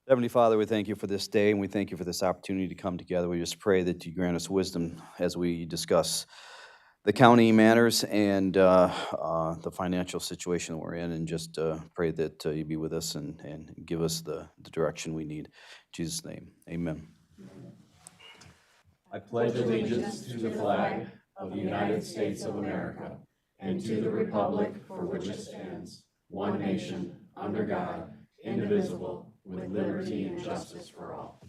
Heavenly Father, we thank you for this day and we thank you for this opportunity to come together. We just pray that you grant us wisdom as we discuss the county matters and the financial situation we're in, and just pray that you be with us and give us the direction we need. In Jesus' name, amen. I pledge allegiance to the flag of the United States of America and to the republic for which it stands, one nation, under God, indivisible, with liberty and justice for all.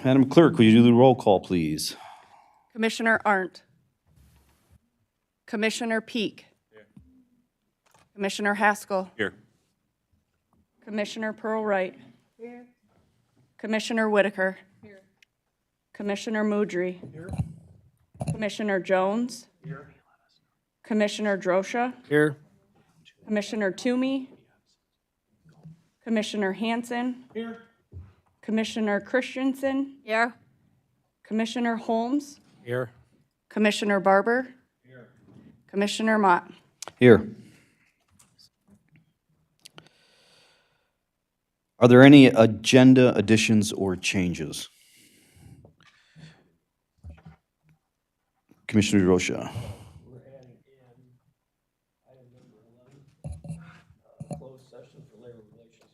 Madam Clerk, will you do the roll call, please? Commissioner Arndt. Commissioner Peak. Here. Commissioner Haskell. Here. Commissioner Pearl Wright. Here. Commissioner Whitaker. Here. Commissioner Mudry. Here. Commissioner Jones. Here. Commissioner Drosha. Here. Commissioner Toomey. Commissioner Hanson. Here. Commissioner Christensen. Here. Commissioner Holmes. Here. Commissioner Barber. Here. Commissioner Mott. Here. Are there any agenda additions or changes? Commissioner Drosha. We're adding in item number 11, closed session for labor relations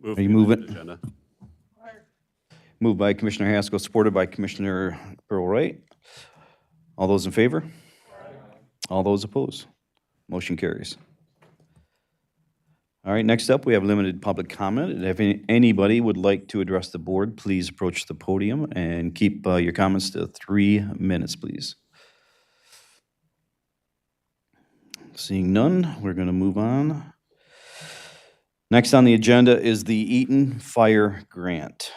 negotiation. Are you moving? Moved by Commissioner Haskell, supported by Commissioner Pearl Wright. All those in favor? All those opposed? Motion carries. All right, next up, we have limited public comment. And if anybody would like to address the board, please approach the podium and keep your comments to 3 minutes, please. Seeing none, we're going to move on. Next on the agenda is the Eaton Fire Grant.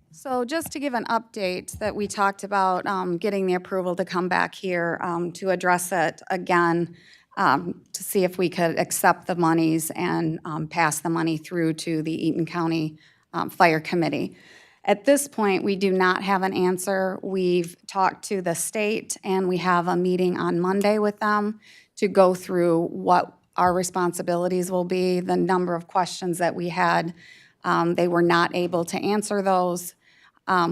So just to give an update that we talked about getting the approval to come back here to address it again, to see if we could accept the monies and pass the money through to the Eaton County Fire Committee. At this point, we do not have an answer. We've talked to the state and we have a meeting on Monday with them to go through what our responsibilities will be, the number of questions that we had. They were not able to answer those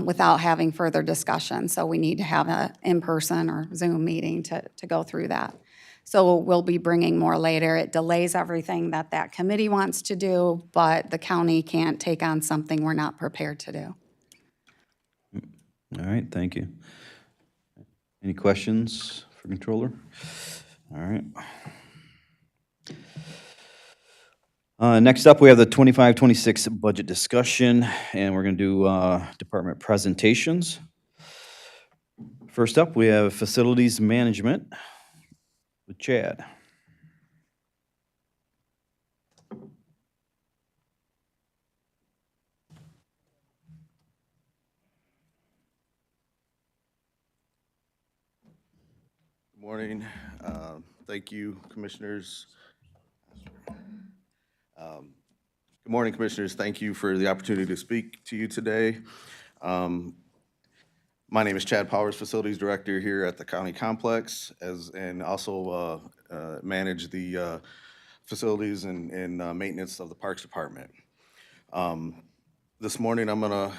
without having further discussion. So we need to have an in-person or Zoom meeting to go through that. So we'll be bringing more later. It delays everything that committee wants to do, but the county can't take on something we're not prepared to do. All right, thank you. Any questions for Controller? All right. Next up, we have the 25-26 budget discussion, and we're going to do department presentations. First up, we have facilities management with Chad. Good morning. Thank you, Commissioners. Good morning, Commissioners. Thank you for the opportunity to speak to you today. My name is Chad Powers, Facilities Director here at the County Complex, and also manage the facilities and maintenance of the Parks Department. This morning, I'm going to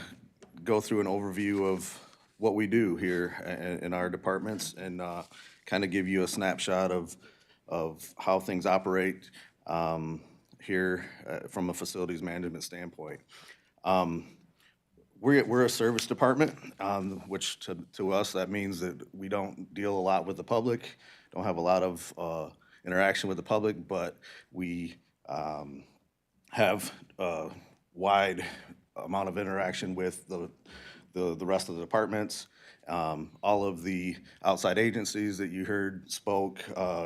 go through an overview of what we do here in our departments and kind of give you a snapshot of how things operate here from a facilities management standpoint. We're a service department, which to us, that means that we don't deal a lot with the public, don't have a lot of interaction with the public, but we have a wide amount of interaction with the rest of the departments. All of the outside agencies that you heard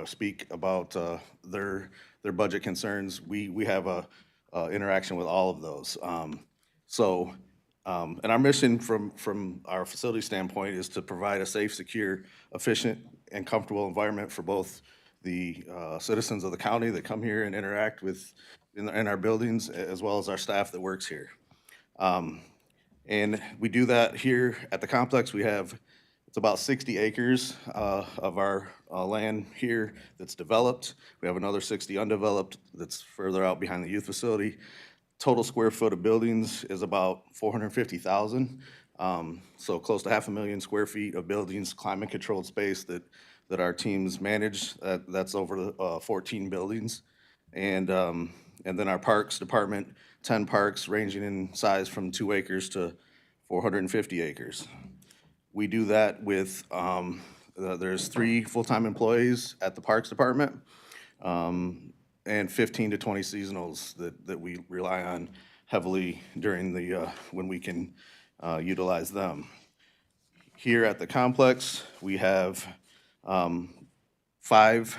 speak about their budget concerns, we have a interaction with all of those. And our mission from our facility standpoint is to provide a safe, secure, efficient, and comfortable environment for both the citizens of the county that come here and interact with in our buildings, as well as our staff that works here. And we do that here at the complex. It's about 60 acres of our land here that's developed. We have another 60 undeveloped that's further out behind the youth facility. Total square foot of buildings is about 450,000. So close to 500,000 square feet of buildings, climate-controlled space that our teams manage. That's over 14 buildings. And then our Parks Department, 10 parks ranging in size from 2 acres to 450 acres. We do that with, there's 3 full-time employees at the Parks Department, and 15 to 20 seasonals that we rely on heavily during the, when we can utilize them. Here at the complex, we have 5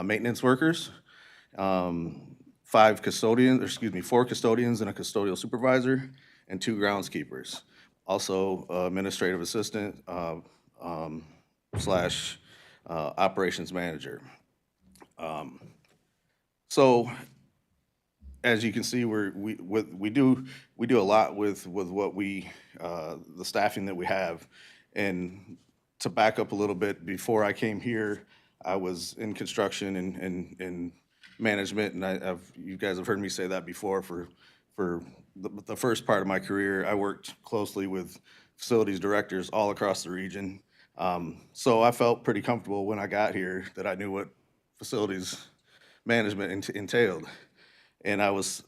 maintenance workers, 4 custodians and a custodial supervisor, and 2 groundskeepers. Also, administrative assistant slash operations manager. So, as you can see, we do a lot with what the staffing that we have. And to back up a little bit, before I came here, I was in construction and management, and you guys have heard me say that before. For the first part of my career, I worked closely with facilities directors all across the region. So I felt pretty comfortable when I got here that I knew what facilities management entailed. And I was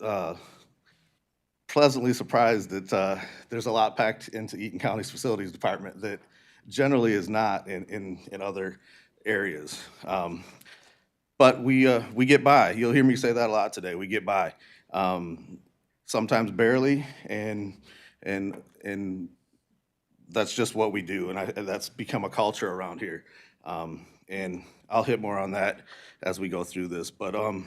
pleasantly surprised that there's a lot packed into Eaton County's facilities department that generally is not in other areas. But we get by. You'll hear me say that a lot today. We get by. Sometimes barely, and that's just what we do, and that's become a culture around here. And I'll hit more on that as we go through this. But a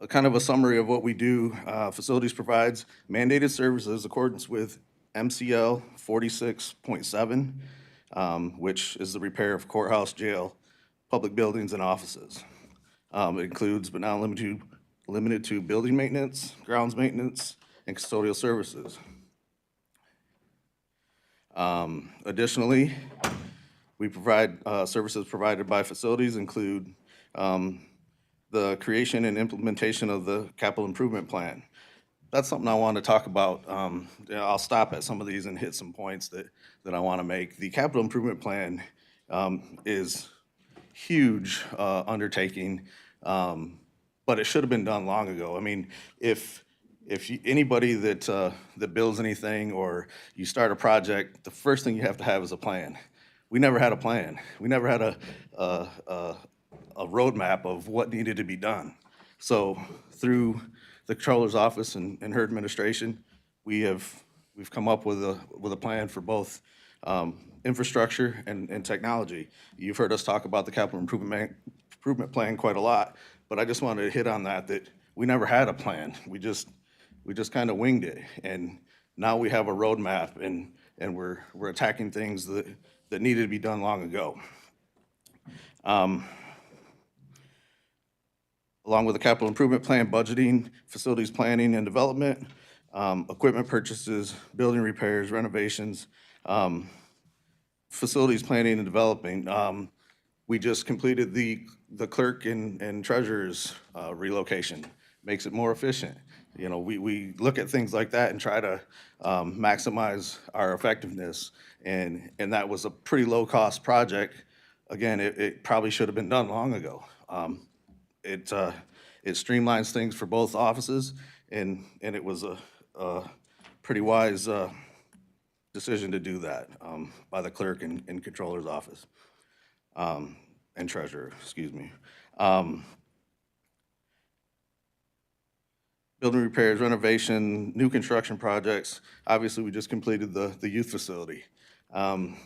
kind of a summary of what we do. Facilities provides mandated services in accordance with MCL 46.7, which is the repair of courthouse, jail, public buildings, and offices. It includes, but not limited to building maintenance, grounds maintenance, and custodial services. Additionally, we provide services provided by facilities include the creation and implementation of the capital improvement plan. That's something I want to talk about. I'll stop at some of these and hit some points that I want to make. The capital improvement plan is huge undertaking, but it should have been done long ago. I mean, if anybody that builds anything or you start a project, the first thing you have to have is a plan. We never had a plan. We never had a roadmap of what needed to be done. So through the Controller's Office and her administration, we've come up with a plan for both infrastructure and technology. You've heard us talk about the capital improvement plan quite a lot, but I just wanted to hit on that we never had a plan. We just kind of winged it, and now we have a roadmap, and we're attacking things that needed to be done long ago. Along with the capital improvement plan, budgeting, facilities planning and development, equipment purchases, building repairs, renovations, facilities planning and developing. We just completed the clerk and treasurer's relocation. Makes it more efficient. You know, we look at things like that and try to maximize our effectiveness, and that was a pretty low-cost project. Again, it probably should have been done long ago. It streamlines things for both offices, and it was a pretty wise decision to do that by the clerk and controller's office, and treasurer, excuse me. Building repairs, renovation, new construction projects. Obviously, we just completed the youth facility. $10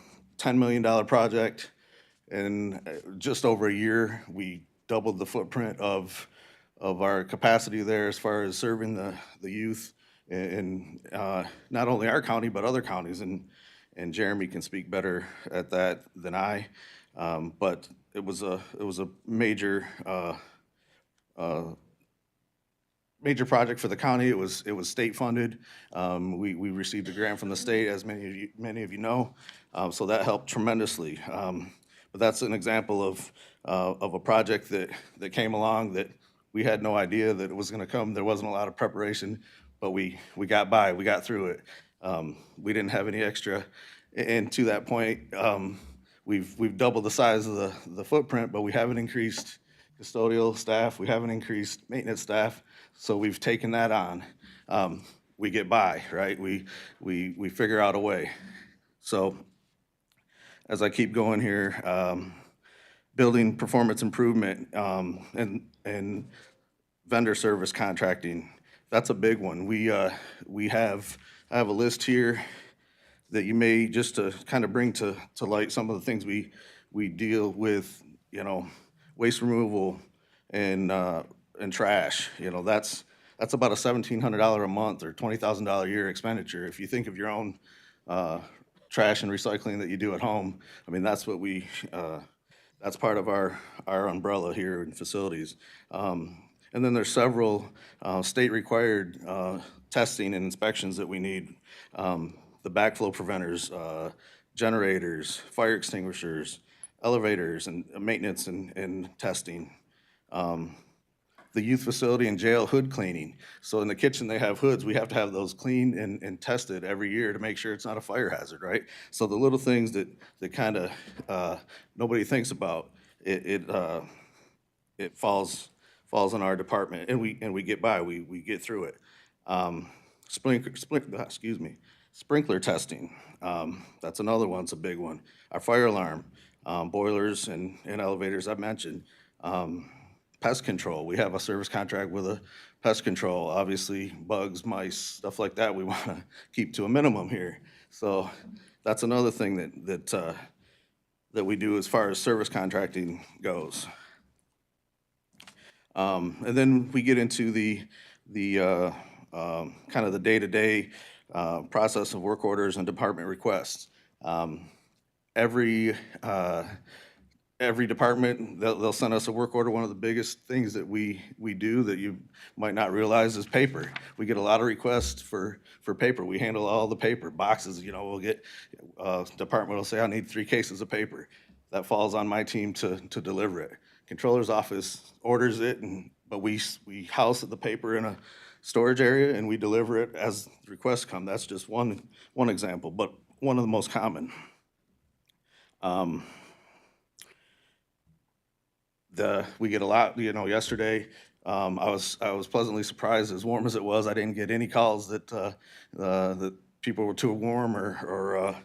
million project. In just over a year, we doubled the footprint of our capacity there as far as serving the youth in not only our county, but other counties. And Jeremy can speak better at that than I. But it was a major major project for the county. It was state funded. We received a grant from the state, as many of you know, so that helped tremendously. But that's an example of a project that came along that we had no idea that it was going to come. There wasn't a lot of preparation, but we got by. We got through it. We didn't have any extra, and to that point, we've doubled the size of the footprint, but we haven't increased custodial staff. We haven't increased maintenance staff. So we've taken that on. We get by, right? We figure out a way. So as I keep going here, building performance improvement and vendor service contracting, that's a big one. I have a list here that you may, just to kind of bring to light some of the things we deal with, waste removal and trash. That's about a $1,700 a month or $20,000 a year expenditure. If you think of your own trash and recycling that you do at home, I mean, that's what that's part of our umbrella here in facilities. And then there's several state-required testing and inspections that we need. The backflow preventers, generators, fire extinguishers, elevators, and maintenance and testing. The youth facility and jail hood cleaning. So in the kitchen, they have hoods. We have to have those cleaned and tested every year to make sure it's not a fire hazard, right? So the little things that kind of nobody thinks about, it falls in our department, and we get by. We get through it. Sprinkler testing. That's another one. It's a big one. Our fire alarm, boilers and elevators, I've mentioned. Pest control. We have a service contract with a pest control. Obviously, bugs, mice, stuff like that, we want to keep to a minimum here. So that's another thing that we do as far as service contracting goes. And then we get into the kind of the day-to-day process of work orders and department requests. Every department, they'll send us a work order. One of the biggest things that we do that you might not realize is paper. We get a lot of requests for paper. We handle all the paper boxes. We'll get, department will say, I need 3 cases of paper. That falls on my team to deliver it. Controller's office orders it, but we house the paper in a storage area and we deliver it as requests come. That's just one example, but one of the most common. We get a lot, yesterday, I was pleasantly surprised, as warm as it was. I didn't get any calls that people were too warm or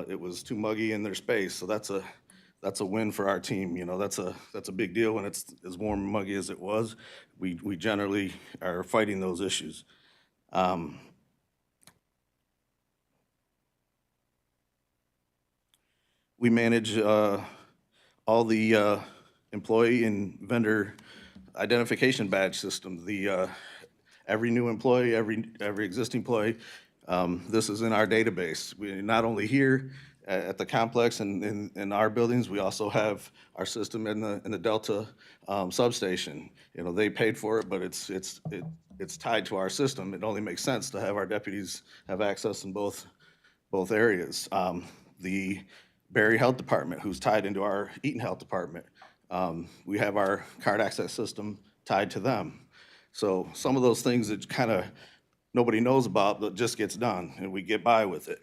it was too muggy in their space. So that's a win for our team. That's a big deal when it's as warm and muggy as it was. We generally are fighting those issues. We manage all the employee and vendor identification badge system. Every new employee, every existing employee, this is in our database. We not only here at the complex and in our buildings, we also have our system in the Delta substation. They paid for it, but it's tied to our system. It only makes sense to have our deputies have access in both areas. The Berry Health Department, who's tied into our Eaton Health Department, we have our card access system tied to them. So some of those things that kind of nobody knows about, but just gets done, and we get by with it.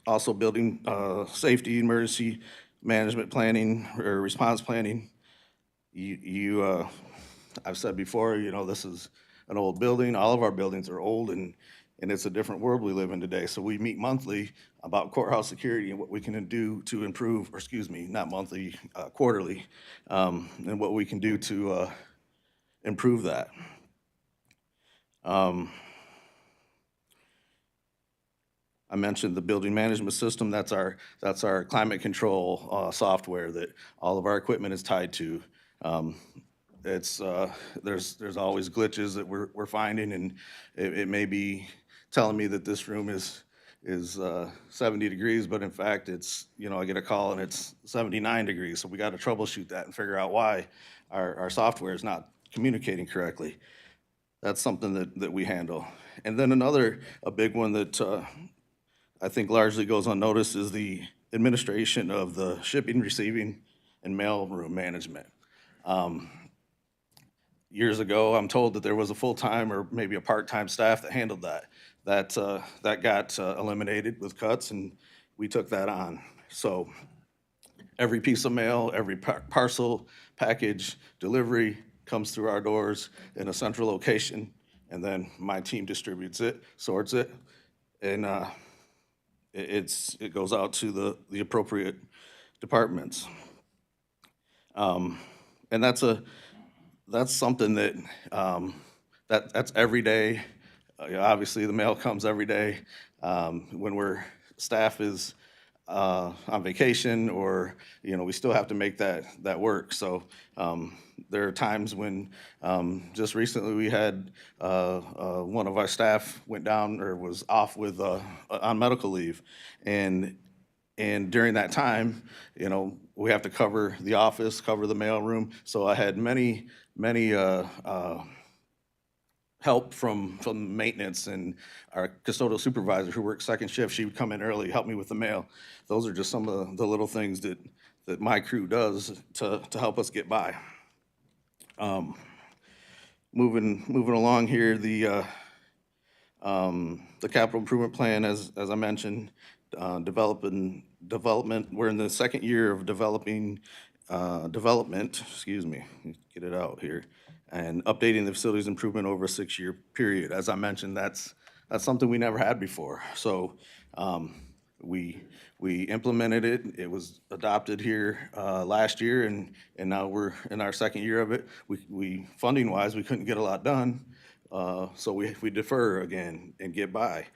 Also building safety, emergency management planning, or response planning. I've said before, this is an old building. All of our buildings are old, and it's a different world we live in today. So we meet monthly about courthouse security and what we can do to improve, or excuse me, not monthly, quarterly, and what we can do to improve that. I mentioned the building management system. That's our climate control software that all of our equipment is tied to. There's always glitches that we're finding, and it may be telling me that this room is is 70 degrees, but in fact, it's, you know, I get a call and it's 79 degrees. So we got to troubleshoot that and figure out why our software is not communicating correctly. That's something that we handle. And then a big one that I think largely goes unnoticed is the administration of the shipping, receiving, and mail room management. Years ago, I'm told that there was a full-time or maybe a part-time staff that handled that. That got eliminated with cuts, and we took that on. So every piece of mail, every parcel, package, delivery comes through our doors in a central location, and then my team distributes it, sorts it, and it goes out to the appropriate departments. And that's something that that's every day. Obviously, the mail comes every day. When staff is on vacation, or we still have to make that work. So there are times when just recently we had one of our staff went down or was off with on medical leave, and during that time, we have to cover the office, cover the mail room. So I had many help from maintenance, and our custodial supervisor who worked second shift. She would come in early, help me with the mail. Those are just some of the little things that my crew does to help us get by. Moving along here, the capital improvement plan, as I mentioned, development. We're in the second year of development. Excuse me, get it out here, and updating the facilities improvement over a 6-year period. As I mentioned, that's something we never had before. So we implemented it. It was adopted here last year, and now we're in our second year of it. We funding wise, we couldn't get a lot done, so we defer again and get by.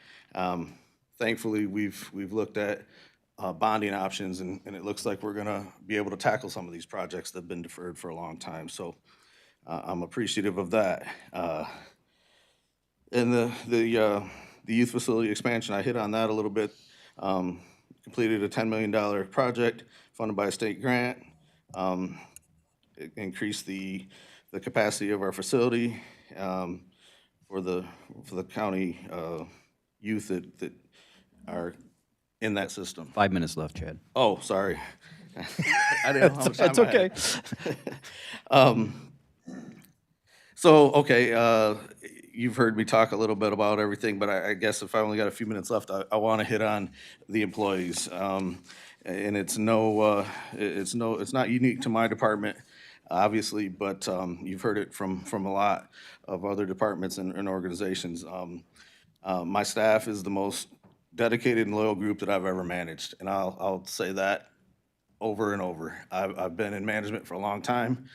Thankfully, we've looked at bonding options, and it looks like we're gonna be able to tackle some of these projects that have been deferred for a long time. So I'm appreciative of that. And the youth facility expansion, I hit on that a little bit. Completed a $10 million project funded by a state grant. It increased the capacity of our facility for the county youth that are in that system. 5 minutes left, Chad. Oh, sorry. I didn't know how much time It's I okay. had. So, okay, you've heard me talk a little bit about everything, but I guess if I only got a few minutes left, I want to hit on the employees. And it's not unique to my department, obviously, but you've heard it from a lot of other departments and organizations. My staff is the most dedicated and loyal group that I've ever managed, and I'll say that over and over. I've been in management for a long time.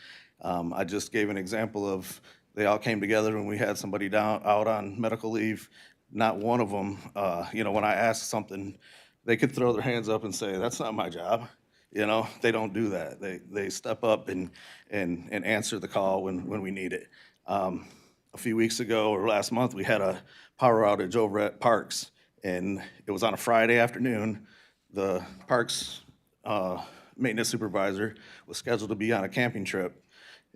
I just gave an example of they all came together when we had somebody out on medical leave. Not one of them, when I asked something, they could throw their hands up and say, "That's not my job." They don't do that. They step up and answer the call when we need it. A few weeks ago or last month, we had a power outage over at Parks, and it was on a Friday afternoon. The Parks maintenance supervisor was scheduled to be on a camping trip,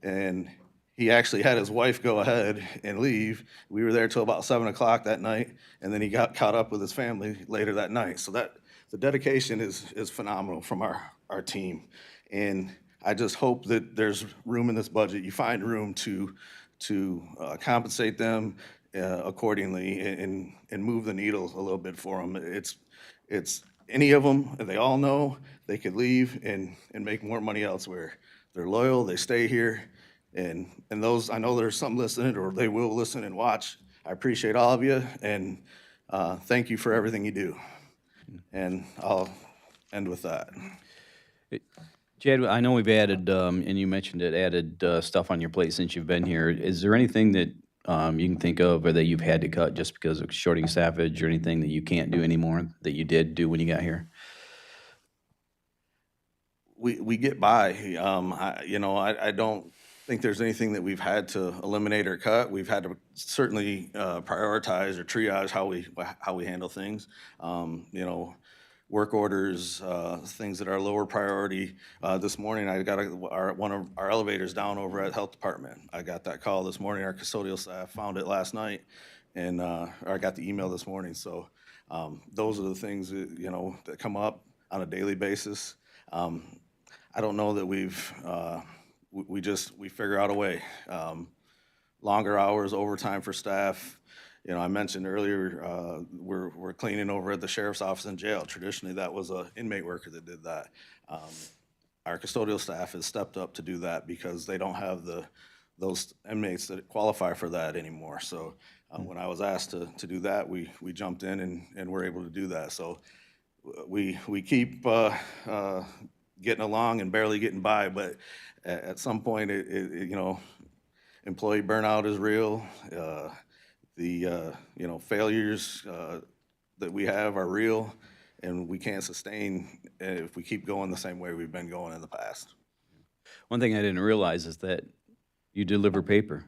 and he actually had his wife go ahead and leave. We were there till about 7 o'clock that night, and then he got caught up with his family later that night. So the dedication is phenomenal from our team. And I just hope that there's room in this budget. You find room to compensate them accordingly and move the needle a little bit for them. It's any of them, and they all know they could leave and make more money elsewhere. They're loyal, they stay here, and those, I know there's some listening, or they will listen and watch. I appreciate all of you, and thank you for everything you do. And I'll end with that. Chad, I know we've added, and you mentioned it, added stuff on your plate since you've been here. Is there anything that you can think of or that you've had to cut just because of shorting staffage, or anything that you can't do anymore that you did do when you got here? We get by. I don't think there's anything that we've had to eliminate or cut. We've had to certainly prioritize or triage how we handle things. You know, work orders, things that are lower priority. This morning, I got one of our elevators down over at Health Department. I got that call this morning. Our custodial staff found it last night, and or I got the email this morning. So those are the things that, you know, that come up on a daily basis. I don't know that we figure out a way. Longer hours, overtime for staff. You know, I mentioned earlier, we're cleaning over at the sheriff's office and jail. Traditionally, that was an inmate worker that did that. Our custodial staff has stepped up to do that because they don't have those inmates that qualify for that anymore. So when I was asked to do that, we jumped in and were able to do that. So we keep getting along and barely getting by, but at some point, you know, employee burnout is real. You know, failures that we have are real, and we can't sustain if we keep going the same way we've been going in the past. One thing I didn't realize is that you deliver paper.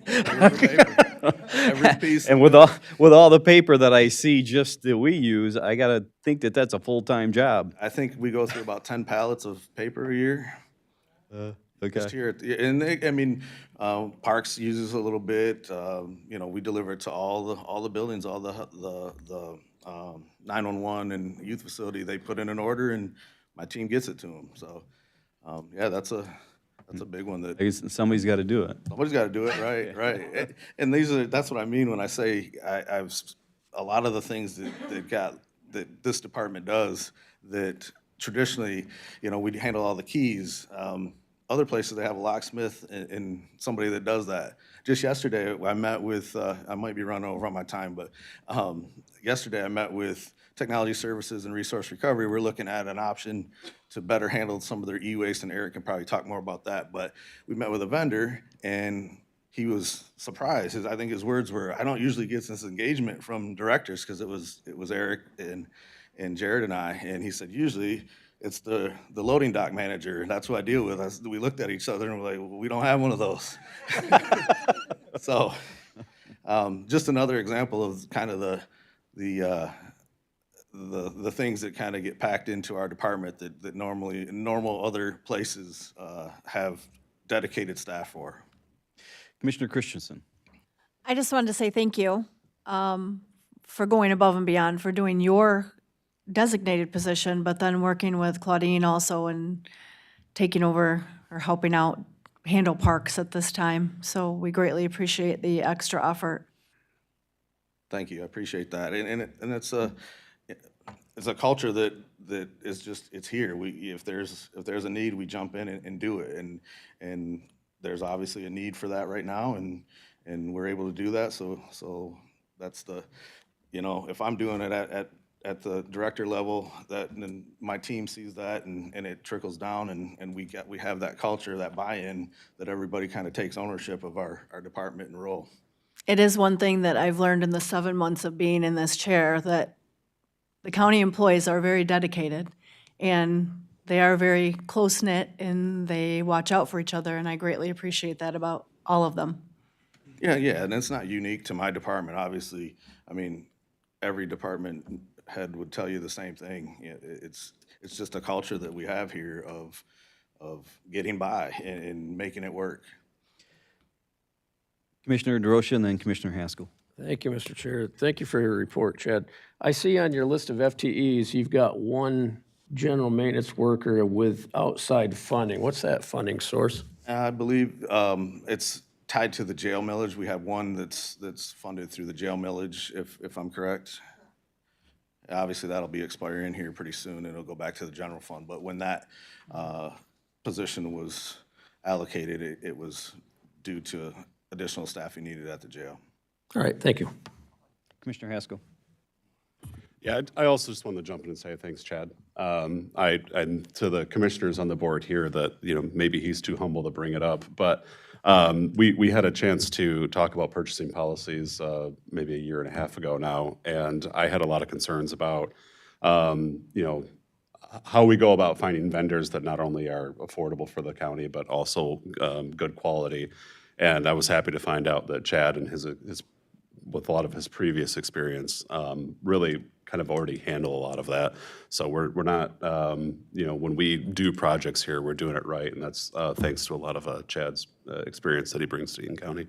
Every piece. And with all the paper that I see just that we use, I gotta think that that's a full-time job. I think we go through about 10 pallets of paper a year. Just Okay. here, and I mean, Parks uses a little bit. You know, we deliver it to all the buildings, all the 911 and youth facility. They put in an order, and my team gets it to them. So, yeah, that's a big one that I guess somebody's gotta do it. somebody's got to do it, right, right. And that's what I mean when I say I've a lot of the things that this department does that traditionally, you know, we handle all the keys. Other places, they have a locksmith and somebody that does that. Just yesterday, I met with, I might be running over on my time, but yesterday I met with Technology Services and Resource Recovery. We're looking at an option to better handle some of their e-waste, and Eric can probably talk more about that. But we met with a vendor, and he was surprised. I think his words were, "I don't usually get this engagement from directors," because it was Eric and Jared and I, and he said, "Usually it's the loading dock manager, and that's who I deal with." We looked at each other and we're like, well, we don't have one of those. So, just another example of kind of the things that kind of get packed into our department that normally normal other places have dedicated staff for. Commissioner Christensen. I just wanted to say thank you for going above and beyond, for doing your designated position, but then working with Claudine also and taking over or helping out handle parks at this time. So we greatly appreciate the extra effort. Thank you, I appreciate that. And it's a culture that is just, it's here. If there's a need, we jump in and do it. And there's obviously a need for that right now, and we're able to do that. So that's you know, if I'm doing it at the director level, then my team sees that, and it trickles down, and we have that culture, that buy-in, that everybody kind of takes ownership of our department and role. It is one thing that I've learned in the 7 months of being in this chair, that the county employees are very dedicated, and they are very close-knit, and they watch out for each other, and I greatly appreciate that about all of them. Yeah, and it's not unique to my department, obviously. I mean, every department head would tell you the same thing. It's just a culture that we have here of getting by and making it work. Commissioner DeRosa and then Commissioner Haskell. Thank you, Mr. Chair. Thank you for your report, Chad. I see on your list of FTEs, you've got one general maintenance worker with outside funding. What's that funding source? I believe it's tied to the jail millage. We have one that's funded through the jail millage, if I'm correct. Obviously, that'll be expiring here pretty soon, and it'll go back to the general fund. But when that position was allocated, it was due to additional staffing needed at the jail. All right, thank you. Commissioner Haskell. Yeah, I also just wanted to jump in and say thanks, Chad. And to the commissioners on the board here that, you know, maybe he's too humble to bring it up, but we had a chance to talk about purchasing policies maybe a year and a half ago now, and I had a lot of concerns about, you know, how we go about finding vendors that not only are affordable for the county, but also good quality. And I was happy to find out that Chad and his with a lot of his previous experience, really kind of already handle a lot of that. So we're not, you know, when we do projects here, we're doing it right, and that's thanks to a lot of Chad's experience that he brings to Eaton County.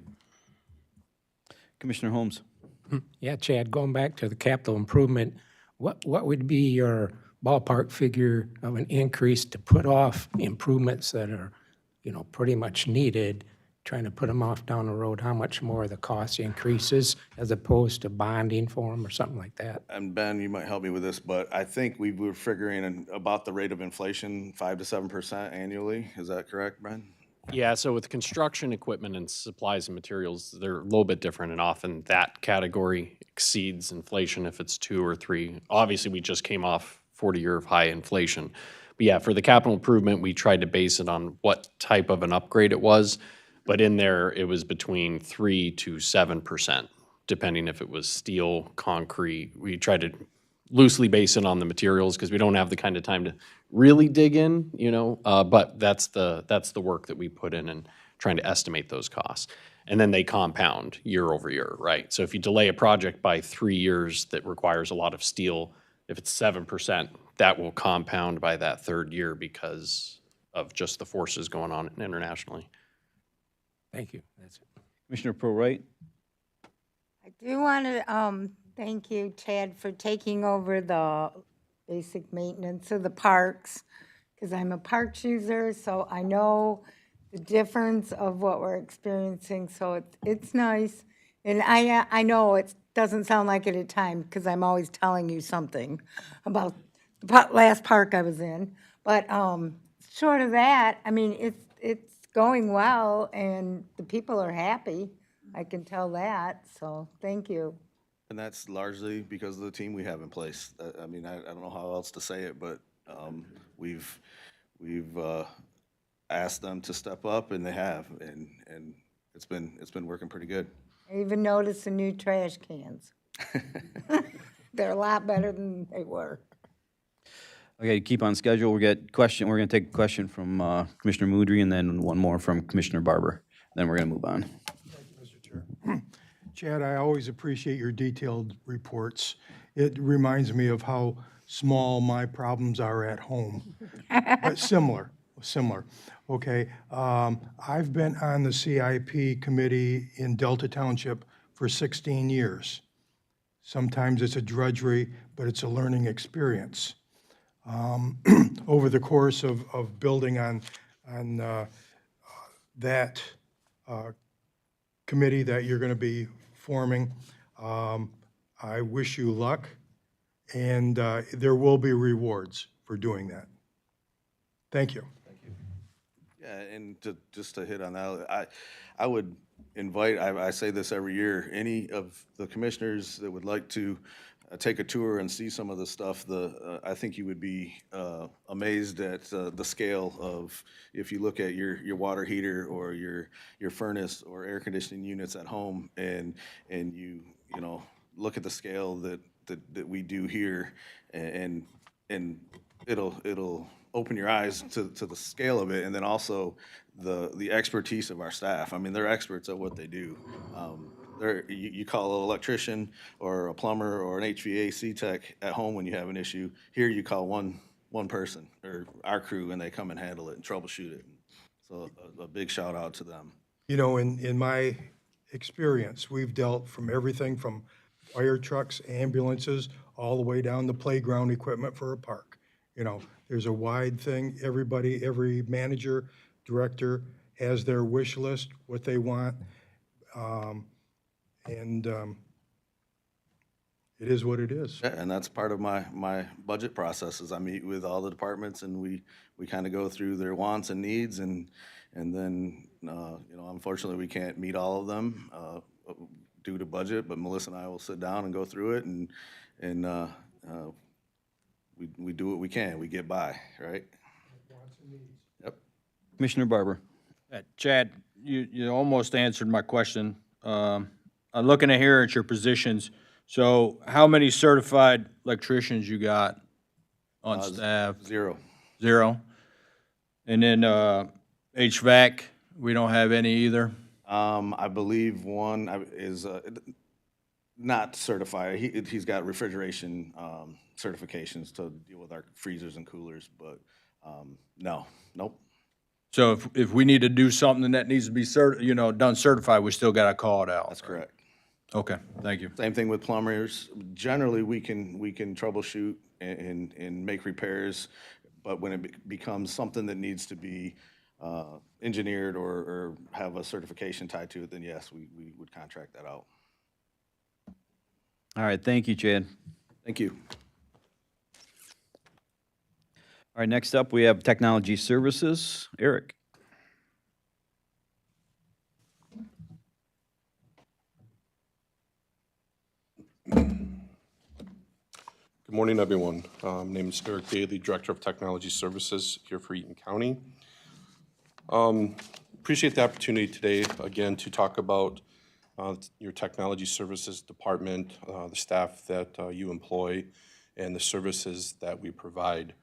Commissioner Holmes? Yeah, Chad, going back to the capital improvement, what would be your ballpark figure of an increase to put off improvements that are, you know, pretty much needed, trying to put them off down the road? How much more the cost increases as opposed to bonding for them or something like that? And Ben, you might help me with this, but I think we were figuring about the rate of inflation, 5 to 7% annually. Is that correct, Ben? Yeah, so with construction equipment and supplies and materials, they're a little bit different, and often that category exceeds inflation if it's 2 or 3. Obviously, we just came off 40-year of high inflation. But yeah, for the capital improvement, we tried to base it on what type of an upgrade it was, but in there, it was between 3 to 7%, depending if it was steel, concrete. We tried to loosely base it on the materials because we don't have the kind of time to really dig in, you know, but that's the work that we put in and trying to estimate those costs. And then they compound year over year, right? So if you delay a project by 3 years that requires a lot of steel, if it's 7%, that will compound by that third year because of just the forces going on internationally. Thank you. That's it. Commissioner Pro-Wright? I do want to thank you, Chad, for taking over the basic maintenance of the parks, because I'm a parks user, so I know the difference of what we're experiencing, so it's nice. And I know it doesn't sound like it at times, because I'm always telling you something about the last park I was in. But short of that, I mean, it's going well, and the people are happy. I can tell that, so thank you. And that's largely because of the team we have in place. I mean, I don't know how else to say it, but we've asked them to step up, and they have, and it's been working pretty good. I even noticed the new trash cans. They're a lot better than they were. Okay, to keep on schedule, we're going to take a question from Commissioner Moudry and then one more from Commissioner Barber. Then we're going to move on. Chad, I always appreciate your detailed reports. It reminds me of how small my problems are at home, but similar. Okay, I've been on the CIP committee in Delta Township for 16 years. Sometimes it's a drudgery, but it's a learning experience. Over the course of building on that committee that you're going to be forming, I wish you luck, and there will be rewards for doing that. Thank you. Yeah, and just to hit on that, I would invite, I say this every year, any of the commissioners that would like to take a tour and see some of the stuff, I think you would be amazed at the scale of, if you look at your water heater or your furnace or air conditioning units at home, and you know, look at the scale that we do here, and it'll open your eyes to the scale of it, and then also the expertise of our staff. I mean, they're experts at what they do. You call an electrician or a plumber or an HVAC tech at home when you have an issue. Here you call one person or our crew, and they come and handle it and troubleshoot it. So a big shout out to them. You know, in my experience, we've dealt from everything from fire trucks, ambulances, all the way down to playground equipment for a park. You know, there's a wide thing. Every manager, director has their wish list, what they want. And it is what it is. Yeah, and that's part of my budget processes. I meet with all the departments, and we kind of go through their wants and needs, and then, you know, unfortunately, we can't meet all of them due to budget, but Melissa and I will sit down and go through it, and we do what we can. We get by, right? Yep. Commissioner Barber? Chad, you almost answered my question. I'm looking at here at your positions. So how many certified electricians you got on staff? Zero. 0. And then HVAC, we don't have any either? I believe one is not certified. He's got refrigeration certifications to deal with our freezers and coolers, but no, nope. So if we need to do something that needs to be done certified, we still gotta call it out? That's correct. Okay, thank you. Same thing with plumbers. Generally, we can troubleshoot and make repairs, but when it becomes something that needs to be engineered or have a certification tied to it, then yes, we would contract that out. All right, thank you, Chad. Thank you. All right, next up, we have Technology Services. Eric. Good morning, everyone. My name is Eric Daly, Director of Technology Services here for Eaton County. Appreciate the opportunity today, again, to talk about your Technology Services Department, the staff that you employ, and the services that we provide.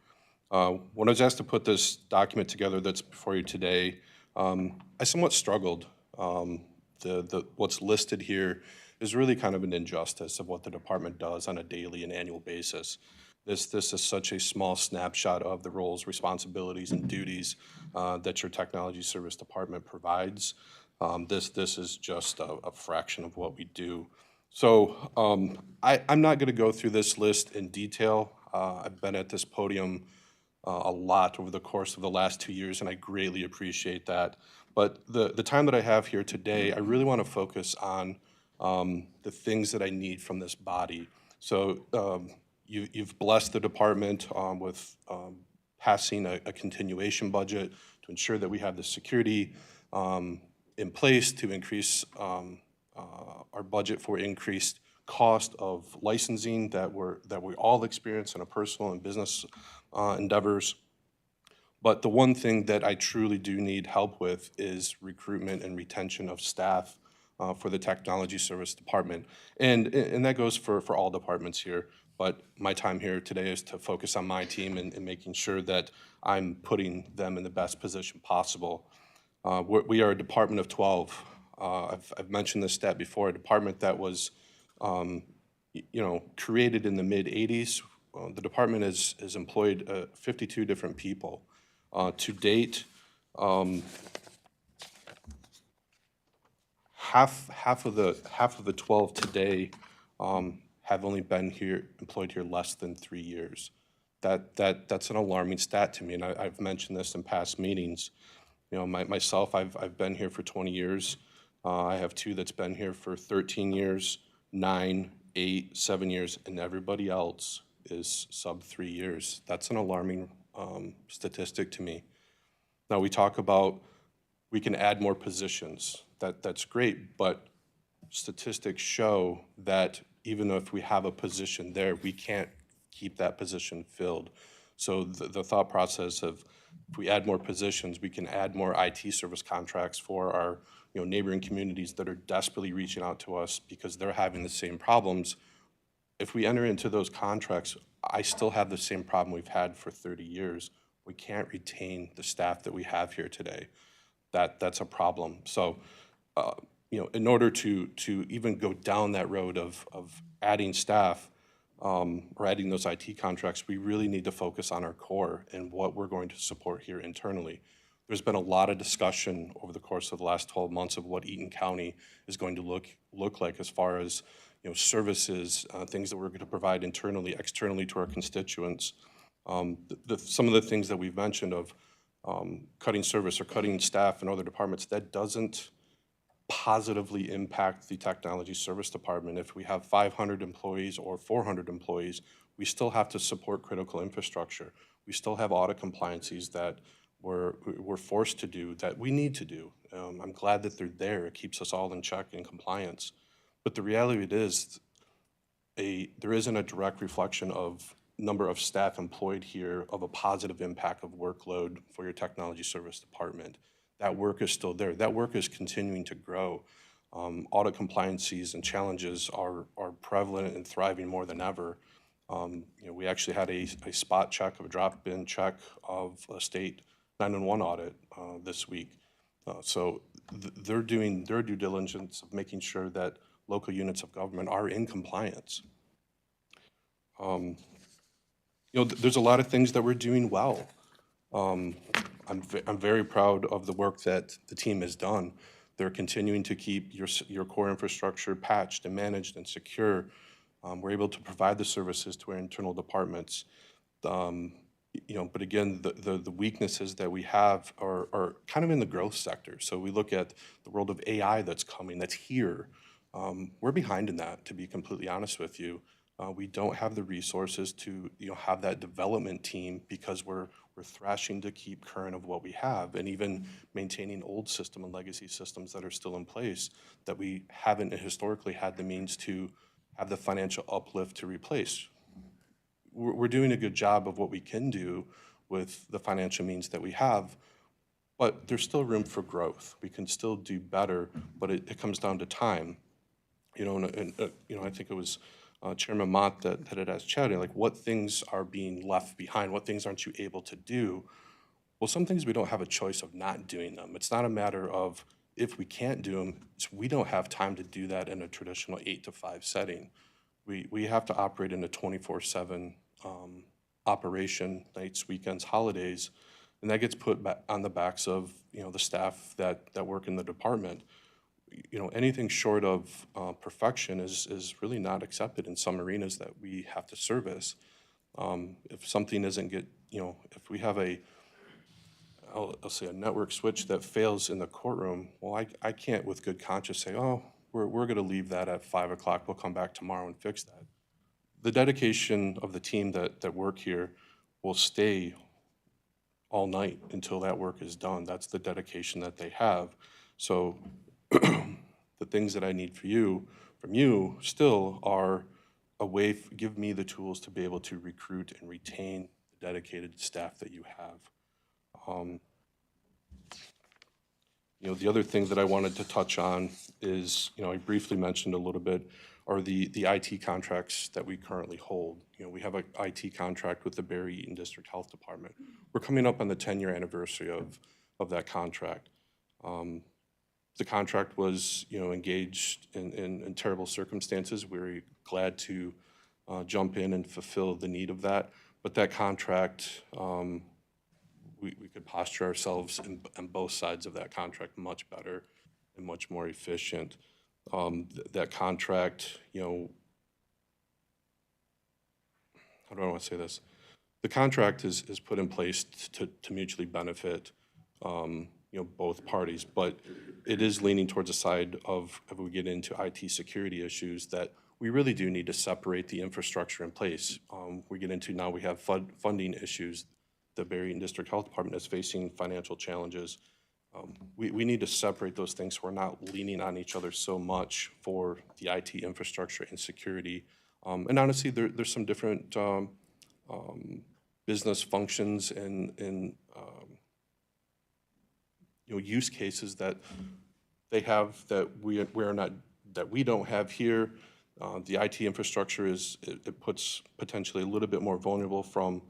When I was asked to put this document together that's before you today, I somewhat struggled. What's listed here is really kind of an injustice of what the department does on a daily and annual basis. This is such a small snapshot of the roles, responsibilities, and duties that your Technology Service Department provides. This is just a fraction of what we do. So I'm not going to go through this list in detail. I've been at this podium a lot over the course of the last 2 years, and I greatly appreciate that. But the time that I have here today, I really want to focus on the things that I need from this body. So you've blessed the department with passing a continuation budget to ensure that we have the security in place to increase our budget for increased cost of licensing that we all experience in our personal and business endeavors. But the one thing that I truly do need help with is recruitment and retention of staff for the Technology Service Department. And that goes for all departments here. But my time here today is to focus on my team and making sure that I'm putting them in the best position possible. We are a department of 12. I've mentioned this stat before, a department that was created in the mid-'80s. The department has employed 52 different people. To date, half of the 12 today have only been employed here less than 3 years. That's an alarming stat to me, and I've mentioned this in past meetings. Myself, I've been here for 20 years. I have 2 that's been here for 13 years, 9, 8, 7 years, and everybody else is sub 3 years. That's an alarming statistic to me. Now, we talk about we can add more positions. That's great, but statistics show that even if we have a position there, we can't keep that position filled. So the thought process of if we add more positions, we can add more IT service contracts for our neighboring communities that are desperately reaching out to us because they're having the same problems. If we enter into those contracts, I still have the same problem we've had for 30 years. We can't retain the staff that we have here today. That's a problem. So, in order to even go down that road of adding staff or adding those IT contracts, we really need to focus on our core and what we're going to support here internally. There's been a lot of discussion over the course of the last 12 months of what Eaton County is going to look like as far as services, things that we're going to provide internally, externally to our constituents. Some of the things that we've mentioned of cutting service or cutting staff in other departments, that doesn't positively impact the Technology Service Department. If we have 500 employees or 400 employees, we still have to support critical infrastructure. We still have audit compliances that we're forced to do, that we need to do. I'm glad that they're there. It keeps us all in check and compliance. But the reality it is, there isn't a direct reflection of number of staff employed here of a positive impact of workload for your Technology Service Department. That work is still there. That work is continuing to grow. Audit compliances and challenges are prevalent and thriving more than ever. We actually had a spot check, of a drop-in check of a state 911 audit this week. So they're doing their due diligence of making sure that local units of government are in compliance. There's a lot of things that we're doing well. I'm very proud of the work that the team has done. They're continuing to keep your core infrastructure patched and managed and secure. We're able to provide the services to our internal departments. But again, the weaknesses that we have are kind of in the growth sector. So we look at the world of AI that's coming, that's here. We're behind in that, to be completely honest with you. We don't have the resources to have that development team because we're thrashing to keep current of what we have, and even maintaining old system and legacy systems that are still in place that we haven't historically had the means to have the financial uplift to replace. We're doing a good job of what we can do with the financial means that we have, but there's still room for growth. We can still do better, but it comes down to time. I think it was Chairman Mott that had asked Chad, like, what things are being left behind? What things aren't you able to do? Well, some things we don't have a choice of not doing them. It's not a matter of if we can't do them, it's we don't have time to do that in a traditional 8 to 5 setting. We have to operate in a 24/7 operation, nights, weekends, holidays, and that gets put back on the backs of the staff that work in the department. Anything short of perfection is really not accepted in some arenas that we have to service. If something doesn't get, if we have I'll say a network switch that fails in the courtroom, well, I can't with good conscience say, oh, we're going to leave that at 5 o'clock, we'll come back tomorrow and fix that. The dedication of the team that work here will stay all night until that work is done. That's the dedication that they have. So the things that I need from you still are a way, give me the tools to be able to recruit and retain the dedicated staff that you have. The other thing that I wanted to touch on is, I briefly mentioned a little bit, are the IT contracts that we currently hold. We have an IT contract with the Barry Eaton District Health Department. We're coming up on the 10-year anniversary of that contract. The contract was, engaged in terrible circumstances. We're glad to jump in and fulfill the need of that. But that contract, we could posture ourselves on both sides of that contract much better and much more efficient. That contract, how do I want to say this? The contract is put in place to mutually benefit both parties, but it is leaning towards a side of, if we get into IT security issues, that we really do need to separate the infrastructure in place. We get into now, we have funding issues. The Barry Eaton District Health Department is facing financial challenges. We need to separate those things so we're not leaning on each other so much for the IT infrastructure and security. And honestly, there's some different business functions and use cases that they have that we don't have here. The IT infrastructure it puts potentially a little bit more vulnerable from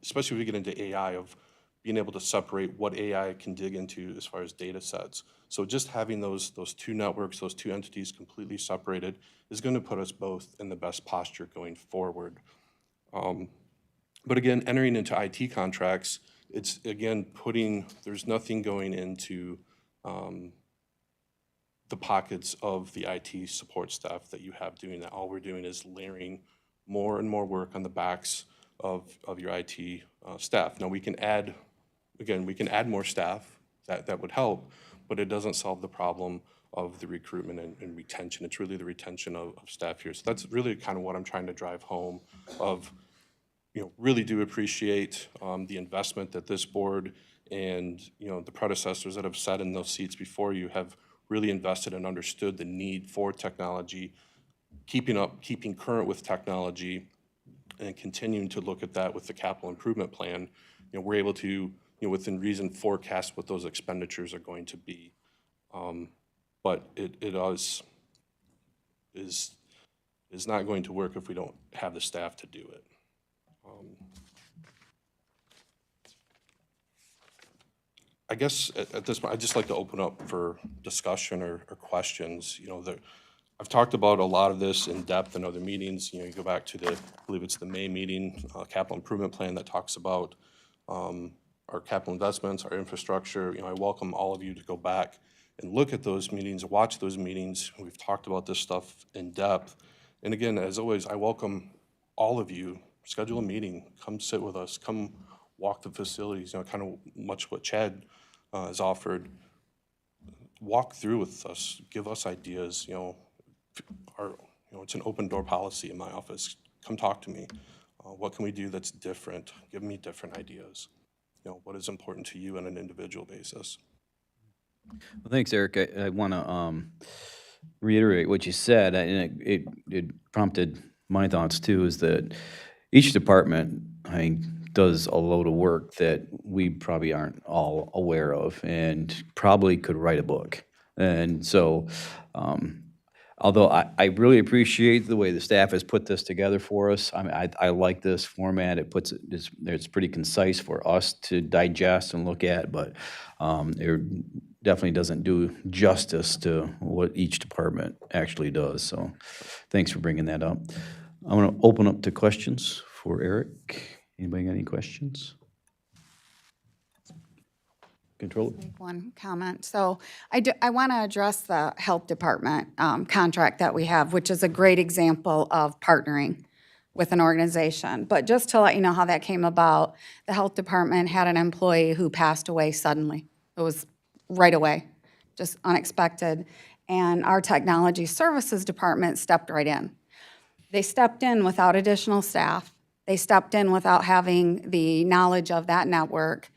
especially if we get into AI, of being able to separate what AI can dig into as far as data sets. So just having those two networks, those two entities completely separated is going to put us both in the best posture going forward. But again, entering into IT contracts, it's again there's nothing going into the pockets of the IT support staff that you have doing that. All we're doing is layering more and more work on the backs of your IT staff. Now we can add more staff, that would help, but it doesn't solve the problem of the recruitment and retention. It's really the retention of staff here. So that's really kind of what I'm trying to drive home of, really do appreciate the investment that this board and, the predecessors that have sat in those seats before you have really invested and understood the need for technology, keeping current with technology, and continuing to look at that with the capital improvement plan. We're able to, within reason, forecast what those expenditures are going to be. But it is It's not going to work if we don't have the staff to do it. I guess at this point, I'd just like to open up for discussion or questions. You know, I've talked about a lot of this in depth in other meetings. You know, you go back to I believe it's the May meeting, capital improvement plan that talks about our capital investments, our infrastructure. You know, I welcome all of you to go back and look at those meetings, watch those meetings. We've talked about this stuff in depth. And again, as always, I welcome all of you. Schedule a meeting, come sit with us, come walk the facilities, you know, kind of much what Chad has offered. Walk through with us, give us ideas, you know, it's an open door policy in my office. Come talk to me. What can we do that's different? Give me different ideas. You know, what is important to you on an individual basis? Well, thanks, Eric. I want to reiterate what you said, and it prompted my thoughts too, is that each department, I think, does a load of work that we probably aren't all aware of and probably could write a book. And so, although I really appreciate the way the staff has put this together for us, I mean, I like this format. It's pretty concise for us to digest and look at, but it definitely doesn't do justice to what each department actually does. So thanks for bringing that up. I want to open up to questions for Eric. Anybody got any questions? Controller? One comment. So I want to address the health department contract that we have, which is a great example of partnering with an organization. But just to let you know how that came about, the health department had an employee who passed away suddenly. It was right away, just unexpected. And our technology services department stepped right in. They stepped in without additional staff. They stepped in without having the knowledge of that network.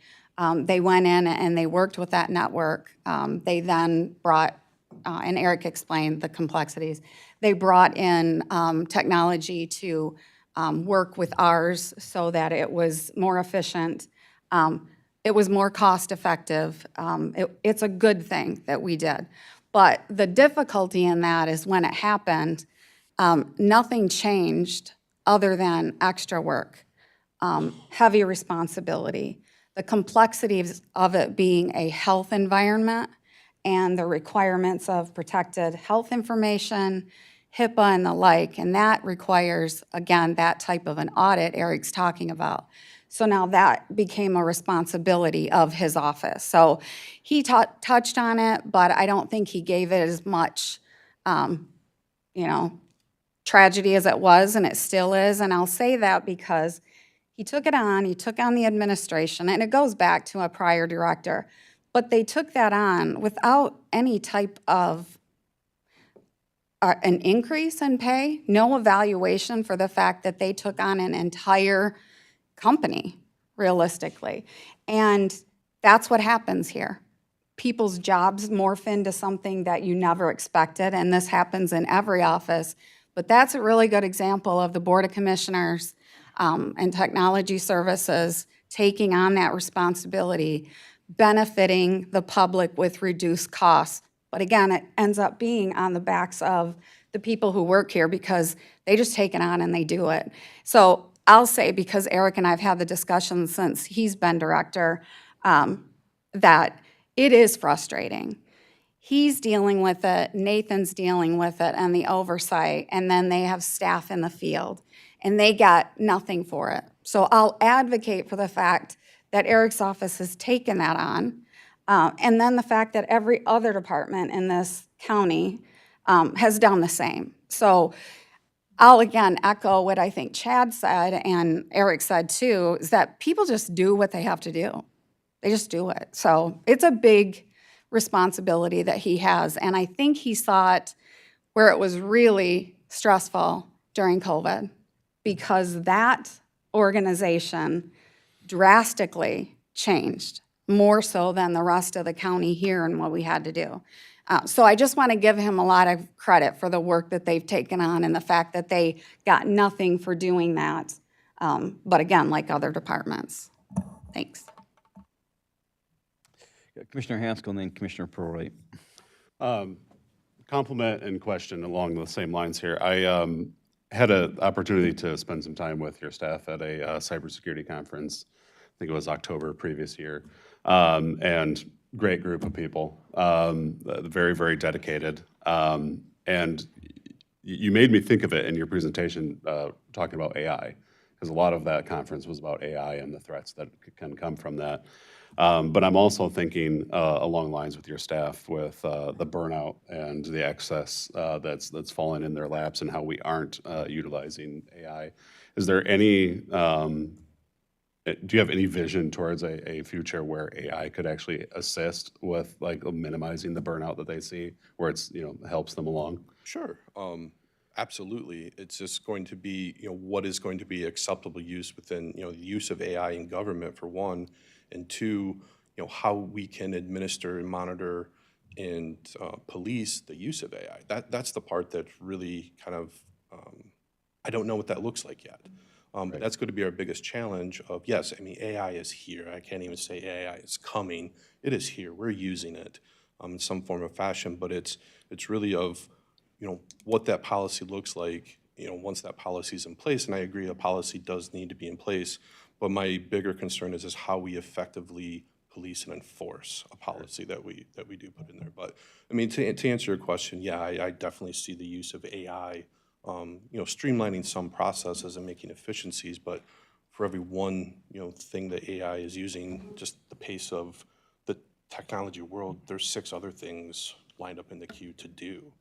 They went in and they worked with that network. They then brought, and Eric explained the complexities, they brought in technology to work with ours so that it was more efficient. It was more cost-effective. It's a good thing that we did. But the difficulty in that is when it happened, nothing changed other than extra work, heavy responsibility, the complexities of it being a health environment and the requirements of protected health information, HIPAA and the like, and that requires, again, that type of an audit Eric's talking about. So now that became a responsibility of his office. So he touched on it, but I don't think he gave it as much, tragedy as it was, and it still is. And I'll say that because he took it on, he took on the administration, and it goes back to a prior director. But they took that on without any type of an increase in pay, no evaluation for the fact that they took on an entire company, realistically. And that's what happens here. People's jobs morph into something that you never expected, and this happens in every office. But that's a really good example of the Board of Commissioners and Technology Services taking on that responsibility, benefiting the public with reduced costs. But again, it ends up being on the backs of the people who work here because they just take it on and they do it. So I'll say, because Eric and I have had the discussion since he's been director, that it is frustrating. He's dealing with it, Nathan's dealing with it, and the oversight, and then they have staff in the field, and they got nothing for it. So I'll advocate for the fact that Eric's office has taken that on, and then the fact that every other department in this county has done the same. So I'll again echo what I think Chad said and Eric said too, is that people just do what they have to do. They just do it. So it's a big responsibility that he has. And I think he saw it where it was really stressful during COVID, because that organization drastically changed, more so than the rest of the county here and what we had to do. So I just want to give him a lot of credit for the work that they've taken on and the fact that they got nothing for doing that. But again, like other departments. Thanks. Commissioner Haskell and then Commissioner Prorate. Compliment and question along the same lines here. had an opportunity to spend some time with your staff at a cybersecurity conference. I think it was October previous year, and great group of people, very, very dedicated. And you made me think of it in your presentation, talking about AI, because a lot of that conference was about AI and the threats that can come from that. But I'm also thinking along lines with your staff with the burnout and the excess that's fallen in their laps and how we aren't utilizing AI. Is there any, do you have any vision towards a future where AI could actually assist with like minimizing the burnout that they see, where it's, helps them along? Sure. Absolutely. It's just going to be, what is going to be acceptable use within, the use of AI in government for one, and two, how we can administer and monitor and police the use of AI. That's the part that really kind of, I don't know what that looks like yet. But that's going to be our biggest challenge of, yes, I mean, AI is here. I can't even say AI is coming. It is here. We're using it in some form or fashion, but it's really of, what that policy looks like, once that policy is in place. And I agree, a policy does need to be in place. But my bigger concern is how we effectively police and enforce a policy that we do put in there. But I mean, to answer your question, yeah, I definitely see the use of AI, streamlining some processes and making efficiencies. But for every one, thing that AI is using, just the pace of the technology world, there's 6 other things lined up in the queue to do,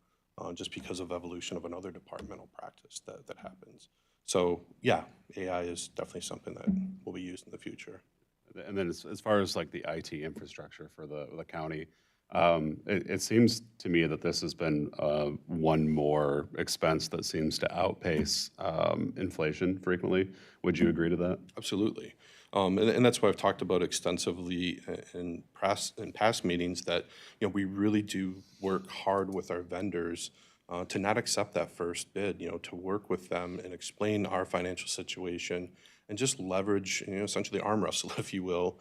just because of evolution of another departmental practice that happens. So yeah, AI is definitely something that will be used in the future. And then as far as like the IT infrastructure for the county, it seems to me that this has been one more expense that seems to outpace inflation frequently. Would you agree to that? Absolutely. And that's why I've talked about extensively in past meetings that, we really do work hard with our vendors to not accept that first bid, to work with them and explain our financial situation and just leverage, essentially arm wrestle, if you will,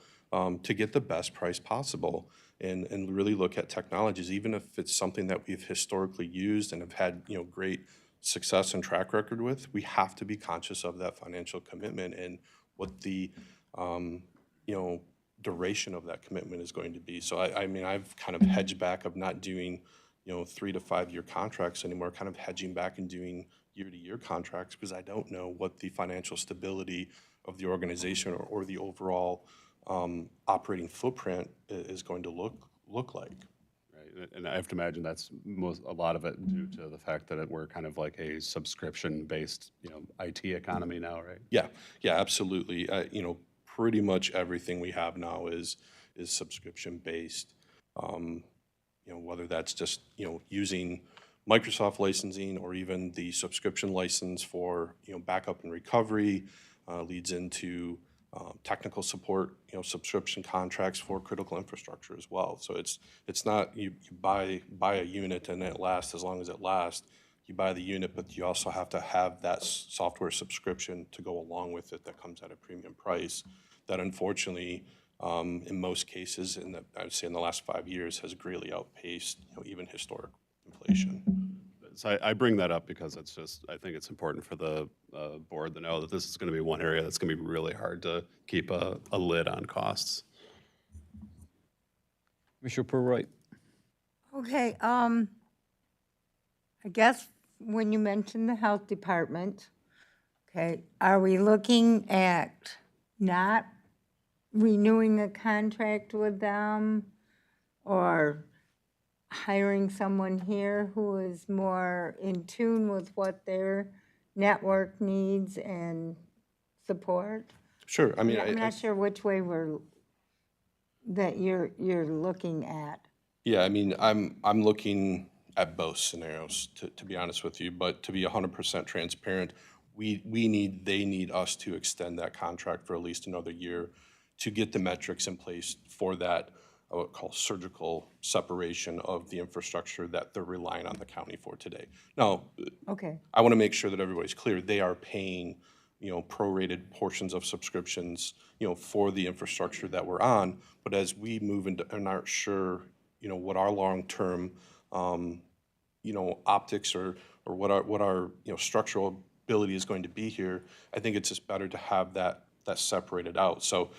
to get the best price possible and really look at technologies, even if it's something that we've historically used and have had, great success and track record with. We have to be conscious of that financial commitment and what the, duration of that commitment is going to be. So I mean, I've kind of hedged back of not doing, 3 to 5 year contracts anymore, kind of hedging back and doing year-to-year contracts because I don't know what the financial stability of the organization or the overall operating footprint is going to look like. Right, and I have to imagine that's a lot of it due to the fact that we're kind of like a subscription-based, IT economy now, right? Yeah, absolutely. Pretty much everything we have now is subscription-based. Whether that's just, using Microsoft licensing or even the subscription license for, backup and recovery, leads into technical support, subscription contracts for critical infrastructure as well. So it's not you buy a unit and it lasts as long as it lasts. You buy the unit, but you also have to have that software subscription to go along with it that comes at a premium price that unfortunately, in most cases, I would say in the last 5 years, has greatly outpaced, even historic inflation. So I bring that up because I think it's important for the board to know that this is going to be one area that's going to be really hard to keep a lid on costs. Commissioner Purwright. Okay, I guess when you mentioned the health department, okay, are we looking at not renewing a contract with them or hiring someone here who is more in tune with what their network needs and support? Sure. I mean, I'm not sure which way that you're looking at. Yeah, I mean, I'm looking at both scenarios, to be honest with you, but to be 100% transparent, they need us to extend that contract for at least another year to get the metrics in place for that, I would call surgical separation of the infrastructure that they're relying on the county for today. Now, Okay. I want to make sure that everybody's clear. They are paying, prorated portions of subscriptions, for the infrastructure that we're on. But as we move into and aren't sure, what our long-term, optics or what our structural ability is going to be here, I think it's just better to have that separated out. So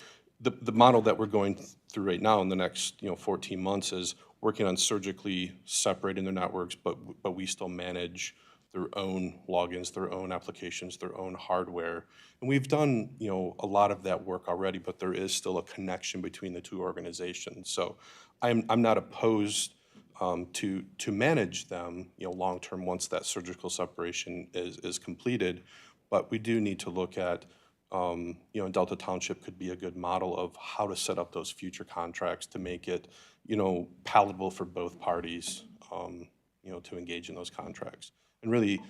the model that we're going through right now in the next 14 months is working on surgically separating their networks, but we still manage their own logins, their own applications, their own hardware. And we've done, a lot of that work already, but there is still a connection between the two organizations. So I'm not opposed to manage them, long-term once that surgical separation is completed. But we do need to look at, Delta Township could be a good model of how to set up those future contracts to make it, palatable for both parties, to engage in those contracts. And really,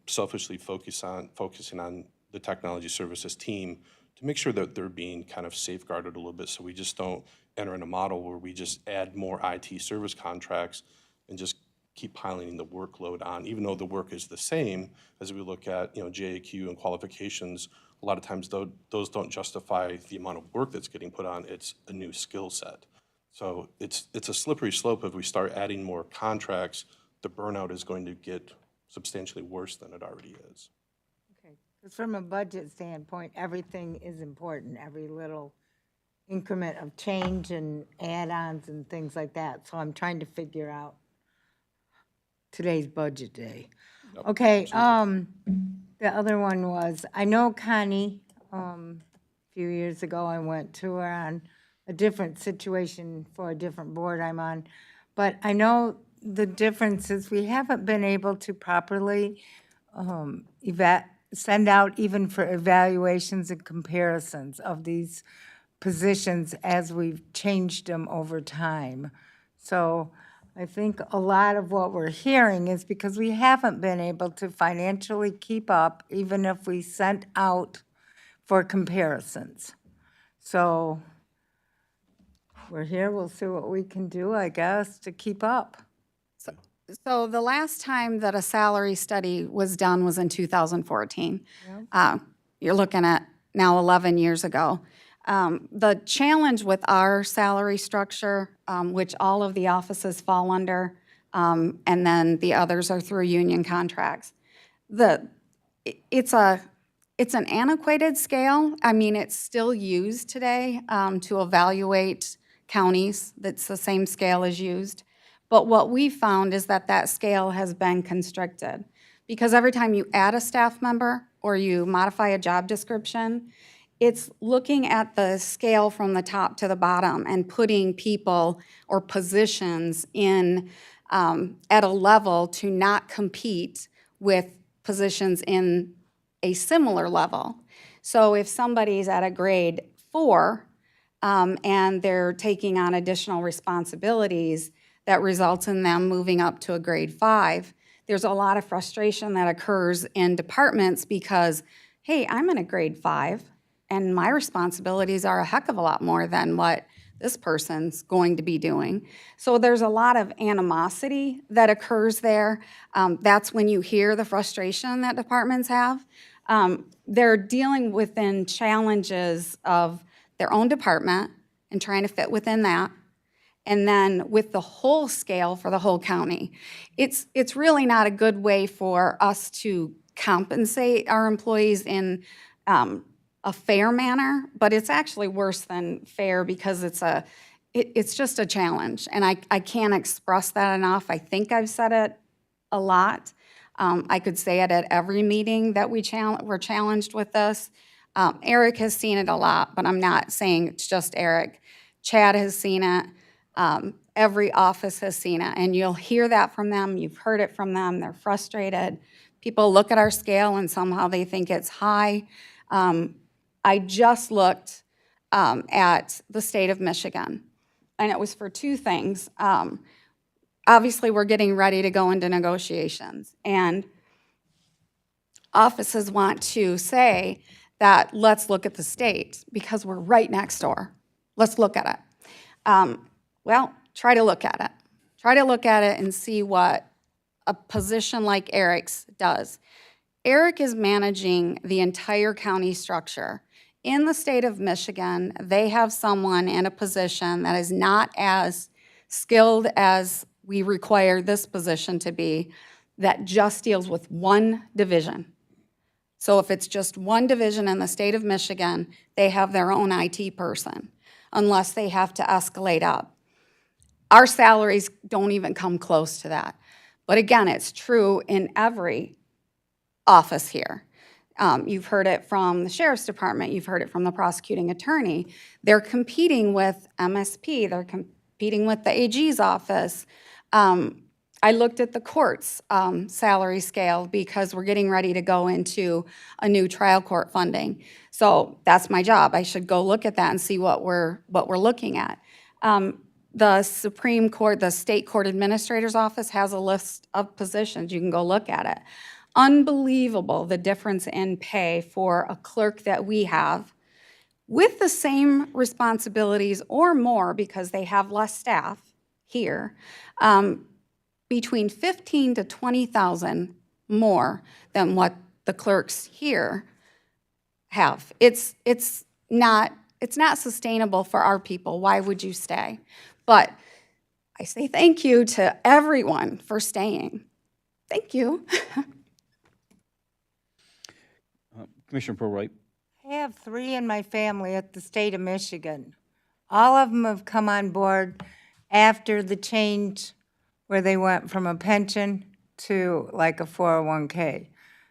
selfishly focusing on the technology services team to make sure that they're being kind of safeguarded a little bit, so we just don't enter in a model where we just add more IT service contracts and just keep piling the workload on, even though the work is the same. As we look at, JAQ and qualifications, a lot of times those don't justify the amount of work that's getting put on. It's a new skill set. So it's a slippery slope. If we start adding more contracts, the burnout is going to get substantially worse than it already is. Okay, because from a budget standpoint, everything is important, every little increment of change and add-ons and things like that. So I'm trying to figure out today's budget day. Okay, the other one was, I know Connie, a few years ago, I went to her on a different situation for a different board I'm on, but I know the difference is we haven't been able to properly send out even for evaluations and comparisons of these positions as we've changed them over time. So I think a lot of what we're hearing is because we haven't been able to financially keep up, even if we sent out for comparisons. So we're here, we'll see what we can do, I guess, to keep up. So the last time that a salary study was done was in 2014. You're looking at now 11 years ago. The challenge with our salary structure, which all of the offices fall under, and then the others are through union contracts, it's an antiquated scale. I mean, it's still used today to evaluate counties. That's the same scale is used. But what we found is that that scale has been constricted because every time you add a staff member or you modify a job description, it's looking at the scale from the top to the bottom and putting people or positions in at a level to not compete with positions in a similar level. So if somebody's at a grade 4 and they're taking on additional responsibilities, that results in them moving up to a grade 5. There's a lot of frustration that occurs in departments because, hey, I'm in a grade 5 and my responsibilities are a heck of a lot more than what this person's going to be doing. So there's a lot of animosity that occurs there. That's when you hear the frustration that departments have. They're dealing within challenges of their own department and trying to fit within that. And then with the whole scale for the whole county, it's really not a good way for us to compensate our employees in a fair manner, but it's actually worse than fair because it's just a challenge. And I can't express that enough. I think I've said it a lot. I could say it at every meeting that we're challenged with this. Eric has seen it a lot, but I'm not saying it's just Eric. Chad has seen it. Every office has seen it, and you'll hear that from them. You've heard it from them. They're frustrated. People look at our scale, and somehow they think it's high. I just looked at the state of Michigan, and it was for two things. Obviously, we're getting ready to go into negotiations, and offices want to say that let's look at the state because we're right next door. Let's look at it. Well, try to look at it. Try to look at it and see what a position like Eric's does. Eric is managing the entire county structure. In the state of Michigan, they have someone in a position that is not as skilled as we require this position to be, that just deals with one division. So if it's just one division in the state of Michigan, they have their own IT person, unless they have to escalate up. Our salaries don't even come close to that. But again, it's true in every office here. You've heard it from the sheriff's department, you've heard it from the prosecuting attorney. They're competing with MSP, they're competing with the AG's office. I looked at the court's salary scale because we're getting ready to go into a new trial court funding. So that's my job. I should go look at that and see what we're looking at. The Supreme Court, the State Court Administrator's Office has a list of positions. You can go look at it. Unbelievable, the difference in pay for a clerk that we have with the same responsibilities or more because they have less staff here, between 15 to 20,000 more than what the clerks here have. It's not sustainable for our people. Why would you stay? But I say thank you to everyone for staying. Thank you. Commissioner Prowright. I have 3 in my family at the state of Michigan. All of them have come on board after the change where they went from a pension to like a 401k.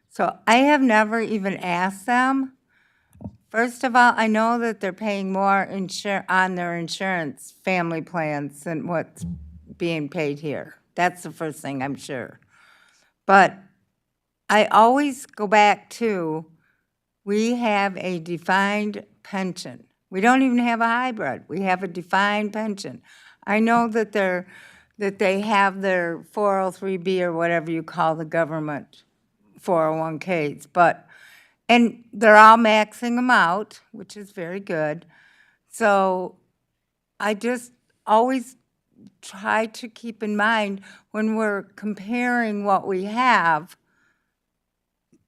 So I have never even asked them. First of all, I know that they're paying more on their insurance family plans than what's being paid here. That's the first thing, I'm sure. But I always go back to, we have a defined pension. We don't even have a hybrid. We have a defined pension. I know that they have their 403B or whatever you call the government 401ks, and they're all maxing them out, which is very good. So I just always try to keep in mind when we're comparing what we have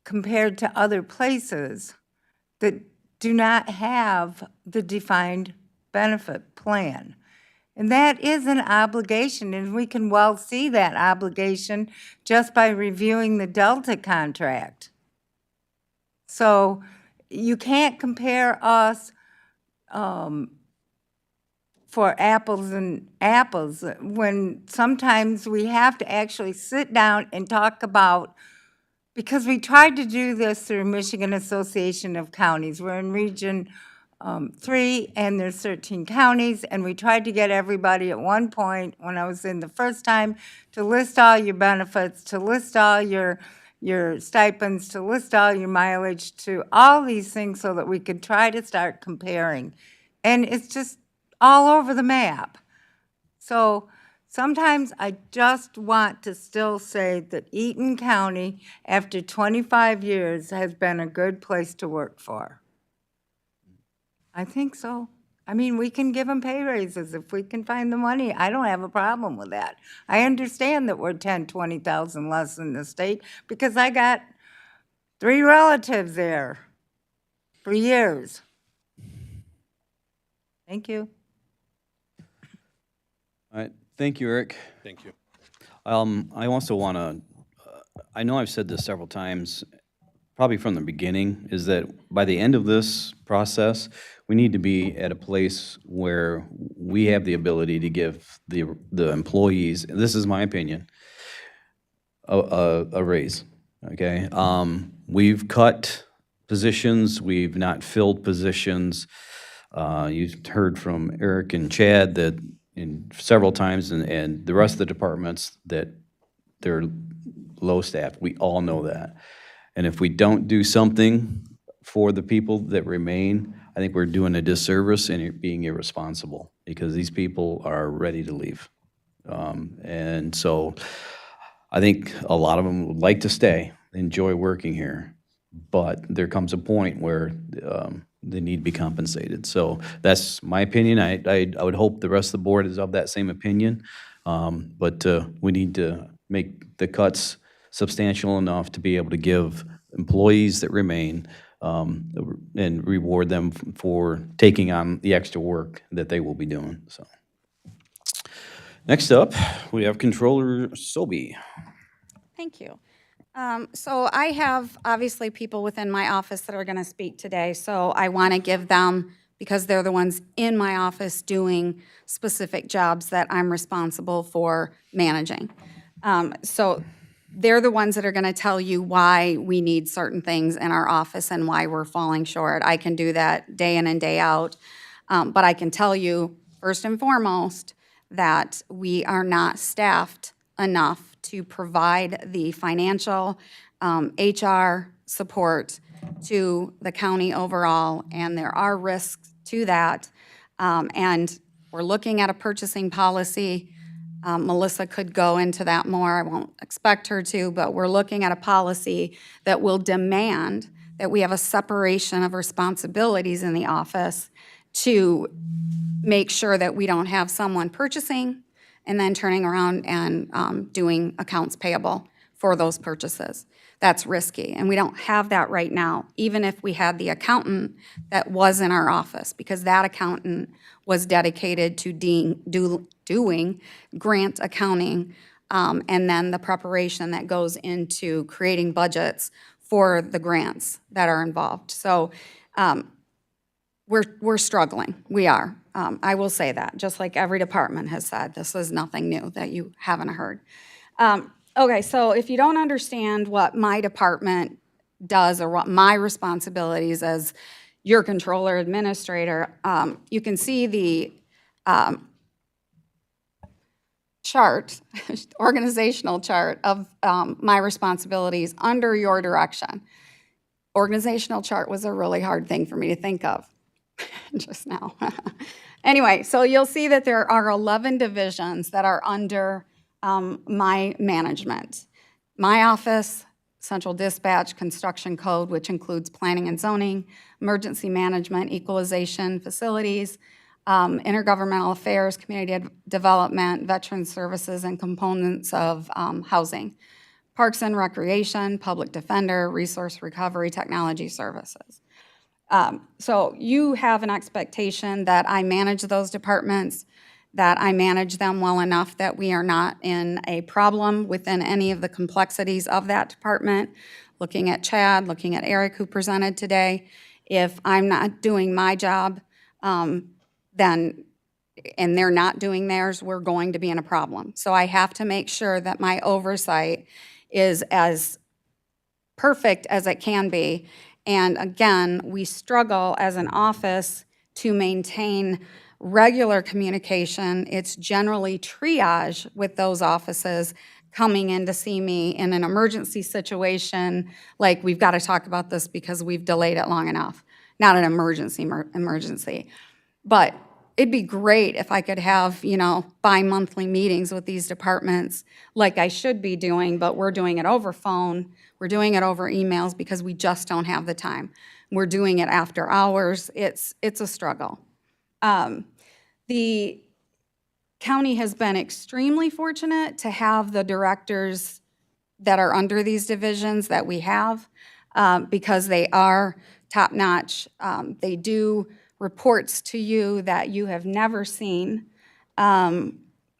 compared to other places that do not have the defined benefit plan. And that is an obligation, and we can well see that obligation just by reviewing the Delta contract. So you can't compare us for apples and apples when sometimes we have to actually sit down and talk about, because we tried to do this through Michigan Association of Counties. We're in Region 3, and there's 13 counties, and we tried to get everybody at one point, when I was in the first time, to list all your benefits, to list all your stipends, to list all your mileage, to all these things so that we could try to start comparing. And it's just all over the map. So sometimes I just want to still say that Eaton County, after 25 years, has been a good place to work for. I think so. I mean, we can give them pay raises if we can find the money. I don't have a problem with that. I understand that we're 10, 20,000 less than the state because I got 3 relatives there for years. Thank you. All right, thank you, Eric. Thank you. I also want to, I know I've said this several times, probably from the beginning, is that by the end of this process, we need to be at a place where we have the ability to give the employees, and this is my opinion, a raise, okay? We've cut positions, we've not filled positions. You've heard from Eric and Chad that several times, and the rest of the departments, that they're low staffed. We all know that. And if we don't do something for the people that remain, I think we're doing a disservice and being irresponsible, because these people are ready to leave. And so I think a lot of them would like to stay, enjoy working here, but there comes a point where they need to be compensated. So that's my opinion. I would hope the rest of the board is of that same opinion. But we need to make the cuts substantial enough to be able to give employees that remain and reward them for taking on the extra work that they will be doing. So next up, we have Controller Sobey. Thank you. So I have obviously people within my office that are going to speak today, so I want to give them, because they're the ones in my office doing specific jobs that I'm responsible for managing. So they're the ones that are going to tell you why we need certain things in our office and why we're falling short. I can do that day in and day out, but I can tell you, first and foremost, that we are not staffed enough to provide the financial, HR support to the county overall, and there are risks to that. And we're looking at a purchasing policy. Melissa could go into that more. I won't expect her to, but we're looking at a policy that will demand that we have a separation of responsibilities in the office to make sure that we don't have someone purchasing and then turning around and doing accounts payable for those purchases. That's risky, and we don't have that right now, even if we had the accountant that was in our office, because that accountant was dedicated to doing grant accounting, and then the preparation that goes into creating budgets for the grants that are involved. So we're struggling. We are. I will say that, just like every department has said. This is nothing new that you haven't heard. Okay, so if you don't understand what my department does or what my responsibilities as your controller administrator, you can see the chart, organizational chart of my responsibilities under your direction. Organizational chart was a really hard thing for me to think of just now. Anyway, so you'll see that there are 11 divisions that are under my management. My office, Central Dispatch, Construction Code, which includes planning and zoning, emergency management, equalization, facilities, intergovernmental affairs, community development, veteran services, and components of housing, parks and recreation, public defender, resource recovery, technology services. So you have an expectation that I manage those departments, that I manage them well enough that we are not in a problem within any of the complexities of that department. Looking at Chad, looking at Eric, who presented today, if I'm not doing my job, then, and they're not doing theirs, we're going to be in a problem. So I have to make sure that my oversight is as perfect as it can be. And again, we struggle as an office to maintain regular communication. It's generally triage with those offices coming in to see me in an emergency situation, like we've got to talk about this because we've delayed it long enough. Not an emergency. But it'd be great if I could have, bi-monthly meetings with these departments like I should be doing, but we're doing it over phone, we're doing it over emails because we just don't have the time. We're doing it after hours. It's a struggle. The county has been extremely fortunate to have the directors that are under these divisions that we have because they are top-notch. They do reports to you that you have never seen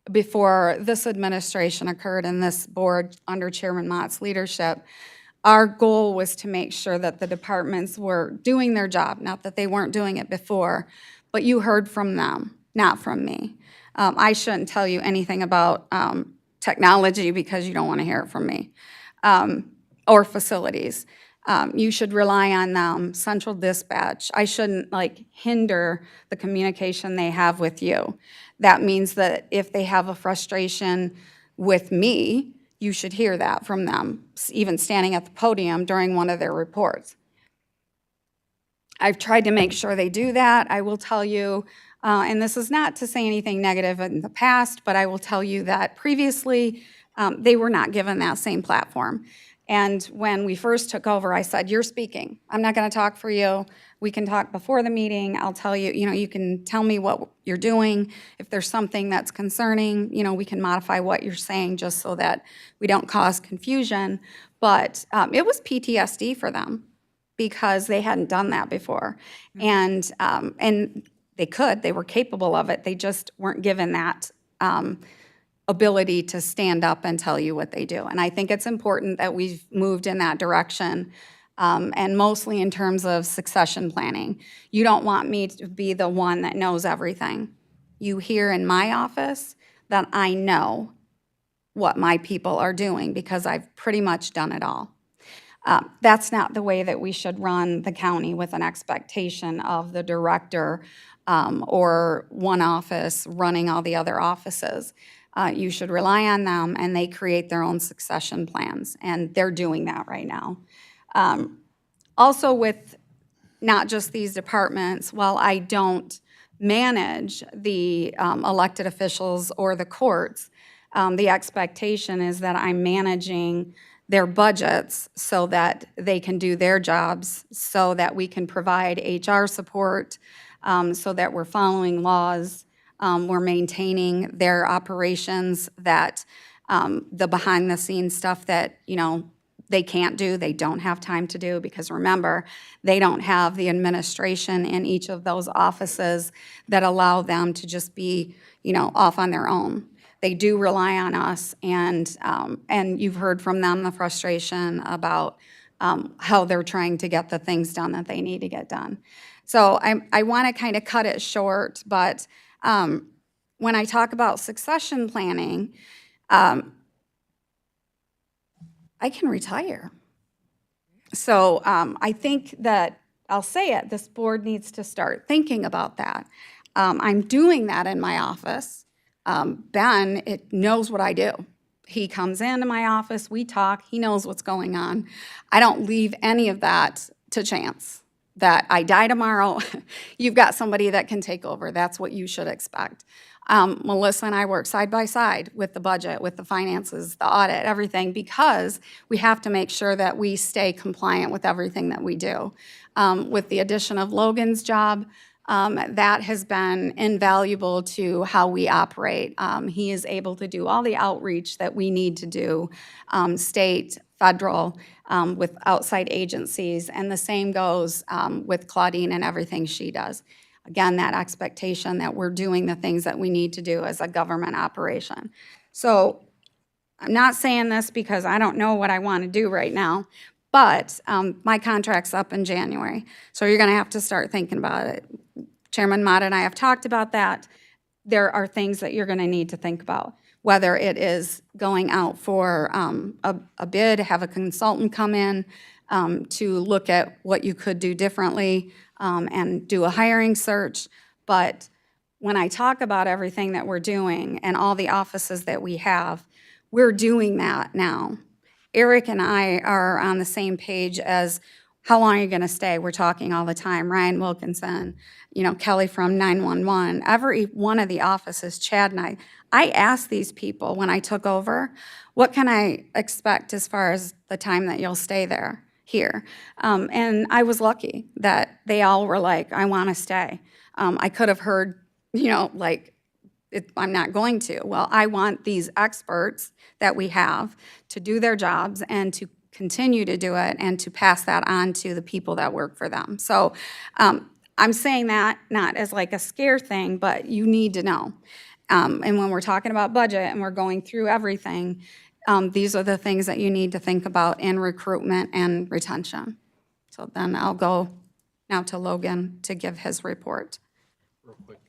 before this administration occurred and this board under Chairman Mott's leadership. Our goal was to make sure that the departments were doing their job, not that they weren't doing it before, but you heard from them, not from me. I shouldn't tell you anything about technology because you don't want to hear it from me, or facilities. You should rely on them. Central Dispatch, I shouldn't hinder the communication they have with you. That means that if they have a frustration with me, you should hear that from them, even standing at the podium during one of their reports. I've tried to make sure they do that. I will tell you, and this is not to say anything negative in the past, but I will tell you that previously they were not given that same platform. And when we first took over, I said, you're speaking. I'm not going to talk for you. We can talk before the meeting. I'll tell you, you can tell me what you're doing. If there's something that's concerning, we can modify what you're saying just so that we don't cause confusion. But it was PTSD for them because they hadn't done that before. And they were capable of it. They just weren't given that ability to stand up and tell you what they do. And I think it's important that we've moved in that direction, and mostly in terms of succession planning. You don't want me to be the one that knows everything. You hear in my office that I know what my people are doing because I've pretty much done it all. That's not the way that we should run the county, with an expectation of the director or one office running all the other offices. You should rely on them, and they create their own succession plans, and they're doing that right now. Also, with not just these departments, while I don't manage the elected officials or the courts, the expectation is that I'm managing their budgets so that they can do their jobs, so that we can provide HR support, so that we're following laws, we're maintaining their operations, that the behind-the-scenes stuff that, they can't do, they don't have time to do, because remember, they don't have the administration in each of those offices that allow them to just be, off on their own. They do rely on us, and you've heard from them the frustration about how they're trying to get the things done that they need to get done. So I want to kind of cut it short, but when I talk about succession planning, I can retire. So I think that, I'll say it, this board needs to start thinking about that. I'm doing that in my office. Ben, knows what I do. He comes into my office, we talk, he knows what's going on. I don't leave any of that to chance. That I die tomorrow, you've got somebody that can take over. That's what you should expect. Melissa and I work side by side with the budget, with the finances, the audit, everything, because we have to make sure that we stay compliant with everything that we do. With the addition of Logan's job, that has been invaluable to how we operate. He is able to do all the outreach that we need to do, state, federal, with outside agencies, and the same goes with Claudine and everything she does. Again, that expectation that we're doing the things that we need to do as a government operation. So I'm not saying this because I don't know what I want to do right now, but my contract's up in January, so you're going to have to start thinking about it. Chairman Mott and I have talked about that. There are things that you're going to need to think about, whether it is going out for a bid, have a consultant come in to look at what you could do differently, and do a hiring search. But when I talk about everything that we're doing and all the offices that we have, we're doing that now. Eric and I are on the same page as, how long are you going to stay? We're talking all the time. Ryan Wilkinson, Kelly from 911, every one of the offices, Chad and I asked these people when I took over, what can I expect as far as the time that you'll stay there? Here. And I was lucky that they all were like, I want to stay. I could have heard, I'm not going to. Well, I want these experts that we have to do their jobs and to continue to do it and to pass that on to the people that work for them. So I'm saying that not as like a scare thing, but you need to know. And when we're talking about budget and we're going through everything, these are the things that you need to think about in recruitment and retention. So then I'll go now to Logan to give his report. Real quick.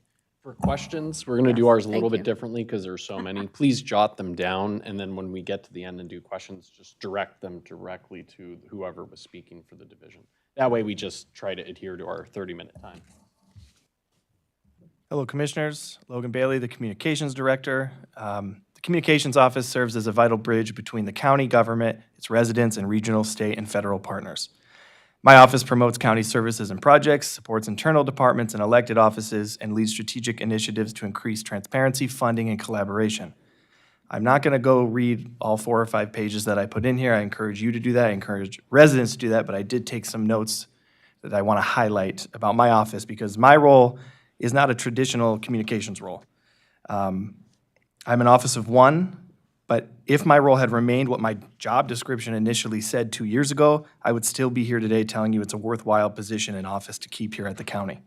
For questions, we're going to do ours a little thank bit differently because there's so many. Please jot them down, and then when we get to the end and do questions, just direct them directly to whoever was speaking for the division. That way we just try to adhere to our 30-minute time. Hello, Commissioners. Logan Bailey, the Communications Director. The Communications Office serves as a vital bridge between the county government, its residents, and regional, state, and federal partners. My office promotes county services and projects, supports internal departments and elected offices, and leads strategic initiatives to increase transparency, funding, and collaboration. I'm not going to go read all 4 or 5 pages that I put in here. I encourage you to do that. I encourage residents to do that, but I did take some notes that I want to highlight about my office because my role is not a traditional communications role. I'm an office of one, but if my role had remained what my job description initially said 2 years ago, I would still be here today telling you it's a worthwhile position and office to keep here at the county.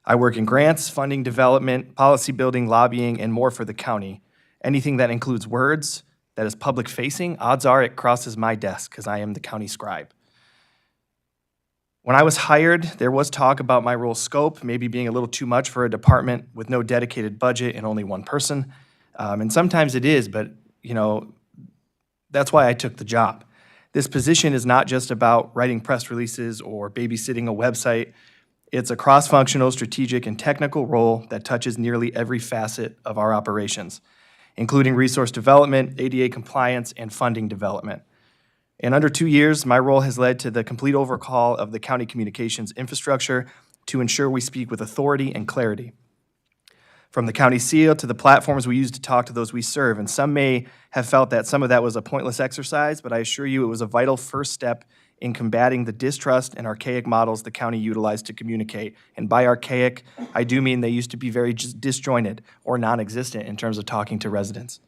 I work in grants, funding development, policy building, lobbying, and more for the county. Anything that includes words, that is public-facing, odds are it crosses my desk because I am the county scribe. When I was hired, there was talk about my role scope maybe being a little too much for a department with no dedicated budget and only one person. And sometimes it is, but that's why I took the job. This position is not just about writing press releases or babysitting a website. It's a cross-functional, strategic, and technical role that touches nearly every facet of our operations, including resource development, ADA compliance, and funding development. In under 2 years, my role has led to the complete overhaul of the county communications infrastructure to ensure we speak with authority and clarity. From the county seal to the platforms we use to talk to those we serve, and some may have felt that some of that was a pointless exercise, but I assure you it was a vital first step in combating the distrust and archaic models the county utilized to communicate. And by archaic, I do mean they used to be very disjointed or non-existent in terms of talking to residents.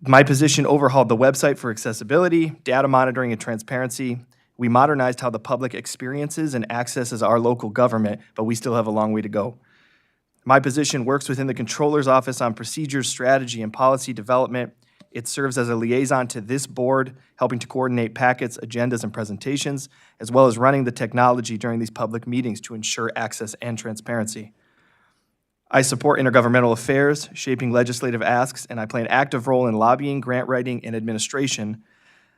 My position overhauled the website for accessibility, data monitoring, and transparency. We modernized how the public experiences and accesses our local government, but we still have a long way to go. My position works within the Controller's Office on procedures, strategy, and policy development. It serves as a liaison to this board, helping to coordinate packets, agendas, and presentations, as well as running the technology during these public meetings to ensure access and transparency. I support intergovernmental affairs, shaping legislative asks, and I play an active role in lobbying, grant writing, and administration,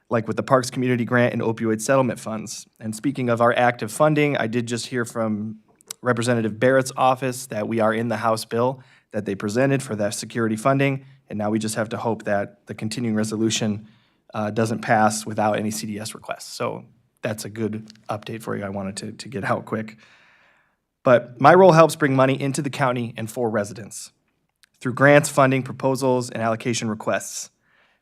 like with the Parks Community Grant and opioid settlement funds. And speaking of our active funding, I did just hear from Representative Barrett's office that we are in the House bill that they presented for that security funding, and now we just have to hope that the continuing resolution doesn't pass without any CDS requests. So that's a good update for you. I wanted to get out quick. But my role helps bring money into the county and for residents through grants, funding, proposals, and allocation requests.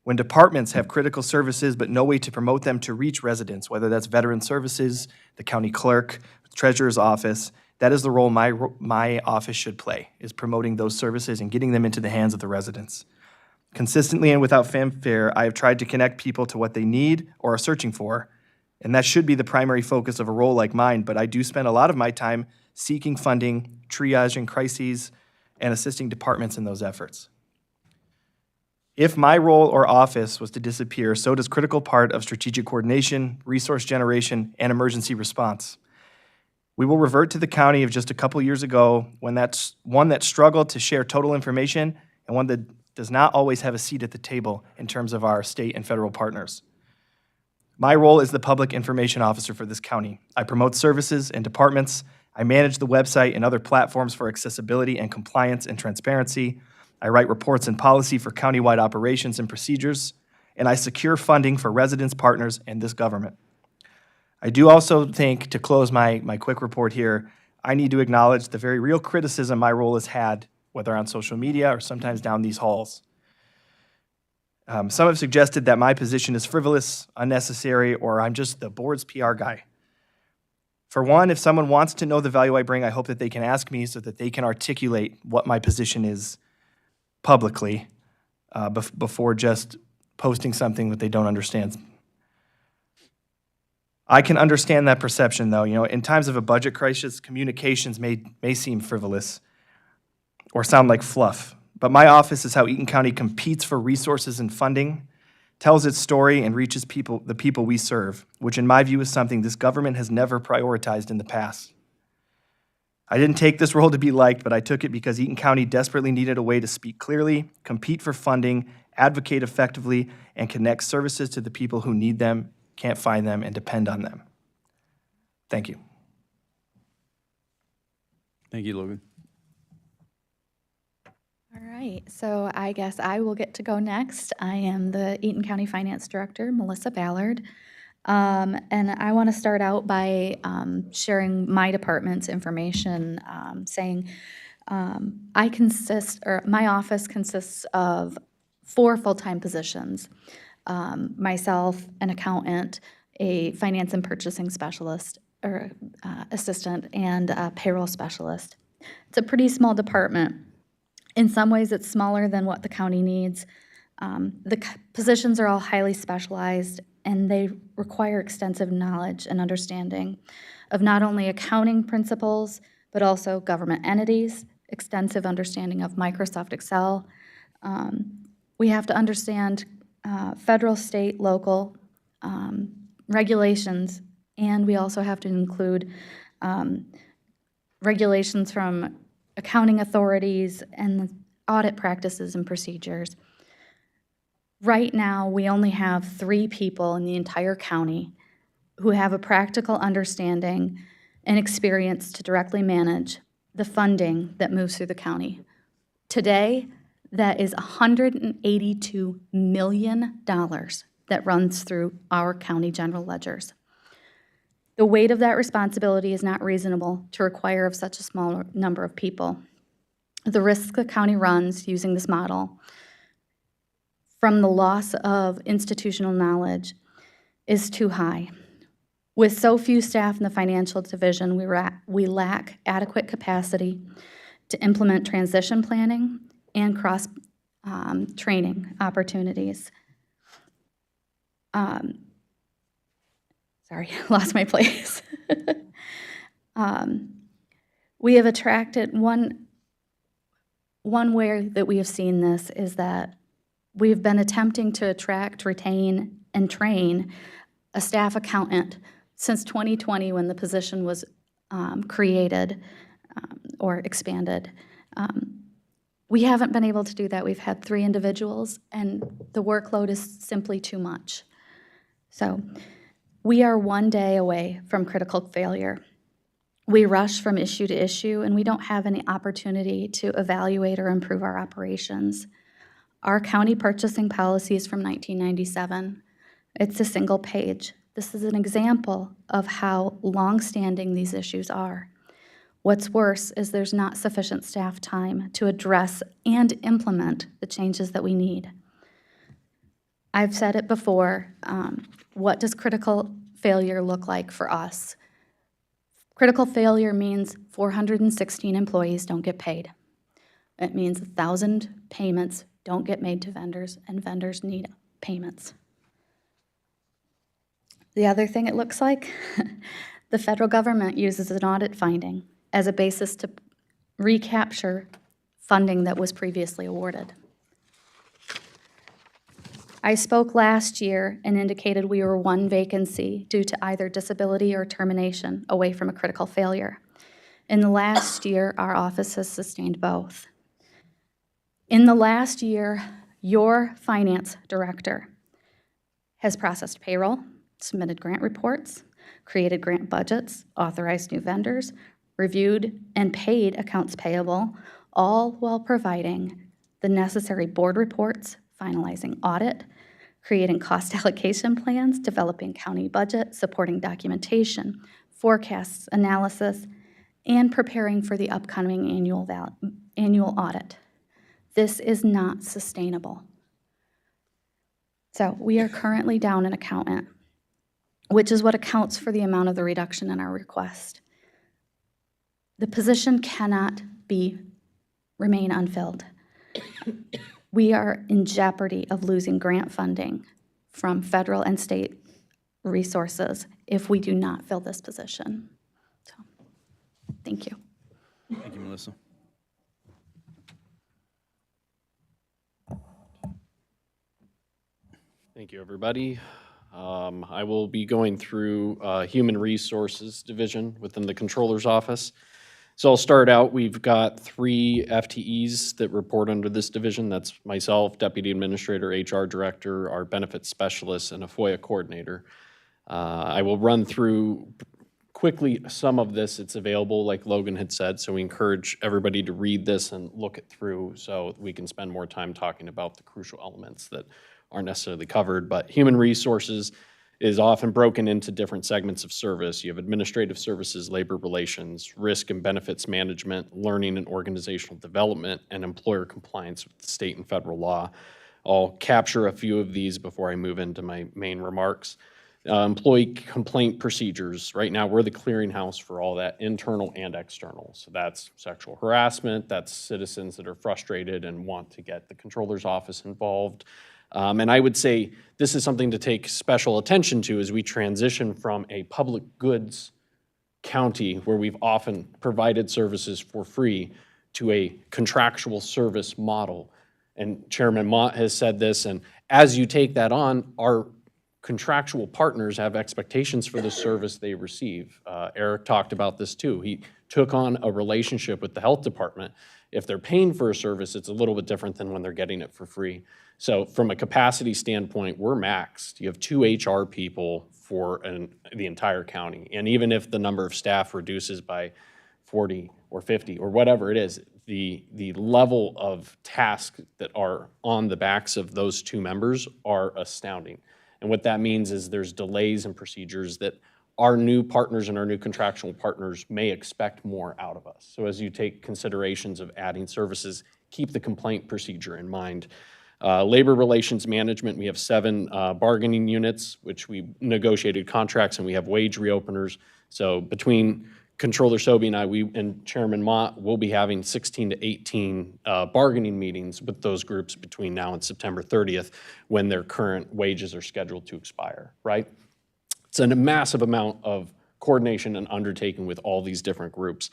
When departments have critical services but no way to promote them to reach residents, whether that's Veteran Services, the county clerk, treasurer's office, that is the role my office should play, is promoting those services and getting them into the hands of the residents. Consistently and without fanfare, I have tried to connect people to what they need or are searching for, and that should be the primary focus of a role like mine, but I do spend a lot of my time seeking funding, triaging crises, and assisting departments in those efforts. If my role or office was to disappear, so does critical part of strategic coordination, resource generation, and emergency response. We will revert to the county of just a couple years ago, when that's one that struggled to share total information and one that does not always have a seat at the table in terms of our state and federal partners. My role is the public information officer for this county. I promote services and departments. I manage the website and other platforms for accessibility and compliance and transparency. I write reports and policy for countywide operations and procedures, and I secure funding for residents, partners, and this government. I do also think, to close my quick report here, I need to acknowledge the very real criticism my role has had, whether on social media or sometimes down these halls. Some have suggested that my position is frivolous, unnecessary, or I'm just the board's PR guy. For one, if someone wants to know the value I bring, I hope that they can ask me so that they can articulate what my position is publicly before just posting something that they don't understand. I can understand that perception, though. In times of a budget crisis, communications may seem frivolous or sound like fluff. But my office is how Eaton County competes for resources and funding, tells its story, and reaches the people we serve, which in my view is something this government has never prioritized in the past. I didn't take this role to be liked, but I took it because Eaton County desperately needed a way to speak clearly, compete for funding, advocate effectively, and connect services to the people who need them, can't find them, and depend on them. Thank you. Thank you, Logan. All right, so I guess I will get to go next. I am the Eaton County Finance Director, Melissa Ballard. And I want to start out by sharing my department's information, saying my office consists of 4 full-time positions. Myself, an accountant, a finance and purchasing specialist or assistant, and a payroll specialist. It's a pretty small department. In some ways, it's smaller than what the county needs. The positions are all highly specialized, and they require extensive knowledge and understanding of not only accounting principles, but also government entities, extensive understanding of Microsoft Excel. We have to understand federal, state, local regulations, and we also have to include regulations from accounting authorities and audit practices and procedures. Right now, we only have 3 people in the entire county who have a practical understanding and experience to directly manage the funding that moves through the county. Today, that is $182 million that runs through our county general ledgers. The weight of that responsibility is not reasonable to require of such a small number of people. The risk the county runs using this model from the loss of institutional knowledge is too high. With so few staff in the financial division, we lack adequate capacity to implement transition planning and cross-training opportunities. Sorry, lost my place. We have attracted, one way that we have seen this is that we've been attempting to attract, retain, and train a staff accountant since 2020 when the position was created or expanded. We haven't been able to do that. We've had 3 individuals, and the workload is simply too much. So we are one day away from critical failure. We rush from issue to issue, and we don't have any opportunity to evaluate or improve our operations. Our county purchasing policy is from 1997. It's a single page. This is an example of how long-standing these issues are. What's worse is there's not sufficient staff time to address and implement the changes that we need. I've said it before, what does critical failure look like for us? Critical failure means 416 employees don't get paid. It means 1,000 payments don't get made to vendors, and vendors need payments. The other thing it looks like, the federal government uses an audit finding as a basis to recapture funding that was previously awarded. I spoke last year and indicated we were 1 vacancy due to either disability or termination away from a critical failure. In the last year, our office has sustained both. In the last year, your finance director has processed payroll, submitted grant reports, created grant budgets, authorized new vendors, reviewed and paid accounts payable, all while providing the necessary board reports, finalizing audit, creating cost allocation plans, developing county budget, supporting documentation, forecasts, analysis, and preparing for the upcoming annual audit. This is not sustainable. So we are currently down an accountant, which is what accounts for the amount of the reduction in our request. The position cannot remain unfilled. We are in jeopardy of losing grant funding from federal and state resources if we do not fill this position. So, thank you. Thank you, Melissa. Thank you, everybody. I will be going through Human Resources Division within the Controller's Office. So I'll start out, we've got 3 FTEs that report under this division. That's myself, Deputy Administrator, HR Director, our Benefits Specialist, and a FOIA Coordinator. I will run through quickly some of this. It's available, like Logan had said, so we encourage everybody to read this and look it through so we can spend more time talking about the crucial elements that aren't necessarily covered. But Human Resources is often broken into different segments of service. You have administrative services, labor relations, risk and benefits management, learning and organizational development, and employer compliance with state and federal law. I'll capture a few of these before I move into my main remarks. Employee complaint procedures. Right now, we're the clearinghouse for all that, internal and external. So that's sexual harassment, that's citizens that are frustrated and want to get the controller's office involved. And I would say this is something to take special attention to as we transition from a public goods county where we've often provided services for free to a contractual service model. And Chairman Mott has said this, and as you take that on, our contractual partners have expectations for the service they receive. Eric talked about this too. He took on a relationship with the health department. If they're paying for a service, it's a little bit different than when they're getting it for free. So from a capacity standpoint, we're maxed. You have 2 HR people for the entire county. And even if the number of staff reduces by 40 or 50 or whatever it is, the level of tasks that are on the backs of those 2 members are astounding. And what that means is there's delays in procedures that our new partners and our new contractual partners may expect more out of us. So as you take considerations of adding services, keep the complaint procedure in mind. Labor relations management, we have 7 bargaining units, which we negotiated contracts, and we have wage reopeners. So between Controller Sobey and I, and Chairman Mott will be having 16 to 18 bargaining meetings with those groups between now and September 30th when their current wages are scheduled to expire, right? It's a massive amount of coordination and undertaking with all these different groups.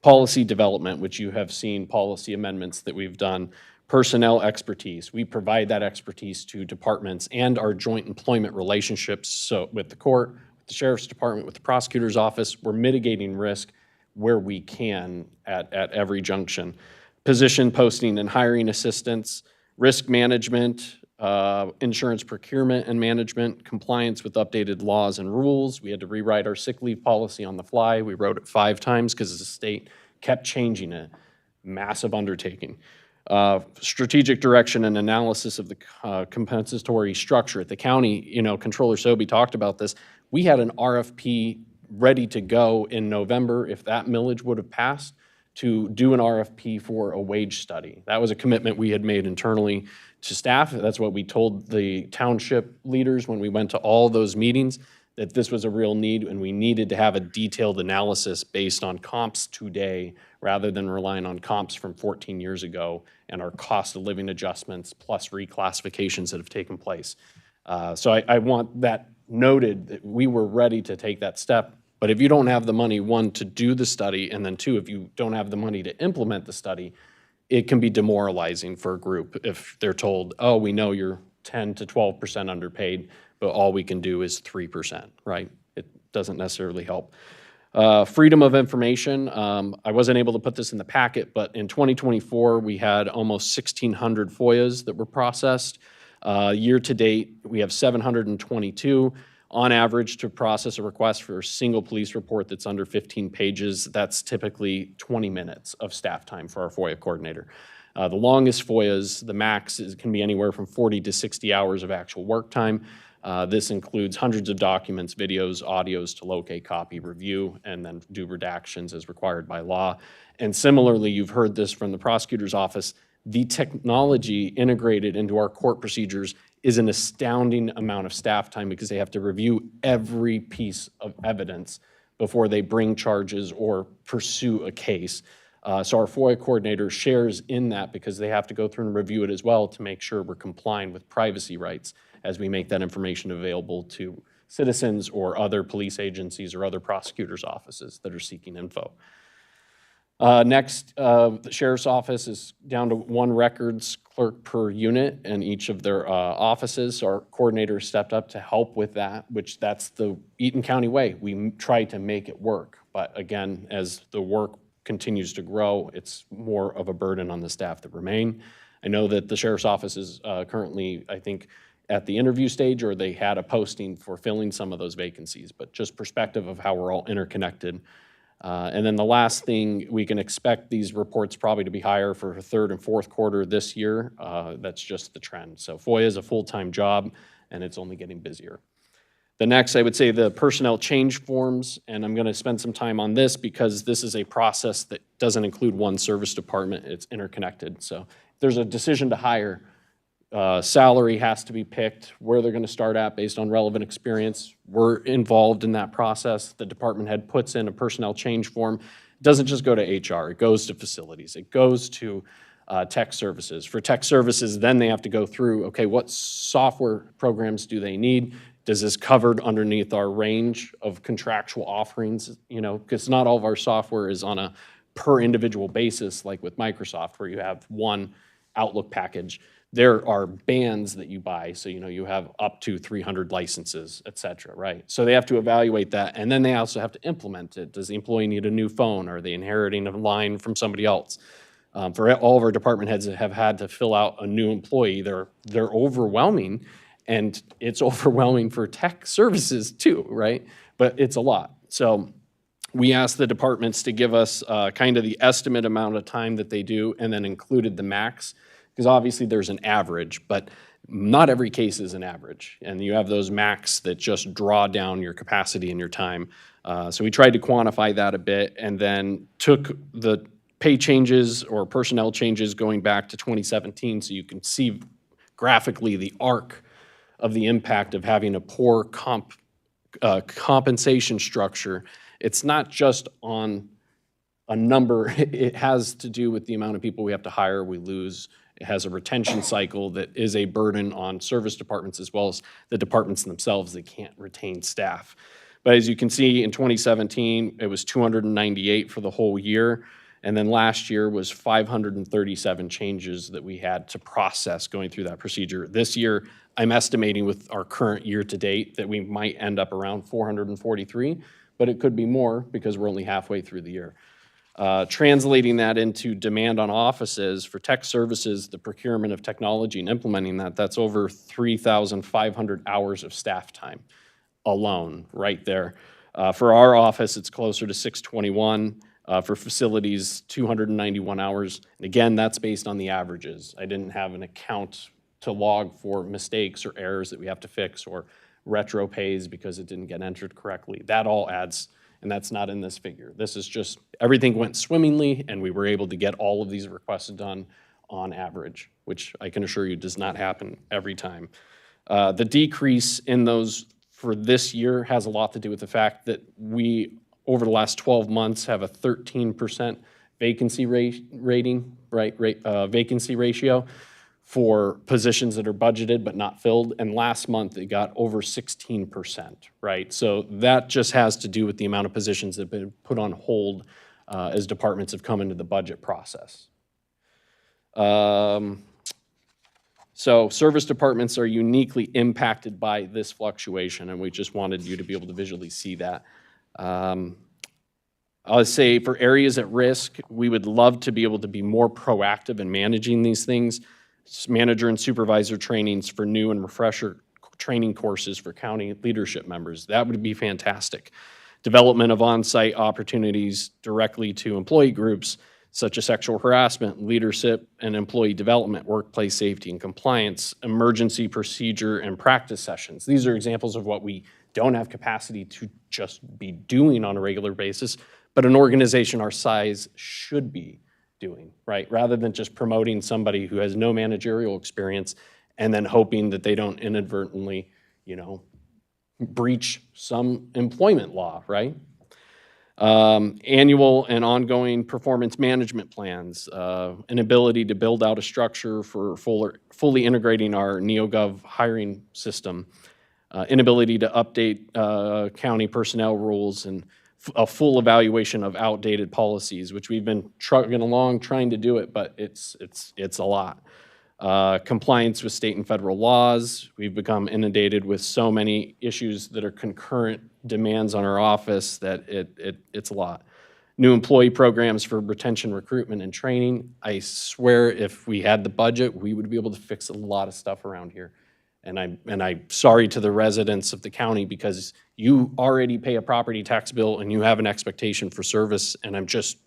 Policy development, which you have seen policy amendments that we've done. Personnel expertise, we provide that expertise to departments and our joint employment relationships, so with the court, the Sheriff's Department, with the Prosecutor's Office. We're mitigating risk where we can at every junction. Position posting and hiring assistance, risk management, insurance procurement and management, compliance with updated laws and rules. We had to rewrite our sick leave policy on the fly. We wrote it 5 times because the state kept changing it. Massive undertaking. Strategic direction and analysis of the compensatory structure at the county. You know, Controller Sobey talked about this. We had an RFP ready to go in November if that millage would have passed to do an RFP for a wage study. That was a commitment we had made internally to staff. That's what we told the township leaders when we went to all those meetings, that this was a real need and we needed to have a detailed analysis based on comps today rather than relying on comps from 14 years ago and our cost of living adjustments plus reclassifications that have taken place. So I want that noted that we were ready to take that step. But if you don't have the money, 1, to do the study, and then 2, if you don't have the money to implement the study, it can be demoralizing for a group if they're told, oh, we know you're 10 to 12% underpaid, but all we can do is 3%, right? It doesn't necessarily help. Freedom of information, I wasn't able to put this in the packet, but in 2024, we had almost 1,600 FOIAs that were processed. Year to date, we have 722. On average, to process a request for a single police report that's under 15 pages, that's typically 20 minutes of staff time for our FOIA coordinator. The longest FOIAs, the max can be anywhere from 40 to 60 hours of actual work time. This includes hundreds of documents, videos, audios to locate, copy, review, and then do redactions as required by law. And similarly, you've heard this from the prosecutor's office, the technology integrated into our court procedures is an astounding amount of staff time because they have to review every piece of evidence before they bring charges or pursue a case. So our FOIA coordinator shares in that because they have to go through and review it as well to make sure we're complying with privacy rights as we make that information available to citizens or other police agencies or other prosecutors' offices that are seeking info. Next, the Sheriff's Office is down to 1 records clerk per unit in each of their offices. So our coordinator stepped up to help with that, which that's the Eaton County way. We try to make it work. But again, as the work continues to grow, it's more of a burden on the staff that remain. I know that the Sheriff's Office is currently, I think, at the interview stage, or they had a posting for filling some of those vacancies, but just perspective of how we're all interconnected. And then the last thing, we can expect these reports probably to be higher for the 3rd and 4th quarter this year. That's just the trend. So FOIA is a full-time job, and it's only getting busier. The next, I would say the personnel change forms, and I'm going to spend some time on this because this is a process that doesn't include one service department. It's interconnected. So if there's a decision to hire, salary has to be picked, where they're going to start at based on relevant experience. We're involved in that process. The department head puts in a personnel change form. It doesn't just go to HR. It goes to facilities. It goes to tech services. For tech services, then they have to go through, okay, what software programs do they need? Does this covered underneath our range of contractual offerings? You know, because not all of our software is on a per individual basis, like with Microsoft, where you have one Outlook package. There are bands that you buy, so you have up to 300 licenses, et cetera, right? So they have to evaluate that, and then they also have to implement it. Does the employee need a new phone? Are they inheriting a line from somebody else? For all of our department heads that have had to fill out a new employee, they're overwhelming, and it's overwhelming for tech services too, right? But it's a lot. So we asked the departments to give us kind of the estimate amount of time that they do, and then included the max, because obviously there's an average, but not every case is an average. And you have those max that just draw down your capacity and your time. So we tried to quantify that a bit, and then took the pay changes or personnel changes going back to 2017, so you can see graphically the arc of the impact of having a poor compensation structure. It's not just on a number, it has to do with the amount of people we have to hire, we lose. It has a retention cycle that is a burden on service departments as well as the departments themselves that can't retain staff. But as you can see, in 2017, it was 298 for the whole year. And then last year was 537 changes that we had to process going through that procedure. This year, I'm estimating with our current year to date that we might end up around 443, but it could be more because we're only halfway through the year. Translating that into demand on offices for tech services, the procurement of technology and implementing that, that's over 3,500 hours of staff time alone, right there. For our office, it's closer to 621. For facilities, 291 hours. And again, that's based on the averages. I didn't have an account to log for mistakes or errors that we have to fix, or retro pays because it didn't get entered correctly. That all adds, and that's not in this figure. This is just, everything went swimmingly, and we were able to get all of these requests done on average, which I can assure you does not happen every time. The decrease in those for this year has a lot to do with the fact that we, over the last 12 months, have a 13% vacancy rating, vacancy ratio for positions that are budgeted but not filled. And last month, it got over 16%, right? So that just has to do with the amount of positions that have been put on hold as departments have come into the budget process. So service departments are uniquely impacted by this fluctuation, and we just wanted you to be able to visually see that. I'll say for areas at risk, we would love to be able to be more proactive in managing these things. Manager and supervisor trainings for new and refresher training courses for county leadership members. That would be fantastic. Development of on-site opportunities directly to employee groups such as sexual harassment, leadership and employee development, workplace safety and compliance, emergency procedure and practice sessions. These are examples of what we don't have capacity to just be doing on a regular basis, but an organization our size should be doing, right? Rather than just promoting somebody who has no managerial experience and then hoping that they don't inadvertently, breach some employment law, right? Annual and ongoing performance management plans, an ability to build out a structure for fully integrating our NeoGov hiring system, inability to update county personnel rules, and a full evaluation of outdated policies, which we've been trucking along trying to do it, but it's a lot. Compliance with state and federal laws. We've become inundated with so many issues that are concurrent demands on our office that it's a lot. New employee programs for retention, recruitment, and training. I swear if we had the budget, we would be able to fix a lot of stuff around here. And I'm sorry to the residents of the county because you already pay a property tax bill and you have an expectation for service, and I'm just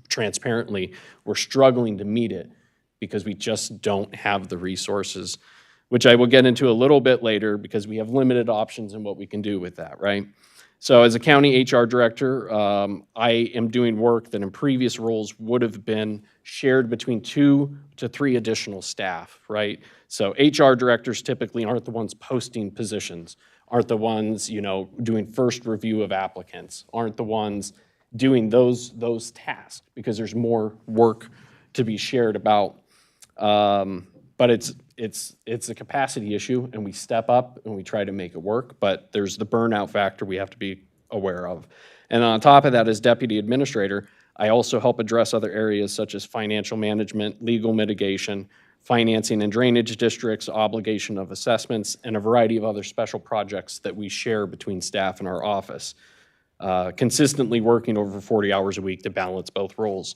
transparently, we're struggling to meet it because we just don't have the resources, which I will get into a little bit later because we have limited options in what we can do with that, right? So as a county HR director, I am doing work that in previous roles would have been shared between 2 to 3 additional staff, right? So HR directors typically aren't the ones posting positions, aren't the ones, doing first review of applicants, aren't the ones doing those tasks because there's more work to be shared about. But it's a capacity issue, and we step up and we try to make it work, but there's the burnout factor we have to be aware of. And on top of that, as deputy administrator, I also help address other areas such as financial management, legal mitigation, financing and drainage districts, obligation of assessments, and a variety of other special projects that we share between staff and our office, consistently working over 40 hours a week to balance both roles.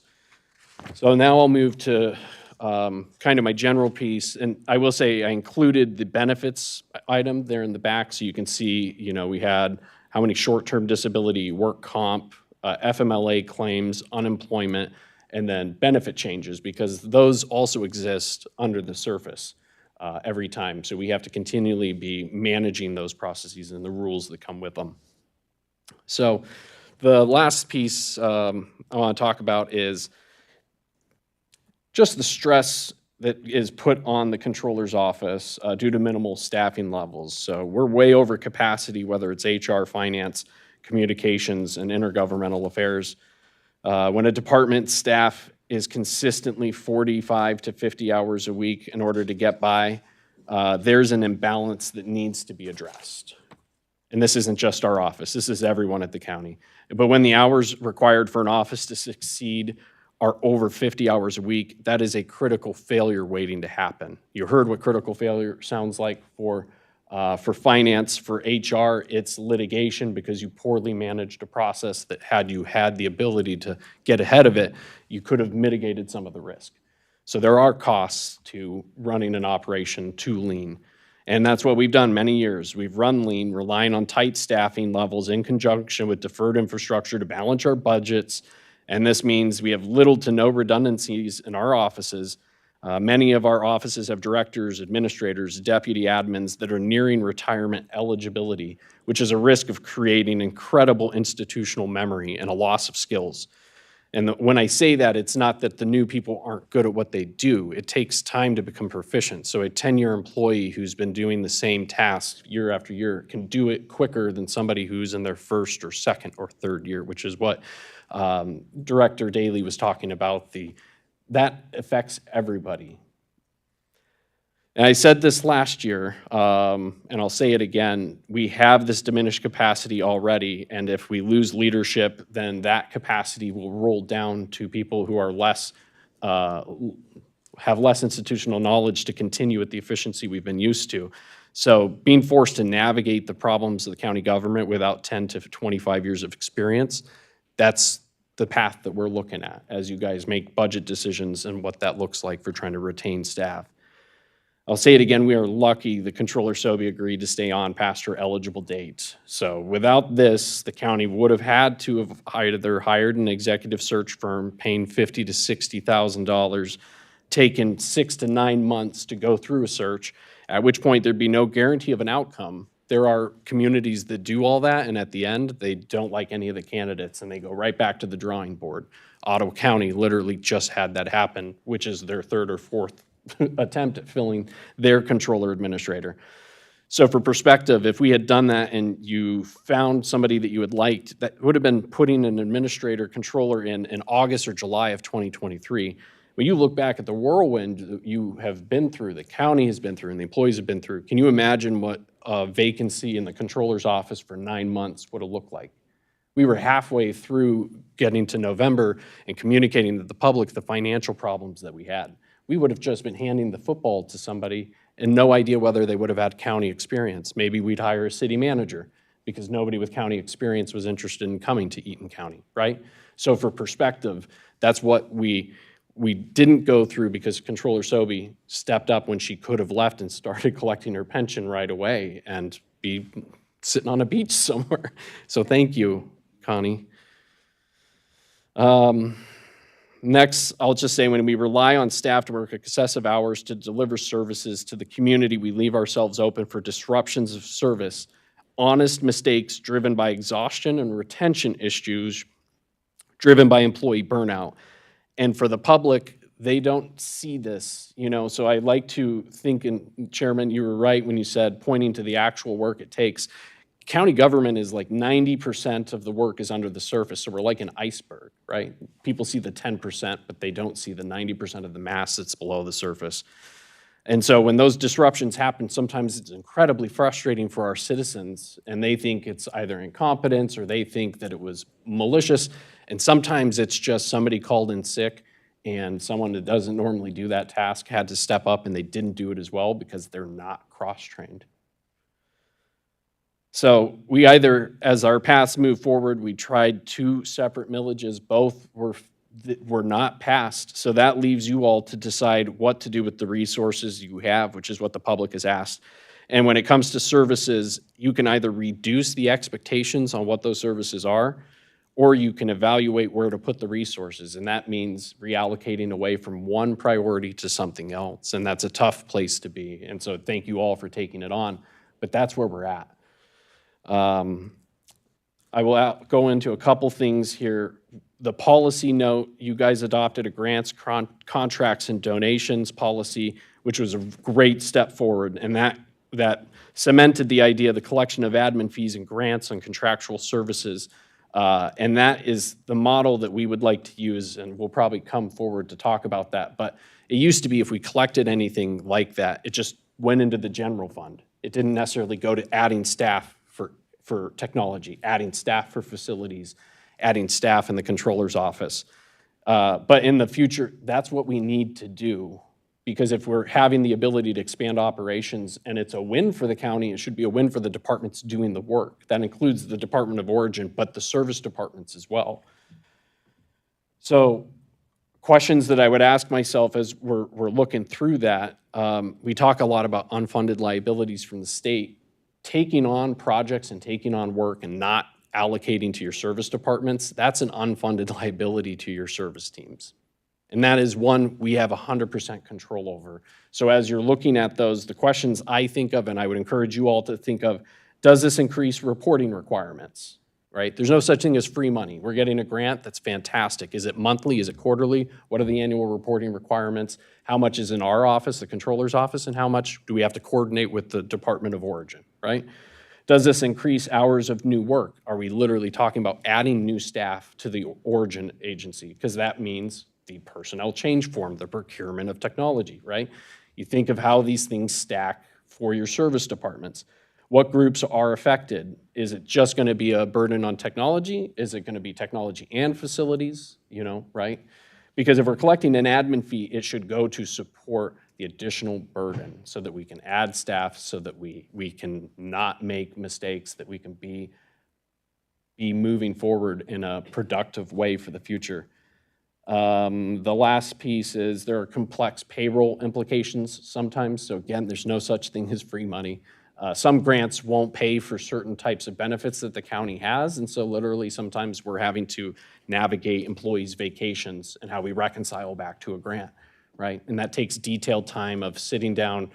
So now I'll move to kind of my general piece, and I will say I included the benefits item there in the back, so you can see, you know, we had how many short-term disability, work comp, FMLA claims, unemployment, and then benefit changes, because those also exist under the surface every time. So we have to continually be managing those processes and the rules that come with them. So the last piece I want to talk about is just the stress that is put on the controller's office due to minimal staffing levels. So we're way over capacity, whether it's HR, finance, communications, and intergovernmental affairs. When a department staff is consistently 45 to 50 hours a week in order to get by, there's an imbalance that needs to be addressed. And this isn't just our office, this is everyone at the county. But when the hours required for an office to succeed are over 50 hours a week, that is a critical failure waiting to happen. You heard what critical failure sounds like for finance. For HR, it's litigation, because you poorly managed a process that had you had the ability to get ahead of it, you could have mitigated some of the risk. So there are costs to running an operation too lean. And that's what we've done many years. We've run lean, relying on tight staffing levels in conjunction with deferred infrastructure to balance our budgets. And this means we have little to no redundancies in our offices. Many of our offices have directors, administrators, deputy admins that are nearing retirement eligibility, which is a risk of creating incredible institutional memory and a loss of skills. And when I say that, it's not that the new people aren't good at what they do. It takes time to become proficient. So a 10-year employee who's been doing the same task year after year can do it quicker than somebody who's in their first or second or third year, which is what Director Daly was talking about. That affects everybody. And I said this last year, and I'll say it again, we have this diminished capacity already, and if we lose leadership, then that capacity will roll down to people who are have less institutional knowledge to continue at the efficiency we've been used to. So being forced to navigate the problems of the county government without 10 to 25 years of experience, that's the path that we're looking at as you guys make budget decisions and what that looks like for trying to retain staff. I'll say it again, we are lucky the Controller Sobey agreed to stay on past her eligible date. So without this, the county would have had to have either hired an executive search firm paying $50,000 to $60,000, taken 6 to 9 months to go through a search, at which point there'd be no guarantee of an outcome. There are communities that do all that, and at the end, they don't like any of the candidates, and they go right back to the drawing board. Ottawa County literally just had that happen, which is their third or fourth attempt at filling their controller administrator. So for perspective, if we had done that and you found somebody that you had liked, that would have been putting an administrator controller in August or July of 2023. When you look back at the whirlwind that you have been through, the county has been through, and the employees have been through, can you imagine what a vacancy in the controller's office for 9 months would have looked like? We were halfway through getting to November and communicating to the public the financial problems that we had. We would have just been handing the football to somebody and no idea whether they would have had county experience. Maybe we'd hire a city manager because nobody with county experience was interested in coming to Eaton County, right? So for perspective, that's what we didn't go through, because Controller Sobey stepped up when she could have left and started collecting her pension right away and be sitting on a beach somewhere. So thank you, Connie. Next, I'll just say, when we rely on staff to work excessive hours to deliver services to the community, we leave ourselves open for disruptions of service, honest mistakes driven by exhaustion, and retention issues driven by employee burnout. And for the public, they don't see this, you know, so I like to think, and Chairman, you were right when you said pointing to the actual work it takes. County government is like 90% of the work is under the surface, so we're like an iceberg, right? People see the 10%, but they don't see the 90% of the mass that's below the surface. And so when those disruptions happen, sometimes it's incredibly frustrating for our citizens, and they think it's either incompetence or they think that it was malicious. And sometimes it's just somebody called in sick and someone that doesn't normally do that task had to step up and they didn't do it as well because they're not cross-trained. So we either, as our paths move forward, we tried 2 separate millages, both were not passed. So that leaves you all to decide what to do with the resources you have, which is what the public has asked. And when it comes to services, you can either reduce the expectations on what those services are, or you can evaluate where to put the resources. And that means reallocating away from one priority to something else. And that's a tough place to be. And so thank you all for taking it on, but that's where we're at. I will go into a couple things here. The policy note, you guys adopted a grants, contracts, and donations policy, which was a great step forward, and that cemented the idea of the collection of admin fees and grants on contractual services, and that is the model that we would like to use, and we'll probably come forward to talk about that. But it used to be if we collected anything like that, it just went into the general fund. It didn't necessarily go to adding staff for technology, adding staff for facilities, adding staff in the controller's office. But in the future, that's what we need to do, because if we're having the ability to expand operations and it's a win for the county, it should be a win for the departments doing the work. That includes the Department of Origin, but the service departments as well. So questions that I would ask myself as we're looking through that, we talk a lot about unfunded liabilities from the state. Taking on projects and taking on work and not allocating to your service departments, that's an unfunded liability to your service teams. And that is one we have 100% control over. So as you're looking at those, the questions I think of, and I would encourage you all to think of, does this increase reporting requirements, right? There's no such thing as free money. We're getting a grant, that's fantastic. Is it monthly, is it quarterly? What are the annual reporting requirements? How much is in our office, the controller's office, and how much do we have to coordinate with the Department of Origin, right? Does this increase hours of new work? Are we literally talking about adding new staff to the Origin agency? Because that means the personnel change form, the procurement of technology, right? You think of how these things stack for your service departments. What groups are affected? Is it just going to be a burden on technology? Is it going to be technology and facilities, right? Because if we're collecting an admin fee, it should go to support the additional burden so that we can add staff, so that we can not make mistakes, that we can be moving forward in a productive way for the future. The last piece is there are complex payroll implications sometimes. So again, there's no such thing as free money. Some grants won't pay for certain types of benefits that the county has, and so literally sometimes we're having to navigate employees' vacations and how we reconcile back to a grant, right? And that takes detailed time of sitting down,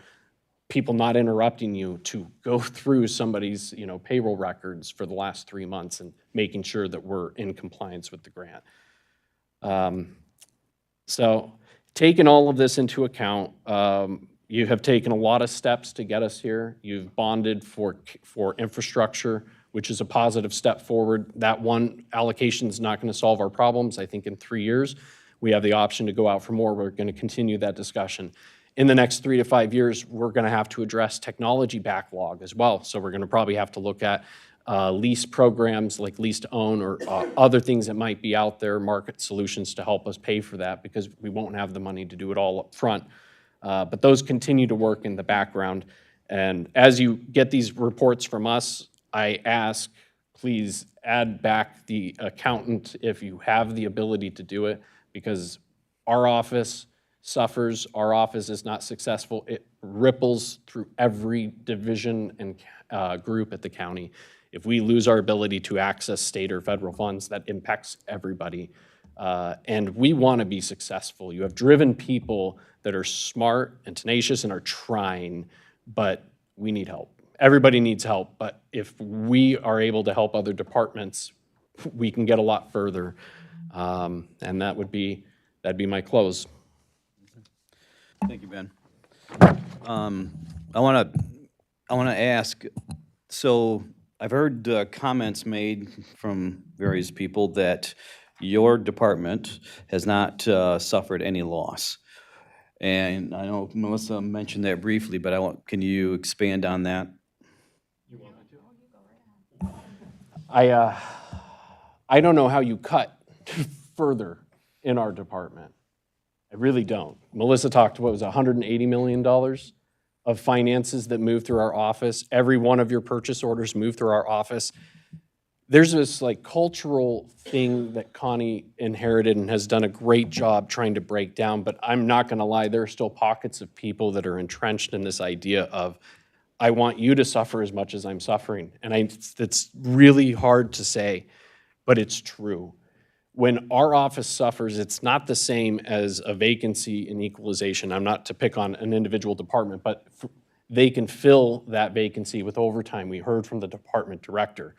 people not interrupting you to go through somebody's payroll records for the last 3 months and making sure that we're in compliance with the grant. So taking all of this into account, you have taken a lot of steps to get us here. You've bonded for infrastructure, which is a positive step forward. That one allocation is not going to solve our problems. I think in 3 years, we have the option to go out for more. We're going to continue that discussion. In the next 3 to 5 years, we're going to have to address technology backlog as well. So we're going to probably have to look at lease programs like lease to own or other things that might be out there, market solutions to help us pay for that, because we won't have the money to do it all up front. But those continue to work in the background. And as you get these reports from us, I ask, please add back the accountant if you have the ability to do it, because our office suffers, our office is not successful. It ripples through every division and group at the county. If we lose our ability to access state or federal funds, that impacts everybody. And we want to be successful. You have driven people that are smart and tenacious and are trying, but we need help. Everybody needs help, but if we are able to help other departments, we can get a lot further. And that'd be my close. Thank you, Ben. I want to ask, so I've heard comments made from various people that your department has not suffered any loss. And I know Melissa mentioned that briefly, but can you expand on that? I don't know how you cut further in our department. I really don't. Melissa talked, what was it, $180 million of finances that move through our office. Every one of your purchase orders move through our office. There's this like cultural thing that Connie inherited and has done a great job trying to break down, but I'm not gonna lie, there are still pockets of people that are entrenched in this idea of, I want you to suffer as much as I'm suffering. And it's really hard to say, but it's true. When our office suffers, it's not the same as a vacancy in equalization. I'm not to pick on an individual department, but they can fill that vacancy with overtime. We heard from the department director.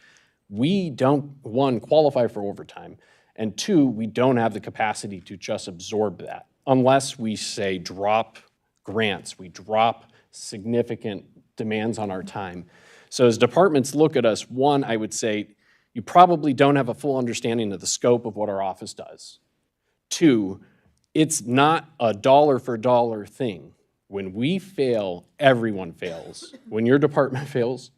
We don't, one, qualify for overtime, and two, we don't have the capacity to just absorb that unless we say drop grants, we drop significant demands on our time. So as departments look at us, one, I would say, you probably don't have a full understanding of the scope of what our office does. Two, it's not a dollar for dollar thing. When we fail, everyone fails. When your department fails,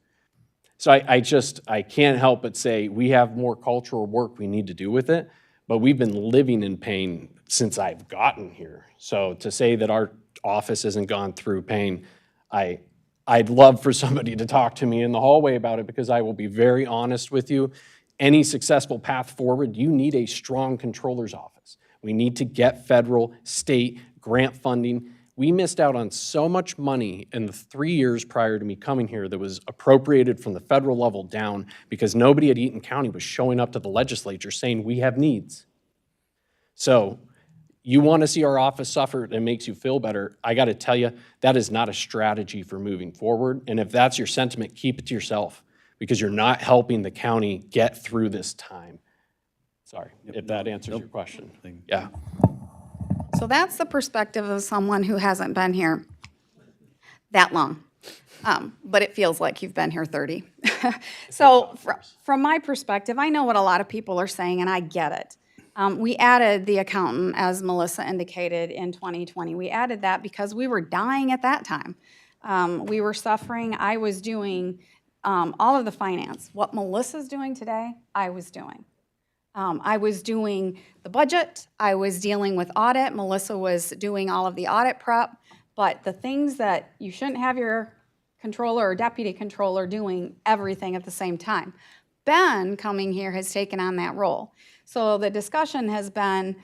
so I can't help but say we have more cultural work we need to do with it, but we've been living in pain since I've gotten here. So to say that our office hasn't gone through pain, I'd love for somebody to talk to me in the hallway about it, because I will be very honest with you. Any successful path forward, you need a strong controller's office. We need to get federal, state, grant funding. We missed out on so much money in the 3 years prior to me coming here that was appropriated from the federal level down because nobody at Eaton County was showing up to the legislature saying we have needs. So you want to see our office suffer and it makes you feel better, I got to tell you, that is not a strategy for moving forward. And if that's your sentiment, keep it to yourself, because you're not helping the county get through this time. Sorry, if that answers your question. Yeah. So that's the perspective of someone who hasn't been here that long. But it feels like you've been here 30. So from my perspective, I know what a lot of people are saying, and I get it. We added the accountant, as Melissa indicated, in 2020. We added that because we were dying at that time. We were suffering. I was doing all of the finance. What Melissa's doing today, I was doing. I was doing the budget. I was dealing with audit. Melissa was doing all of the audit prep. But the things that you shouldn't have your controller or deputy controller doing everything at the same time. Ben coming here has taken on that role. So the discussion has been,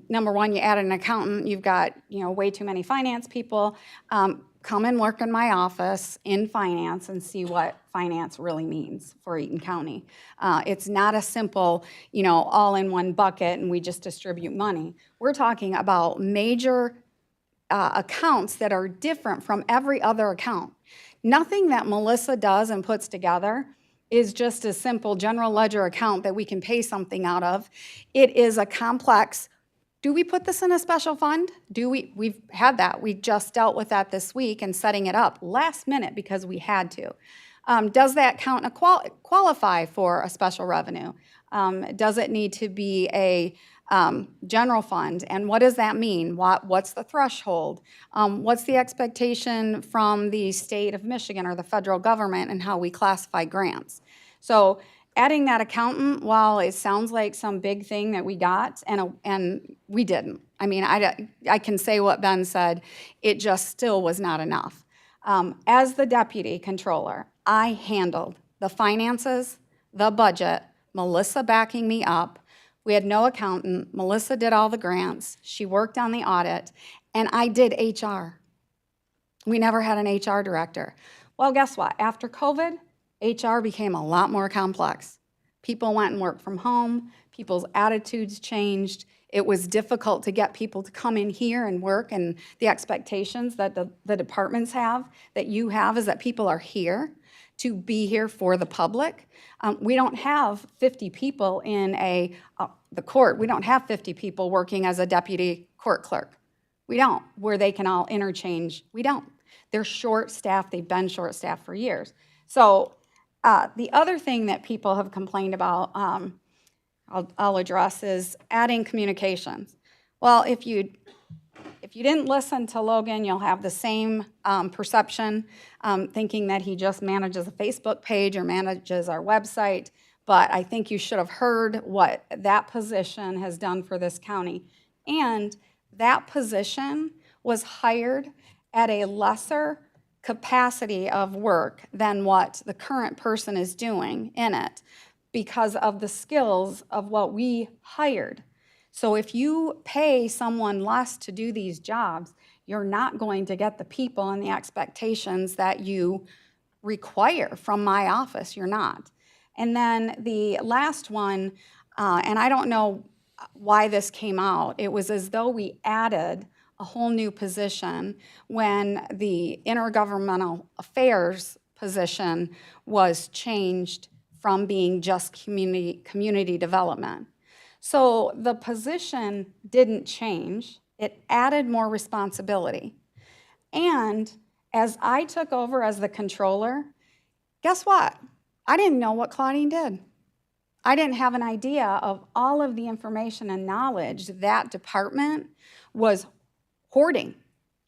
number one, you add an accountant, you've got way too many finance people. Come and work in my office in finance and see what finance really means for Eaton County. It's not a simple, all in one bucket and we just distribute money. We're talking about major accounts that are different from every other account. Nothing that Melissa does and puts together is just a simple general ledger account that we can pay something out of. It is a complex. Do we put this in a special fund? We've had that. We just dealt with that this week and setting it up last minute because we had to. Does that account qualify for a special revenue? Does it need to be a general fund? And what does that mean? What's the threshold? What's the expectation from the state of Michigan or the federal government and how we classify grants? So adding that accountant, while it sounds like some big thing that we got, and we didn't. I mean, I can say what Ben said, it just still was not enough. As the deputy controller, I handled the finances, the budget, Melissa backing me up. We had no accountant. Melissa did all the grants. She worked on the audit, and I did HR. We never had an HR director. Well, guess what? After COVID, HR became a lot more complex. People went and worked from home. People's attitudes changed. It was difficult to get people to come in here and work, and the expectations that the departments have, that you have, is that people are here to be here for the public. We don't have 50 people in the court. We don't have 50 people working as a deputy court clerk. We don't, where they can all interchange. We don't. They're short-staffed. They've been short-staffed for years. So the other thing that people have complained about, I'll address, is adding communications. Well, if you If you didn't listen to Logan, you'll have the same perception, thinking that he just manages a Facebook page or manages our website. But I think you should have heard what that position has done for this county. And that position was hired at a lesser capacity of work than what the current person is doing in it because of the skills of what we hired. So if you pay someone less to do these jobs, you're not going to get the people and the expectations that you require from my office. You're not. And then the last one, and I don't know why this came out, it was as though we added a whole new position when the intergovernmental affairs position was changed from being just community development. So the position didn't change. It added more responsibility. And as I took over as the controller, guess what? I didn't know what Claudine did. I didn't have an idea of all of the information and knowledge that department was hoarding.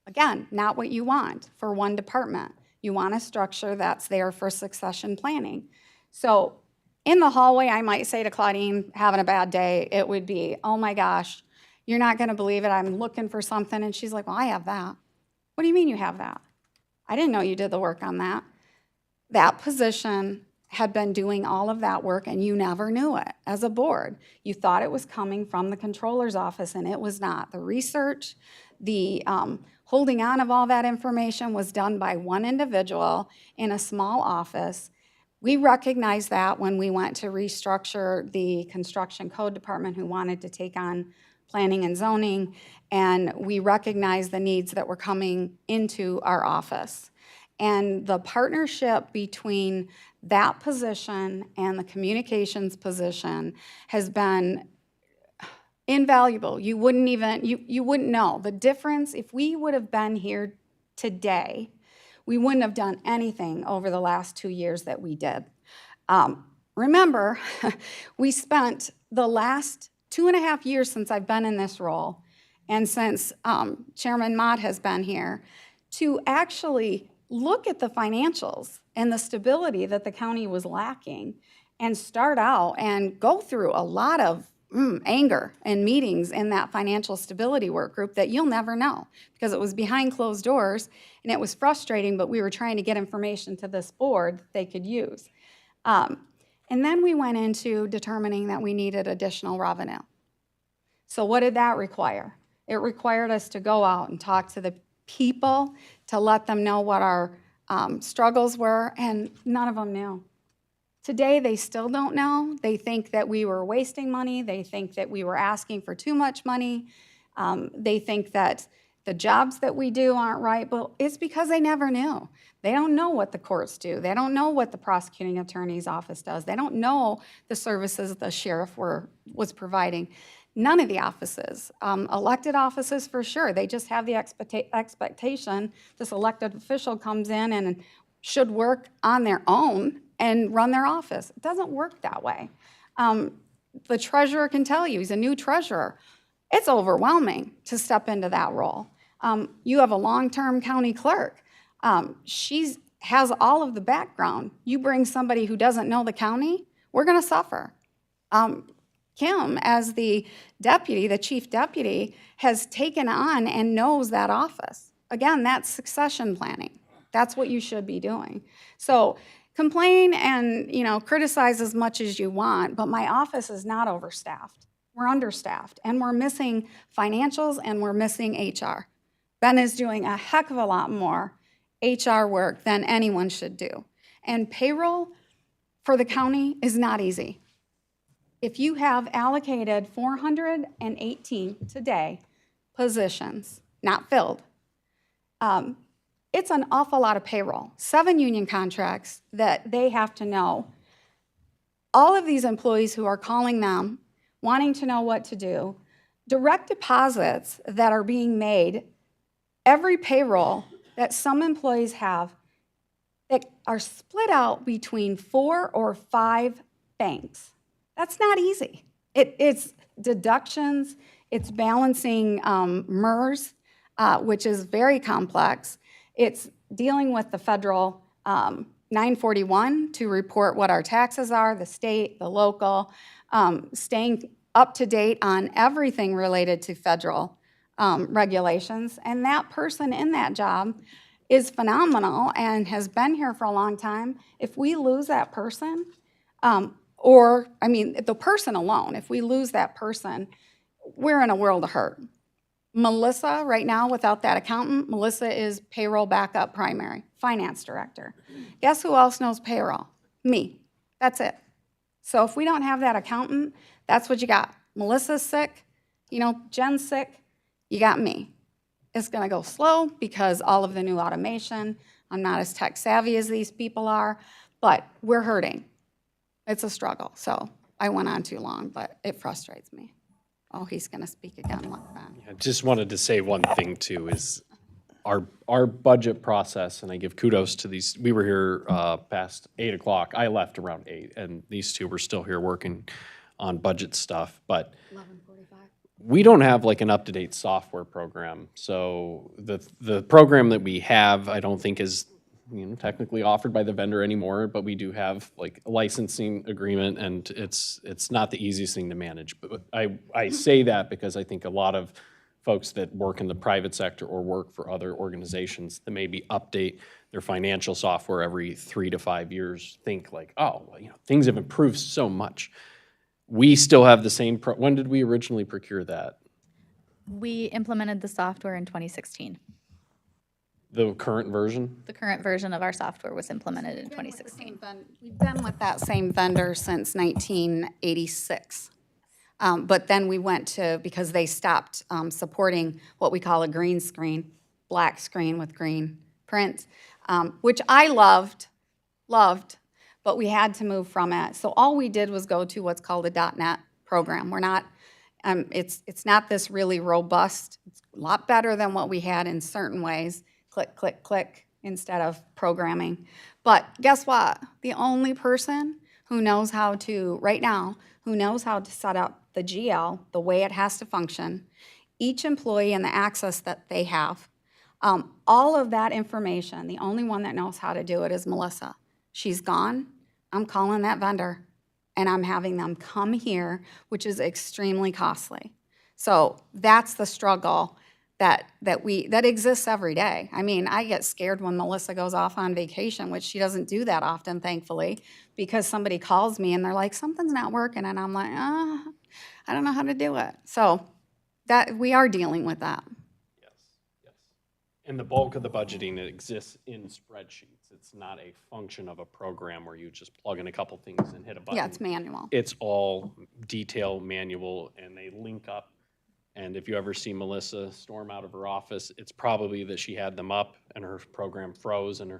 Again, not what you want for one department. You want a structure that's there for succession planning. So in the hallway, I might say to Claudine, having a bad day, it would be, oh my gosh, you're not gonna believe it, I'm looking for something. And she's like, well, I have that. What do you mean you have that? I didn't know you did the work on that. That position had been doing all of that work and you never knew it as a board. You thought it was coming from the controller's office and it was not. The research, the holding on of all that information was done by one individual in a small office. We recognized that when we went to restructure the construction code department who wanted to take on planning and zoning, and we recognized the needs that were coming into our office. And the partnership between that position and the communications position has been invaluable. You wouldn't even, you wouldn't know. The difference, if we would have been here today, we wouldn't have done anything over the last 2 years that we did. Remember, we spent the last 2.5 years since I've been in this role, and since Chairman Mott has been here, to actually look at the financials and the stability that the county was lacking and start out and go through a lot of anger and meetings in that financial stability work group that you'll never know because it was behind closed doors and it was frustrating, but we were trying to get information to this board that they could use. And then we went into determining that we needed additional revenue. So what did that require? It required us to go out and talk to the people to let them know what our struggles were, and none of them knew. Today, they still don't know. They think that we were wasting money. They think that we were asking for too much money. They think that the jobs that we do aren't right, but it's because they never knew. They don't know what the courts do. They don't know what the prosecuting attorney's office does. They don't know the services the sheriff was providing. None of the offices, elected offices for sure, they just have the expectation this elected official comes in and should work on their own and run their office. It doesn't work that way. The treasurer can tell you, he's a new treasurer. It's overwhelming to step into that role. You have a long-term county clerk. She has all of the background. You bring somebody who doesn't know the county, we're gonna suffer. Kim, as the deputy, the chief deputy, has taken on and knows that office. Again, that's succession planning. That's what you should be doing. So complain and criticize as much as you want, but my office is not overstaffed. We're understaffed, and we're missing financials, and we're missing HR. Ben is doing a heck of a lot more HR work than anyone should do. And payroll for the county is not easy. If you have allocated 418 today positions, not filled, it's an awful lot of payroll. 7 union contracts that they have to know. All of these employees who are calling them, wanting to know what to do, direct deposits that are being made, every payroll that some employees have that are split out between 4 or 5 banks. That's not easy. It's deductions, it's balancing MERS. which is very complex. It's dealing with the federal 941 to report what our taxes are, the state, the local, staying up to date on everything related to federal regulations. And that person in that job is phenomenal and has been here for a long time. If we lose that person, the person alone, if we lose that person, we're in a world of hurt. Melissa, right now, without that accountant, Melissa is payroll backup primary, finance director. Guess who else knows payroll? Me. That's it. So if we don't have that accountant, that's what you got. Melissa's sick, Jen's sick, you got me. It's gonna go slow because all of the new automation, I'm not as tech savvy as these people are, but we're hurting. It's a struggle, so I went on too long, but it frustrates me. Oh, he's gonna speak again, look, Ben. I just wanted to say one thing too, is our budget process, and I give kudos to these, we were here past 8 o'clock. I left around 8, and these two were still here working on budget stuff, but 11:45. we don't have like an up-to-date software program. So the program that we have, I don't think is technically offered by the vendor anymore, but we do have like a licensing agreement, and it's not the easiest thing to manage. But I say that because I think a lot of folks that work in the private sector or work for other organizations that maybe update their financial software every 3 to 5 years think like, oh, well, things have improved so much. We still have the same, when did we originally procure that? We implemented the software in 2016. The current version? The current version of our software was implemented in 2016. We've been with that same vendor since 1986. But then we went to, because they stopped supporting what we call a green screen, black screen with green print, which I loved, but we had to move from it. So all we did was go to what's called a .NET program. We're not, it's not this really robust, it's a lot better than what we had in certain ways, click, click, click, instead of programming. But guess what? The only person who knows how to, right now, who knows how to set up the GL the way it has to function, each employee and the access that they have, all of that information, the only one that knows how to do it is Melissa. She's gone. I'm calling that vendor, and I'm having them come here, which is extremely costly. So that's the struggle that exists every day. I mean, I get scared when Melissa goes off on vacation, which she doesn't do that often, thankfully, because somebody calls me and they're like, something's not working, and I'm like, I don't know how to do it. So that we are dealing with that. Yes. And the bulk of the budgeting exists in spreadsheets. It's not a function of a program where you just plug in a couple things and hit a button. Yeah, it's manual. It's all detail manual, and they link up. And if you ever see Melissa storm out of her office, it's probably that she had them up and her program froze and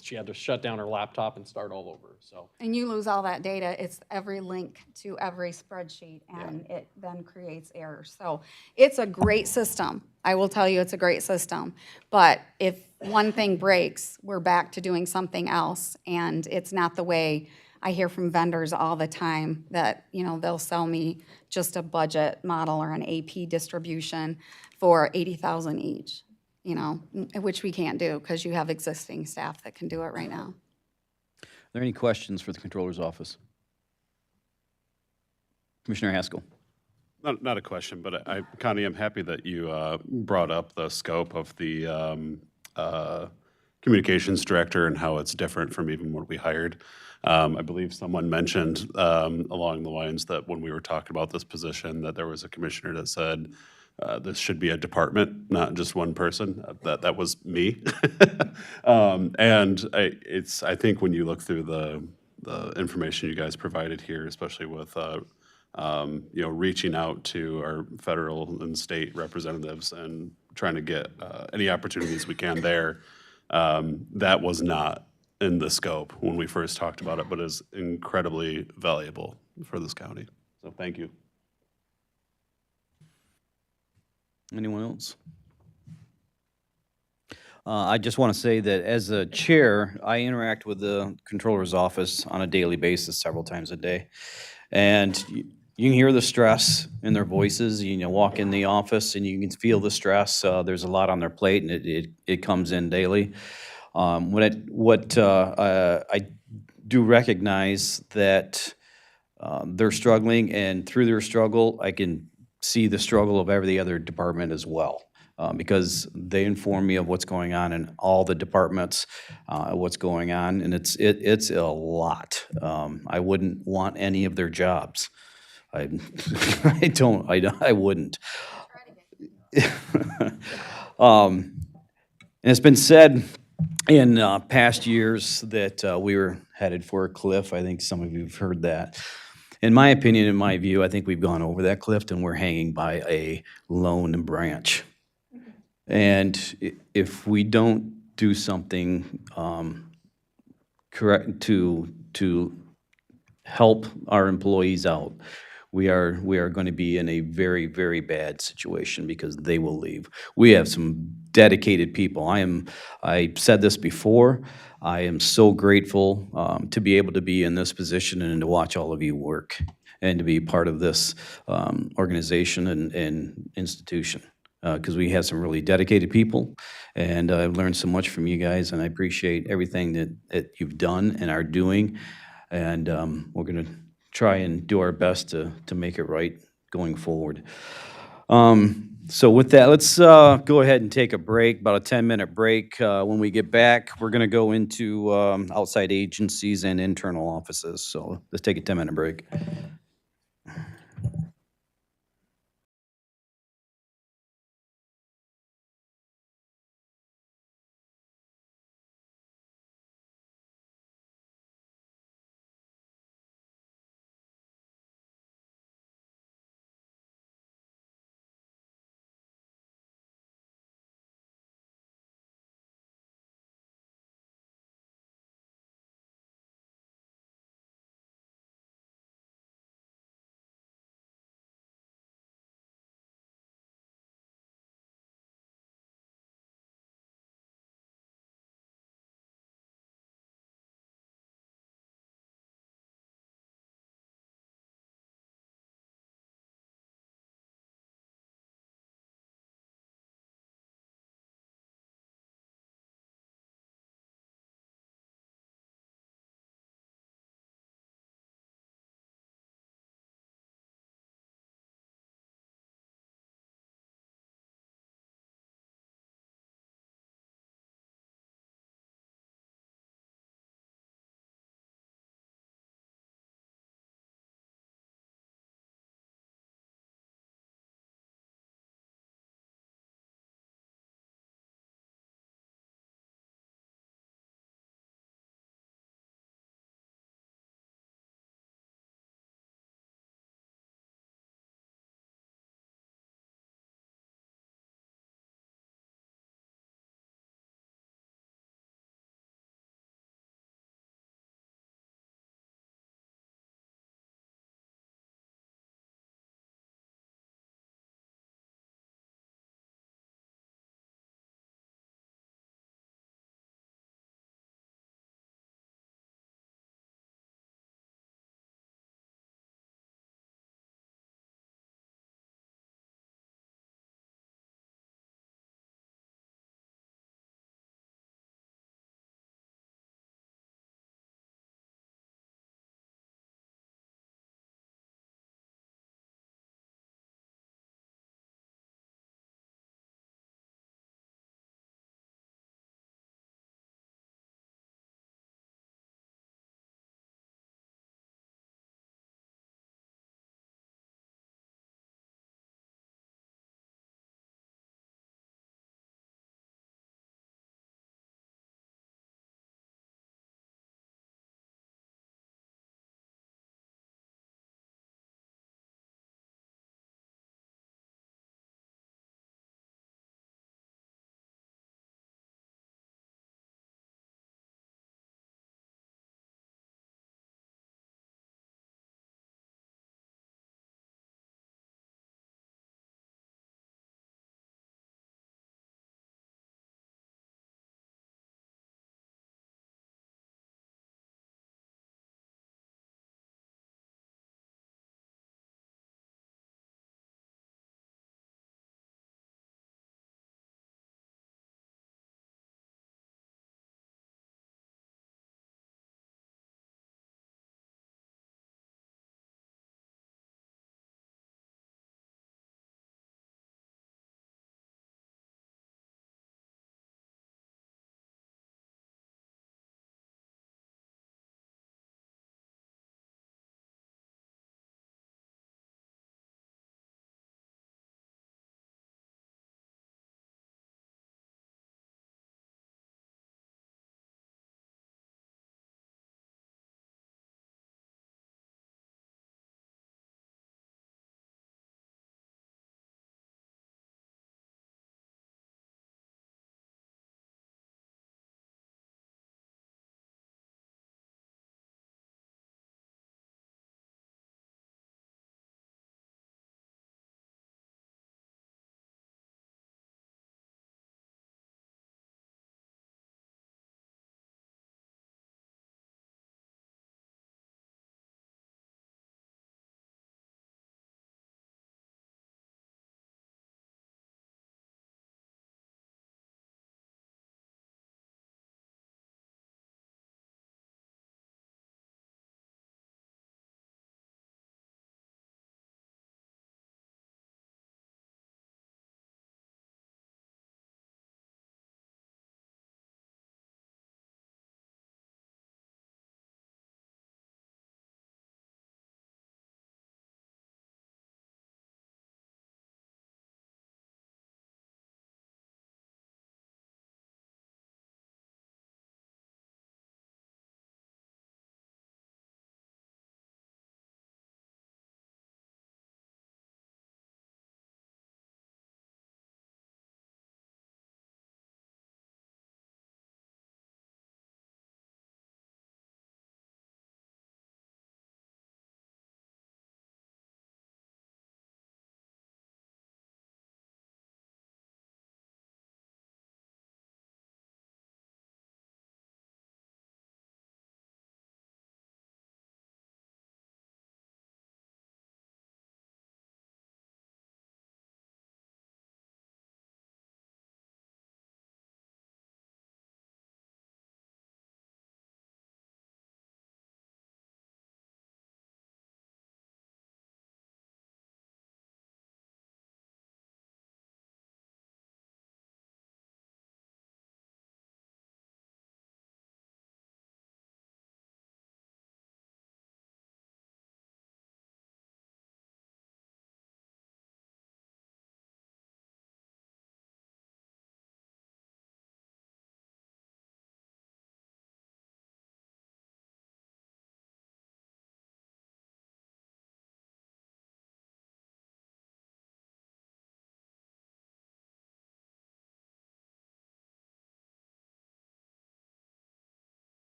she had to shut down her laptop and start all over, so. And you lose all that data. It's every link to every spreadsheet, and it then creates errors. So it's a great system. I will tell you, it's a great system. But if one thing breaks, we're back to doing something else, and it's not the way I hear from vendors all the time that, they'll sell me just a budget model or an AP distribution for $80,000 each, which we can't do because you have existing staff that can do it right now. Are there any questions for the Controller's Office? Commissioner Haskell. Not a question, but Connie, I'm happy that you brought up the scope of the communications director and how it's different from even what we hired. I believe someone mentioned along the lines that when we were talking about this position, that there was a commissioner that said this should be a department, not just one person. That was me. And I think when you look through the information you guys provided here, especially with reaching out to our federal and state representatives and trying to get any opportunities we can there, that was not in the scope when we first talked about it, but is incredibly valuable for this county. So thank you. Anyone else? I just want to say that as a chair, I interact with the Controller's Office on a daily basis, several times a day. And you can hear the stress in their voices. You know, walk in the office and you can feel the stress. There's a lot on their plate, and it comes in daily. I do recognize that they're struggling, and through their struggle, I can see the struggle of every other department as well. Because they inform me of what's going on in all the departments, what's going on, and it's a lot. I wouldn't want any of their jobs. I, I wouldn't. And it's been said in past years that we were headed for a cliff. I think some of you have heard that. In my opinion, in my view, I think we've gone over that cliff and we're hanging by a lone branch. And if we don't do something correct to help our employees out, we are going to be in a very, very bad situation because they will leave. We have some dedicated people. I've said this before, I am so grateful to be able to be in this position and to watch all of you work and to be part of this organization and institution. Because we have some really dedicated people, and I've learned so much from you guys, and I appreciate everything that you've done and are doing, and we're going to try and do our best to make it right going forward. So with that, let's go ahead and take a break, about a 10-minute break. When we get back, we're going to go into outside agencies and internal offices. So let's take a 10-minute break.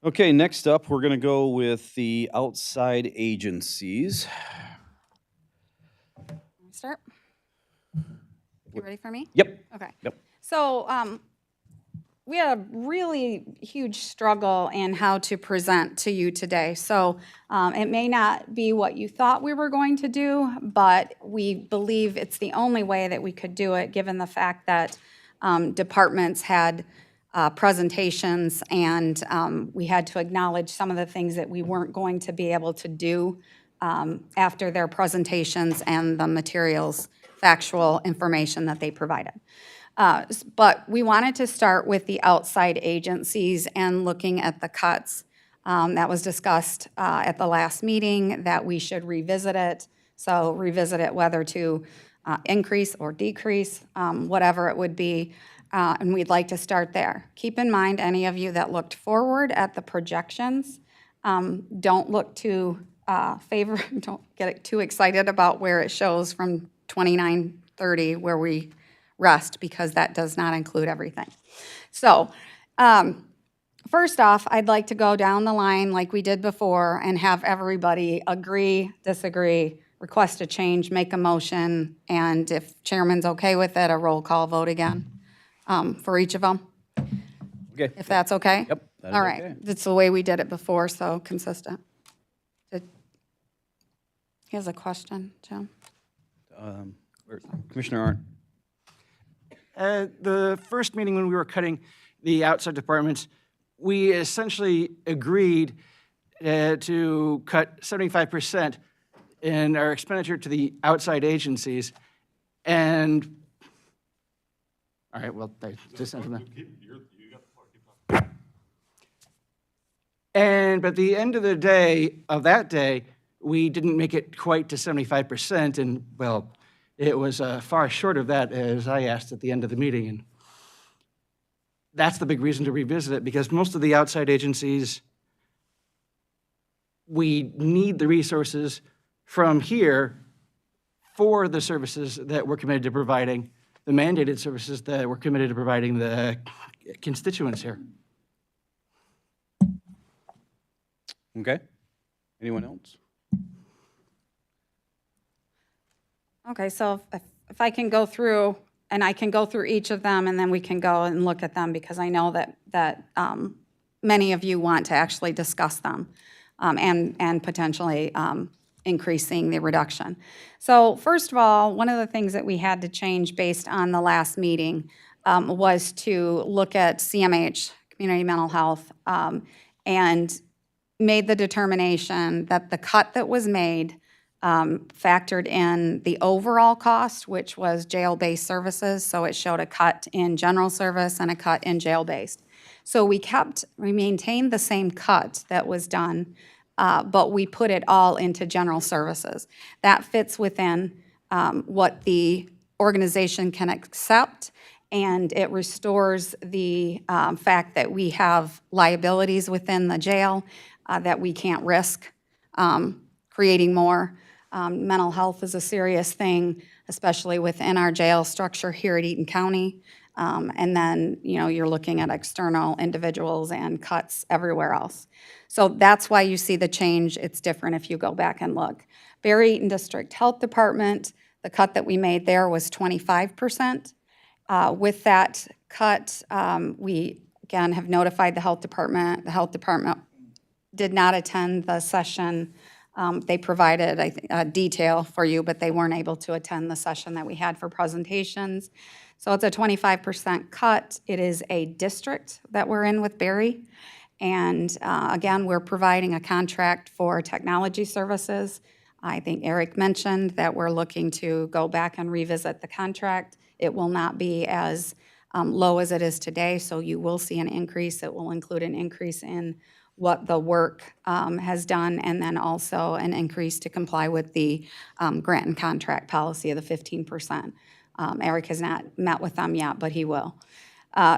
Okay, next up, we're going to go with the outside agencies. Start? You ready for me? Yep. Okay. Yep. So we had a really huge struggle in how to present to you today. So it may not be what you thought we were going to do, but we believe it's the only way that we could do it, given the fact that departments had presentations, and we had to acknowledge some of the things that we weren't going to be able to do after their presentations and the materials, factual information that they provided. But we wanted to start with the outside agencies and looking at the cuts that was discussed at the last meeting, that we should revisit it. So revisit it whether to increase or decrease, whatever it would be. And we'd like to start there. Keep in mind, any of you that looked forward at the projections, don't look too don't get too excited about where it shows from 2930 where we rest, because that does not include everything. So first off, I'd like to go down the line like we did before and have everybody agree, disagree, request a change, make a motion, and if chairman's okay with it, a roll call vote again for each of them, Okay. if that's okay? Yep. that is All right, okay. that's the way we did it before, so consistent. He has a question, Jim? Commissioner Arndt. The first meeting when we were cutting the outside departments, we essentially agreed to cut 75% in our expenditure to the outside agencies. And, all right, well, just sent them. And, but at the end of the day, of that day, we didn't make it quite to 75%, and, well, it was far short of that, as I asked at the end of the meeting. And that's the big reason to revisit it, because most of the outside agencies, we need the resources from here for the services that we're committed to providing, the mandated services that we're committed to providing the constituents here. Okay. Anyone else? Okay, so if I can go through, and I can go through each of them, and then we can go and look at them, because I know that many of you want to actually discuss them and potentially increasing the reduction. So first of all, one of the things that we had to change based on the last meeting was to look at CMH, Community Mental Health, and made the determination that the cut that was made factored in the overall cost, which was jail-based services. So it showed a cut in general service and a cut in jail-based. So we maintained the same cut that was done, but we put it all into general services. That fits within what the organization can accept, and it restores the fact that we have liabilities within the jail that we can't risk creating more. Mental health is a serious thing, especially within our jail structure here at Eaton County. And then, you're looking at external individuals and cuts everywhere else. So that's why you see the change. It's different if you go back and look. Barry Eaton District Health Department, the cut that we made there was 25%. With that cut, we, again, have notified the health department. The health department did not attend the session. They provided, I think, a detail for you, but they weren't able to attend the session that we had for presentations. So it's a 25% cut. It is a district that we're in with Barry. And again, we're providing a contract for technology services. I think Eric mentioned that we're looking to go back and revisit the contract. It will not be as low as it is today, so you will see an increase. It will include an increase in what the work has done, and then also an increase to comply with the grant and contract policy of the 15%. Eric has not met with them yet, but he will.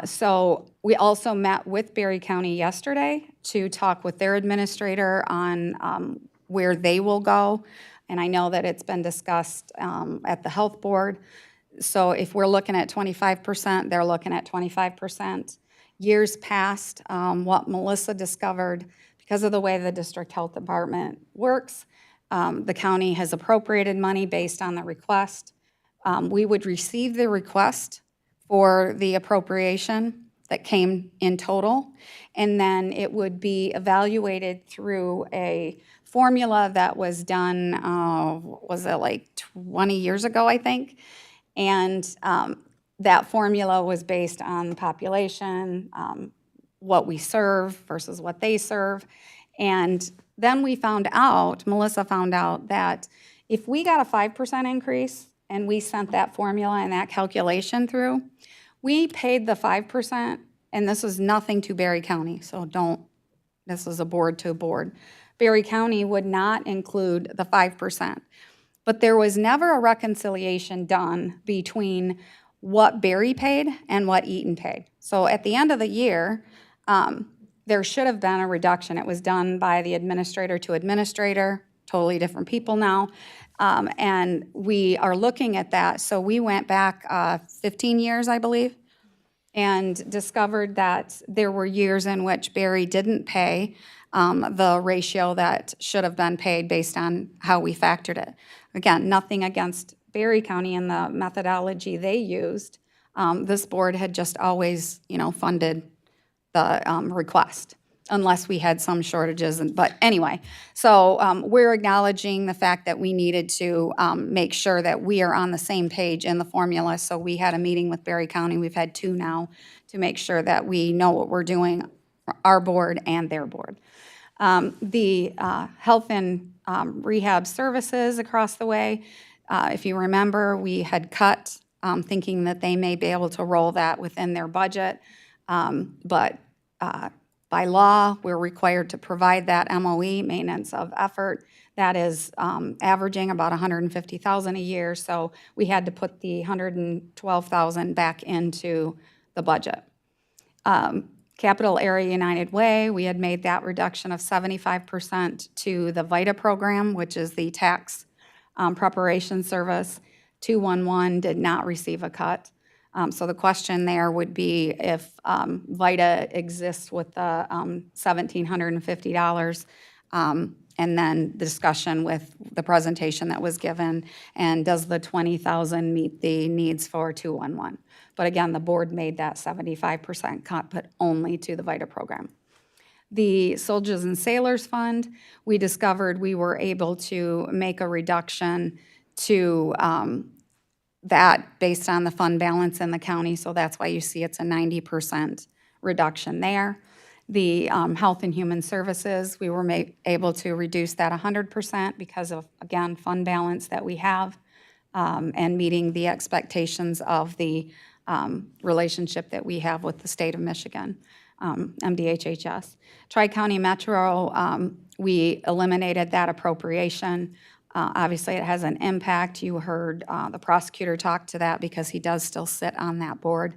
So we also met with Barry County yesterday to talk with their administrator on where they will go. And I know that it's been discussed at the health board. So if we're looking at 25%, they're looking at 25%. Years past, what Melissa discovered, because of the way the district health department works, the county has appropriated money based on the request. We would receive the request for the appropriation that came in total, and then it would be evaluated through a formula that was done, was it like 20 years ago, I think? And that formula was based on the population, what we serve versus what they serve. And then we found out, Melissa found out, that if we got a 5% increase and we sent that formula and that calculation through, we paid the 5%, and this is nothing to Berry County, so this is a board to board. Berry County would not include the 5%. But there was never a reconciliation done between what Berry paid and what Eaton paid. So at the end of the year, there should have been a reduction. It was done by the administrator to administrator, totally different people now. And we are looking at that. So we went back 15 years, I believe, and discovered that there were years in which Berry didn't pay the ratio that should have been paid based on how we factored it. Again, nothing against Berry County and the methodology they used. This board had just always, funded the request, unless we had some shortages. But anyway, so we're acknowledging the fact that we needed to make sure that we are on the same page in the formula. So we had a meeting with Berry County. We've had 2 now to make sure that we know what we're doing, our board and their board. The health and rehab services across the way, if you remember, we had cut, thinking that they may be able to roll that within their budget. But by law, we're required to provide that MOE, maintenance of effort. That is averaging about $150,000 a year. So we had to put the $112,000 back into the budget. Capital Area United Way, we had made that reduction of 75% to the VITA program, which is the tax preparation service. 211 did not receive a cut. So the question there would be if VITA exists with the $1,750, and then the discussion with the presentation that was given, and does the $20,000 meet the needs for 211? But again, the board made that 75% cut, but only to the VITA program. The Soldiers and Sailors Fund, we discovered we were able to make a reduction to that based on the fund balance in the county, so that's why you see it's a 90% reduction there. The Health and Human Services, we were able to reduce that 100% because of, again, fund balance that we have and meeting the expectations of the relationship that we have with the state of Michigan, MDHHS. Tri-County Metro, we eliminated that appropriation. Obviously, it has an impact. You heard the prosecutor talk to that because he does still sit on that board.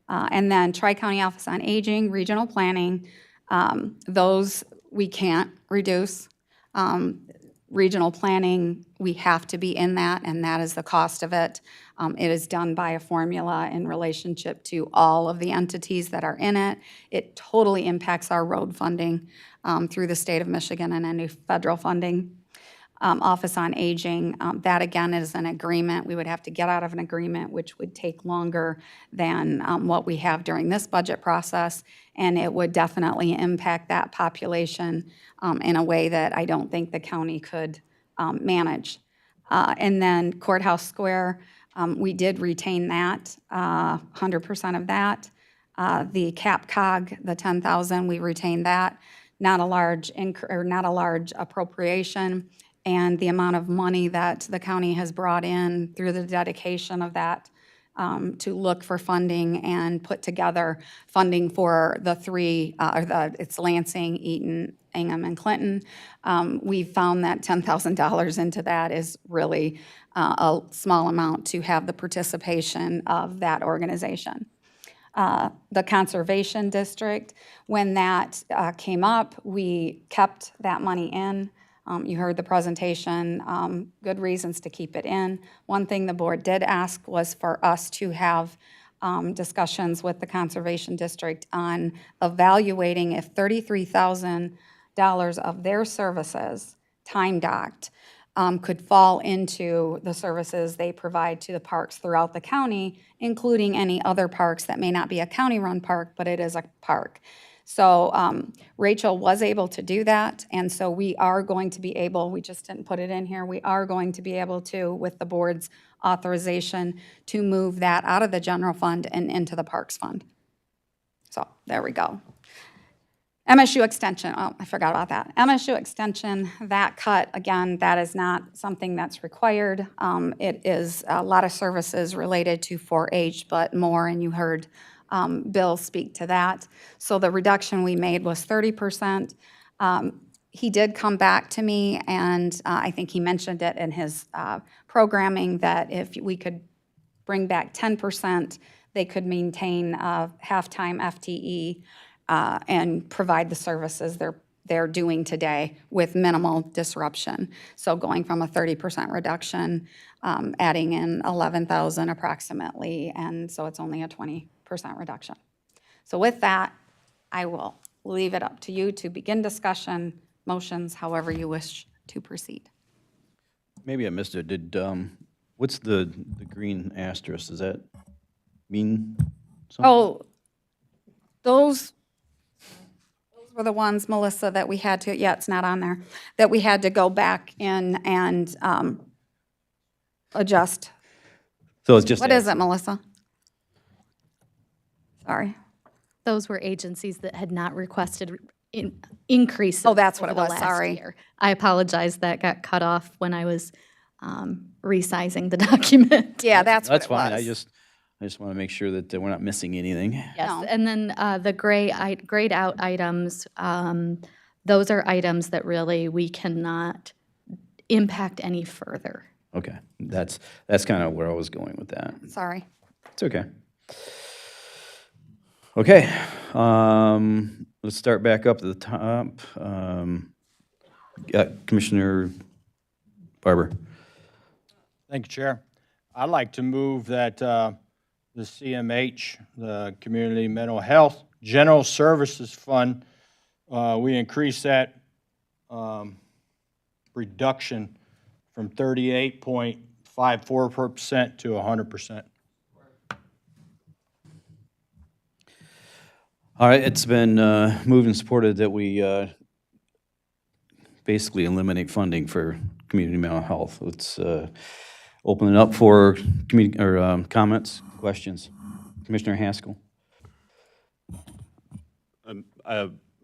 And then Tri-County Office on Aging, Regional Planning, those we can't reduce. Regional Planning, we have to be in that, and that is the cost of it. It is done by a formula in relationship to all of the entities that are in it. It totally impacts our road funding through the state of Michigan and any federal funding. Office on Aging, that again is an agreement. We would have to get out of an agreement, which would take longer than what we have during this budget process, and it would definitely impact that population in a way that I don't think the county could manage. And then Courthouse Square, we did retain that, 100% of that. The CapCog, the $10,000, we retained that. Not a large appropriation. And the amount of money that the county has brought in through the dedication of that to look for funding and put together funding for the three, it's Lansing, Eaton, Ingham, and Clinton. We found that $10,000 into that is really a small amount to have the participation of that organization. The Conservation District, when that came up, we kept that money in. You heard the presentation, good reasons to keep it in. One thing the board did ask was for us to have discussions with the Conservation District on evaluating if $33,000 of their services, time docked, could fall into the services they provide to the parks throughout the county, including any other parks that may not be a county-run park, but it is a park. So Rachel was able to do that, and so we are going to be able, we just didn't put it in here, we are going to be able to, with the board's authorization, to move that out of the general fund and into the Parks Fund. So there we go. MSU Extension, oh, I forgot about that. MSU Extension, that cut, again, that is not something that's required. It is a lot of services related to 4-H, but more, and you heard Bill speak to that. So the reduction we made was 30%. He did come back to me, and I think he mentioned it in his programming, that if we could bring back 10%, they could maintain a half-time FTE and provide the services they're doing today with minimal disruption. So going from a 30% reduction, adding in 11,000 approximately, and so it's only a 20% reduction. So with that, I will leave it up to you to begin discussion, motions, however you wish to proceed. Maybe I missed it. Did, what's the green asterisk? Does that mean something? Oh, those were the ones, Melissa, that we had to, yeah, it's not on there, that we had to go back in and adjust. So it's just. What is it, Melissa? Sorry. Those were agencies that had not requested increases. Oh, that's what over it the was, last sorry. year. I apologize, that got cut off when I was resizing the document. Yeah, that's what That's it was. fine. I just want to make sure that we're not missing anything. Yes, No. and then the grayed out items, those are items that really we cannot impact any further. Okay, that's kind of where I was going with that. Sorry. It's okay. Okay, let's start back up to the top. Commissioner Barber. Thank you, Chair. I'd like to move that the CMH, the Community Mental Health General Services Fund, we increase that reduction from 38.54% to 100%. All right, it's been moved and supported that we basically eliminate funding for community mental health. Let's open it up for comments, questions. Commissioner Haskell.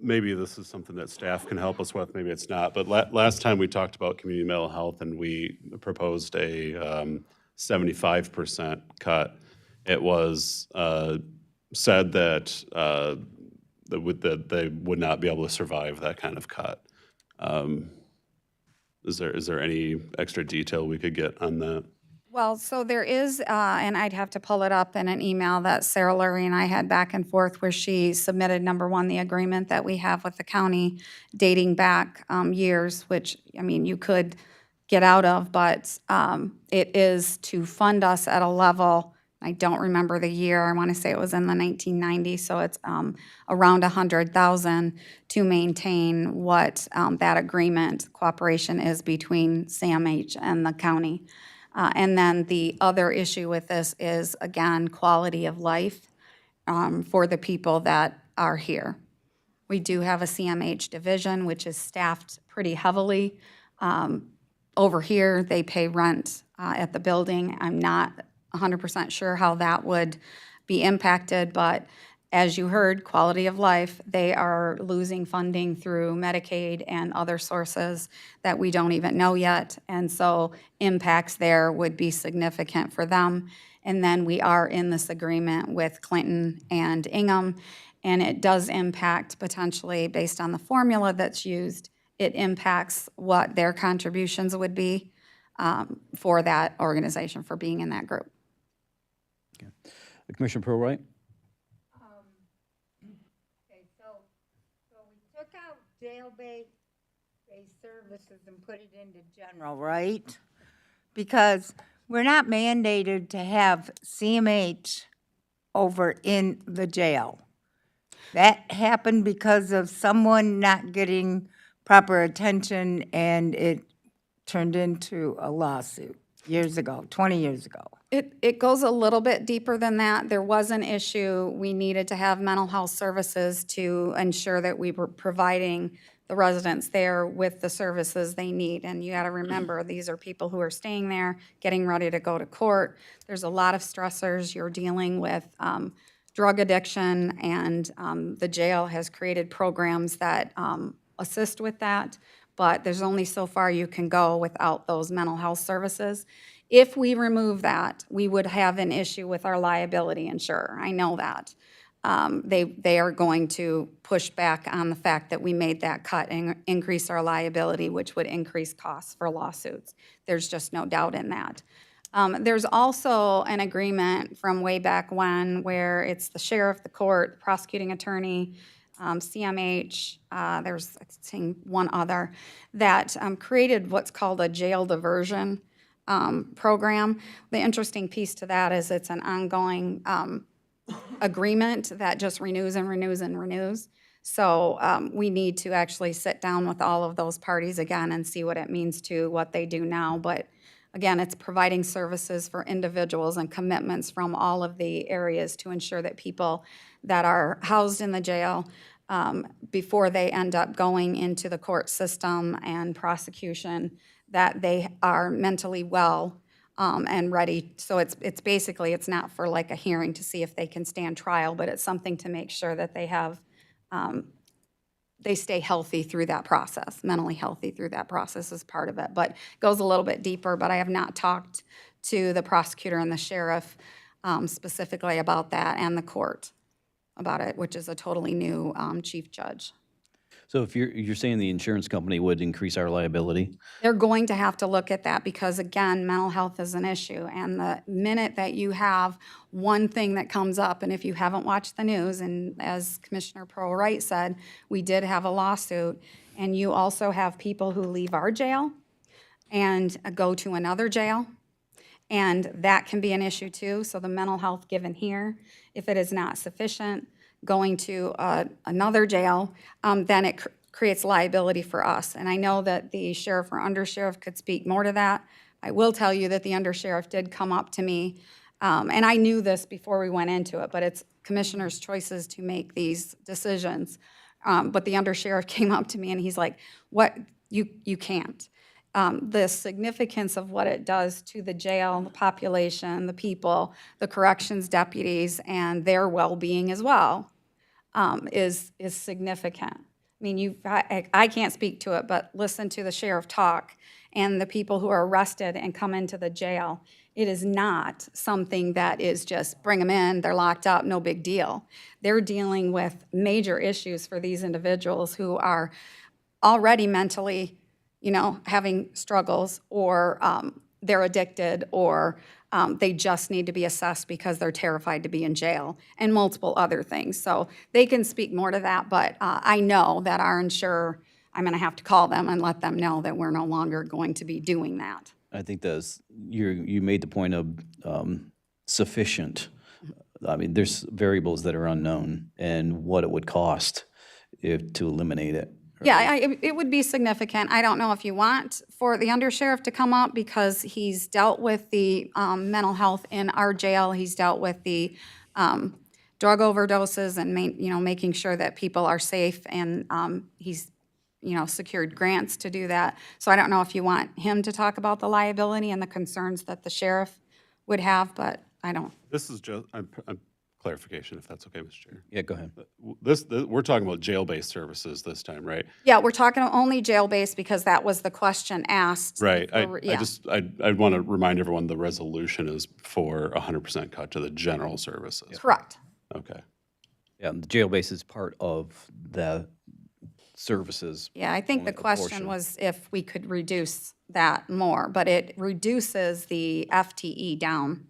Maybe this is something that staff can help us with, maybe it's not, but last time we talked about community mental health and we proposed a 75% cut, it was said that that they would not be able to survive that kind of cut. Is there any extra detail we could get on that? Well, so there is, and I'd have to pull it up in an email that Sarah Lurie and I had back and forth where she submitted, number one, the agreement that we have with the county dating back years, which, I mean, you could get out of, but it is to fund us at a level, I don't remember the year, I want to say it was in the 1990s, so it's around 100,000 to maintain what that agreement cooperation is between CMH and the county. And then the other issue with this is, again, quality of life for the people that are here. We do have a CMH division, which is staffed pretty heavily. Over here, they pay rent at the building. I'm not 100% sure how that would be impacted, but as you heard, quality of life, they are losing funding through Medicaid and other sources that we don't even know yet, and so impacts there would be significant for them. And then we are in this agreement with Clinton and Ingham, and it does impact potentially, based on the formula that's used, it impacts what their contributions would be for that organization, for being in that group. Commissioner Prowright? Okay, so we took out jail-based services and put it into general, right? Because we're not mandated to have CMH over in the jail. That happened because of someone not getting proper attention, and it turned into a lawsuit years ago, 20 years ago. It goes a little bit deeper than that. There was an issue. We needed to have mental health services to ensure that we were providing the residents there with the services they need. And you got to remember, these are people who are staying there, getting ready to go to court. There's a lot of stressors. You're dealing with drug addiction, and the jail has created programs that assist with that. But there's only so far you can go without those mental health services. If we remove that, we would have an issue with our liability insurer. I know that. They are going to push back on the fact that we made that cut and increase our liability, which would increase costs for lawsuits. There's just no doubt in that. There's also an agreement from way back when where it's the sheriff, the court, the prosecuting attorney, CMH, there's I think one other, that created what's called a jail diversion program. The interesting piece to that is it's an ongoing agreement that just renews and renews and renews. So we need to actually sit down with all of those parties again and see what it means to what they do now. But again, it's providing services for individuals and commitments from all of the areas to ensure that people that are housed in the jail before they end up going into the court system and prosecution, that they are mentally well and ready. So it's basically, it's not for like a hearing to see if they can stand trial, but it's something to make sure that they have, they stay healthy through that process, mentally healthy through that process is part of it. But it goes a little bit deeper, but I have not talked to the prosecutor and the sheriff specifically about that, and the court about it, which is a totally new chief judge. So if you're saying the insurance company would increase our liability? They're going to have to look at that because, again, mental health is an issue. And the minute that you have one thing that comes up, and if you haven't watched the news, and as Commissioner Pearl-Wright said, we did have a lawsuit, and you also have people who leave our jail and go to another jail, and that can be an issue too. So the mental health given here, if it is not sufficient, going to another jail, then it creates liability for us. And I know that the sheriff or undersheriff could speak more to that. I will tell you that the undersheriff did come up to me, and I knew this before we went into it, but it's commissioners' choices to make these decisions. But the undersheriff came up to me and he's like, "What? You can't." The significance of what it does to the jail, the population, the people, the corrections deputies, and their well-being as well is significant. I mean, I can't speak to it, but listen to the sheriff talk and the people who are arrested and come into the jail. It is not something that is just bring them in, they're locked up, no big deal. They're dealing with major issues for these individuals who are already mentally, having struggles, or they're addicted, or they just need to be assessed because they're terrified to be in jail, and multiple other things. So they can speak more to that, but I know that our insurer, I'm going to have to call them and let them know that we're no longer going to be doing that. I think you made the point of sufficient. I mean, there's variables that are unknown, and what it would cost to eliminate it. Yeah, it would be significant. I don't know if you want for the undersheriff to come up because he's dealt with the mental health in our jail. He's dealt with the drug overdoses and making sure that people are safe, and he's secured grants to do that. So I don't know if you want him to talk about the liability and the concerns that the sheriff would have, but I don't. This is just clarification, if that's okay, Mr. Chair. Yeah, go ahead. We're talking about jail-based services this time, right? Yeah, we're talking only jail-based because that was the question asked. Right. Yeah. I want to remind everyone the resolution is for 100% cut to the general services. Correct. Okay. Yeah, the jail base is part of the services. Yeah, I think the question was if we could reduce that more, but it reduces the FTE down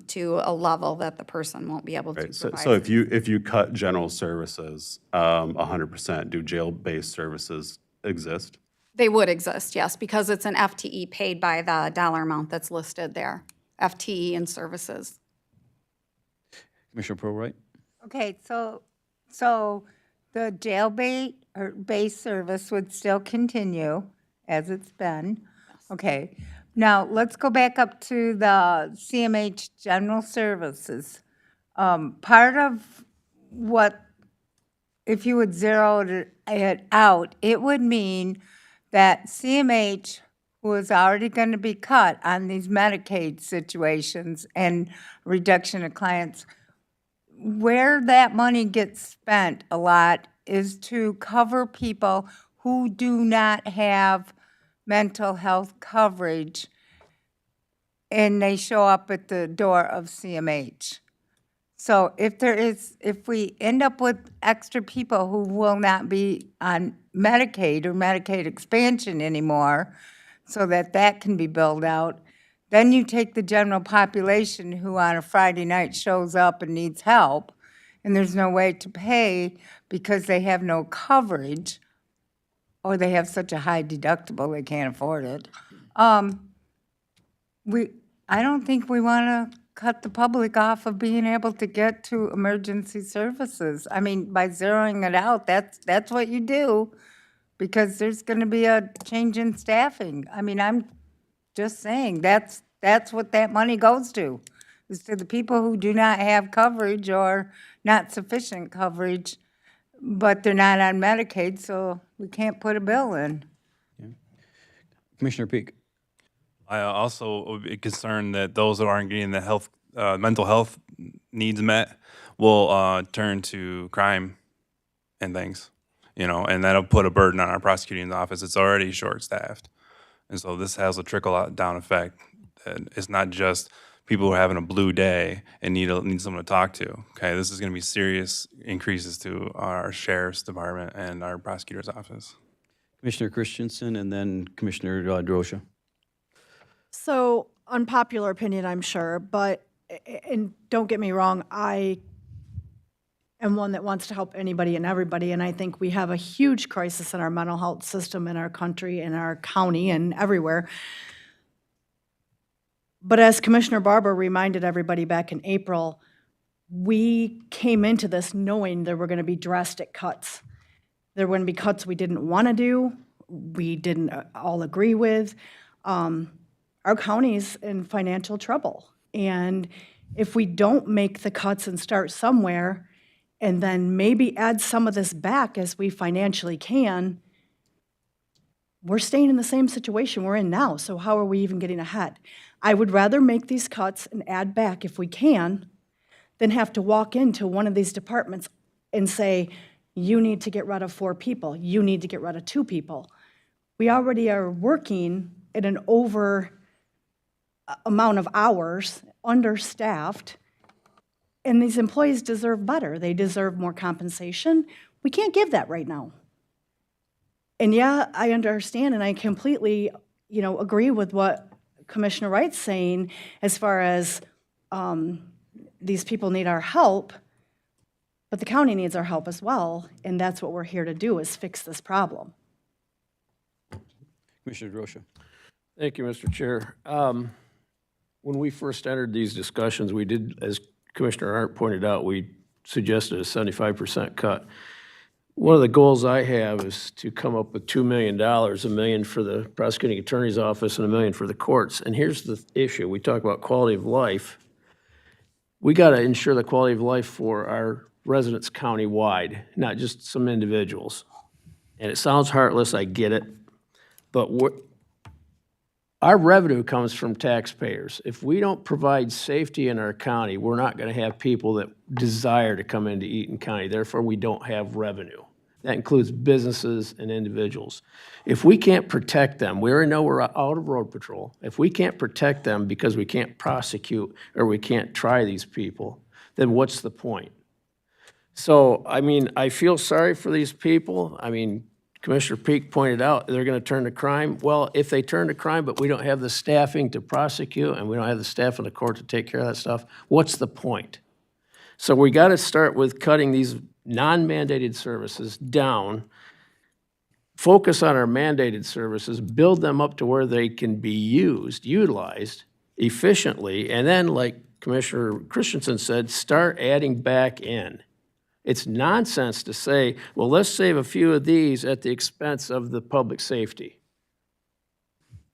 to a level that the person won't be able to Right. provide. So if you cut general services 100%, do jail-based services exist? They would exist, yes, because it's an FTE paid by the dollar amount that's listed there, FTE and services. Commissioner Prowright? Okay, so the jail-based or base service would still continue as it's been? Okay. Now, let's go back up to the CMH General Services. Part of what, if you would zero it out, it would mean that CMH, who is already going to be cut on these Medicaid situations and reduction of clients, where that money gets spent a lot is to cover people who do not have mental health coverage, and they show up at the door of CMH. So if we end up with extra people who will not be on Medicaid or Medicaid expansion anymore, so that can be built out, then you take the general population who on a Friday night shows up and needs help, and there's no way to pay because they have no coverage, or they have such a high deductible they can't afford it. I don't think we want to cut the public off of being able to get to emergency services. I mean, by zeroing it out, that's what you do, because there's going to be a change in staffing. I mean, I'm just saying, that's what that money goes to, is to the people who do not have coverage or not sufficient coverage, but they're not on Medicaid, so we can't put a bill in. Commissioner Peak? I also would be concerned that those that aren't getting the health, mental health needs met will turn to crime and things, and that'll put a burden on our prosecuting office. It's already short-staffed. And so this has a trickle-down effect. It's not just people who are having a blue day and need someone to talk to. Okay, this is going to be serious increases to our sheriff's department and our prosecutor's office. Commissioner Christensen, and then Commissioner Drosha. So, unpopular opinion, I'm sure, but, and don't get me wrong, I am one that wants to help anybody and everybody, and I think we have a huge crisis in our mental health system in our country, in our county, and everywhere. But as Commissioner Barber reminded everybody back in April, we came into this knowing there were going to be drastic cuts. There were going to be cuts we didn't want to do, we didn't all agree with. Our county's in financial trouble. And if we don't make the cuts and start somewhere, and then maybe add some of this back as we financially can, we're staying in the same situation we're in now. So how are we even getting ahead? I would rather make these cuts and add back if we can than have to walk into one of these departments and say, you need to get rid of 4 people, you need to get rid of 2 people. We already are working at an over amount of hours, understaffed, and these employees deserve better. They deserve more compensation. We can't give that right now. And yeah, I understand, and I completely, agree with what Commissioner Wright's saying as far as these people need our help, but the county needs our help as well, and that's what we're here to do, is fix this problem. Commissioner Drosha. Thank you, Mr. Chair. When we first entered these discussions, we did, as Commissioner Arndt pointed out, we suggested a 75% cut. One of the goals I have is to come up with $2 million, $1 million for the prosecuting attorney's office and $1 million for the courts. And here's the issue. We talk about quality of life. We got to ensure the quality of life for our residents county-wide, not just some individuals. And it sounds heartless, I get it, but our revenue comes from taxpayers. If we don't provide safety in our county, we're not going to have people that desire to come into Eaton County. Therefore, we don't have revenue. That includes businesses and individuals. If we can't protect them, we already know we're out of road patrol. If we can't protect them because we can't prosecute or we can't try these people, then what's the point? So, I feel sorry for these people. Commissioner Peak pointed out they're going to turn to crime. Well, if they turn to crime, but we don't have the staffing to prosecute and we don't have the staff in the court to take care of that stuff, what's the point? So we got to start with cutting these non-mandated services down, focus on our mandated services, build them up to where they can be utilized efficiently, and then, like Commissioner Christensen said, start adding back in. It's nonsense to say, well, let's save a few of these at the expense of the public safety.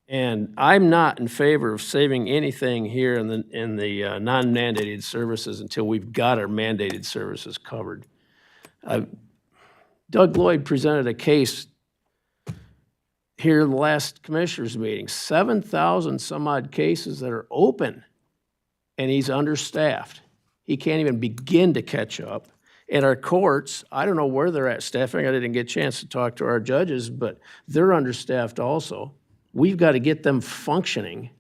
And I'm not in favor of saving anything here in the non-mandated services until we've got our mandated services covered. Doug Lloyd presented a case here in the last commissioners meeting, 7,000 some odd cases that are open, and he's understaffed. He can't even begin to catch up. And our courts, I don't know where they're at staffing. I didn't get a chance to talk to our judges, but they're understaffed also. We've got to get them functioning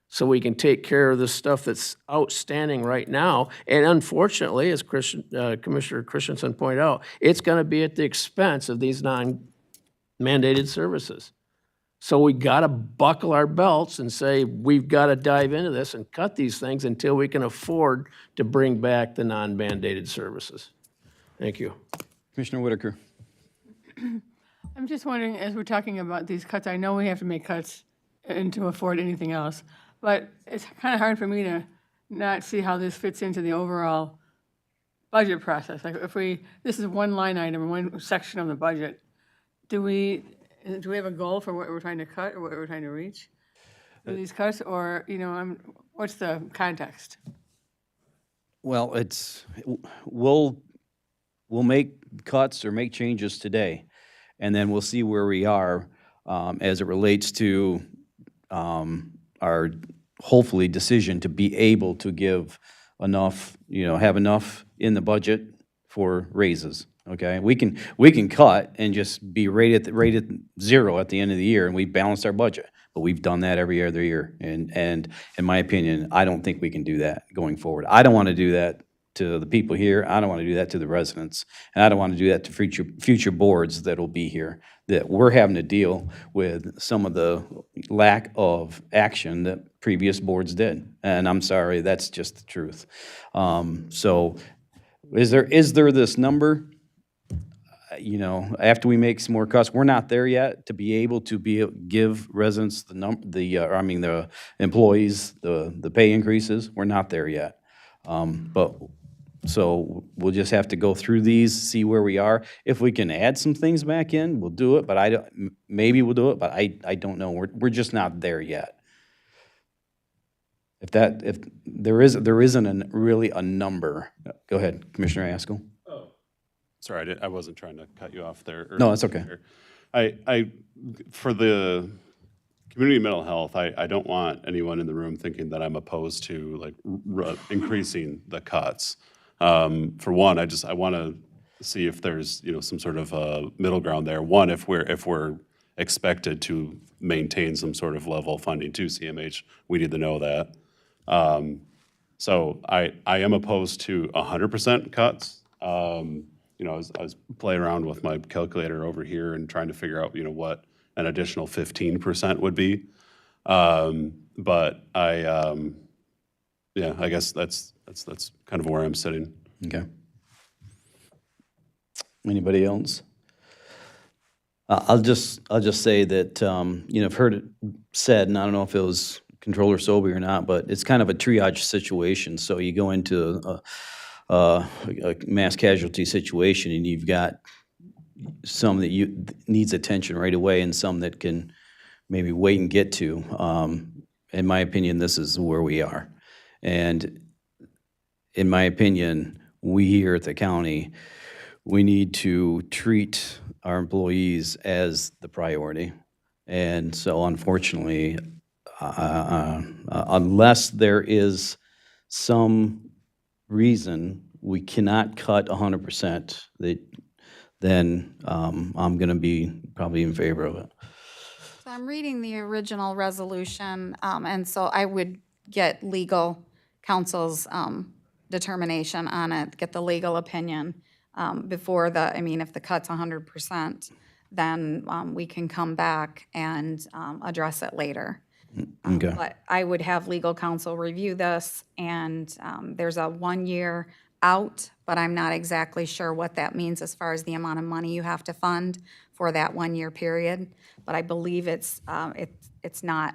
so we can take care of the stuff that's outstanding right now. And unfortunately, as Commissioner Christensen pointed out, it's going to be at the expense of these non-mandated services. So we got to buckle our belts and say, we've got to dive into this and cut these things until we can afford to bring back the non-mandated services. Thank you. Commissioner Whitaker. I'm just wondering, as we're talking about these cuts, I know we have to make cuts and to afford anything else, but it's kind of hard for me to not see how this fits into the overall budget process. Like this is one line item, one section of the budget. Do we have a goal for what we're trying to cut or what we're trying to reach with these cuts, or, what's the context? Well, we'll make cuts or make changes today, and then we'll see where we are as it relates to our hopefully decision to be able to give enough, have enough in the budget for raises. Okay, we can cut and just be right at zero at the end of the year, and we balanced our budget. But we've done that every other year, and in my opinion, I don't think we can do that going forward. I don't want to do that to the people here. I don't want to do that to the residents, and I don't want to do that to future boards that will be here. That we're having to deal with some of the lack of action that previous boards did, and I'm sorry, that's just the truth. So, is there this number? After we make some more cuts, we're not there yet to be able to give residents the employees the pay increases. We're not there yet. So we'll just have to go through these, see where we are. If we can add some things back in, we'll do it. But maybe we'll do it. But I don't know. We're just not there yet. If there isn't really a number. Go ahead, Commissioner Askell. Sorry, I wasn't trying to cut you off there. No, that's okay. For the community mental health, I don't want anyone in the room thinking that I'm opposed to increasing the cuts. For one, I want to see if there's some sort of middle ground there. One, if we're expected to maintain some sort of level of funding to CMH, we need to know that. So I am opposed to 100% cuts. I was playing around with my calculator over here and trying to figure out, what an additional 15% would be. But I guess that's kind of where I'm sitting. Okay. Anybody else? I'll just say that I've heard it said, and I don't know if it was Controller Sobey or not, but it's kind of a triage situation. So you go into a mass casualty situation, and you've got some that needs attention right away, and some that can maybe wait and get to. In my opinion, this is where we are, and in my opinion, we here at the county, we need to treat our employees as the priority, and so unfortunately, unless there is some reason we cannot cut 100%, then I'm going to be probably in favor of it. So I'm reading the original resolution, and so I would get legal counsel's determination on it, get the legal opinion before if the cut's 100%, then we can come back and address it later. Okay. But I would have legal counsel review this, and there's a 1 year out, but I'm not exactly sure what that means as far as the amount of money you have to fund for that 1 year period. But I believe it's not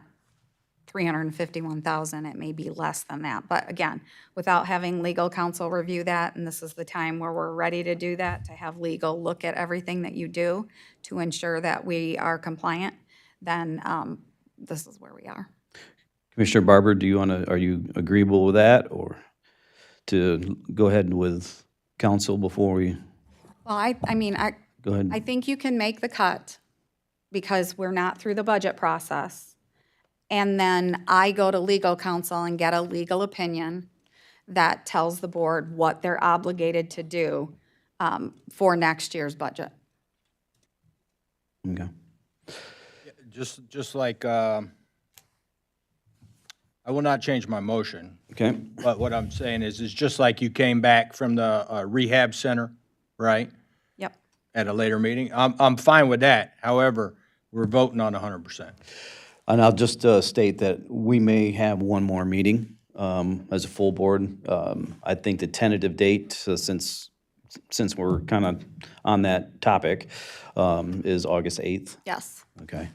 351,000, it may be less than that. But again, without having legal counsel review that, and this is the time where we're ready to do that, to have legal look at everything that you do to ensure that we are compliant, then this is where we are. Commissioner Barber, are you agreeable with that, or to go ahead with council before we, Well, I mean, go ahead? I think you can make the cut because we're not through the budget process. And then I go to legal counsel and get a legal opinion that tells the board what they're obligated to do for next year's budget. Okay. Just like, I will not change my motion. Okay. But what I'm saying is, it's just like you came back from the rehab center, right? Yep. At a later meeting. I'm fine with that. However, we're voting on 100%. And I'll just state that we may have one more meeting as a full board. I think the tentative date, since we're kind of on that topic, is August 8th. Yes. Okay.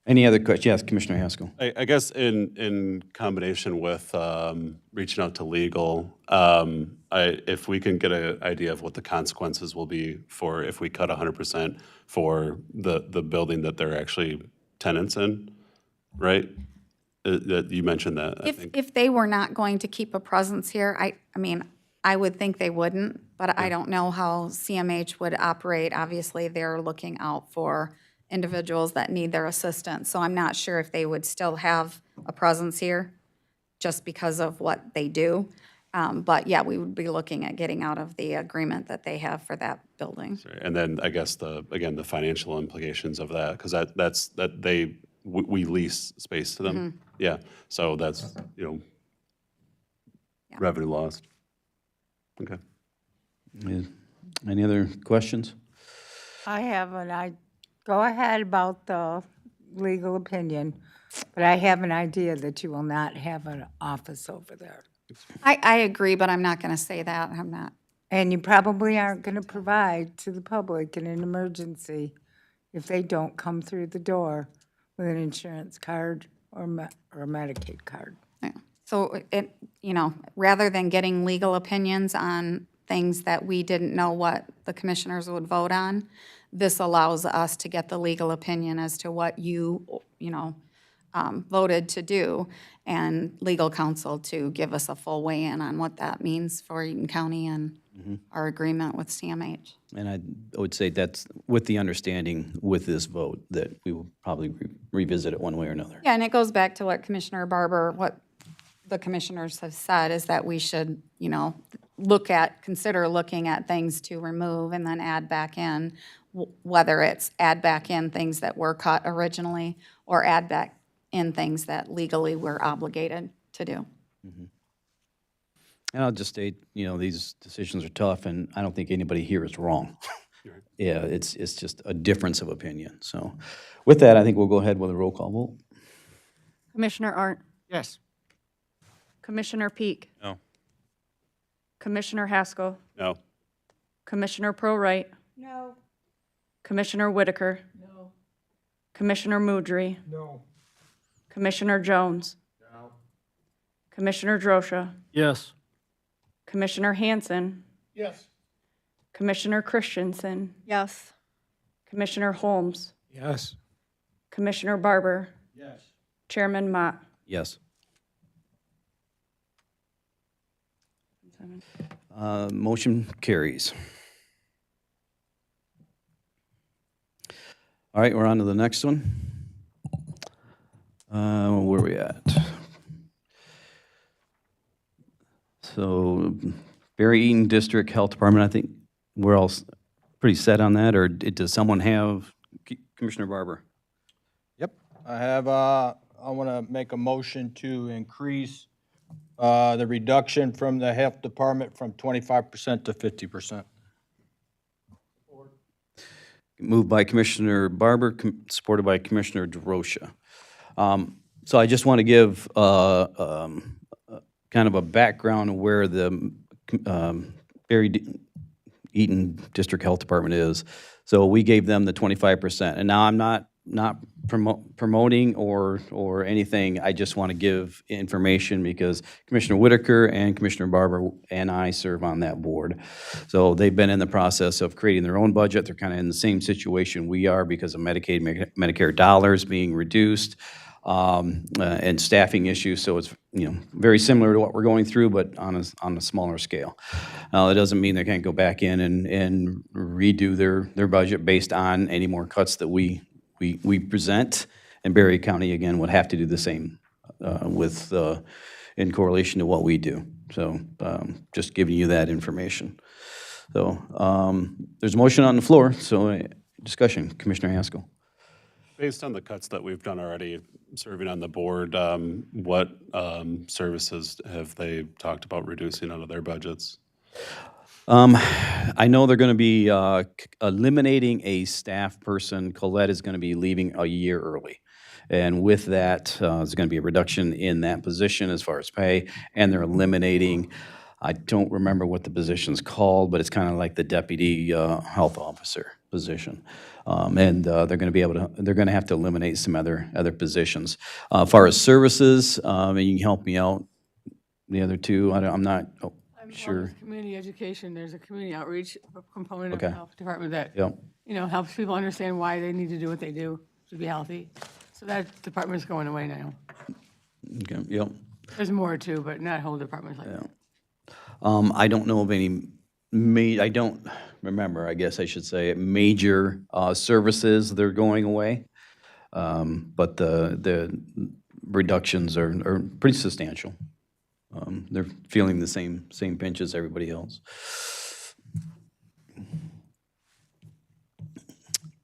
Any other questions? Yes, Commissioner Haskell. I guess in combination with reaching out to legal, if we can get an idea of what the consequences will be for if we cut 100% for the building that they're actually tenants in, right? That you mentioned that, I think. If they were not going to keep a presence here, I mean, I would think they wouldn't, but I don't know how CMH would operate. Obviously, they're looking out for individuals that need their assistance. So I'm not sure if they would still have a presence here just because of what they do. But yeah, we would be looking at getting out of the agreement that they have for that building. And then I guess the financial implications of that, because we lease space to them. Yeah, so that's, revenue lost. Okay. Any other questions? I have go ahead about the legal opinion, but I have an idea that you will not have an office over there. I agree, but I'm not going to say that. I'm not. And you probably aren't going to provide to the public in an emergency if they don't come through the door with an insurance card or a Medicaid card. Yeah. So rather than getting legal opinions on things that we didn't know what the commissioners would vote on, this allows us to get the legal opinion as to what you voted to do, and legal counsel to give us a full weigh-in on what that means for Eaton County and our agreement with CMH. And I would say that's with the understanding with this vote that we will probably revisit it one way or another. Yeah, and it goes back to what Commissioner Barber, what the commissioners have said, is that we should, consider looking at things to remove and then add back in, whether it's add back in things that were cut originally or add back in things that legally we're obligated to do. And I'll just state, these decisions are tough, and I don't think anybody here is wrong. Yeah, it's just a difference of opinion. So with that, I think we'll go ahead with a roll call vote. Commissioner Arndt, Yes. Commissioner Peak, No. Commissioner Haskell, No. Commissioner Prowright, No. Commissioner Whitaker, No. Commissioner Mudry, No. Commissioner Jones, Commissioner Drosha, Yes. Commissioner Hanson, Yes. Commissioner Christensen, Yes. Commissioner Holmes, Yes. Commissioner Barber, Yes. Chairman Mott. Yes. Motion carries. All right, we're on to the next one. Where are we at? So, Barry Eaton District Health Department, I think we're all pretty set on that, or does someone have, Commissioner Barber? Yep. I want to make a motion to increase the reduction from the health department from 25% to 50%. Moved by Commissioner Barber, supported by Commissioner DeRocha. So I just want to give kind of a background of where the Barry Eaton District Health Department is. So we gave them the 25%. And now I'm not promoting or anything. I just want to give information because Commissioner Whitaker and Commissioner Barber and I serve on that board. So they've been in the process of creating their own budget. They're kind of in the same situation we are because of Medicaid, Medicare dollars being reduced, and staffing issues. So it's, very similar to what we're going through, but on a smaller scale. Now, it doesn't mean they can't go back in and redo their budget based on any more cuts that we present, and Berry County, again, would have to do the same in correlation to what we do. So just giving you that information. So there's a motion on the floor, so discussion. Commissioner Haskell. Based on the cuts that we've done already, serving on the board, what services have they talked about reducing out of their budgets? I know they're going to be eliminating a staff person. Colette is going to be leaving a year early. And with that, there's going to be a reduction in that position as far as pay. And they're eliminating, I don't remember what the position's called, but it's kind of like the deputy health officer position. And they're going to have to eliminate some other positions. As far as services, and you can help me out, the other two, I'm not sure. Community education, there's a community outreach component of Okay. the health department that, Yep. helps people understand why they need to do what they do to be healthy. So that department's going away now. Okay, yep. There's more too, but not whole departments like that. I don't know of any, I don't remember, I guess I should say, major services that are going away. But the reductions are pretty substantial. They're feeling the same pinch as everybody else.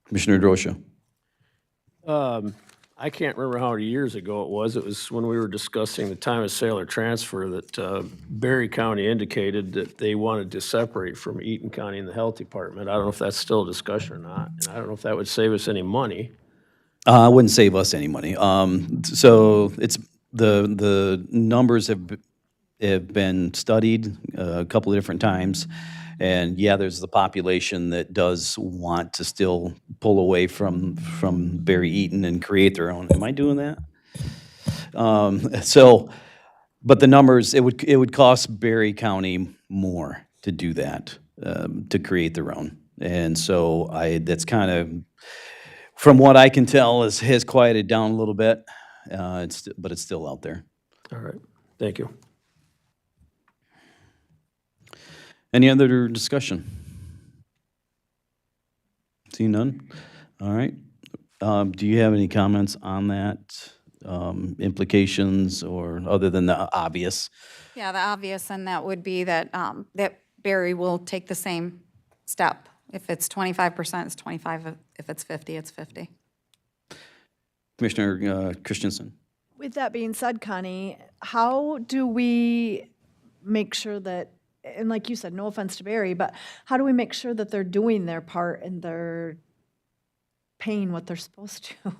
Commissioner Drosha. I can't remember how many years ago it was. It was when we were discussing the time of sale or transfer that Berry County indicated that they wanted to separate from Eaton County and the Health Department. I don't know if that's still a discussion or not, and I don't know if that would save us any money. It wouldn't save us any money. So it's the numbers have been studied a couple of different times. And yeah, there's the population that does want to still pull away from Berry Eaton and create their own. Am I doing that? But the numbers, it would cost Berry County more to do that, to create their own. And so that's kind of, from what I can tell, has quieted down a little bit, but it's still out there. All right, thank you. Any other discussion? See none? All right. Do you have any comments on that? Implications or other than the obvious? Yeah, the obvious, and that would be that, that Berry will take the same step. If it's 25%, it's 25. If it's 50, it's 50. Commissioner Christensen. With that being said, Connie, how do we make sure that, and like you said, no offense to Berry, but how do we make sure that they're doing their part and they're paying what they're supposed to?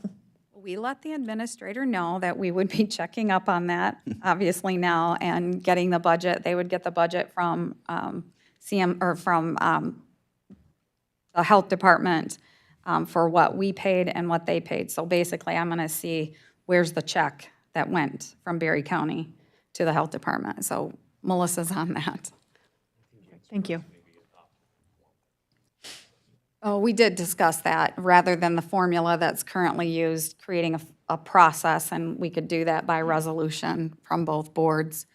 We let the administrator know that we would be checking up on that, obviously now, and getting the budget. They would get the budget from from the health department for what we paid and what they paid. So basically, I'm going to see where's the check that went from Berry County to the health department. So Melissa's on that. Thank you. Oh, we did discuss that, rather than the formula that's currently used, creating a process, and we could do that by resolution from both boards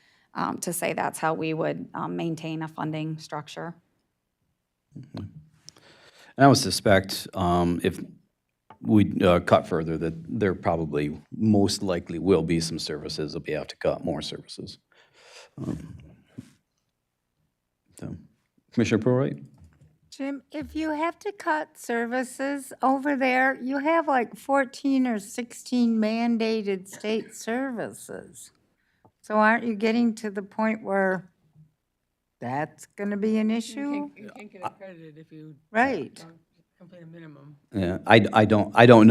to say that's how we would maintain a funding structure. And I would suspect if we cut further, that there probably most likely will be some services that we have to cut, more services. Commissioner Prorite? Jim, if you have to cut services over there, you have like 14 or 16 mandated state services. So aren't you getting to the point where that's going to be an issue? You can't get accredited if you Right. don't complete a minimum. Yeah, I don't know. I don't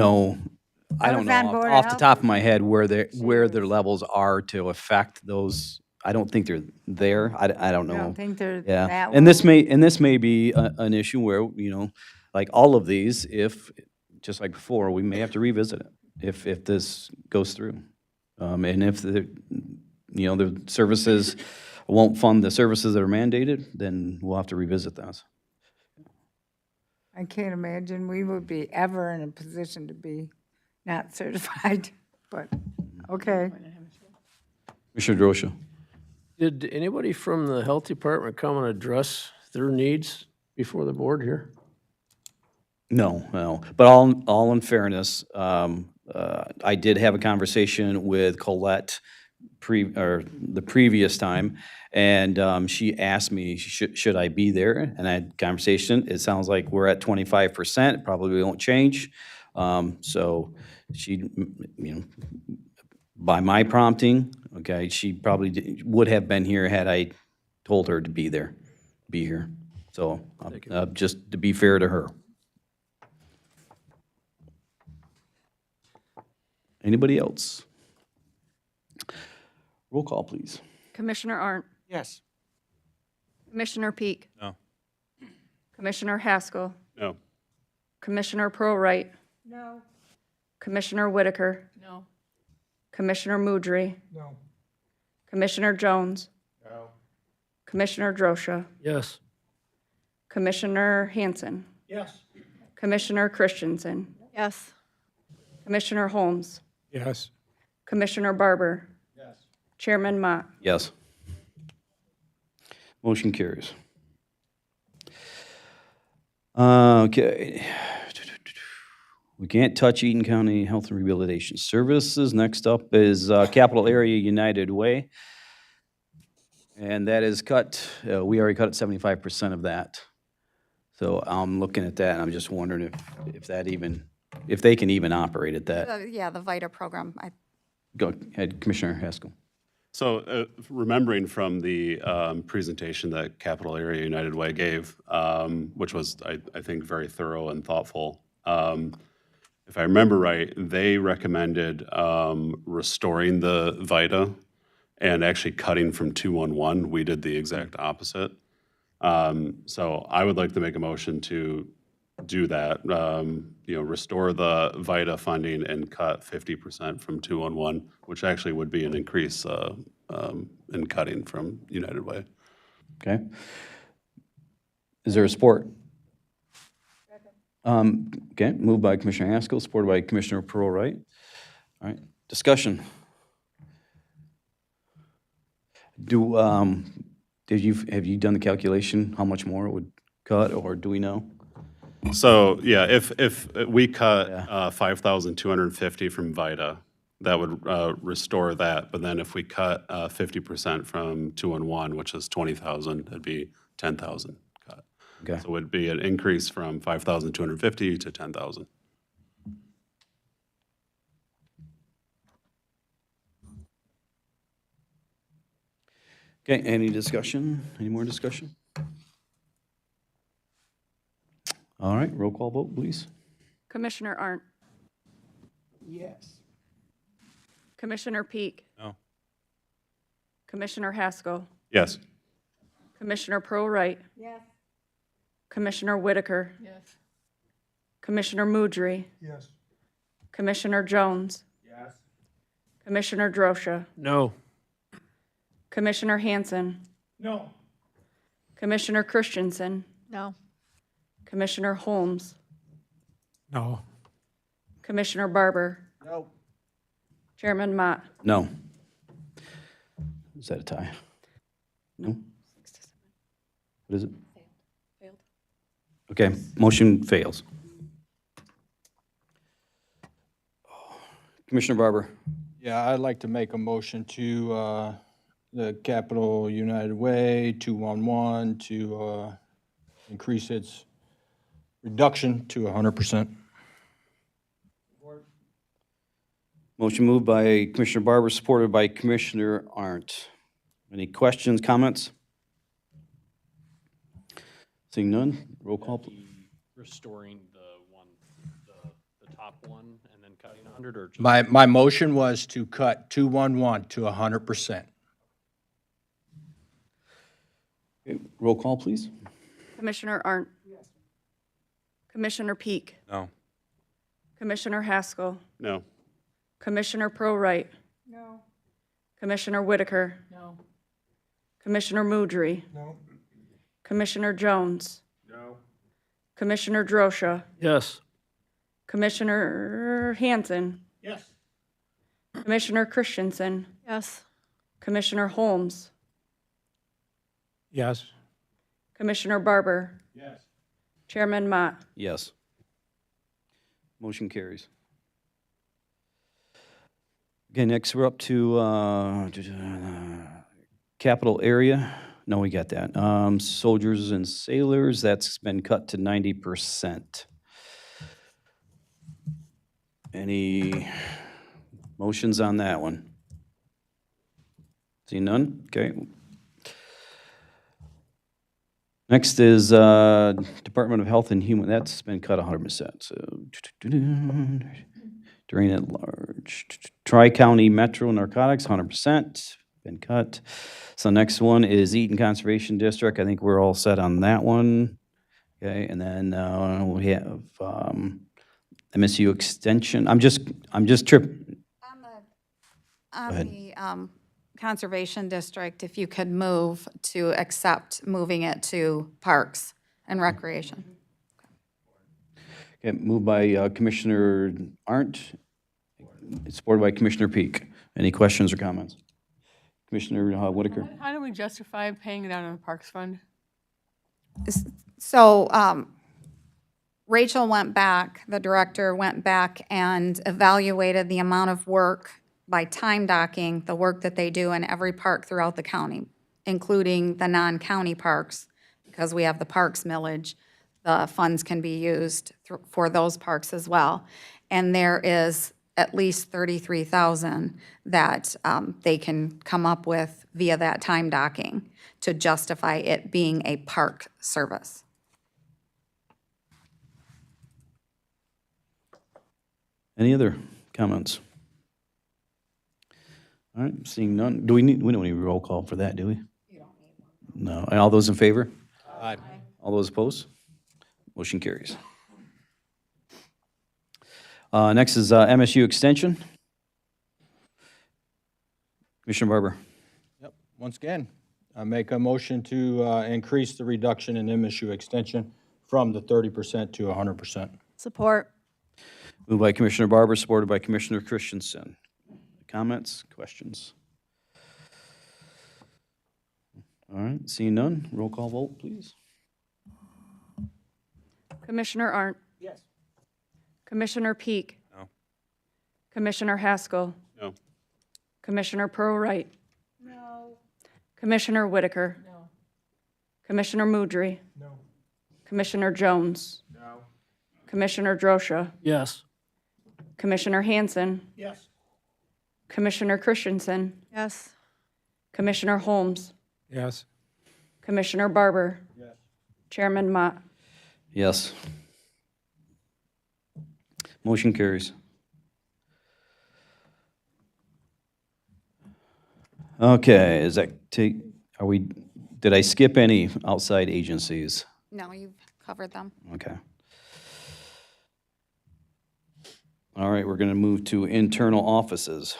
was on know Board of off the Health top of my head where their levels are to affect those I don't think they're there. I don't know. I don't think they're Yeah, that and this low. may be an issue where, like all of these, if, just like before, we may have to revisit it if this goes through. And if the services won't fund the services that are mandated, then we'll have to revisit those. I can't imagine we would be ever in a position to be not certified, but, okay. Commissioner Drosha? Did anybody from the health department come and address their needs before the board here? No. But all in fairness, I did have a conversation with Colette the previous time, and she asked me, should I be there? And I had a conversation. It sounds like we're at 25%, probably won't change. So she, by my prompting, okay, she probably would have been here had I told her to be here. So just to be fair to her. Anybody else? Roll call, please. Commissioner Arndt, Yes. Commissioner Peak, No. Commissioner Haskell, No. Commissioner Prowright, No. Commissioner Whitaker, No. Commissioner Mudry, No. Commissioner Jones, No. Commissioner Drosha, Yes. Commissioner Hanson, Yes. Commissioner Christensen, Yes. Commissioner Holmes, Yes. Commissioner Barber, Yes. Chairman Mott. Yes. Motion carries. Okay. We can't touch Eaton County Health and Rehabilitation Services. Next up is Capital Area United Way. And that is cut, we already cut 75% of that. So I'm looking at that and I'm just wondering if they can even operate at that. Yeah, the VITA program, Go ahead, Commissioner Haskell. So remembering from the presentation that Capital Area United Way gave, which was, I think, very thorough and thoughtful, if I remember right, they recommended restoring the VITA and actually cutting from 211. We did the exact opposite. So I would like to make a motion to do that, restore the VITA funding and cut 50% from 211, which actually would be an increase in cutting from United Way. Okay. Is there a support? Okay, moved by Commissioner Haskell, supported by Commissioner Prowright. All right, discussion. Have you done the calculation, how much more it would cut, or do we know? So, yeah, if we cut 5,250 from VITA, that would restore that. But then if we cut 50% from 211, which is 20,000, it'd be 10,000 cut. Okay. So it would be an increase from 5,250 to 10,000. Okay, any discussion? Any more discussion? All right, roll call vote, please. Commissioner Arndt, Yes. Commissioner Peak, No. Commissioner Haskell, Yes. Commissioner Prowright, Yes. Commissioner Whitaker, Yes. Commissioner Mudry, Yes. Commissioner Jones, Yes. Commissioner Drosha, No. Commissioner Hanson, No. Commissioner Christensen, No. Commissioner Holmes, No. Commissioner Barber, No. Chairman Mott. No. Is that a tie? No? What is it? Failed. Okay, motion fails. Commissioner Barber. Yeah, I'd like to make a motion to the Capital United Way 211 to increase its reduction to 100%. Motion moved by Commissioner Barber, supported by Commissioner Arndt. Any questions, comments? Seeing none, roll call, please. Restoring the top one and then cutting 100 or just? My motion was to cut 211 to 100%. Roll call, please. Commissioner Arndt. Commissioner Peak. No. Commissioner Haskell. No. Commissioner Prowright. No. Commissioner Whitaker. No. Commissioner Mudry. No. Commissioner Jones. No. Commissioner Drosha. Yes. Commissioner Hanson. Yes. Commissioner Christensen. Yes. Commissioner Holmes. Yes. Commissioner Barber. Yes. Chairman Mott. Yes. Motion carries. Okay, next we're up to capital area. No, we got that. Soldiers and sailors, that's been cut to 90%. Any motions on that one? See none? Okay. Next is Department of Health and Human, that's been cut 100%. So, drain at large. Tri-County Metro Narcotics, 100%, been cut. So next one is Eaton Conservation District. I think we're all set on that one. Okay, and then we have MSU Extension. I'm just tripping. On ahead. the Conservation District, if you could move to accept moving it to Parks and Recreation. Okay, moved by Commissioner Arndt, supported by Commissioner Peak. Any questions or comments? Commissioner Whitaker? How do we justify paying it out of the Parks Fund? So Rachel went back, the director went back and evaluated the amount of work by time docking, the work that they do in every park throughout the county, including the non-county parks, because we have the parks millage. The funds can be used for those parks as well. And there is at least $33,000 that they can come up with via that time docking to justify it being a park service. Any other comments? All right, seeing none. We don't need a roll call for that, do we? You don't need one. No. And all those in favor? Aye. All those opposed? Motion carries. Next is MSU Extension. Commissioner Barber. Yep, once again, I make a motion to increase the reduction in MSU extension from the 30% to 100%. Support. Moved by Commissioner Barber, supported by Commissioner Christensen. Comments, questions? All right, seeing none, roll call vote, please. Commissioner Arndt. Yes. Commissioner Peak. No. Commissioner Haskell. No. Commissioner Prowright. No. Commissioner Whitaker. No. Commissioner Mudry. No. Commissioner Jones. No. Commissioner Drosha. Yes. Commissioner Hanson. Yes. Commissioner Christensen. Yes. Commissioner Holmes. Yes. Commissioner Barber. Yes. Chairman Mott. Yes. Motion carries. Okay, is that did I skip any outside agencies? No, you've covered them. Okay. All right, we're going to move to internal offices.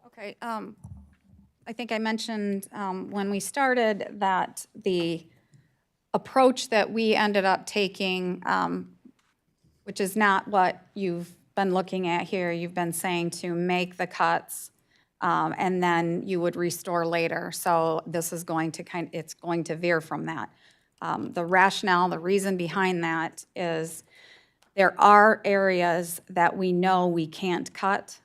Okay, I think I mentioned when we started that the approach that we ended up taking, which is not what you've been looking at here, you've been saying to make the cuts and then you would restore later. So this is going to it's going to veer from that. The rationale, the reason behind that is there are areas that we know we can't cut.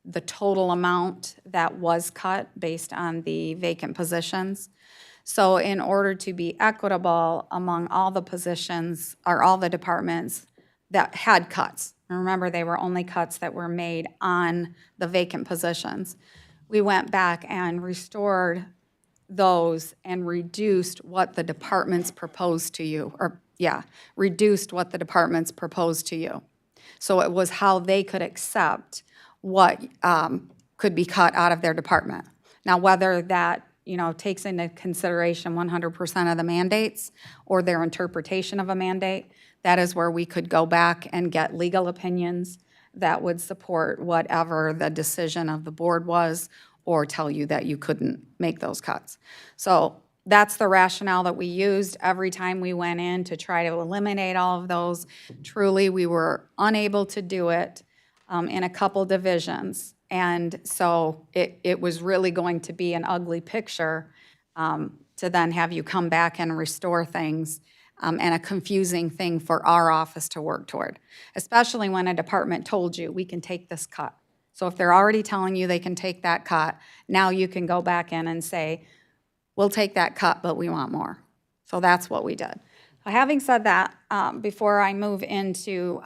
The total amount that was cut based on the vacant positions. So in order to be equitable among all the positions or all the departments that had cuts, and remember they were only cuts that were made on the vacant positions, we went back and restored those and reduced what the departments proposed to you, reduced what the departments proposed to you. So it was how they could accept what could be cut out of their department. Now, whether that takes into consideration 100% of the mandates or their interpretation of a mandate, that is where we could go back and get legal opinions that would support whatever the decision of the board was or tell you that you couldn't make those cuts. So that's the rationale that we used every time we went in to try to eliminate all of those. Truly, we were unable to do it in a couple divisions. And so it was really going to be an ugly picture to then have you come back and restore things and a confusing thing for our office to work toward, especially when a department told you, we can take this cut. So if they're already telling you they can take that cut, now you can go back in and say, we'll take that cut, but we want more. So that's what we did. Having said that, before I move into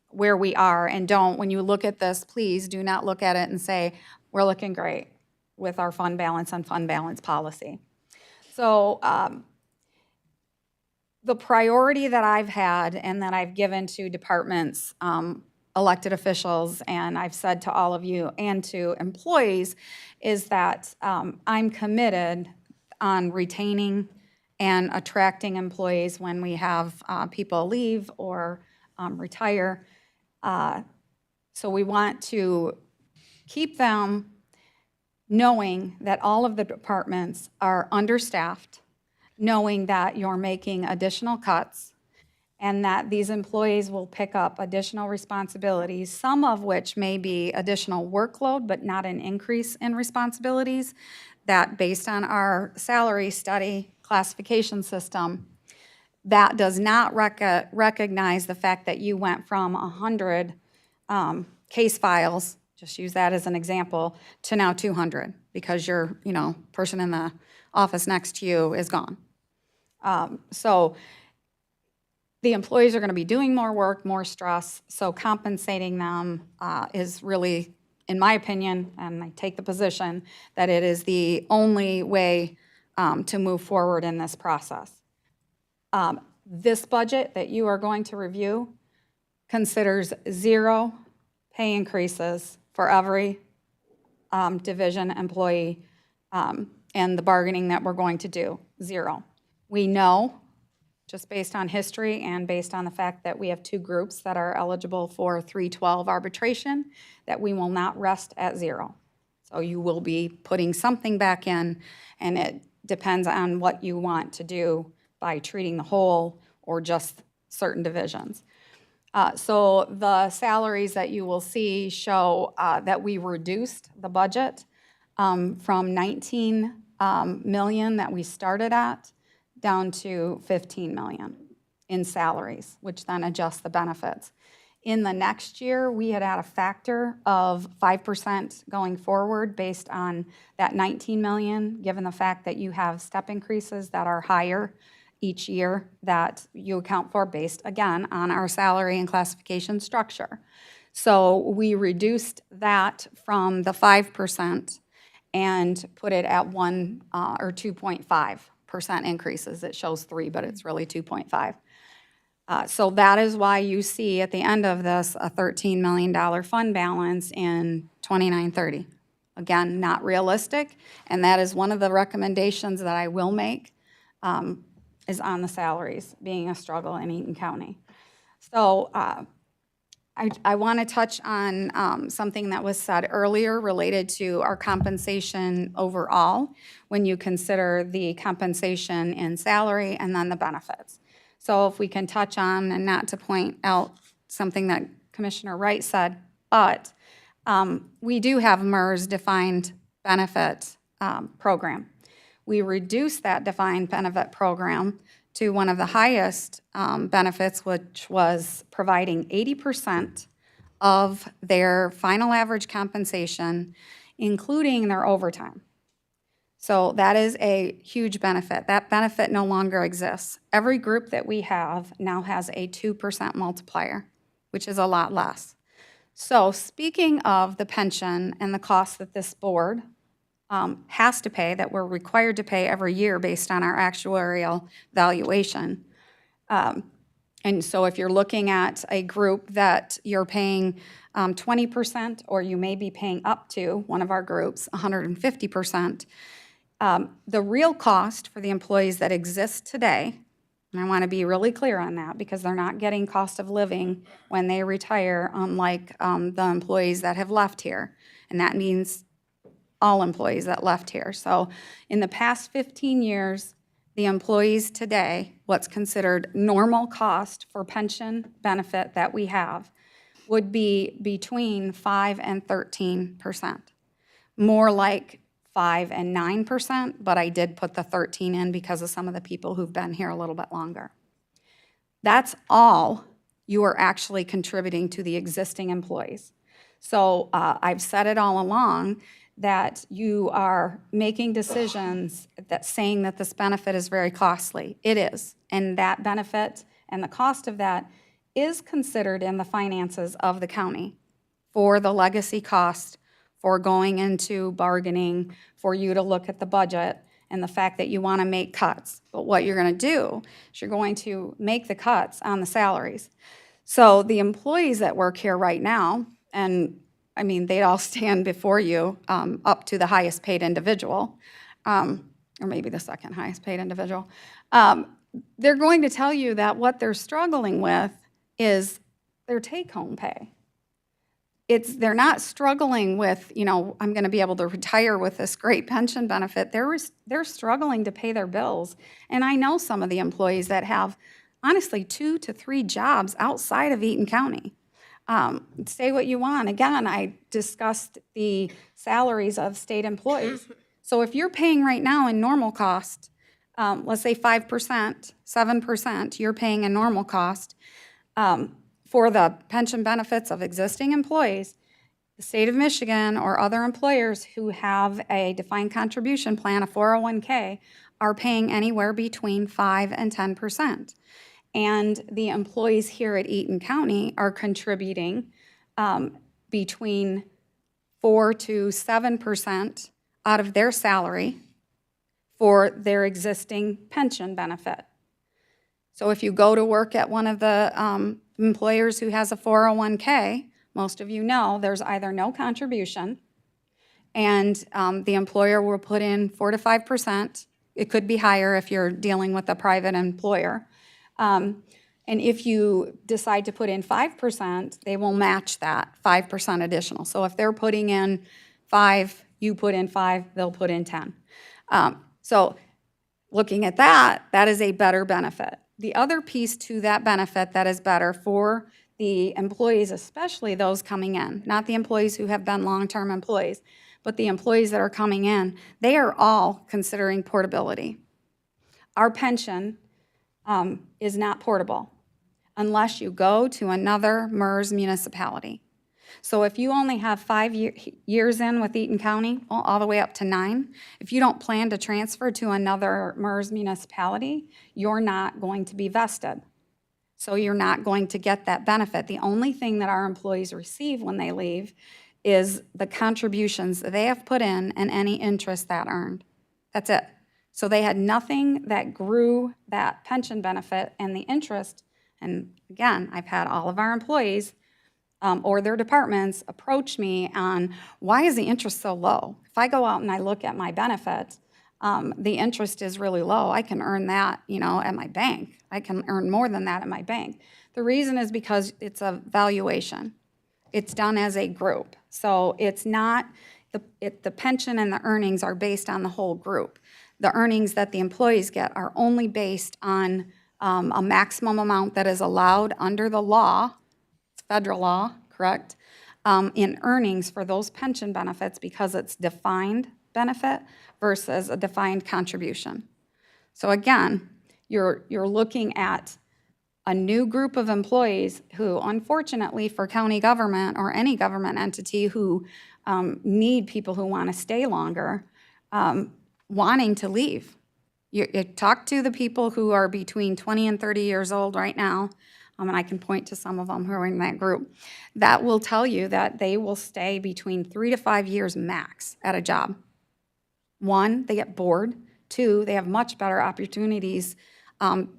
where we are, and when you look at this, please do not look at it and say, we're looking great with our fund balance and fund balance policy. So the priority that I've had and that I've given to departments, elected officials, and I've said to all of you and to employees, is that I'm committed on retaining and attracting employees when we have people leave or retire. So we want to keep them knowing that all of the departments are understaffed, knowing that you're making additional cuts, and that these employees will pick up additional responsibilities, some of which may be additional workload, but not an increase in responsibilities, that based on our salary study classification system, that does not recognize the fact that you went from 100 case files, just use that as an example, to now 200 because your person in the office next to you is gone. So the employees are going to be doing more work, more stress, so compensating them is really, in my opinion, and I take the position, that it is the only way to move forward in this process. This budget that you are going to review considers 0 pay increases for every division employee and the bargaining that we're going to do, 0. We know, just based on history and based on the fact that we have 2 groups that are eligible for 312 arbitration, that we will not rest at 0. So you will be putting something back in, and it depends on what you want to do by treating the whole or just certain divisions. So the salaries that you will see show that we reduced the budget from 19 million that we started at down to 15 million in salaries, which then adjusts the benefits. In the next year, we had a factor of 5% going forward based on that 19 million, given the fact that you have step increases that are higher each year that you account for based, again, on our salary and classification structure. So we reduced that from the 5% and put it at 1 or 2.5% increases. It shows 3, but it's really 2.5. So that is why you see at the end of this a $13 million fund balance in 29-30. Again, not realistic, and that is one of the recommendations that I will make is on the salaries being a struggle in Eaton County. So I want to touch on something that was said earlier related to our compensation overall when you consider the compensation in salary and then the benefits. So if we can touch on, and not to point out something that Commissioner Wright said, but we do have MERS defined benefit program. We reduced that defined benefit program to one of the highest benefits, which was providing 80% of their final average compensation, including their overtime. So that is a huge benefit. That benefit no longer exists. Every group that we have now has a 2% multiplier, which is a lot less. So speaking of the pension and the cost that this board has to pay, that we're required to pay every year based on our actuarial valuation. And so if you're looking at a group that you're paying 20%, or you may be paying up to, one of our groups, 150%, The real cost for the employees that exist today, and I want to be really clear on that because they're not getting cost of living when they retire, unlike the employees that have left here. And that means all employees that left here. So in the past 15 years, the employees today, what's considered normal cost for pension benefit that we have, would be between 5 and 13%. More like 5 and 9%, but I did put the 13 in because of some of the people who've been here a little bit longer. That's all you are actually contributing to the existing employees. So I've said it all along that you are making decisions that saying that this benefit is very costly. It is, and that benefit and the cost of that is considered in the finances of the county for the legacy cost, for going into bargaining, for you to look at the budget and the fact that you want to make cuts. But what you're going to do is you're going to make the cuts on the salaries. So the employees that work here right now, and I mean, they all stand before you up to the highest paid individual, or maybe the second highest paid individual. They're going to tell you that what they're struggling with is their take-home pay. They're not struggling with, you know, I'm going to be able to retire with this great pension benefit. They're struggling to pay their bills. And I know some of the employees that have, honestly, 2 to 3 jobs outside of Eaton County. Say what you want. Again, I discussed the salaries of state employees. So if you're paying right now in normal cost, let's say 5%, 7%, you're paying a normal cost for the pension benefits of existing employees, the state of Michigan or other employers who have a defined contribution plan, a 401k, are paying anywhere between 5 and 10%. And the employees here at Eaton County are contributing between 4 to 7% out of their salary for their existing pension benefit. So if you go to work at one of the employers who has a 401k, most of you know there's either no contribution, and the employer will put in 4 to 5%. It could be higher if you're dealing with a private employer. And if you decide to put in 5%, they will match that 5% additional. So if they're putting in 5, you put in 5, they'll put in 10. So looking at that, that is a better benefit. The other piece to that benefit that is better for the employees, especially those coming in, not the employees who have been long-term employees, but the employees that are coming in, they are all considering portability. Our pension is not portable unless you go to another MERS municipality. So if you only have 5 years in with Eaton County, all the way up to 9, if you don't plan to transfer to another MERS municipality, you're not going to be vested. So you're not going to get that benefit. The only thing that our employees receive when they leave is the contributions that they have put in and any interest that earned. That's it. So they had nothing that grew that pension benefit and the interest. And again, I've had all of our employees or their departments approach me on why is the interest so low? If I go out and I look at my benefits, the interest is really low. I can earn that, you know, at my bank. I can earn more than that at my bank. The reason is because it's a valuation. It's done as a group. So it's not, the pension and the earnings are based on the whole group. The earnings that the employees get are only based on a maximum amount that is allowed under the law, it's federal law, correct, in earnings for those pension benefits because it's defined benefit versus a defined contribution. So again, you're looking at a new group of employees who, unfortunately for county government or any government entity who need people who want to stay longer, wanting to leave. You talk to the people who are between 20 and 30 years old right now, and I can point to some of them who are in that group, that will tell you that they will stay between 3 to 5 years max at a job. 1, they get bored. 2, they have much better opportunities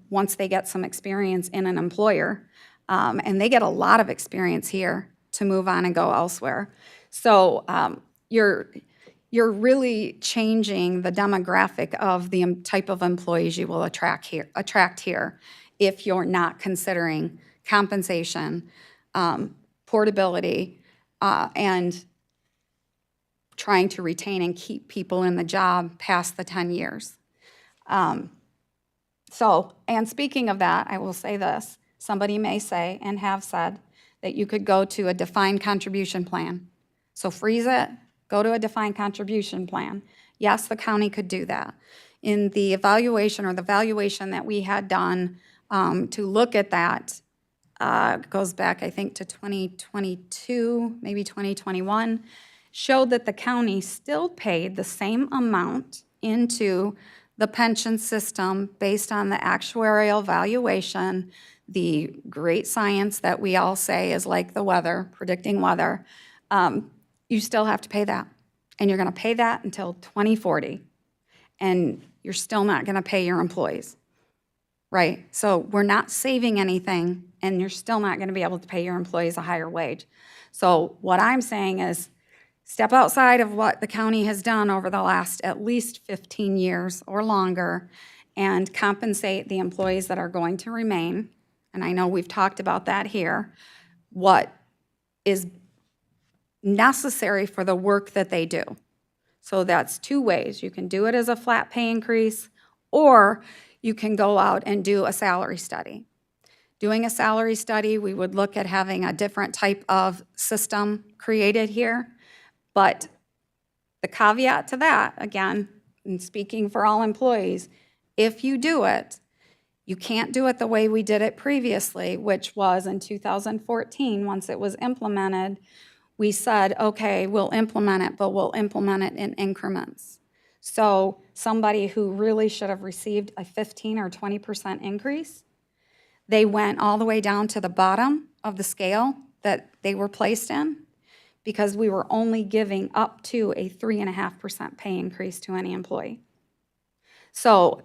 once they get some experience in an employer, and they get a lot of experience here to move on and go elsewhere. So you're really changing the demographic of the type of employees you will attract here if you're not considering compensation, portability, and trying to retain and keep people in the job past the 10 years. And speaking of that, I will say this. Somebody may say, and have said, that you could go to a defined contribution plan. So freeze it, go to a defined contribution plan. Yes, the county could do that. In the evaluation or the valuation that we had done to look at that, goes back, I think, to 2022, maybe 2021, showed that the county still paid the same amount into the pension system based on the actuarial valuation, the great science that we all say is like the weather, predicting weather. You still have to pay that. And you're going to pay that until 2040. And you're still not going to pay your employees, right? So we're not saving anything, and you're still not going to be able to pay your employees a higher wage. So what I'm saying is, step outside of what the county has done over the last at least 15 years or longer and compensate the employees that are going to remain. And I know we've talked about that here, what is necessary for the work that they do. So that's two ways. You can do it as a flat pay increase, or you can go out and do a salary study. Doing a salary study, we would look at having a different type of system created here. But the caveat to that, again, and speaking for all employees, if you do it, you can't do it the way we did it previously, which was in 2014, once it was implemented, we said, okay, we'll implement it, but we'll implement it in increments. So somebody who really should have received a 15 or 20% increase, they went all the way down to the bottom of the scale that they were placed in, because we were only giving up to a 3.5% pay increase to any employee. So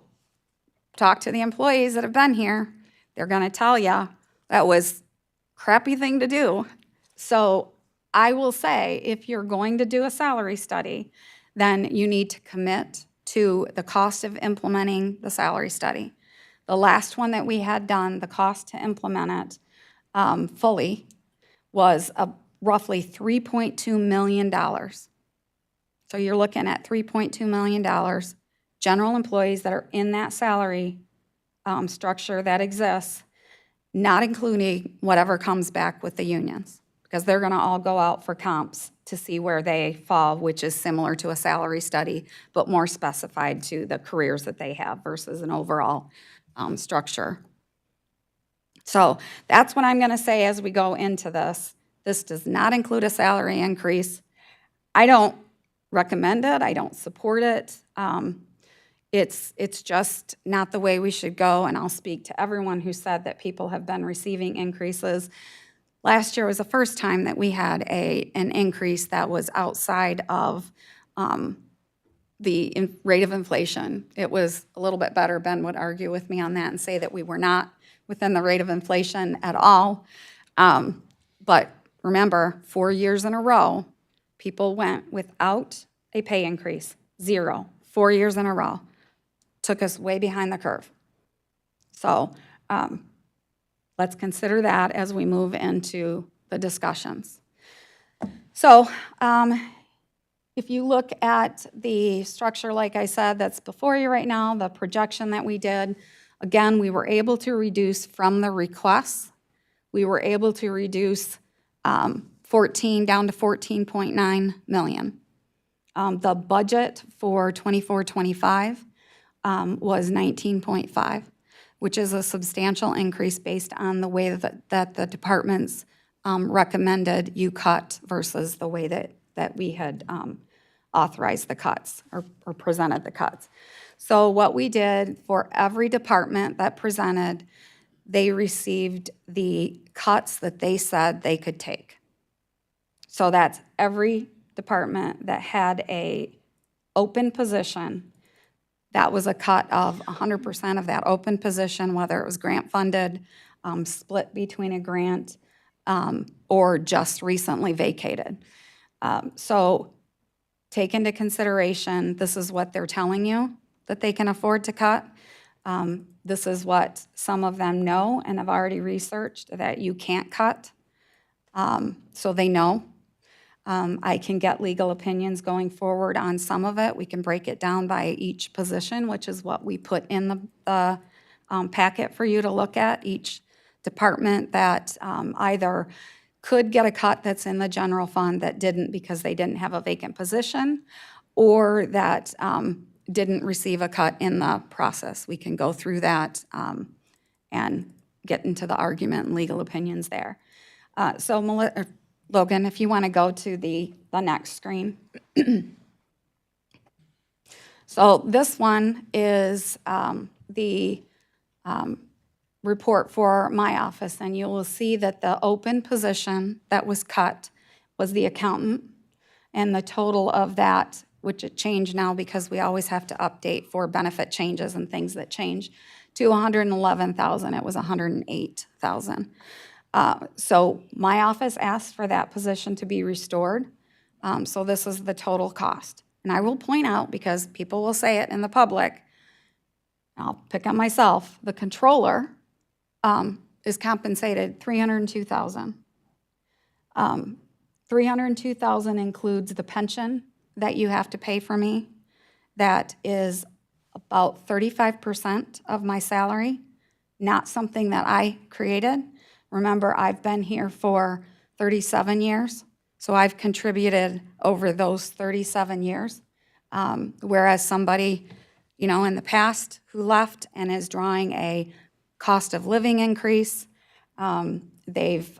talk to the employees that have been here. They're going to tell you that was a crappy thing to do. So I will say, if you're going to do a salary study, then you need to commit to the cost of implementing the salary study. The last one that we had done, the cost to implement it fully was roughly $3.2 million. So you're looking at $3.2 million. General employees that are in that salary structure that exists, not including whatever comes back with the unions, because they're going to all go out for comps to see where they fall, which is similar to a salary study, but more specified to the careers that they have versus an overall structure. So that's what I'm going to say as we go into this. This does not include a salary increase. I don't recommend it. I don't support it. It's just not the way we should go, and I'll speak to everyone who said that people have been receiving increases. Last year was the first time that we had an increase that was outside of the rate of inflation. It was a little bit better. Ben would argue with me on that and say that we were not within the rate of inflation at all. But remember, 4 years in a row, people went without a pay increase, 0, 4 years in a row. Took us way behind the curve. So let's consider that as we move into the discussions. So if you look at the structure, like I said, that's before you right now, the projection that we did, again, we were able to reduce from the requests. We were able to reduce 14 down to 14.9 million. The budget for 24-25 was 19.5, which is a substantial increase based on the way that the departments recommended you cut versus the way that we had authorized the cuts or presented the cuts. So what we did for every department that presented, they received the cuts that they said they could take. So that's every department that had a open position. That was a cut of 100% of that open position, whether it was grant funded, split between a grant, or just recently vacated. So take into consideration, this is what they're telling you that they can afford to cut. This is what some of them know and have already researched that you can't cut. So they know. I can get legal opinions going forward on some of it. We can break it down by each position, which is what we put in the packet for you to look at. Each department that either could get a cut that's in the general fund that didn't because they didn't have a vacant position, or that didn't receive a cut in the process. We can go through that and get into the argument and legal opinions there. So Logan, if you want to go to the next screen. So this one is the report for my office, and you will see that the open position that was cut was the accountant, and the total of that, which it changed now because we always have to update for benefit changes and things that change, to $111,000. It was $108,000. So my office asked for that position to be restored. So this is the total cost. And I will point out, because people will say it in the public, I'll pick on myself, the controller is compensated $302,000. $302,000 includes the pension that you have to pay for me. That is about 35% of my salary, not something that I created. Remember, I've been here for 37 years, so I've contributed over those 37 years, whereas somebody, you know, in the past who left and is drawing a cost of living increase, they've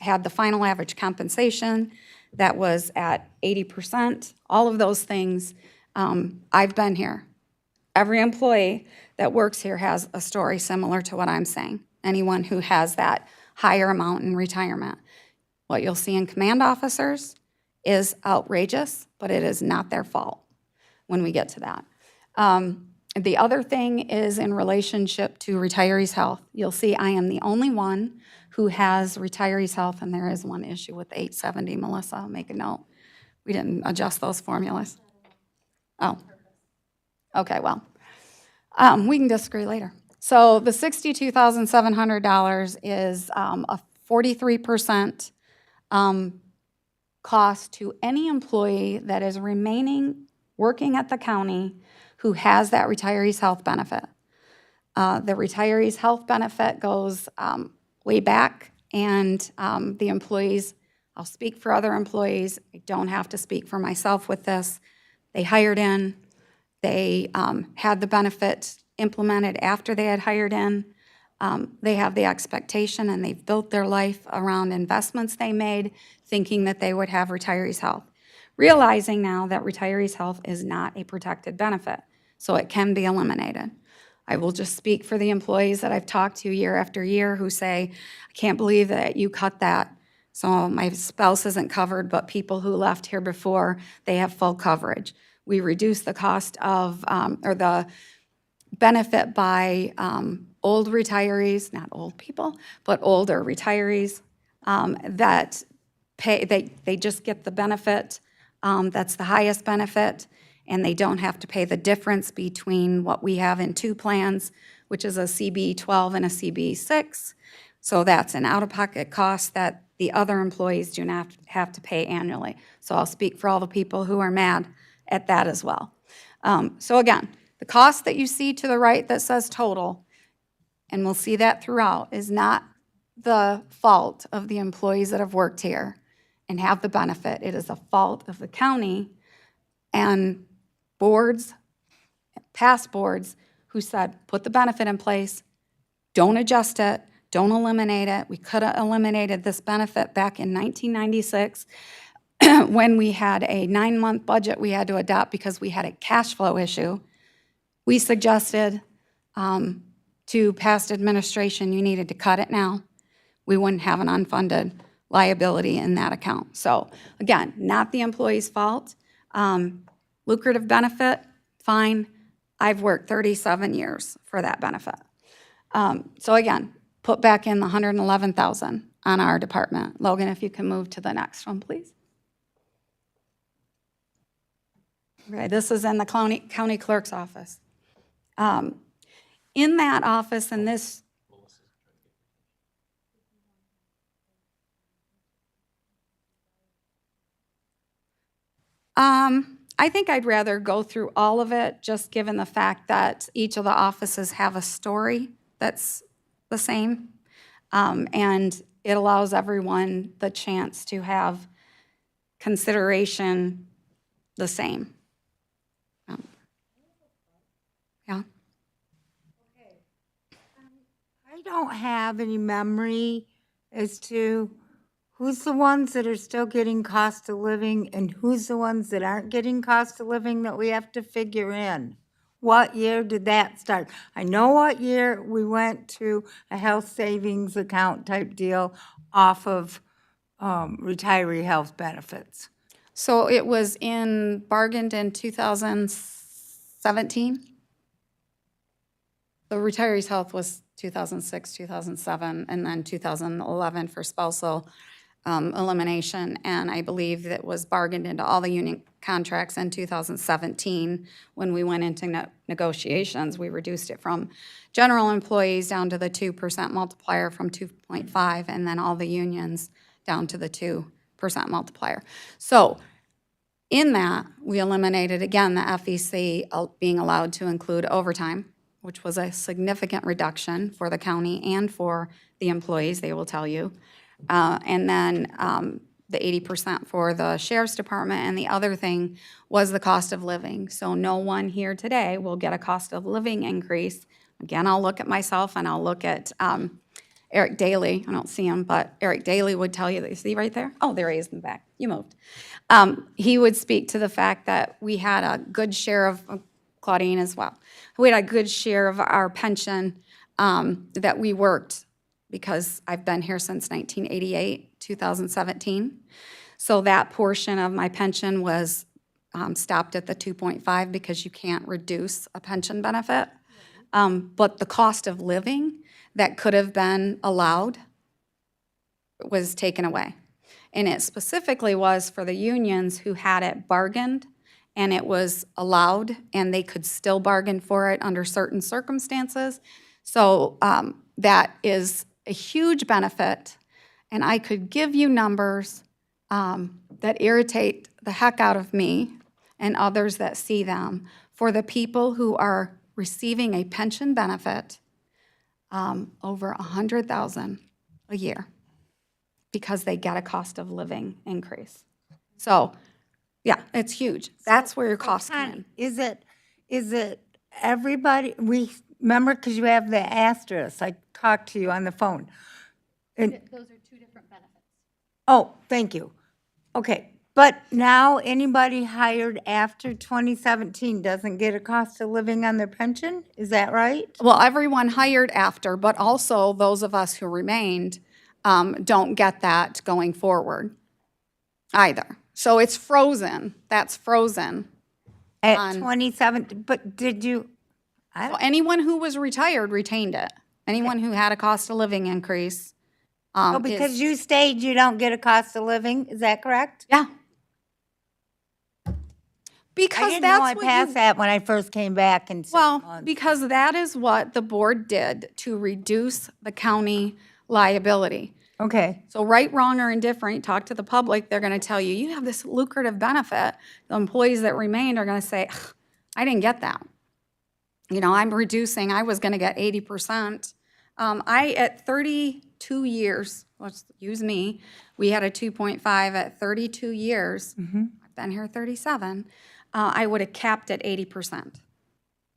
had the final average compensation that was at 80%, all of those things. I've been here. Every employee that works here has a story similar to what I'm saying. Anyone who has that higher amount in retirement. What you'll see in command officers is outrageous, but it is not their fault when we get to that. The other thing is in relationship to retirees' health. You'll see I am the only one who has retirees' health, and there is one issue with 870, Melissa, make a note. We didn't adjust those formulas. Oh, okay, well, we can disagree later. So the $62,700 is a 43% cost to any employee that is remaining working at the county who has that retiree's health benefit. The retiree's health benefit goes way back, and the employees, I'll speak for other employees, I don't have to speak for myself with this. They hired in, they had the benefit implemented after they had hired in. They have the expectation, and they've built their life around investments they made, thinking that they would have retirees' health. Realizing now that retirees' health is not a protected benefit, so it can be eliminated. I will just speak for the employees that I've talked to year after year who say, I can't believe that you cut that. So my spouse isn't covered, but people who left here before, they have full coverage. We reduce the cost of, or the benefit by old retirees, not old people, but older retirees that pay, they just get the benefit that's the highest benefit, and they don't have to pay the difference between what we have in two plans, which is a CB12 and a CB6. So that's an out-of-pocket cost that the other employees do not have to pay annually. So I'll speak for all the people who are mad at that as well. So again, the cost that you see to the right that says total, and we'll see that throughout, is not the fault of the employees that have worked here and have the benefit. It is a fault of the county and boards, past boards, who said, put the benefit in place, don't adjust it, don't eliminate it. We could have eliminated this benefit back in 1996 when we had a 9-month budget we had to adopt because we had a cash flow issue. We suggested to past administration, you needed to cut it now. We wouldn't have an unfunded liability in that account. So again, not the employee's fault. Lucrative benefit, fine. I've worked 37 years for that benefit. So again, put back in the $111,000 on our department. Logan, if you can move to the next one, please. Okay, this is in the county clerk's office. In that office, and this, I think I'd rather go through all of it, just given the fact that each of the offices have a story that's the same. And it allows everyone the chance to have consideration the same. Yeah. I don't have any memory as to who's the ones that are still getting cost of living and who's the ones that aren't getting cost of living that we have to figure in. What year did that start? I know what year we went to a health savings account type deal off of retiree health benefits. So it was bargained in 2017? The retirees' health was 2006, 2007, and then 2011 for spousal elimination. And I believe that was bargained into all the union contracts in 2017. When we went into negotiations, we reduced it from general employees down to the 2% multiplier from 2.5, and then all the unions down to the 2% multiplier. So in that, we eliminated, again, the FEC being allowed to include overtime, which was a significant reduction for the county and for the employees, they will tell you. And then the 80% for the sheriff's department. And the other thing was the cost of living. So no one here today will get a cost of living increase. Again, I'll look at myself and I'll look at Eric Daly. I don't see him, but Eric Daly would tell you, that, you see right there? Oh, there he is in the back. You moved. He would speak to the fact that we had a good share of, Claudine as well, we had a good share of our pension that we worked, because I've been here since 1988, 2017. So that portion of my pension was stopped at the 2.5 because you can't reduce a pension benefit. But the cost of living that could have been allowed was taken away. And it specifically was for the unions who had it bargained and it was allowed, and they could still bargain for it under certain circumstances. So that is a huge benefit, and I could give you numbers that irritate the heck out of me and others that see them for the people who are receiving a pension benefit over $100,000 a year because they get a cost of living increase. So, yeah, it's huge. That's where your costs come in. Is it everybody, remember, because you have the asterisk, I talked to you on the phone. And, Those are two different benefits. oh, thank you. Okay, but now anybody hired after 2017 doesn't get a cost of living on their pension? Is that right? Well, everyone hired after, but also those of us who remained don't get that going forward either. So it's frozen. That's frozen. At 27, but did you? So anyone who was retired retained it. Anyone who had a cost of living increase. Oh, because you stayed, you don't get a cost of living, is that correct? Yeah. Because I didn't that's know I what passed that when I first came back in 6 months. Because that is what the board did to reduce the county liability. Okay. So right, wrong, or indifferent, talk to the public, they're gonna tell you, you have this lucrative benefit. The employees that remained are gonna say, I didn't get that. You know, I'm reducing, I was gonna get 80%. At 32 years, let's use me, we had a 2.5 at 32 years. I've been here 37. I would have capped at 80%.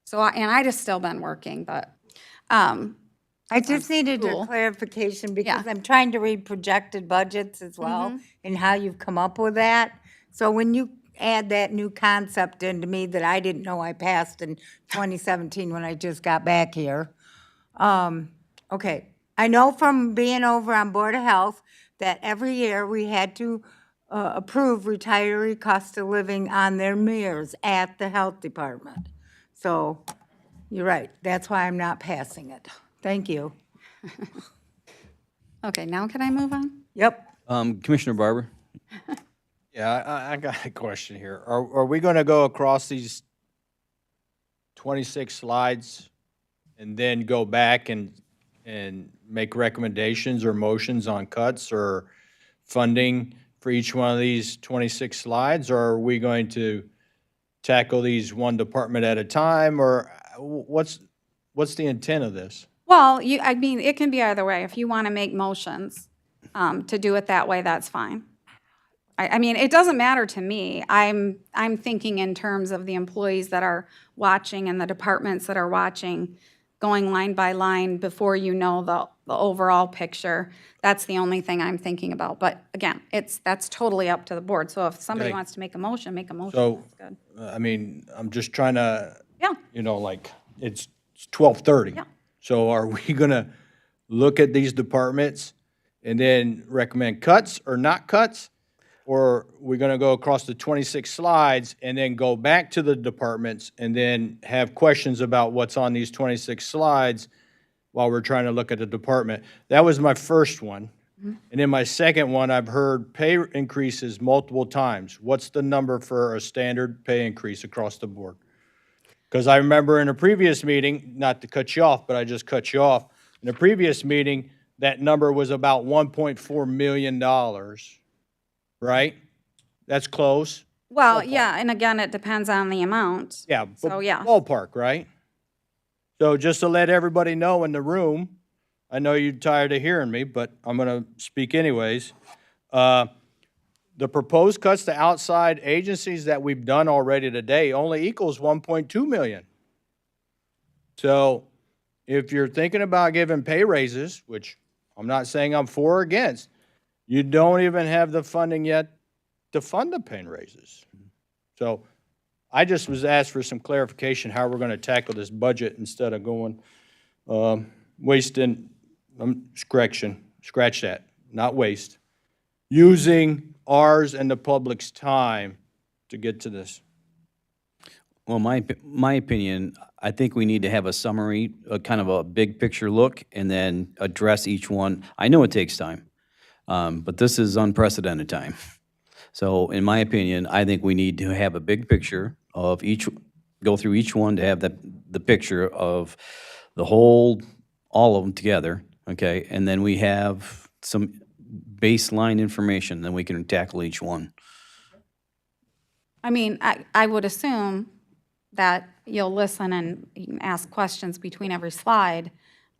So, and I'd have still been working, but. I just needed a clarification because I'm trying to read projected budgets as well and how you've come up with that. So when you add that new concept into me that I didn't know I passed in 2017 when I just got back here. Okay, I know from being over on Board of Health that every year we had to approve retiree cost of living on their meals at the health department. So you're right, that's why I'm not passing it. Thank you. Okay, now can I move on? Yep. Commissioner Barber? Yeah, I got a question here. Are we going to go across these 26 slides and then go back and make recommendations or motions on cuts or funding for each one of these 26 slides? Or are we going to tackle these one department at a time? Or what's the intent of this? Well, I mean, it can be either way. If you want to make motions to do it that way, that's fine. I mean, it doesn't matter to me. I'm thinking in terms of the employees that are watching and the departments that are watching, going line by line before you know the overall picture. That's the only thing I'm thinking about. But again, that's totally up to the board. So if somebody Okay. wants to make a motion, make a motion. So, That's good. I mean, I'm just trying to, Yeah. like, it's 12:30. Yeah. So are we going to look at these departments and then recommend cuts or not cuts? Or we're going to go across the 26 slides and then go back to the departments and then have questions about what's on these 26 slides while we're trying to look at the department? That was my first one. And then my second one, I've heard pay increases multiple times. What's the number for a standard pay increase across the board? Because I remember in a previous meeting, not to cut you off, but I just cut you off. In a previous meeting, that number was about $1.4 million, right? That's close. Well, yeah, and again, it depends on the amount. Yeah, So, yeah. ballpark, right? So just to let everybody know in the room, I know you're tired of hearing me, but I'm going to speak anyways. The proposed cuts to outside agencies that we've done already today only equals 1.2 million. So if you're thinking about giving pay raises, which I'm not saying I'm for or against, you don't even have the funding yet to fund the pay raises. So I just was asked for some clarification how we're going to tackle this budget instead of going, wasting, scratch that, not waste, using ours and the public's time to get to this. Well, my opinion, I think we need to have a summary, a kind of a big picture look, and then address each one. I know it takes time, but this is unprecedented time. So in my opinion, I think we need to have a big picture of each, go through each one to have the picture of the whole, all of them together, okay? And then we have some baseline information, then we can tackle each one. I mean, I would assume that you'll listen and you can ask questions between every slide.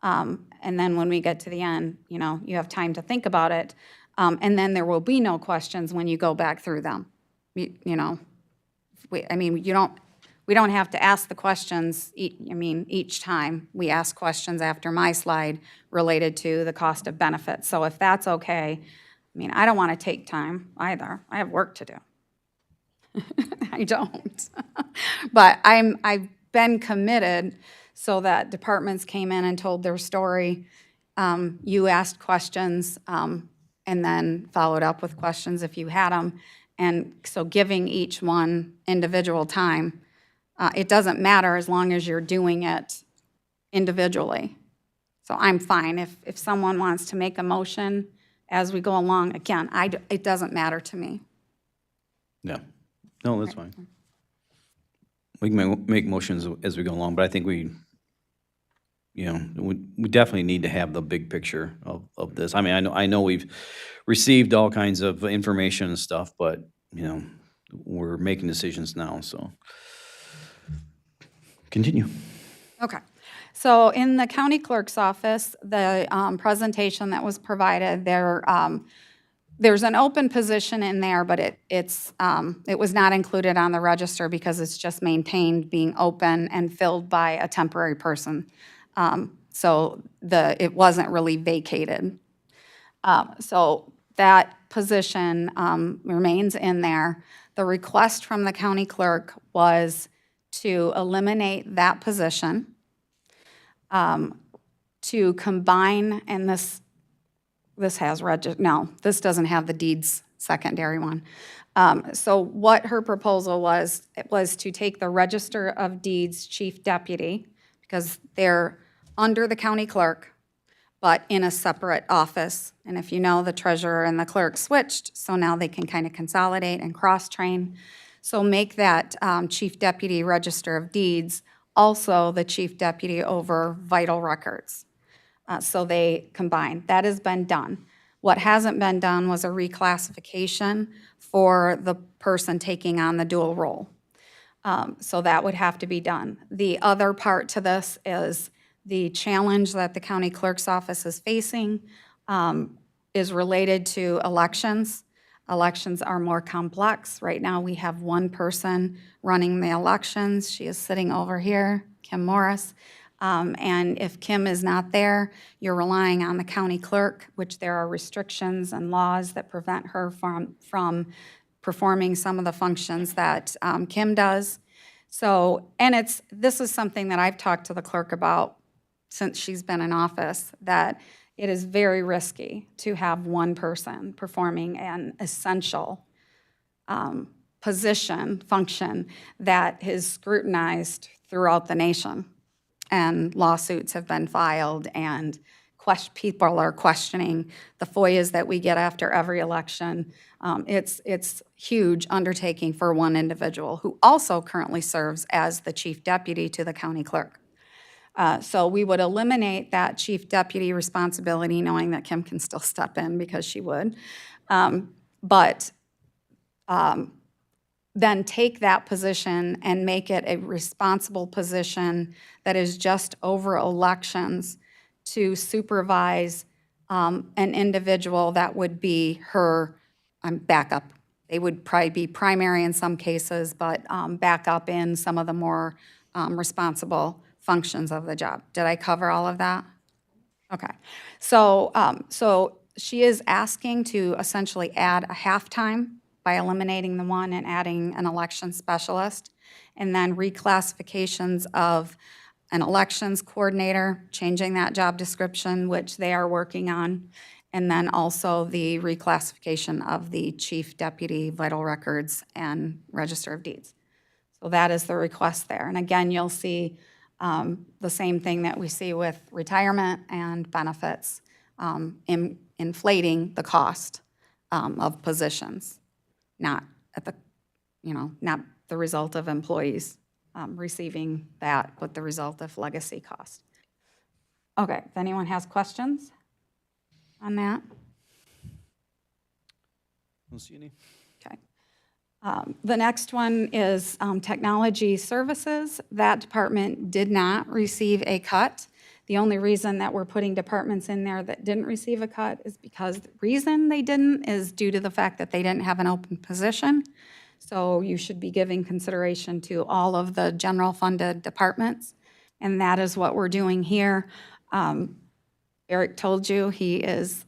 And then when we get to the end, you have time to think about it. And then there will be no questions when you go back through them. We don't have to ask the questions, each time. We ask questions after my slide related to the cost of benefits. So if that's okay, I don't want to take time either. I have work to do. I don't. But I've been committed so that departments came in and told their story. You asked questions and then followed up with questions if you had them. And so giving each one individual time, it doesn't matter as long as you're doing it individually. So I'm fine. If someone wants to make a motion as we go along, again, it doesn't matter to me. Yeah. No, that's fine. We can make motions as we go along, but I think we definitely need to have the big picture of this. I know we've received all kinds of information and stuff, but, we're making decisions now, so. Continue. Okay. So in the county clerk's office, the presentation that was provided, there's an open position in there, but it was not included on the register because it's just maintained being open and filled by a temporary person. So it wasn't really vacated. So that position remains in there. The request from the county clerk was to eliminate that position, to combine, and this has this doesn't have the deeds secondary one. So what her proposal was, it was to take the Register of Deeds chief deputy, because they're under the county clerk, but in a separate office. And if you know, the treasurer and the clerk switched, so now they can kind of consolidate and cross-train. So make that Chief Deputy Register of Deeds also the Chief Deputy over Vital Records. So they combine. That has been done. What hasn't been done was a reclassification for the person taking on the dual role. So that would have to be done. The other part to this is the challenge that the county clerk's office is facing is related to elections. Elections are more complex. Right now, we have one person running the elections. She is sitting over here, Kim Morris. And if Kim is not there, you're relying on the county clerk, which there are restrictions and laws that prevent her from performing some of the functions that Kim does. So, and this is something that I've talked to the clerk about since she's been in office, that it is very risky to have one person performing an essential function that is scrutinized throughout the nation. And lawsuits have been filed, and people are questioning the FOIAs that we get after every election. It's huge undertaking for one individual who also currently serves as the chief deputy to the county clerk. So we would eliminate that chief deputy responsibility, knowing that Kim can still step in because she would. But then take that position and make it a responsible position that is just over elections to supervise an individual that would be her backup. They would probably be primary in some cases, but backup in some of the more responsible functions of the job. Did I cover all of that? Okay. So she is asking to essentially add a halftime by eliminating the one and adding an election specialist, and then reclassifications of an elections coordinator, changing that job description, which they are working on, and then also the reclassification of the chief deputy vital records and register of deeds. So that is the request there. And again, you'll see the same thing that we see with retirement and benefits, inflating the cost of positions, not at the, not the result of employees receiving that, but the result of legacy cost. Okay, if anyone has questions on that? Don't see any. Okay. The next one is technology services. That department did not receive a cut. The only reason that we're putting departments in there that didn't receive a cut is because the reason they didn't is due to the fact that they didn't have an open position. So you should be giving consideration to all of the general funded departments, and that is what we're doing here. Eric told you he is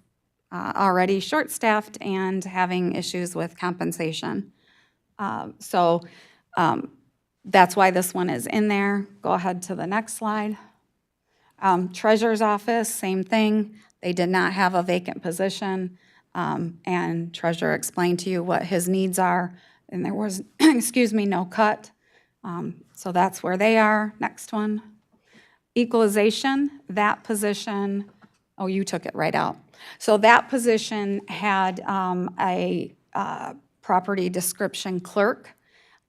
already short-staffed and having issues with compensation. So that's why this one is in there. Go ahead to the next slide. Treasurer's office, same thing. They did not have a vacant position, and treasurer explained to you what his needs are, and there was, excuse me, no cut. So that's where they are. Next one. Equalization, that position, oh, you took it right out. So that position had a property description clerk,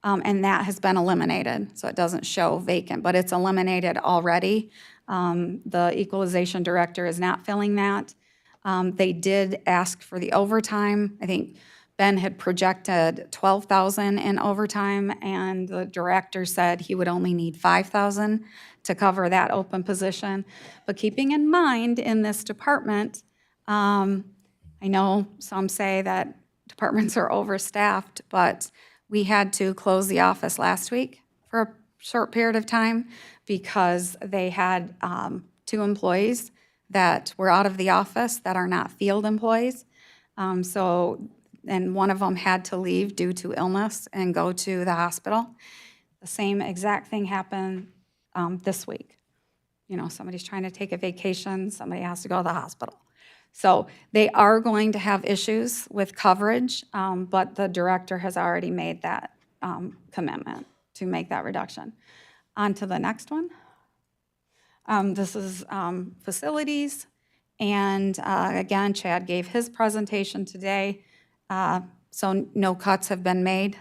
and that has been eliminated. So it doesn't show vacant, but it's eliminated already. The equalization director is not filling that. They did ask for the overtime. I think Ben had projected $12,000 in overtime, and the director said he would only need $5,000 to cover that open position. But keeping in mind in this department, I know some say that departments are overstaffed, but we had to close the office last week for a short period of time because they had 2 employees that were out of the office that are not field employees. And one of them had to leave due to illness and go to the hospital. The same exact thing happened this week. Somebody's trying to take a vacation, somebody has to go to the hospital. So they are going to have issues with coverage, but the director has already made that commitment to make that reduction. On to the next one. This is facilities, And again, Chad gave his presentation today, so no cuts have been made.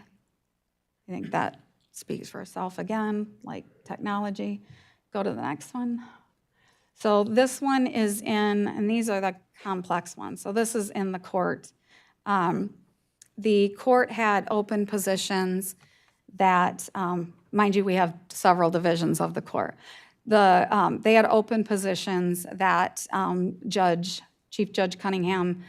I think that speaks for itself again, like technology. Go to the next one. So this one is in, and these are the complex ones. So this is in the court. The court had open positions that, mind you, we have several divisions of the court. They had open positions that Chief Judge Cunningham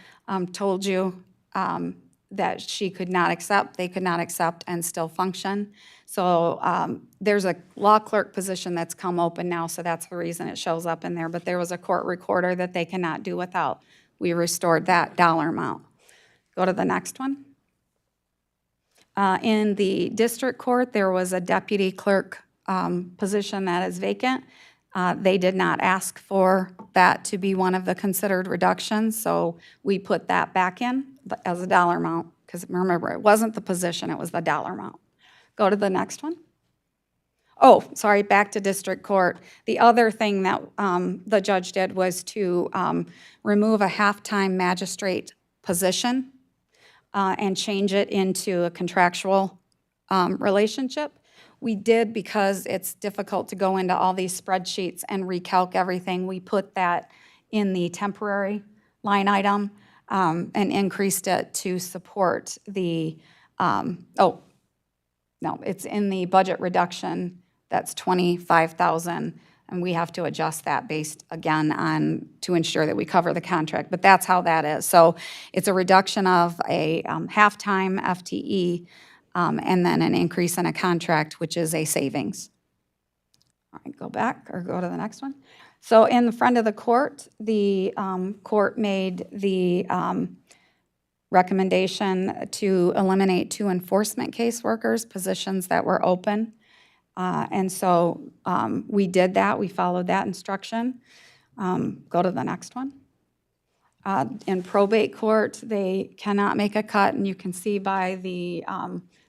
told you that she could not accept, they could not accept and still function. So there's a law clerk position that's come open now, so that's the reason it shows up in there. But there was a court recorder that they cannot do without. We restored that dollar amount. Go to the next one. In the district court, there was a deputy clerk position that is vacant. They did not ask for that to be one of the considered reductions, so we put that back in as a dollar amount, because remember, it wasn't the position, it was the dollar amount. Go to the next one. Oh, sorry, back to district court. The other thing that the judge did was to remove a half-time magistrate position and change it into a contractual relationship. We did, because it's difficult to go into all these spreadsheets and recalc everything, we put that in the temporary line item and increased it to support the, no, it's in the budget reduction, that's $25,000, and we have to adjust that based, again, on, to ensure that we cover the contract, but that's how that is. So it's a reduction of a half-time FTE, and then an increase in a contract, which is a savings. All right, go back or go to the next one. So in the front of the court, the court made the recommendation to eliminate 2 enforcement caseworkers, positions that were open. And so we did that. We followed that instruction. Go to the next one. In probate court, they cannot make a cut, and you can see by the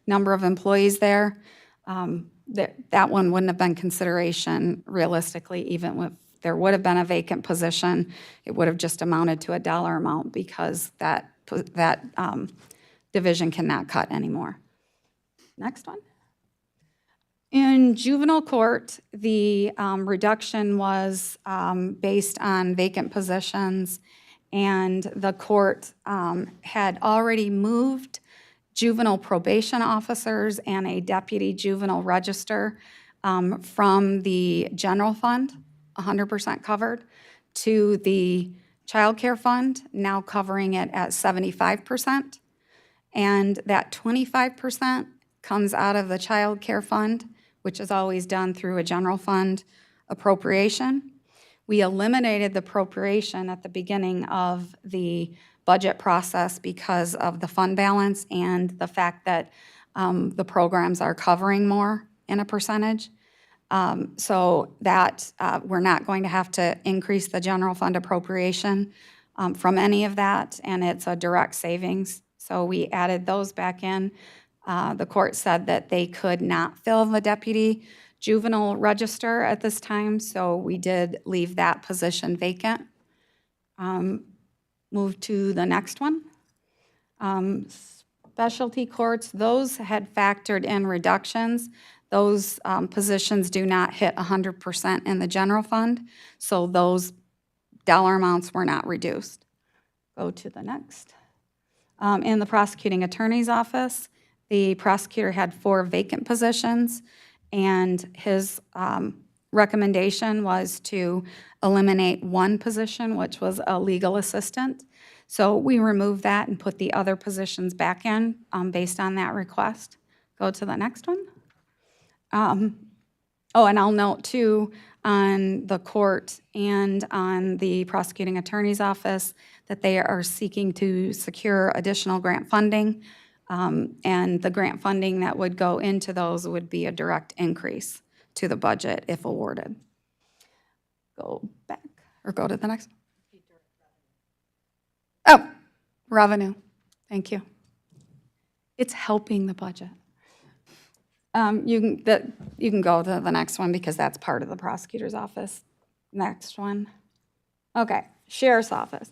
number of employees there, that one wouldn't have been consideration realistically, even if there would have been a vacant position, it would have just amounted to a dollar amount, because that division cannot cut anymore. Next one. In juvenile court, the reduction was based on vacant positions, and the court had already moved juvenile probation officers and a deputy juvenile register from the general fund, 100% covered, to the child care fund, now covering it at 75%. And that 25% comes out of the child care fund, which is always done through a general fund appropriation. We eliminated the appropriation at the beginning of the budget process because of the fund balance and the fact that the programs are covering more in a percentage. So that we're not going to have to increase the general fund appropriation from any of that, and it's a direct savings. So we added those back in. The court said that they could not fill the deputy juvenile register at this time, so we did leave that position vacant. Move to the next one. Specialty courts, those had factored in reductions. Those positions do not hit 100% in the general fund, so those dollar amounts were not reduced. Go to the next. In the prosecuting attorney's office, the prosecutor had 4 vacant positions, and his recommendation was to eliminate 1 position, which was a legal assistant. So we removed that and put the other positions back in based on that request. Go to the next one. Oh, and I'll note too, on the court and on the prosecuting attorney's office, that they are seeking to secure additional grant funding. And the grant funding that would go into those would be a direct increase to the budget if awarded. Go back, or go to the next one. Oh, revenue. Thank you. It's helping the budget. You can go to the next one because that's part of the prosecutor's office. Next one. Okay, Sheriff's Office.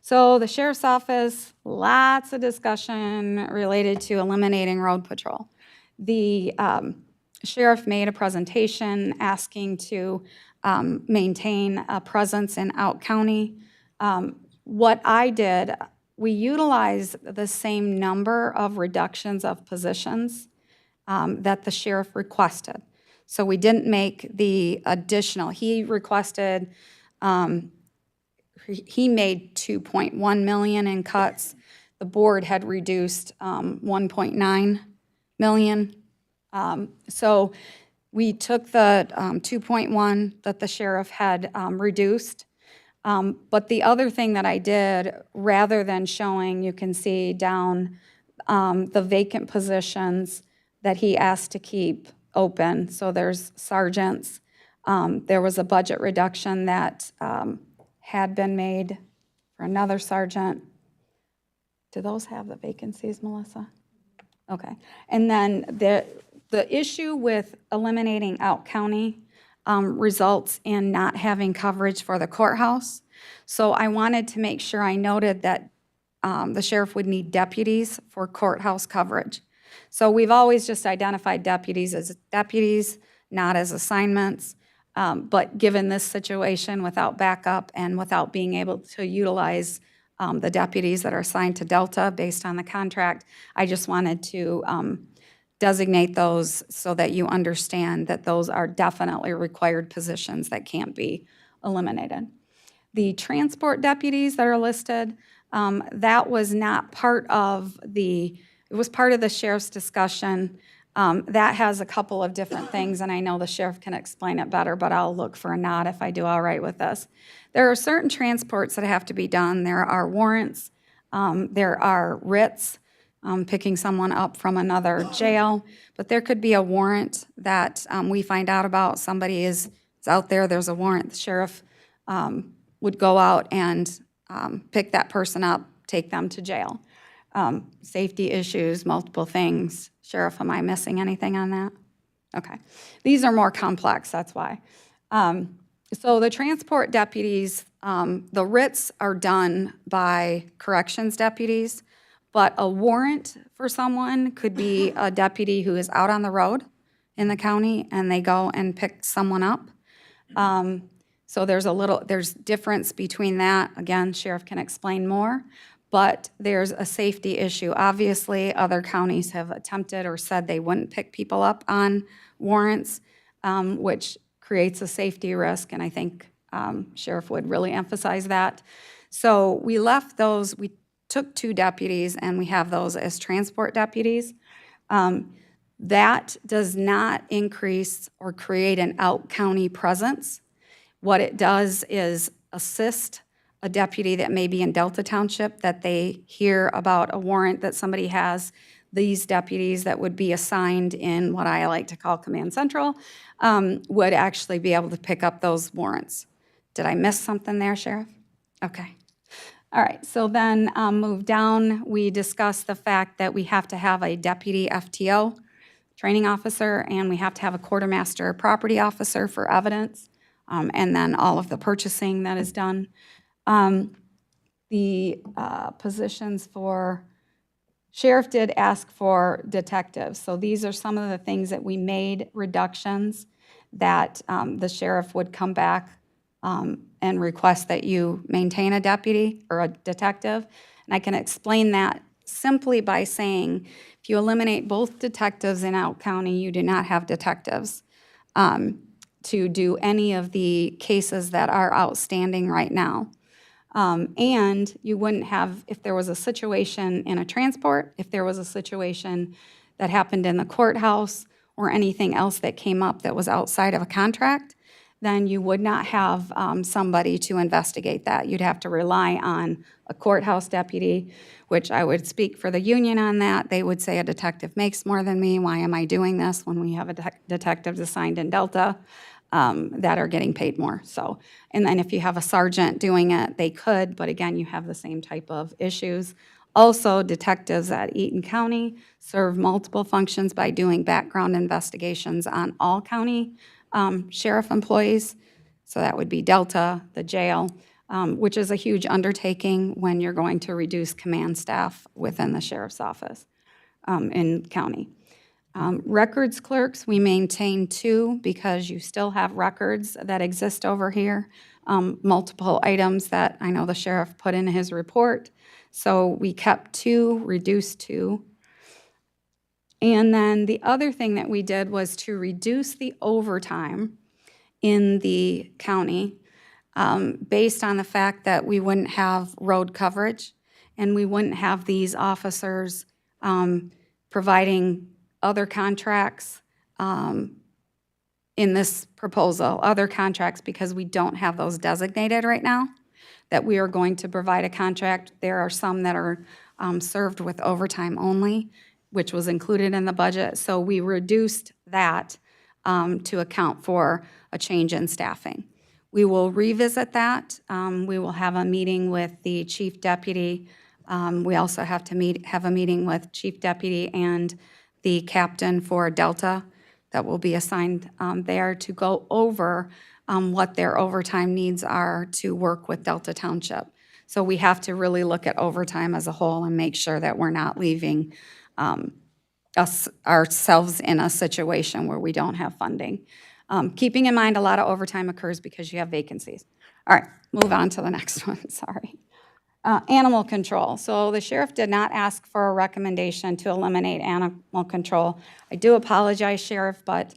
So the Sheriff's Office, lots of discussion related to eliminating road patrol. The sheriff made a presentation asking to maintain a presence in Out County. What I did, we utilized the same number of reductions of positions that the sheriff requested. So we didn't make the additional. He requested, he made 2.1 million in cuts. The board had reduced 1.9 million. So we took the 2.1 that the sheriff had reduced. But the other thing that I did, rather than showing, you can see down the vacant positions that he asked to keep open. So there's sergeants. There was a budget reduction that had been made for another sergeant. Do those have the vacancies, Melissa? Okay. And then the issue with eliminating Out County results in not having coverage for the courthouse. So I wanted to make sure I noted that the sheriff would need deputies for courthouse coverage. So we've always just identified deputies as deputies, not as assignments. But given this situation without backup and without being able to utilize the deputies that are assigned to Delta based on the contract, I just wanted to designate those so that you understand that those are definitely required positions that can't be eliminated. The transport deputies that are listed, that was not part of it was part of the sheriff's discussion. That has a couple of different things, and I know the sheriff can explain it better, but I'll look for a nod if I do all right with this. There are certain transports that have to be done. There are warrants, there are writs, picking someone up from another jail, but there could be a warrant that we find out about. Somebody is out there, there's a warrant. The sheriff would go out and pick that person up, take them to jail. Safety issues, multiple things. Sheriff, am I missing anything on that? Okay. These are more complex, that's why. So the transport deputies, the writs are done by corrections deputies, but a warrant for someone could be a deputy who is out on the road in the county and they go and pick someone up. So there's difference between that. Again, sheriff can explain more. But there's a safety issue. Obviously, other counties have attempted or said they wouldn't pick people up on warrants, which creates a safety risk, and I think sheriff would really emphasize that. So we left those, we took 2 deputies, and we have those as transport deputies. That does not increase or create an out-county presence. What it does is assist a deputy that may be in Delta Township, that they hear about a warrant that somebody has. These deputies that would be assigned in what I like to call Command Central would actually be able to pick up those warrants. Did I miss something there, Sheriff? Okay. All right, so then move down. We discussed the fact that we have to have a deputy FTO, training officer, and we have to have a quartermaster property officer for evidence, and then all of the purchasing that is done. The positions for sheriff did ask for detectives. So these are some of the things that we made reductions that the sheriff would come back and request that you maintain a deputy or a detective. And I can explain that simply by saying if you eliminate both detectives in Out County, you do not have detectives to do any of the cases that are outstanding right now. And you wouldn't have, if there was a situation in a transport, if there was a situation that happened in the courthouse or anything else that came up that was outside of a contract, then you would not have somebody to investigate that. You'd have to rely on a courthouse deputy, which I would speak for the union on that. They would say a detective makes more than me. Why am I doing this when we have a detective assigned in Delta? That are getting paid more. So, and then if you have a sergeant doing it, they could, but again, you have the same type of issues. Also, detectives at Eaton County serve multiple functions by doing background investigations on all county sheriff employees. So that would be Delta, the jail, which is a huge undertaking when you're going to reduce command staff within the sheriff's office in county. Records clerks, we maintain 2 because you still have records that exist over here, multiple items that I know the sheriff put in his report. So we kept 2, reduced 2. And then the other thing that we did was to reduce the overtime in the county based on the fact that we wouldn't have road coverage and we wouldn't have these officers providing other contracts in this proposal, other contracts, because we don't have those designated right now, that we are going to provide a contract. There are some that are served with overtime only, which was included in the budget. So we reduced that to account for a change in staffing. We will revisit that. We will have a meeting with the chief deputy. We also have to have a meeting with chief deputy and the captain for Delta that will be assigned there to go over what their overtime needs are to work with Delta Township. So we have to really look at overtime as a whole and make sure that we're not leaving ourselves in a situation where we don't have funding. Keeping in mind a lot of overtime occurs because you have vacancies. All right, move on to the next one, sorry. Animal control. So the sheriff did not ask for a recommendation to eliminate animal control. I do apologize, Sheriff, but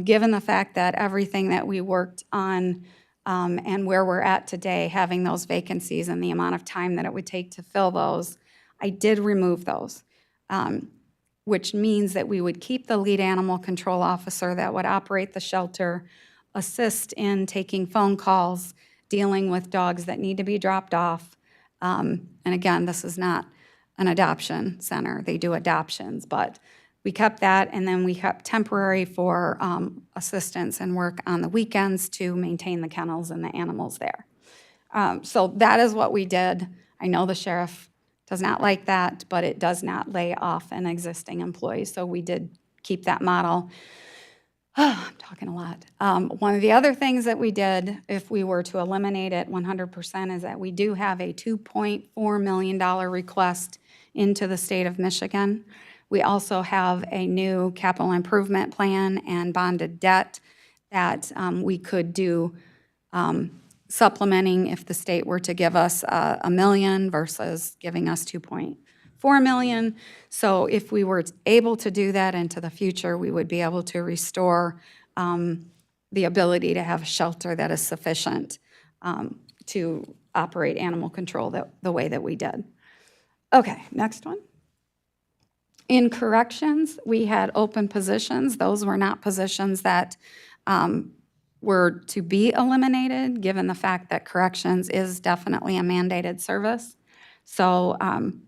given the fact that everything that we worked on and where we're at today, having those vacancies and the amount of time that it would take to fill those, I did remove those, which means that we would keep the lead animal control officer that would operate the shelter, assist in taking phone calls, dealing with dogs that need to be dropped off. And again, this is not an adoption center. They do adoptions, but we kept that, and then we kept temporary for assistance and work on the weekends to maintain the kennels and the animals there. So that is what we did. I know the sheriff does not like that, but it does not lay off an existing employee. So we did keep that model. I'm talking a lot. One of the other things that we did, if we were to eliminate it 100%, is that we do have a $2.4 million request into the state of Michigan. We also have a new capital improvement plan and bonded debt that we could do supplementing if the state were to give us $1 million versus giving us $2.4 million. So if we were able to do that into the future, we would be able to restore the ability to have a shelter that is sufficient to operate animal control the way that we did. Okay, next one. In corrections, we had open positions. Those were not positions that were to be eliminated, given the fact that corrections is definitely a mandated service. So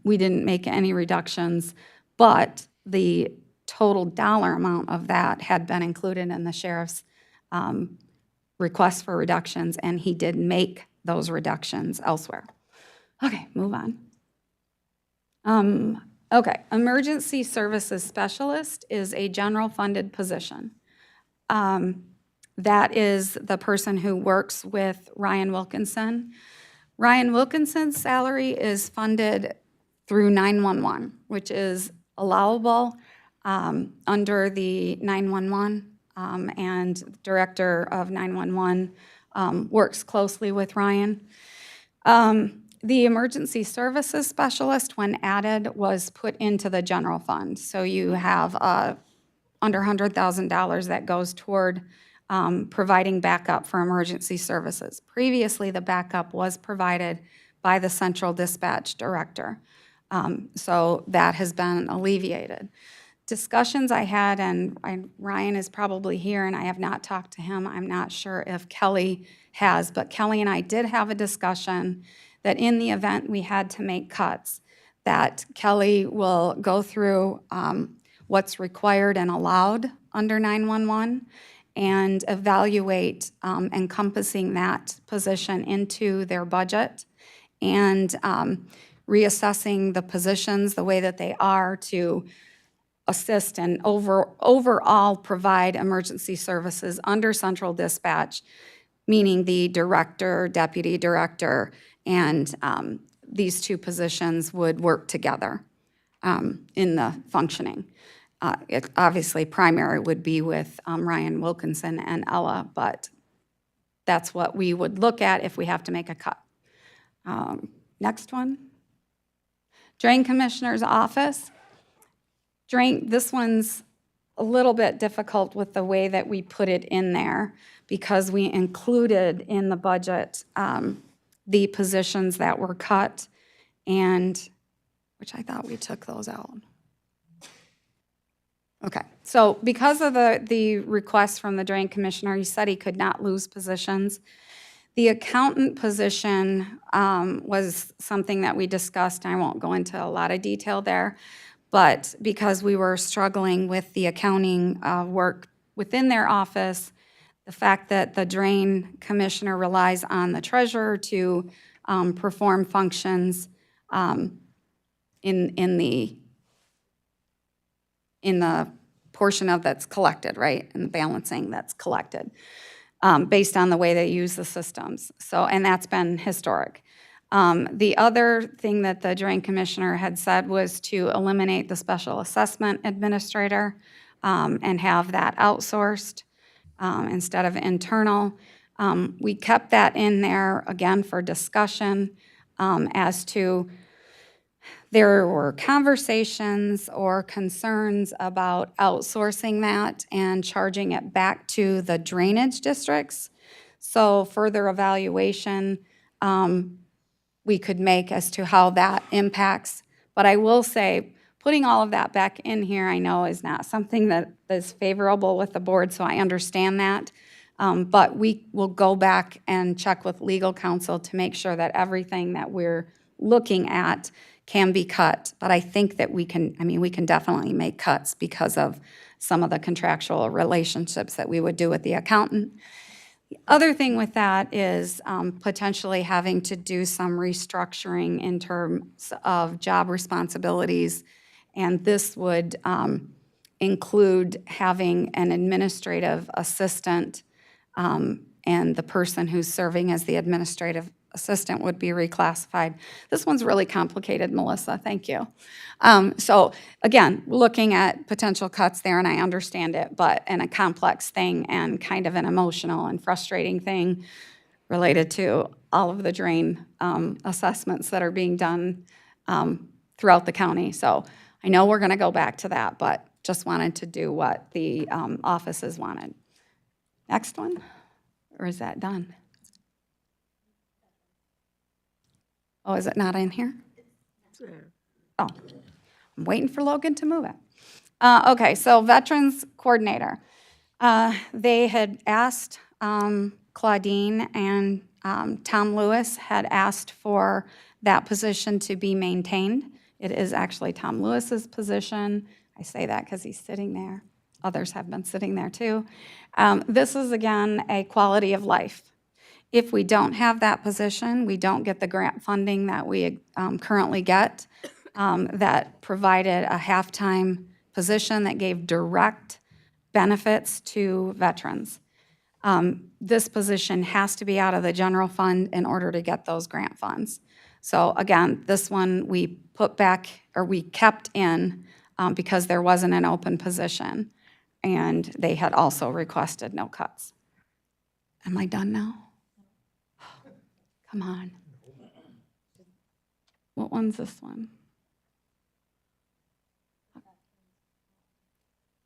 we didn't make any reductions, but the total dollar amount of that had been included in the sheriff's request for reductions, and he did make those reductions elsewhere. Okay, move on. Okay, emergency services specialist is a general funded position. That is the person who works with Ryan Wilkinson. Ryan Wilkinson's salary is funded through 911, which is allowable under the 911, and Director of 911 works closely with Ryan. The emergency services specialist, when added, was put into the general fund. So you have under $100,000 that goes toward providing backup for emergency services. Previously, the backup was provided by the central dispatch director. So that has been alleviated. Discussions I had, and Ryan is probably here, and I have not talked to him. I'm not sure if Kelly has, but Kelly and I did have a discussion that in the event we had to make cuts, that Kelly will go through what's required and allowed under 911 and evaluate encompassing that position into their budget and reassessing the positions the way that they are to assist and overall provide emergency services under central dispatch meaning the director, deputy director, and these two positions would work together in the functioning. Obviously, primary would be with Ryan Wilkinson and Ella, but that's what we would look at if we have to make a cut. Next one. Drain Commissioner's Office. This one's a little bit difficult with the way that we put it in there because we included in the budget the positions that were cut, and which I thought we took those out. Okay, so because of the request from the Drain Commissioner, he said he could not lose positions. The accountant position was something that we discussed. I won't go into a lot of detail there, but because we were struggling with the accounting work within their office, the fact that the Drain Commissioner relies on the treasurer to perform functions in the portion of that's collected, right, and the balancing that's collected, based on the way they use the systems. So, and that's been historic. The other thing that the Drain Commissioner had said was to eliminate the special assessment administrator and have that outsourced instead of internal. We kept that in there, again, for discussion as to there were conversations or concerns about outsourcing that and charging it back to the drainage districts. So further evaluation we could make as to how that impacts. But I will say, putting all of that back in here, I know is not something that is favorable with the board, so I understand that. But we will go back and check with legal counsel to make sure that everything that we're looking at can be cut. But I think that we can definitely make cuts because of some of the contractual relationships that we would do with the accountant. The other thing with that is potentially having to do some restructuring in terms of job responsibilities. And this would include having an administrative assistant, and the person who's serving as the administrative assistant would be reclassified. This one's really complicated, Melissa, thank you. So again, looking at potential cuts there, and I understand it, but in a complex thing and kind of an emotional and frustrating thing related to all of the drain assessments that are being done throughout the county. So I know we're gonna go back to that, but just wanted to do what the offices wanted. Next one, or is that done? Oh, is it not in here? Oh, I'm waiting for Logan to move it. Okay, so Veterans Coordinator. They had asked, Claudine and Tom Lewis had asked for that position to be maintained. It is actually Tom Lewis's position. I say that because he's sitting there. Others have been sitting there too. This is, again, a quality of life. If we don't have that position, we don't get the grant funding that we currently get that provided a half-time position that gave direct benefits to veterans. This position has to be out of the general fund in order to get those grant funds. So again, this one we put back, or we kept in because there wasn't an open position, and they had also requested no cuts. Am I done now? Come on. What one's this one?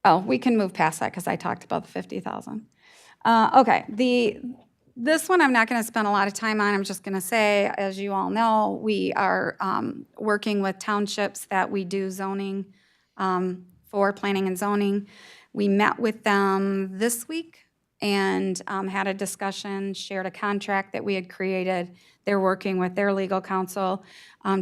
Oh, we can move past that because I talked about the 50,000. Okay, this one I'm not going to spend a lot of time on. I'm just going to say, as you all know, we are working with townships that we do zoning for, planning and zoning. We met with them this week and had a discussion, shared a contract that we had created. They're working with their legal counsel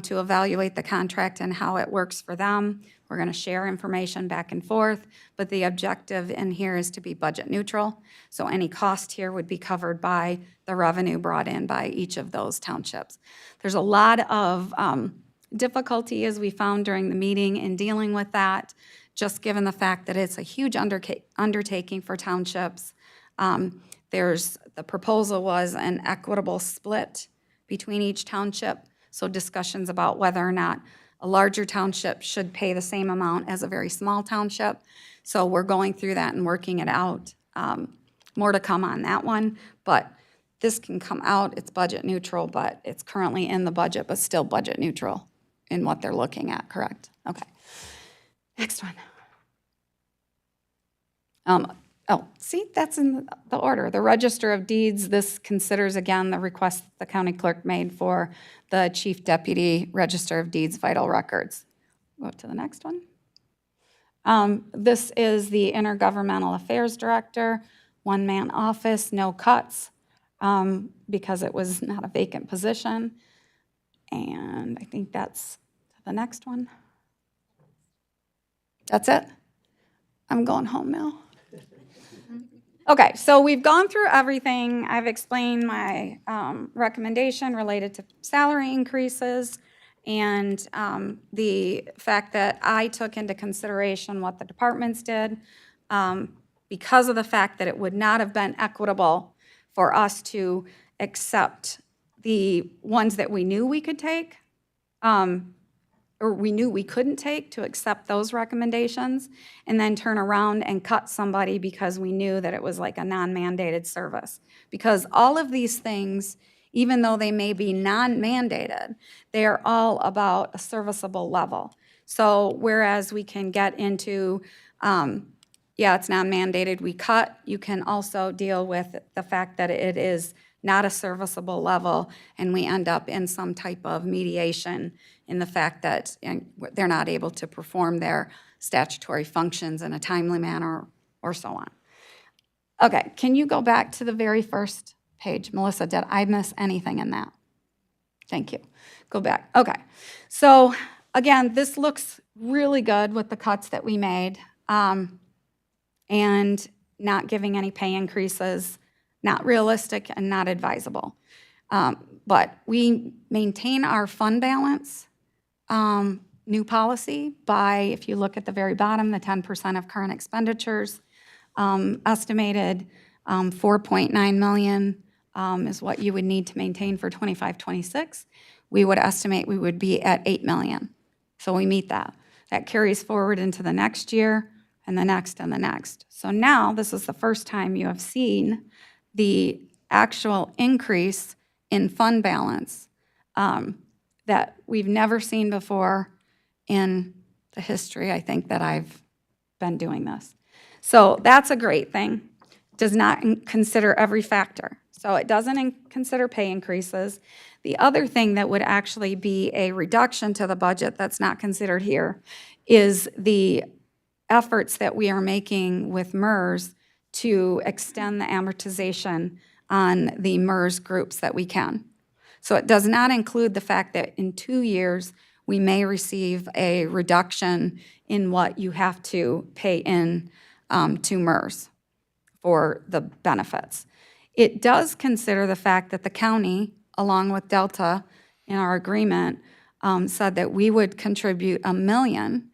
to evaluate the contract and how it works for them. We're going to share information back and forth, but the objective in here is to be budget neutral. So any cost here would be covered by the revenue brought in by each of those townships. There's a lot of difficulty, as we found during the meeting, in dealing with that, just given the fact that it's a huge undertaking for townships. There's the proposal was an equitable split between each township. So discussions about whether or not a larger township should pay the same amount as a very small township. So we're going through that and working it out. More to come on that one, but this can come out, it's budget neutral, but it's currently in the budget, but still budget neutral in what they're looking at, correct? Okay. Next one. Oh, see, that's in the order. The Register of Deeds, this considers again the request the county clerk made for the Chief Deputy Register of Deeds vital records. Go to the next one. This is the Intergovernmental Affairs Director, one-man office, no cuts, because it was not a vacant position. And I think that's the next one. That's it? I'm going home now. Okay, so we've gone through everything. I've explained my recommendation related to salary increases and the fact that I took into consideration what the departments did because of the fact that it would not have been equitable for us to accept the ones that we knew we could take, or we knew we couldn't take, to accept those recommendations and then turn around and cut somebody because we knew that it was like a non-mandated service. Because all of these things, even though they may be non-mandated, they are all about a serviceable level. So whereas we can get into, yeah, it's non-mandated, we cut, you can also deal with the fact that it is not a serviceable level, and we end up in some type of mediation in the fact that they're not able to perform their statutory functions in a timely manner or so on. Okay, can you go back to the very first page? Melissa, did I miss anything in that? Thank you. Go back. Okay, so again, this looks really good with the cuts that we made and not giving any pay increases, not realistic and not advisable. But we maintain our fund balance new policy by, if you look at the very bottom, the 10% of current expenditures, estimated 4.9 million is what you would need to maintain for 25-26. We would estimate we would be at 8 million. So we meet that. That carries forward into the next year and the next and the next. So now this is the first time you have seen the actual increase in fund balance that we've never seen before in the history, I think, that I've been doing this. So that's a great thing. Does not consider every factor. So it doesn't consider pay increases. The other thing that would actually be a reduction to the budget that's not considered here is the efforts that we are making with MERS to extend the amortization on the MERS groups that we can. So it does not include the fact that in 2 years, we may receive a reduction in what you have to pay in to MERS for the benefits. It does consider the fact that the county, along with Delta in our agreement, said that we would contribute $1 million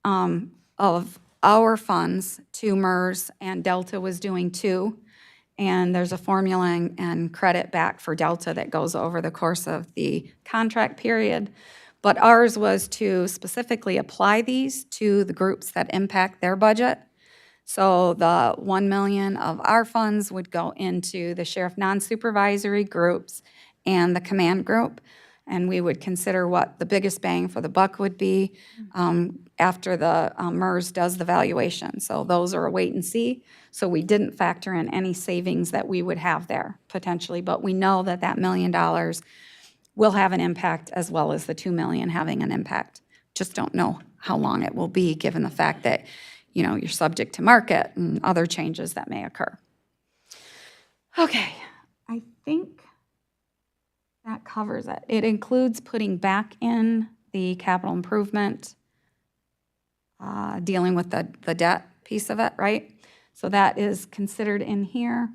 of our funds to MERS, and Delta was doing $2 million. And there's a formula and credit back for Delta that goes over the course of the contract period. But ours was to specifically apply these to the groups that impact their budget. So the $1 million of our funds would go into the sheriff non-supervisory groups and the command group. And we would consider what the biggest bang for the buck would be after the MERS does the valuation. So those are a wait and see. So we didn't factor in any savings that we would have there potentially, but we know that that $1 million will have an impact as well as the $2 million having an impact. Just don't know how long it will be given the fact that, you know, you're subject to market and other changes that may occur. Okay, I think that covers it. It includes putting back in the capital improvement, dealing with the debt piece of it, right? So that is considered in here.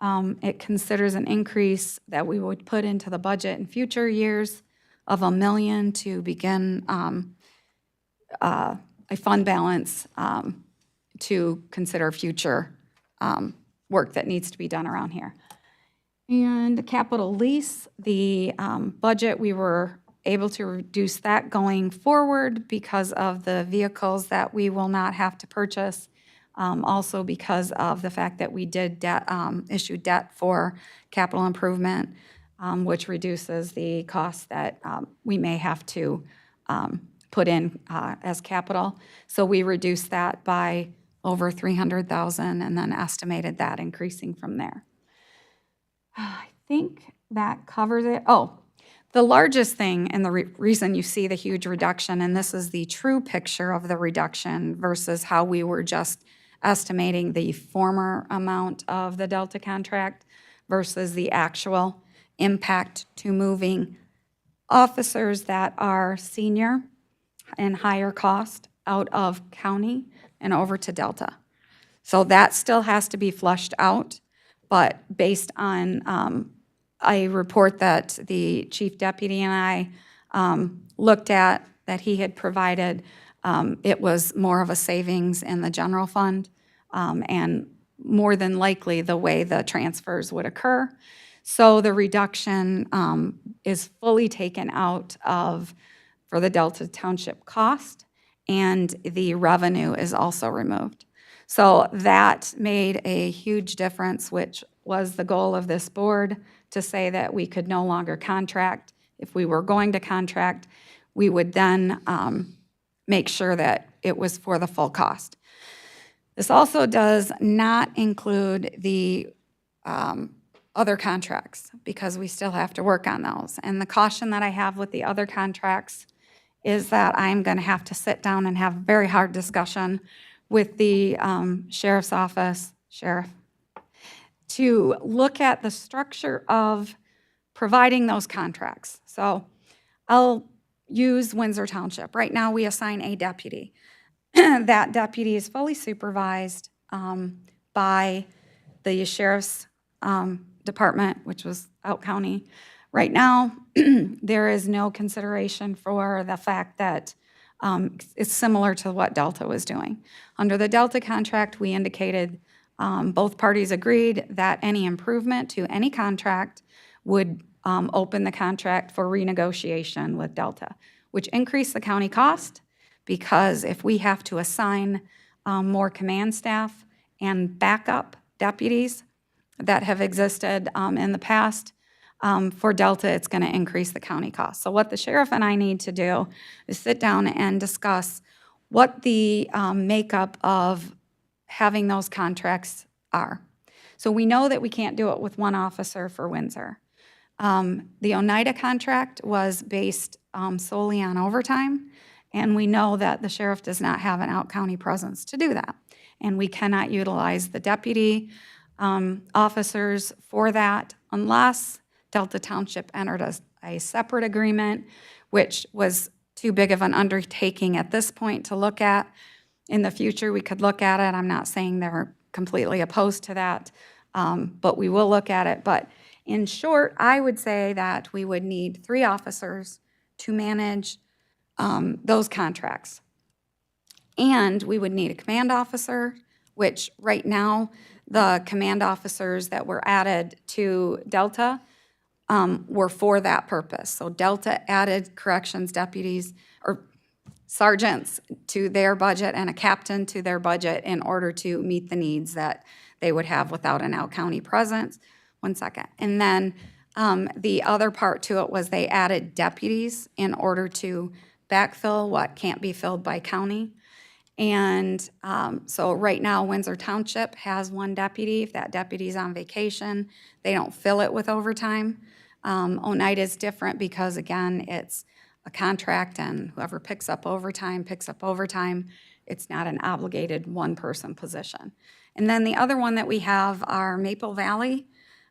It considers an increase that we would put into the budget in future years of $1 million to begin a fund balance to consider future work that needs to be done around here. And capital lease, the budget, we were able to reduce that going forward because of the vehicles that we will not have to purchase. Also because of the fact that we did issue debt for capital improvement, which reduces the cost that we may have to put in as capital. So we reduced that by over 300,000 and then estimated that increasing from there. I think that covers it. Oh, the largest thing and the reason you see the huge reduction, and this is the true picture of the reduction versus how we were just estimating the former amount of the Delta contract versus the actual impact to moving officers that are senior and higher cost out of county and over to Delta. So that still has to be flushed out, but based on a report that the chief deputy and I looked at, that he had provided, it was more of a savings in the general fund, and more than likely the way the transfers would occur. So the reduction is fully taken out of, for the Delta Township cost, and the revenue is also removed. So that made a huge difference, which was the goal of this board, to say that we could no longer contract. If we were going to contract, we would then make sure that it was for the full cost. This also does not include the other contracts, because we still have to work on those. And the caution that I have with the other contracts is that I'm going to have to sit down and have a very hard discussion with the sheriff's office, to look at the structure of providing those contracts. So I'll use Windsor Township. Right now, we assign a deputy. That deputy is fully supervised by the sheriff's department, which was Out County. Right now, there is no consideration for the fact that it's similar to what Delta was doing. Under the Delta contract, we indicated, both parties agreed that any improvement to any contract would open the contract for renegotiation with Delta, which increased the county cost, because if we have to assign more command staff and backup deputies that have existed in the past, for Delta, it's going to increase the county cost. So what the sheriff and I need to do is sit down and discuss what the makeup of having those contracts are. So we know that we can't do it with one officer for Windsor. The Oneida contract was based solely on overtime, and we know that the sheriff does not have an out-county presence to do that. And we cannot utilize the deputy officers for that unless Delta Township entered a separate agreement, which was too big of an undertaking at this point to look at. In the future, we could look at it. I'm not saying they're completely opposed to that, but we will look at it. But in short, I would say that we would need 3 officers to manage those contracts. And we would need a command officer, which right now, the command officers that were added to Delta were for that purpose. So Delta added corrections deputies or sergeants to their budget and a captain to their budget in order to meet the needs that they would have without an out-county presence. One second. And then the other part to it was they added deputies in order to backfill what can't be filled by county. And so right now, Windsor Township has 1 deputy. If that deputy's on vacation, they don't fill it with overtime. Oneida is different because, again, it's a contract, and whoever picks up overtime, picks up overtime. It's not an obligated one-person position. And then the other one that we have are Maple Valley.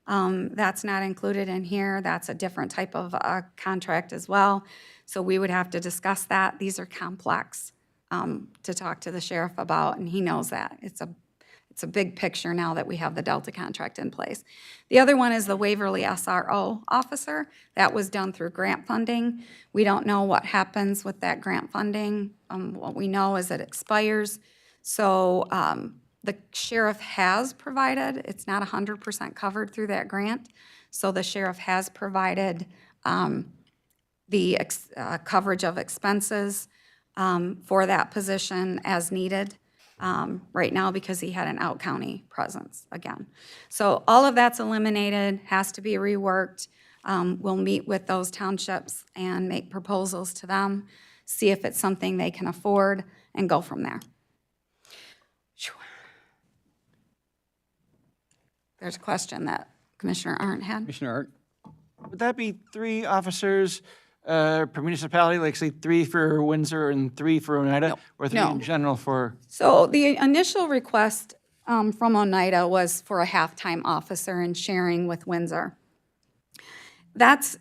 That's not included in here. That's a different type of contract as well. So we would have to discuss that. These are complex to talk to the sheriff about, and he knows that. It's a big picture now that we have the Delta contract in place. The other one is the Waverly SRO officer. That was done through grant funding. We don't know what happens with that grant funding. What we know is it expires. So the sheriff has provided, it's not 100% covered through that grant. So the sheriff has provided the coverage of expenses for that position as needed right now because he had an out-county presence again. So all of that's eliminated, has to be reworked. We'll meet with those townships and make proposals to them, see if it's something they can afford, and go from there. There's a question that Commissioner Arndt had. Commissioner Art? Would that be 3 officers per municipality, like say 3 for Windsor and 3 for Oneida? Or 3 No. in general for? So the initial request from Oneida was for a half-time officer and sharing with Windsor. That's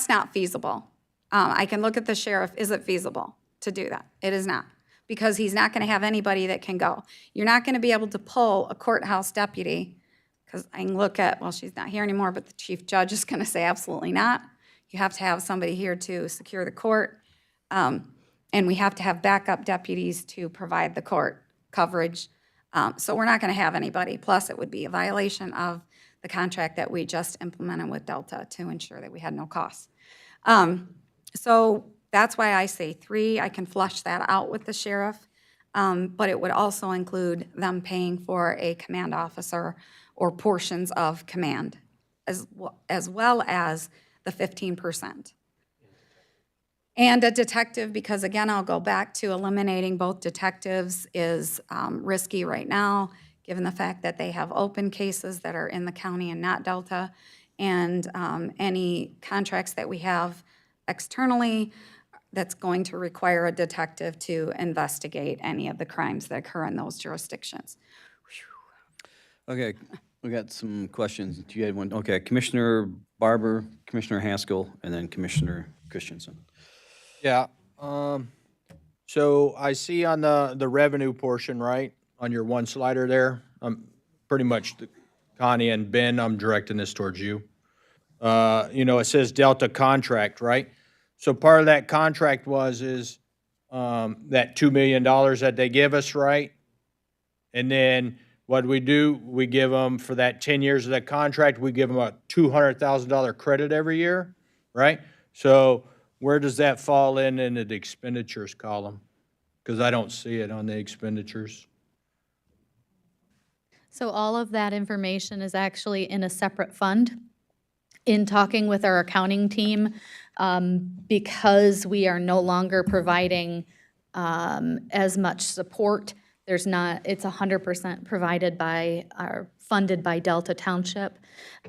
not feasible. I can look at the sheriff, is it feasible to do that? It is not, because he's not gonna have anybody that can go. You're not gonna be able to pull a courthouse deputy, because I can look at, well, she's not here anymore, but the chief judge is gonna say absolutely not. You have to have somebody here to secure the court, and we have to have backup deputies to provide the court coverage. So we're not gonna have anybody. Plus, it would be a violation of the contract that we just implemented with Delta to ensure that we had no costs. So that's why I say 3. I can flush that out with the sheriff, but it would also include them paying for a command officer or portions of command, as well as the 15%. And a detective, because again, I'll go back to eliminating both detectives is risky right now, given the fact that they have open cases that are in the county and not Delta, and any contracts that we have externally that's going to require a detective to investigate any of the crimes that occur in those jurisdictions. Okay, we got some questions. Do you have one? Okay, Commissioner Barber, Commissioner Haskell, and then Commissioner Christensen. Yeah, so I see on the revenue portion, right, on your one slider there, pretty much Connie and Ben, I'm directing this towards you. It says Delta contract, right? So part of that contract is that $2 million that they give us, right? And then what we do, we give them, for that 10 years of that contract, we give them a $200,000 credit every year, right? So where does that fall into the expenditures column? Because I don't see it on the expenditures. So all of that information is actually in a separate fund. In talking with our accounting team, because we are no longer providing as much support, it's 100% provided by, or funded by Delta Township.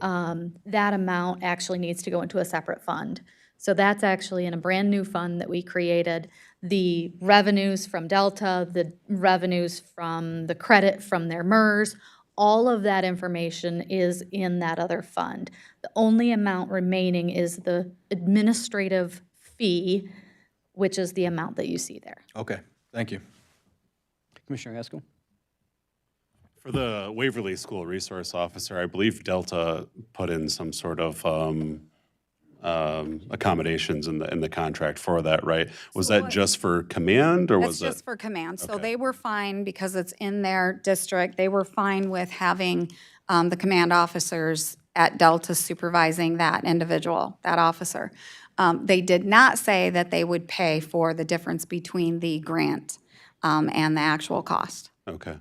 That amount actually needs to go into a separate fund. So that's actually in a brand-new fund that we created. The revenues from Delta, the revenues from the credit from their MERS, all of that information is in that other fund. The only amount remaining is the administrative fee, which is the amount that you see there. Okay, thank you. Commissioner Haskell? For the Waverly School Resource Officer, I believe Delta put in some sort of accommodations in the contract for that, right? Was that just for command, or was That's it? just for command. So Okay. they were fine because it's in their district. They were fine with having the command officers at Delta supervising that individual, that officer. They did not say that they would pay for the difference between the grant and the actual cost. Okay.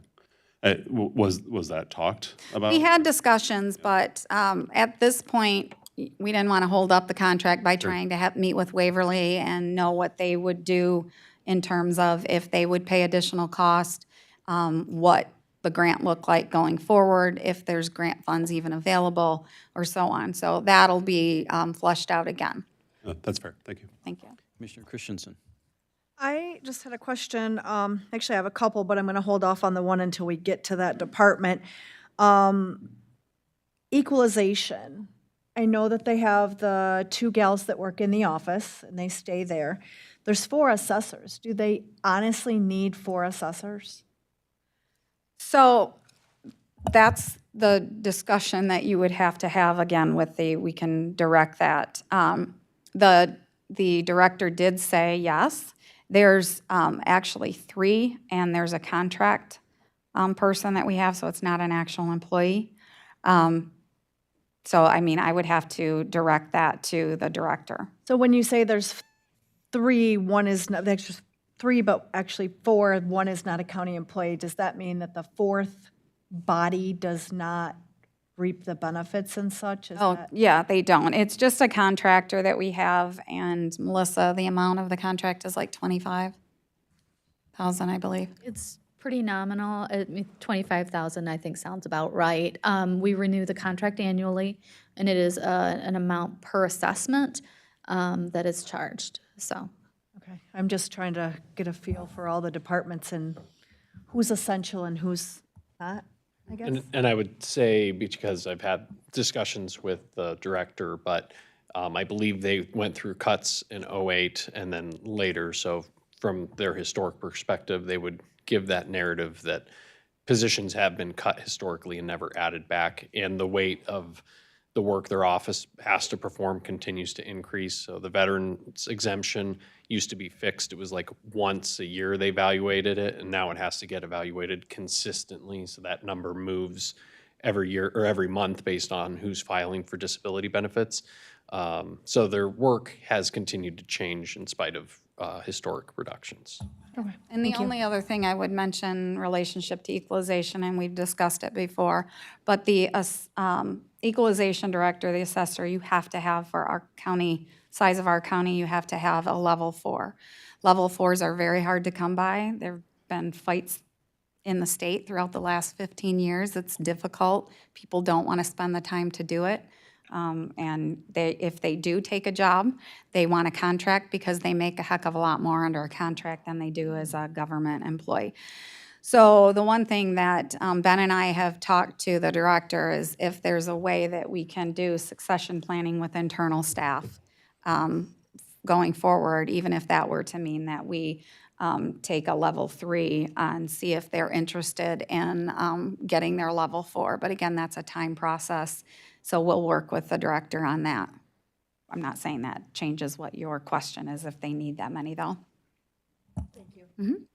Was that talked about? We had discussions, but at this point, we didn't want to hold up the contract by trying to meet with Waverly and know what they would do in terms of if they would pay additional cost, what the grant looked like going forward, if there's grant funds even available, or so on. So that'll be flushed out again. That's fair. Thank you. Thank you. Commissioner Christensen? I just had a question. Actually, I have a couple, but I'm going to hold off on the one until we get to that department. Equalization. I know that they have the 2 gals that work in the office, and they stay there. There's 4 assessors. Do they honestly need 4 assessors? So that's the discussion that you would have to have again with we can direct that. The director did say yes. There's actually 3, and there's a contract person that we have, so it's not an actual employee. So, I mean, I would have to direct that to the director. So when you say there's three, one is not, there's just three, but actually four, one is not a county employee, does that mean that the fourth body does not reap the benefits and such? Is Oh, that- yeah, they don't. It's just a contractor that we have, and Melissa, the amount of the contract is like 25,000, I believe. It's pretty nominal. 25,000, I think, sounds about right. We renew the contract annually, and it is an amount per assessment that is charged, so. Okay, I'm just trying to get a feel for all the departments and who's essential and who's not, I guess. And I would say, because I've had discussions with the director, but I believe they went through cuts in '08 and then later, so from their historic perspective, they would give that narrative that positions have been cut historically and never added back, and the weight of the work their office has to perform continues to increase. So the veterans exemption used to be fixed. It was like once a year they evaluated it, and now it has to get evaluated consistently. So that number moves every year or every month based on who's filing for disability benefits. So their work has continued to change in spite of historic reductions. And the only other thing I would mention in relationship to equalization, and we've discussed it before, but the equalization director, the assessor, you have to have for our county, size of our county, you have to have a level 4. Level 4s are very hard to come by. There've been fights in the state throughout the last 15 years. It's difficult. People don't want to spend the time to do it. And if they do take a job, they want a contract because they make a heck of a lot more under a contract than they do as a government employee. So the one thing that Ben and I have talked to the director is if there's a way that we can do succession planning with internal staff going forward, even if that were to mean that we take a level 3 and see if they're interested in getting their level 4. But again, that's a time process. So we'll work with the director on that. I'm not saying that changes what your question is if they need that many, though. Thank you.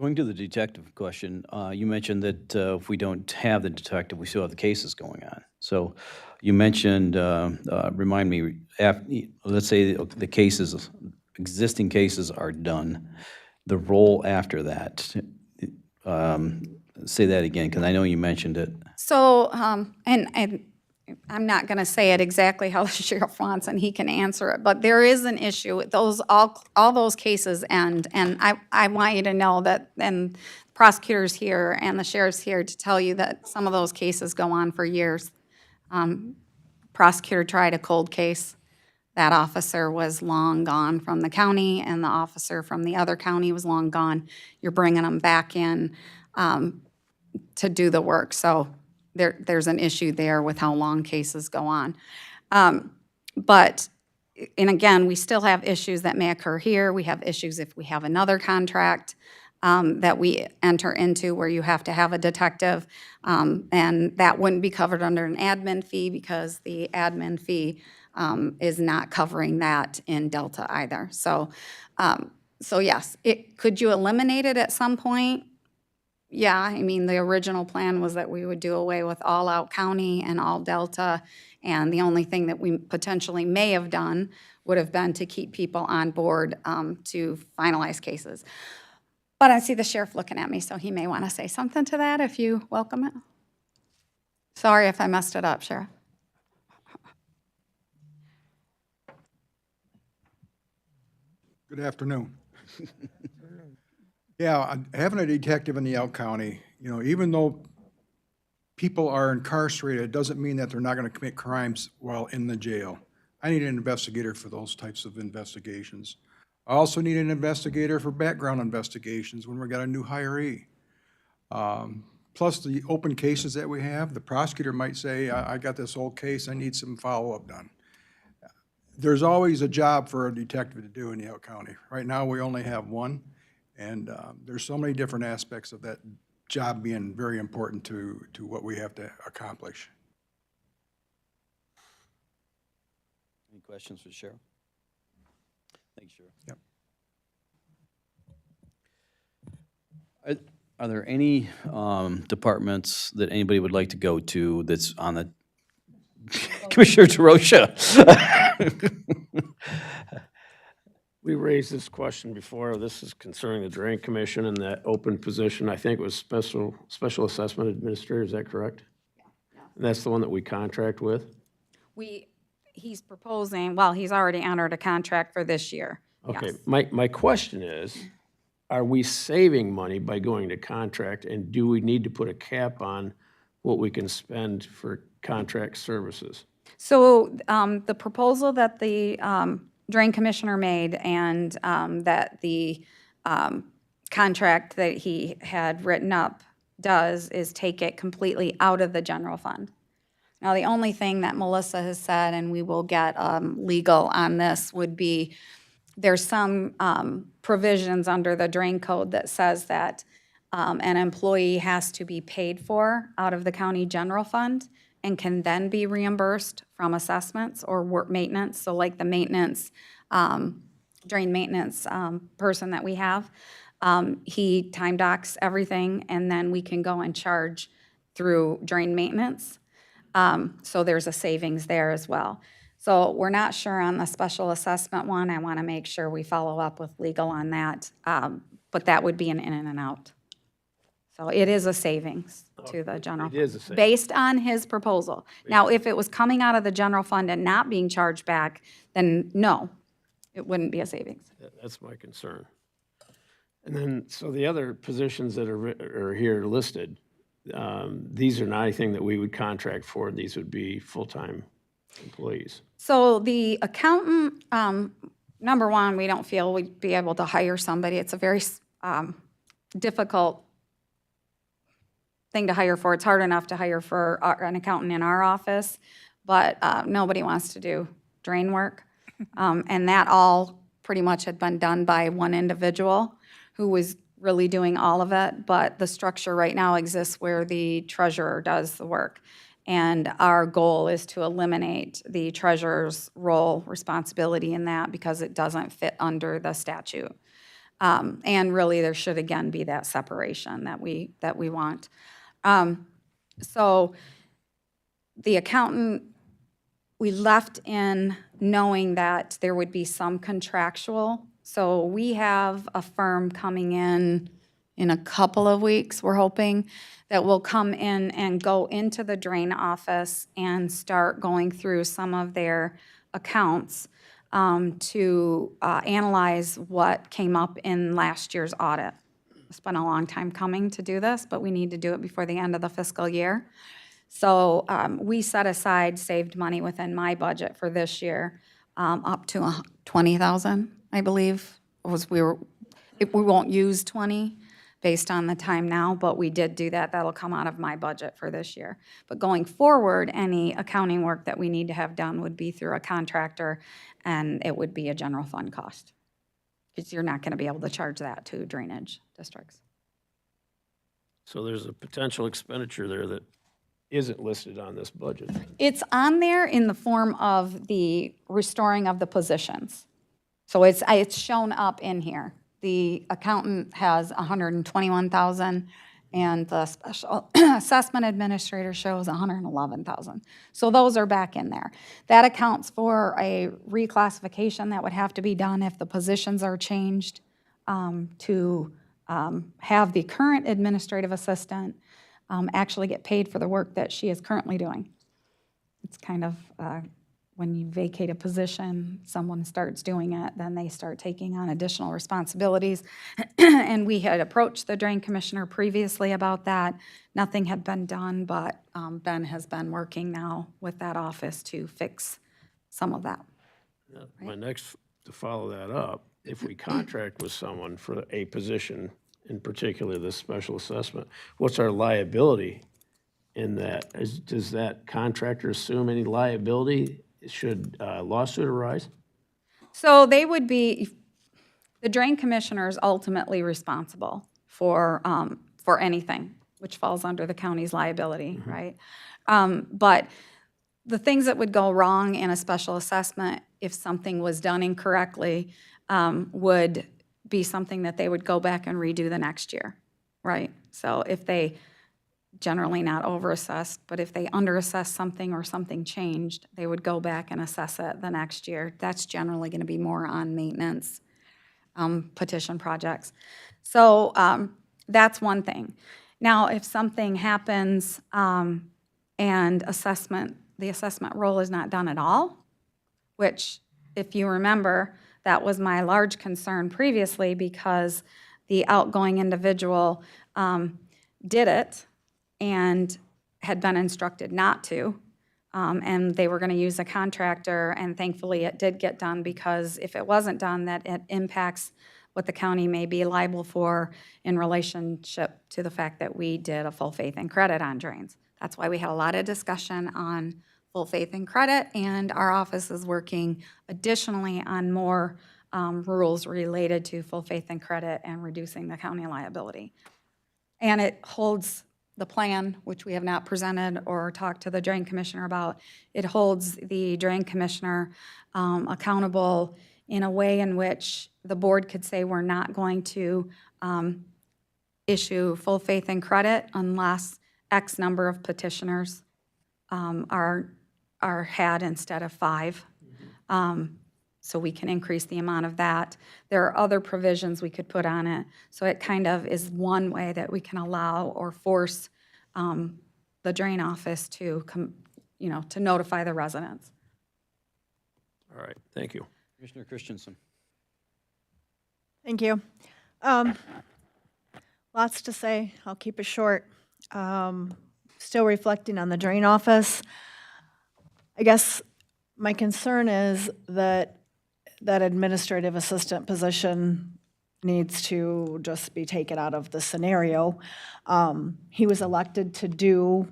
Going to the detective question, you mentioned that if we don't have the detective, we still have the cases going on. So you mentioned, remind me, let's say the cases, existing cases are done, the role after that. Say that again, because I know you mentioned it. So, and I'm not going to say it exactly how the sheriff wants, and he can answer it, but there is an issue with those, all those cases end, and I want you to know that, and prosecutors here and the sheriff's here to tell you that some of those cases go on for years. Prosecutor tried a cold case. That officer was long gone from the county, and the officer from the other county was long gone. You're bringing them back in to do the work. So there's an issue there with how long cases go on. But, and again, we still have issues that may occur here. We have issues if we have another contract that we enter into where you have to have a detective, and that wouldn't be covered under an admin fee because the admin fee is not covering that in Delta either. So, so yes, could you eliminate it at some point? Yeah, I mean, the original plan was that we would do away with all out county and all Delta, and the only thing that we potentially may have done would have been to keep people on board to finalize cases. But I see the sheriff looking at me, so he may want to say something to that if you welcome it. Sorry if I messed it up, Sheriff. Good afternoon. Yeah, having a detective in the Elk County, you know, even though people are incarcerated, it doesn't mean that they're not going to commit crimes while in the jail. I need an investigator for those types of investigations. I also need an investigator for background investigations when we got a new hiree. Plus the open cases that we have, the prosecutor might say, I got this old case, I need some follow-up done. There's always a job for a detective to do in the Elk County. Right now, we only have one, and there's so many different aspects of that job being very important to what we have to accomplish. Any questions for the sheriff? Thanks, Sheriff. Yep. Are there any departments that anybody would like to go to that's on the Commissioner DeRosa. We raised this question before. This is concerning the Drain Commission and that open position. I think it was special assessment administrator, is that correct? And that's the one that we contract with? He's proposing, well, he's already entered a contract for this year. Okay, Yes. my question is, are we saving money by going to contract, and do we need to put a cap on what we can spend for contract services? So the proposal that the Drain Commissioner made and that the contract that he had written up does is take it completely out of the general fund. Now, the only thing that Melissa has said, and we will get legal on this, would be there's some provisions under the drain code that says that an employee has to be paid for out of the county general fund and can then be reimbursed from assessments or work maintenance. So like the maintenance, drain maintenance person that we have, he time docks everything, and then we can go and charge through drain maintenance. So there's a savings there as well. So we're not sure on the special assessment one. I want to make sure we follow up with legal on that. But that would be an in and an out. So it is a savings to the general. It is a savings. Based on his proposal. Now, if it was coming out of the general fund and not being charged back, then no, it wouldn't be a savings. That's my concern. And then, so the other positions that are here listed, these are not anything that we would contract for. These would be full-time employees. So the accountant, number one, we don't feel we'd be able to hire somebody. It's a very difficult thing to hire for. It's hard enough to hire for an accountant in our office, but nobody wants to do drain work. And that all pretty much had been done by one individual who was really doing all of it, but the structure right now exists where the treasurer does the work. And our goal is to eliminate the treasurer's role, responsibility in that, because it doesn't fit under the statute. And really, there should again be that separation that we want. So the accountant, we left in knowing that there would be some contractual. So we have a firm coming in a couple of weeks, we're hoping, that will come in and go into the drain office and start going through some of their accounts to analyze what came up in last year's audit. It's been a long time coming to do this, but we need to do it before the end of the fiscal year. So we set aside, saved money within my budget for this year, up to $20,000, I believe. We won't use 20 based on the time now, but we did do that. That'll come out of my budget for this year. But going forward, any accounting work that we need to have done would be through a contractor, and it would be a general fund cost. Because you're not going to be able to charge that to drainage districts. So there's a potential expenditure there that isn't listed on this budget. It's on there in the form of the restoring of the positions. So it's shown up in here. The accountant has $121,000, and the special assessment administrator shows $111,000. So those are back in there. That accounts for a reclassification that would have to be done if the positions are changed to have the current administrative assistant actually get paid for the work that she is currently doing. It's kind of when you vacate a position, someone starts doing it, then they start taking on additional responsibilities. And we had approached the drain commissioner previously about that. Nothing had been done, but Ben has been working now with that office to fix some of that. My next, to follow that up, if we contract with someone for a position, in particular this special assessment, what's our liability in that? Does that contractor assume any liability? Should a lawsuit arise? So they would be, the drain commissioner is ultimately responsible for anything, which falls under the county's liability, right? But the things that would go wrong in a special assessment, if something was done incorrectly, would be something that they would go back and redo the next year, right? So if they generally not overassessed, but if they underassessed something or something changed, they would go back and assess it the next year. That's generally going to be more on maintenance petition projects. So that's one thing. Now, if something happens and the assessment role is not done at all, which, if you remember, that was my large concern previously because the outgoing individual did it and had been instructed not to, and they were going to use a contractor, and thankfully it did get done, because if it wasn't done, that it impacts what the county may be liable for in relationship to the fact that we did a full faith and credit on drains. That's why we had a lot of discussion on full faith and credit, and our office is working additionally on more rules related to full faith and credit and reducing the county liability. And it holds the plan, which we have not presented or talked to the drain commissioner about. It holds the drain commissioner accountable in a way in which the board could say we're not going to issue full faith and credit unless X number of petitioners are had instead of 5. So we can increase the amount of that. There are other provisions we could put on it. So it kind of is one way that we can allow or force the drain office to to notify the residents. All right, thank you. Commissioner Christensen. Thank you. Lots to say. I'll keep it short. Still reflecting on the drain office. I guess my concern is that that administrative assistant position needs to just be taken out of the scenario. He was elected to do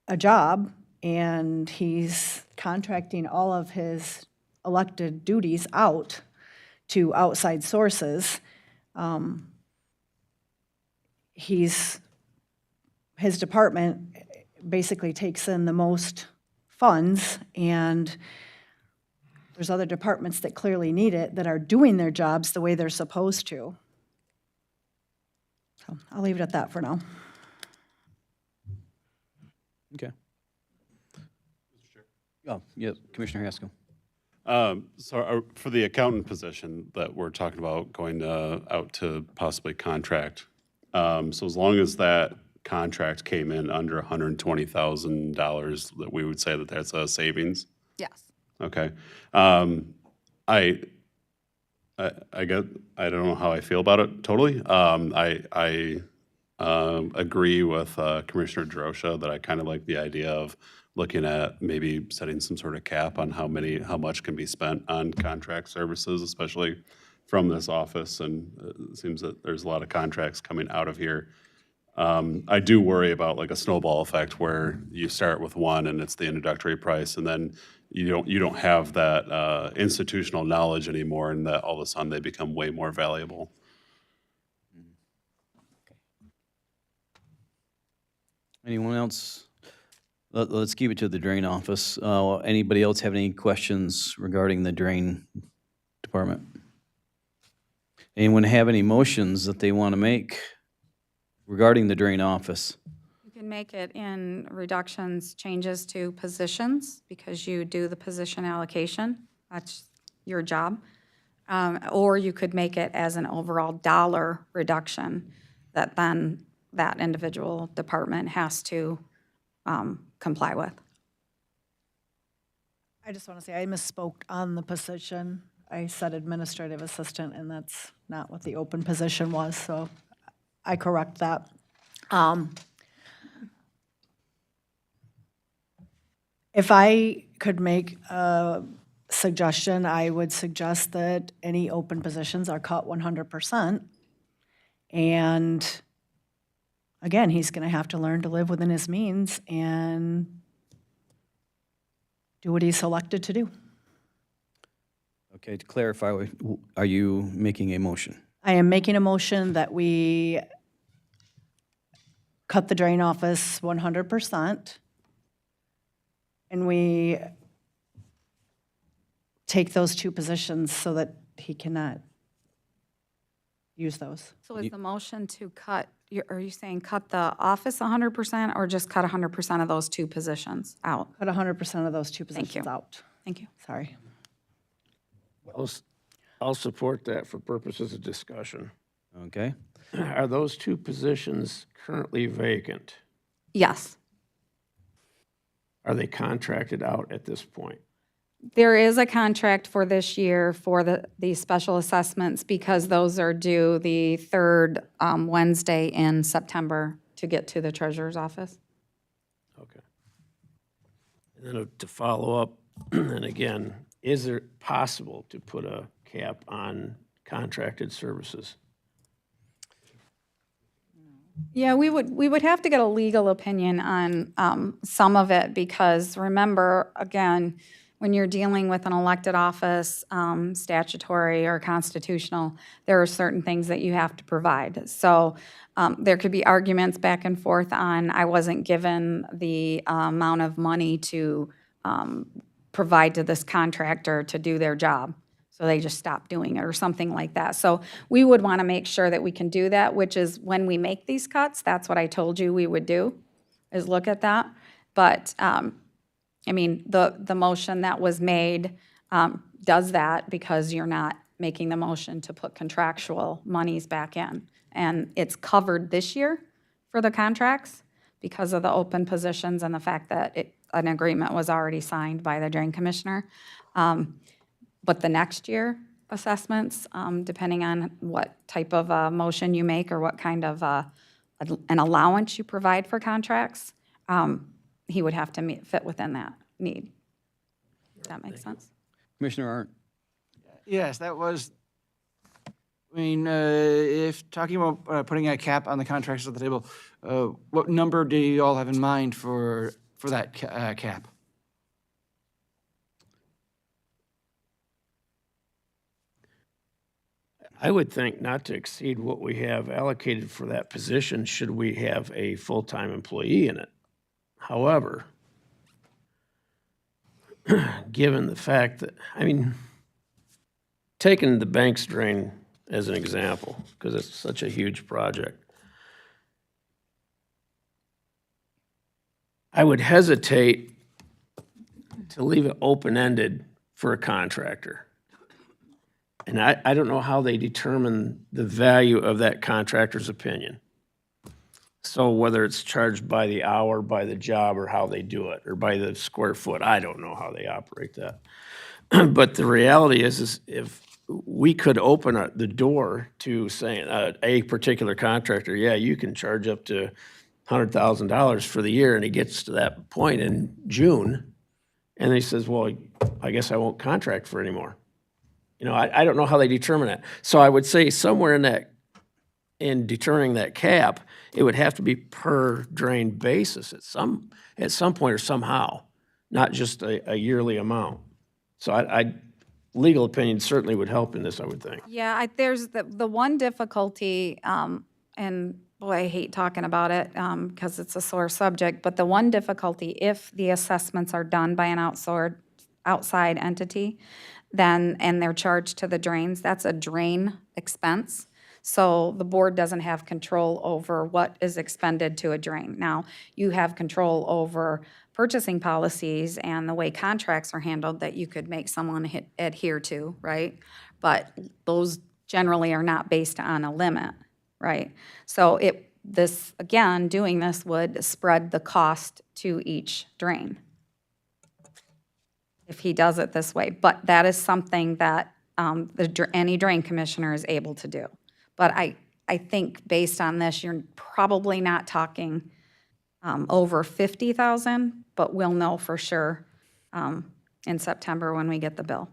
a job, and he's contracting all of his elected duties out to outside sources. His department basically takes in the most funds, and there's other departments that clearly need it that are doing their jobs the way they're supposed to. So I'll leave it at that for now. Okay. Oh, yeah, Commissioner Haskell. For the accountant position that we're talking about going out to possibly contract, so as long as that contract came in under $120,000, that we would say that that's a savings? Yes. Okay. I don't know how I feel about it totally. I agree with Commissioner Drosha that I kind of like the idea of looking at maybe setting some sort of cap on how much can be spent on contract services, especially from this office. And it seems that there's a lot of contracts coming out of here. I do worry about like a snowball effect where you start with one and it's the introductory price, and then you don't have that institutional knowledge anymore, and that all of a sudden they become way more valuable. Anyone else? Let's keep it to the drain office. Anybody else have any questions regarding the drain department? Anyone have any motions that they want to make regarding the drain office? You can make it in reductions, changes to positions, because you do the position allocation. That's your job. Or you could make it as an overall dollar reduction that then that individual department has to comply with. I just want to say I misspoke on the position. I said administrative assistant, and that's not what the open position was, so I correct that. If I could make a suggestion, I would suggest that any open positions are cut 100%. And again, he's going to have to learn to live within his means and do what he's selected to do. Okay, to clarify, are you making a motion? I am making a motion that we cut the drain office 100%, and we take those 2 positions so that he cannot use those. So is the motion to cut are you saying cut the office 100% or just cut 100% of those two positions out? Cut 100% of those two Thank positions you. out. Thank you. Sorry. I'll support that for purposes of discussion. Okay. Are those two positions currently vacant? Yes. Are they contracted out at this point? There is a contract for this year for the special assessments because those are due the third Wednesday in September to get to the treasurer's office. Okay. And then to follow up, and again, is it possible to put a cap on contracted services? Yeah, we would have to get a legal opinion on some of it because remember, again, when you're dealing with an elected office, statutory or constitutional, there are certain things that you have to provide. So there could be arguments back and forth on, I wasn't given the amount of money to provide to this contractor to do their job. So they just stopped doing it or something like that. So we would want to make sure that we can do that, which is when we make these cuts, that's what I told you we would do, is look at that. But I mean, the motion that was made does that because you're not making the motion to put contractual monies back in. And it's covered this year for the contracts because of the open positions and the fact that an agreement was already signed by the drain commissioner. But the next year assessments, depending on what type of motion you make or what kind of an allowance you provide for contracts, he would have to fit within that need. Does that make sense? Commissioner Arndt? Yes, that was, I mean, if talking about putting a cap on the contracts at the table, what number do you all have in mind for that cap? I would think not to exceed what we have allocated for that position should we have a full-time employee in it. However, given the fact that, I mean, taking the Banks drain as an example, because it's such a huge project, I would hesitate to leave it open-ended for a contractor. And I don't know how they determine the value of that contractor's opinion. So whether it's charged by the hour, by the job, or how they do it, or by the square foot, I don't know how they operate that. But the reality is if we could open the door to saying a particular contractor, yeah, you can charge up to $100,000 for the year, and he gets to that point in June, and he says, well, I guess I won't contract for anymore. You know, I don't know how they determine that. So I would say somewhere in determining that cap, it would have to be per drain basis at some point or somehow, not just a yearly amount. So legal opinion certainly would help in this, I would think. Yeah, there's the one difficulty, and boy, I hate talking about it because it's a sore subject, but the one difficulty, if the assessments are done by an outside entity, and they're charged to the drains, that's a drain expense. So the board doesn't have control over what is expended to a drain. Now, you have control over purchasing policies and the way contracts are handled that you could make someone adhere to, right? But those generally are not based on a limit, right? So doing this would spread the cost to each drain if he does it this way. But that is something that any drain commissioner is able to do. But I think based on this, you're probably not talking over 50,000, but we'll know for sure in September when we get the bill.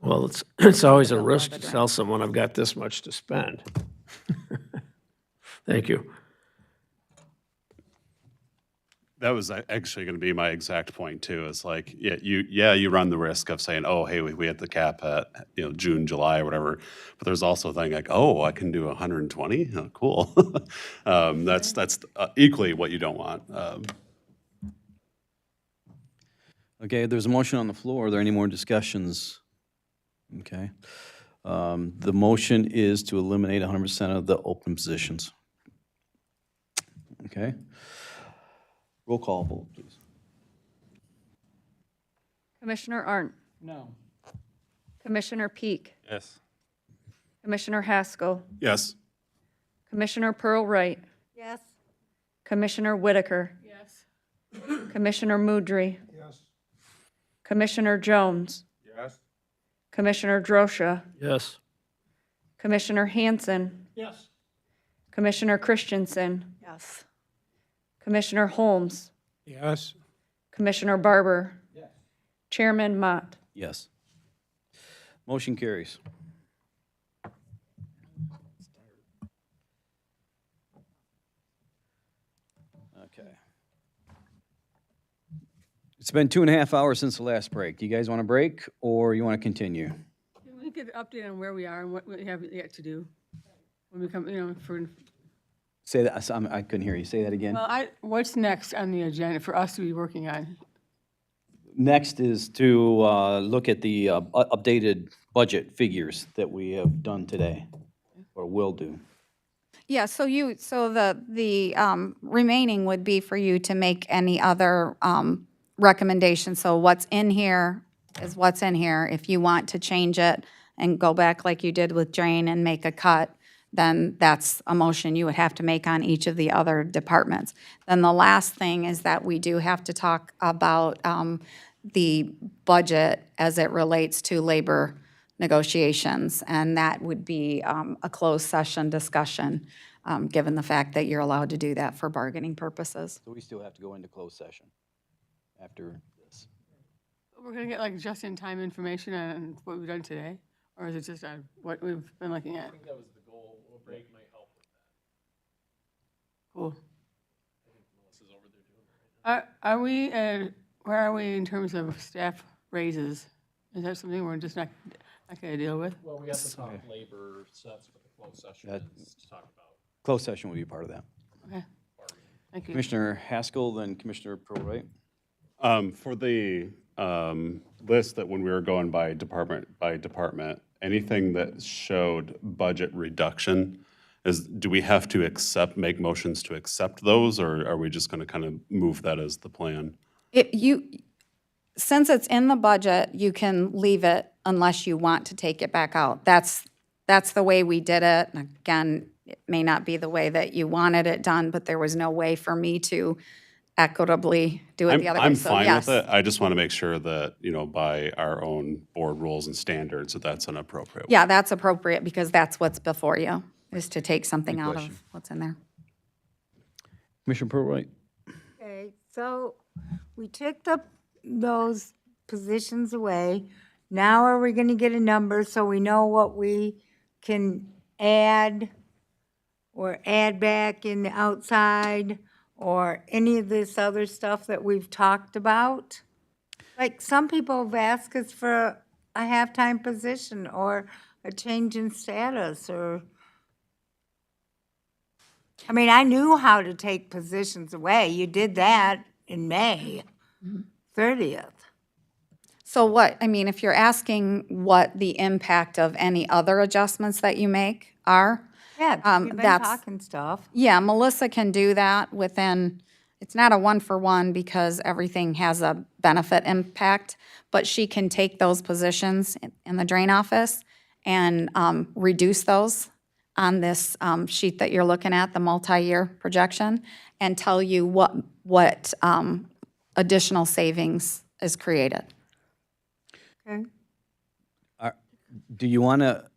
Well, it's always a risk to tell someone I've got this much to spend. Thank you. That was actually going to be my exact point too. It's like, you run the risk of saying, oh, hey, we hit the cap at June, July, or whatever. But there's also a thing like, oh, I can do 120. Oh, cool. That's equally what you don't want. Okay, there's a motion on the floor. Are there any more discussions? Okay. The motion is to eliminate 100% of the open positions. Okay. Roll call vote, please. Commissioner Arndt, No. Commissioner Peak, Yes. Commissioner Haskell, Yes. Commissioner Pearl Wright, Yes. Commissioner Whitaker, Yes. Commissioner Mudry, Yes. Commissioner Jones, Yes. Commissioner Drosha, Yes. Commissioner Hanson, Yes. Commissioner Christensen, Yes. Commissioner Holmes, Yes. Commissioner Barber, Chairman Mott. Yes. Motion carries. Okay. It's been 2.5 hours since the last break. Do you guys want to break, or you want to continue? Can we get an update on where we are and what we have yet to do? When we come, for, Say that, I couldn't hear you. Say that again. well, what's next on the agenda for us to be working on? Next is to look at the updated budget figures that we have done today, or will do. Yeah, so the remaining would be for you to make any other recommendations. So what's in here is what's in here. If you want to change it and go back like you did with drain and make a cut, then that's a motion you would have to make on each of the other departments. Then the last thing is that we do have to talk about the budget as it relates to labor negotiations, and that would be a closed session discussion, given the fact that you're allowed to do that for bargaining purposes. So we still have to go into closed session after this. We're gonna get like just-in-time information on what we've done today, or is it just on what we've been looking at? I think that was the goal. A break might help with that. Cool. I think Melissa's over there doing it right now. Are we, where are we in terms of staff raises? Is that something we're just not gonna deal with? Well, we have to talk labor, so that's what the closed session That- is to talk about. Closed session will be part of that. Okay, thank you. Commissioner Haskell, then Commissioner Pearl Wright. For the list that when we were going by department, anything that showed budget reduction, do we have to make motions to accept those, or are we just going to kind of move that as the plan? Since it's in the budget, you can leave it unless you want to take it back out. That's the way we did it. And again, it may not be the way that you wanted it done, but there was no way for me to equitably do it the other way. I'm So, fine yes. with it. I just want to make sure that, by our own board rules and standards, that's an appropriate. Yeah, that's appropriate because that's what's before you, is to take something Good out question. of what's in there. Commissioner Pearl Wright. Okay, so we took those positions away. Now are we gonna get a number so we know what we can add or add back in the outside or any of this other stuff that we've talked about? Like, some people have asked us for a half-time position or a change in status or, I mean, I knew how to take positions away. You did that in May 30th. So if you're asking what the impact of any other adjustments that you make are, Yeah, we've been that's- talking stuff. yeah, Melissa can do that within, it's not a one-for-one because everything has a benefit impact, but she can take those positions in the drain office and reduce those on this sheet that you're looking at, the multi-year projection, and tell you what additional savings is created. Okay. Do you want to,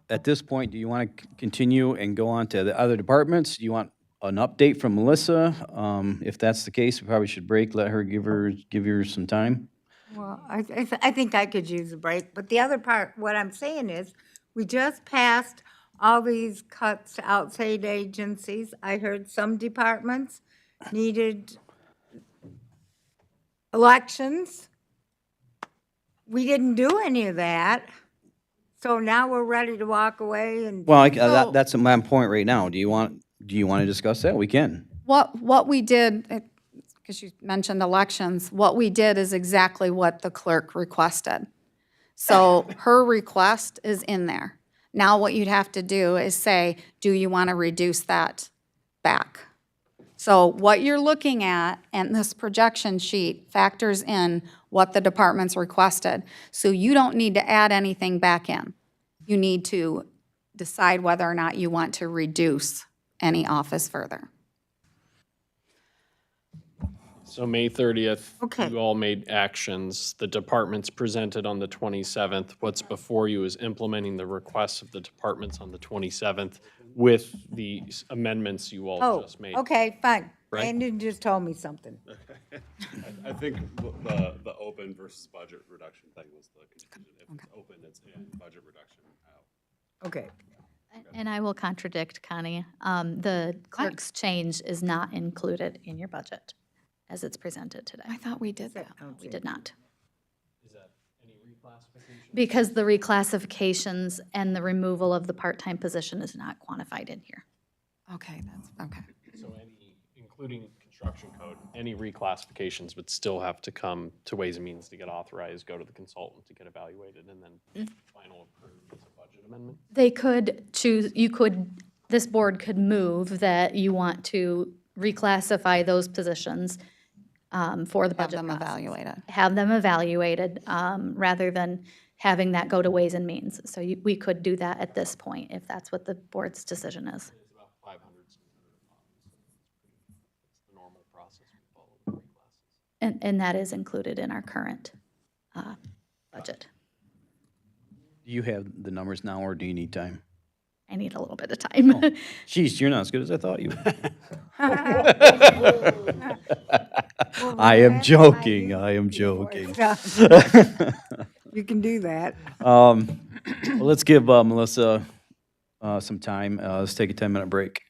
at this point, do you want to continue and go on to the other departments? Do you want an update from Melissa? If that's the case, we probably should break, let her give her some time. Well, I think I could use a break, but the other part, what I'm saying is, we just passed all these cuts to outside agencies. I heard some departments needed elections. We didn't do any of that, so now we're ready to walk away and. Well, that's my point right now. Do you want to discuss that? We can. What we did, because you mentioned elections, what we did is exactly what the clerk requested. So her request is in there. Now what you'd have to do is say, do you want to reduce that back? So what you're looking at, and this projection sheet factors in what the department's requested. So you don't need to add anything back in. You need to decide whether or not you want to reduce any office further. So May 30th, Okay. you all made actions. The departments presented on the 27th. What's before you is implementing the requests of the departments on the 27th with the amendments you all Oh, just made. okay, fine. Right. Brandon just told me something. I think the open versus budget reduction thing was the confusion. If it's open, it's in, budget reduction out. Okay. And I will contradict Connie. The clerk's change is not included in your budget as it's presented today. I thought we did that. We did not. Is that any reclassification? Because the reclassifications and the removal of the part-time position is not quantified in here. Okay, that's, okay. So any, including construction code, any reclassifications would still have to come to Ways and Means to get authorized, go to the consultant to get evaluated, and then final approved as a budget amendment? They could choose, this board could move that you want to reclassify those positions for the Have budget them process. evaluated. Have them evaluated, rather than having that go to Ways and Means. So we could do that at this point, if that's what the board's decision is. It's about 500, 600 It's the normal process we follow with reclasses. And that is included in our current budget. Do you have the numbers now, or do you need time? I need a little bit of time. Geez, you're not as good as I thought you were. I am joking, I am joking. You can do that. Well, let's give Melissa some time. Let's take a 10-minute break.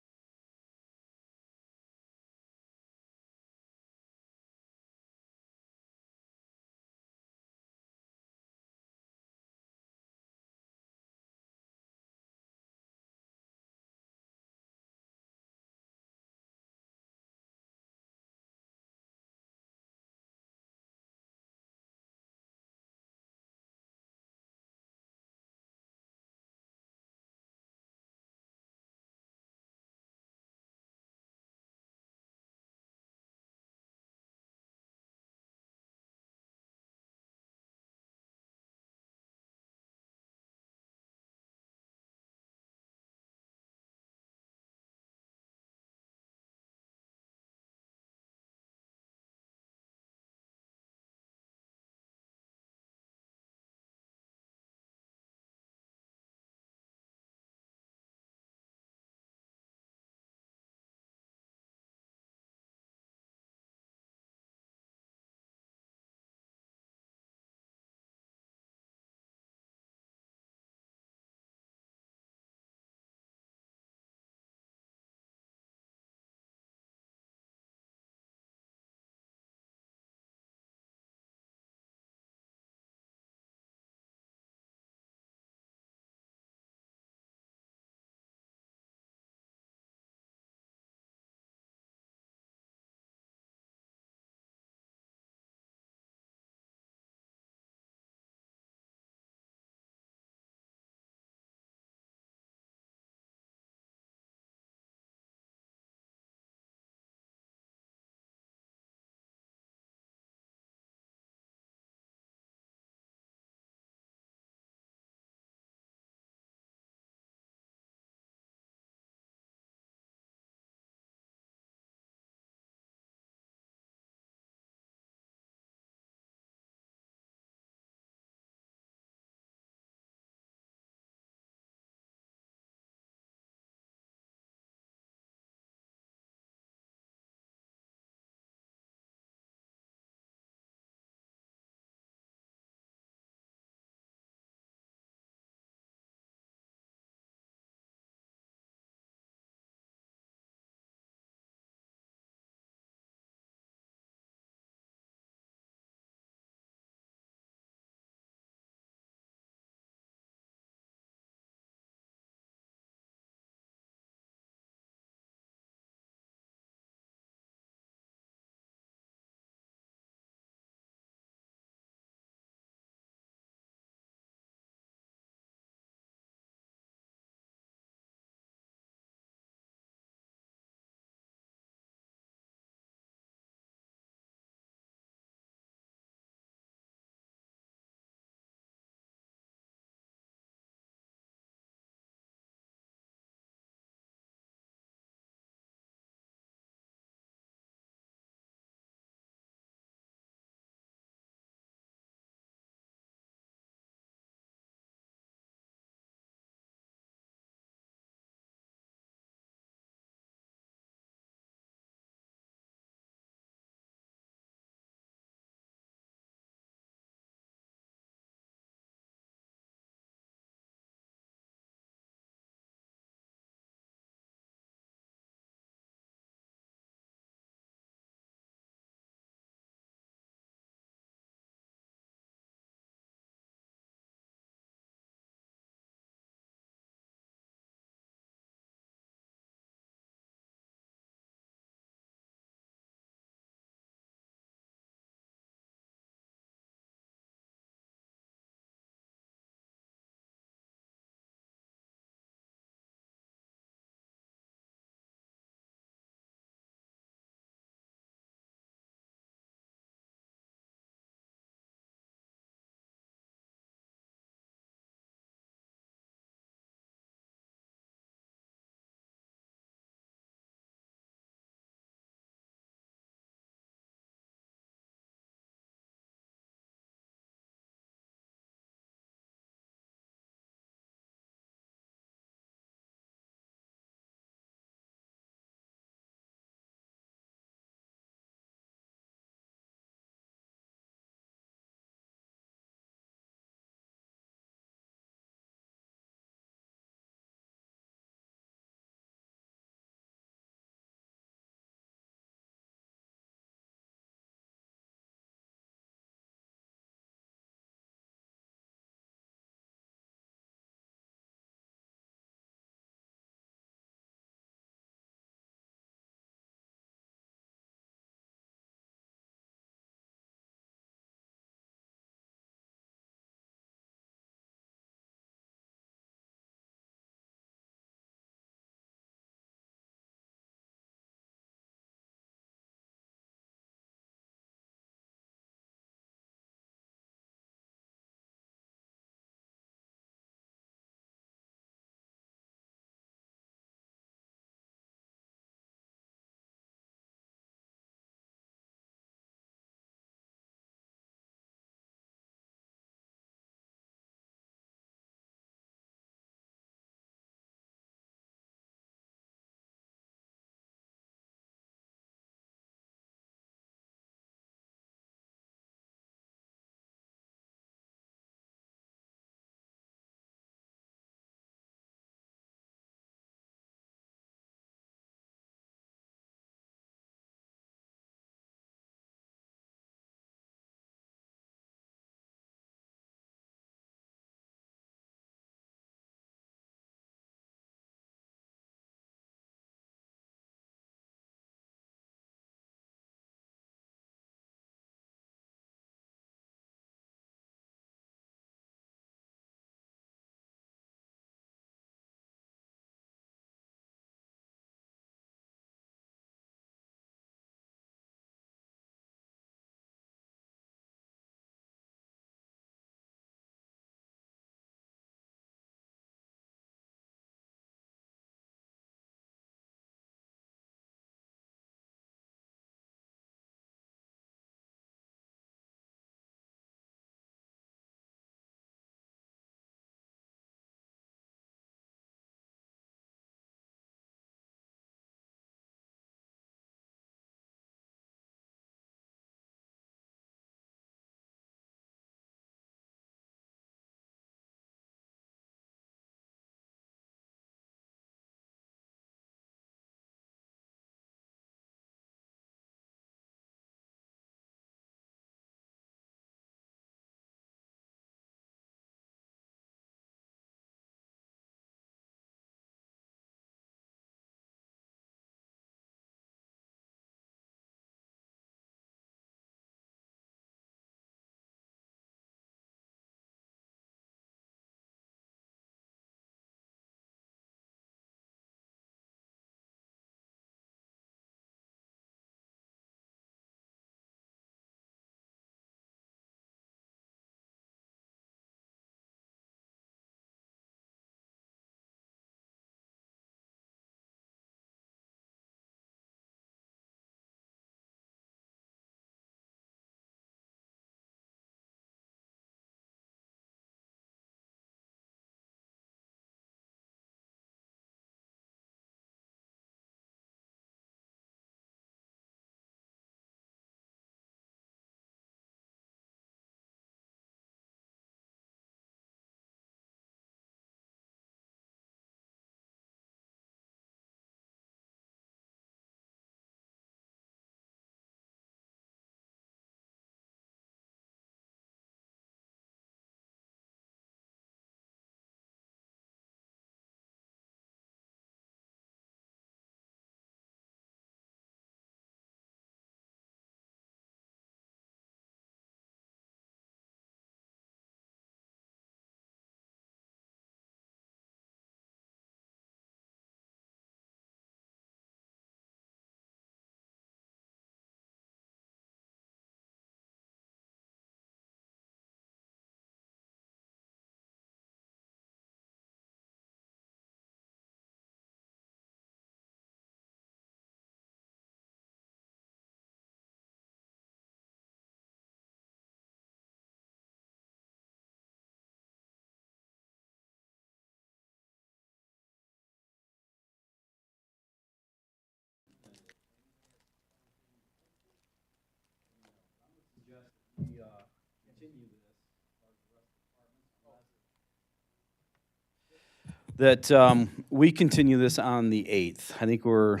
That we continue this on the 8th. I think we're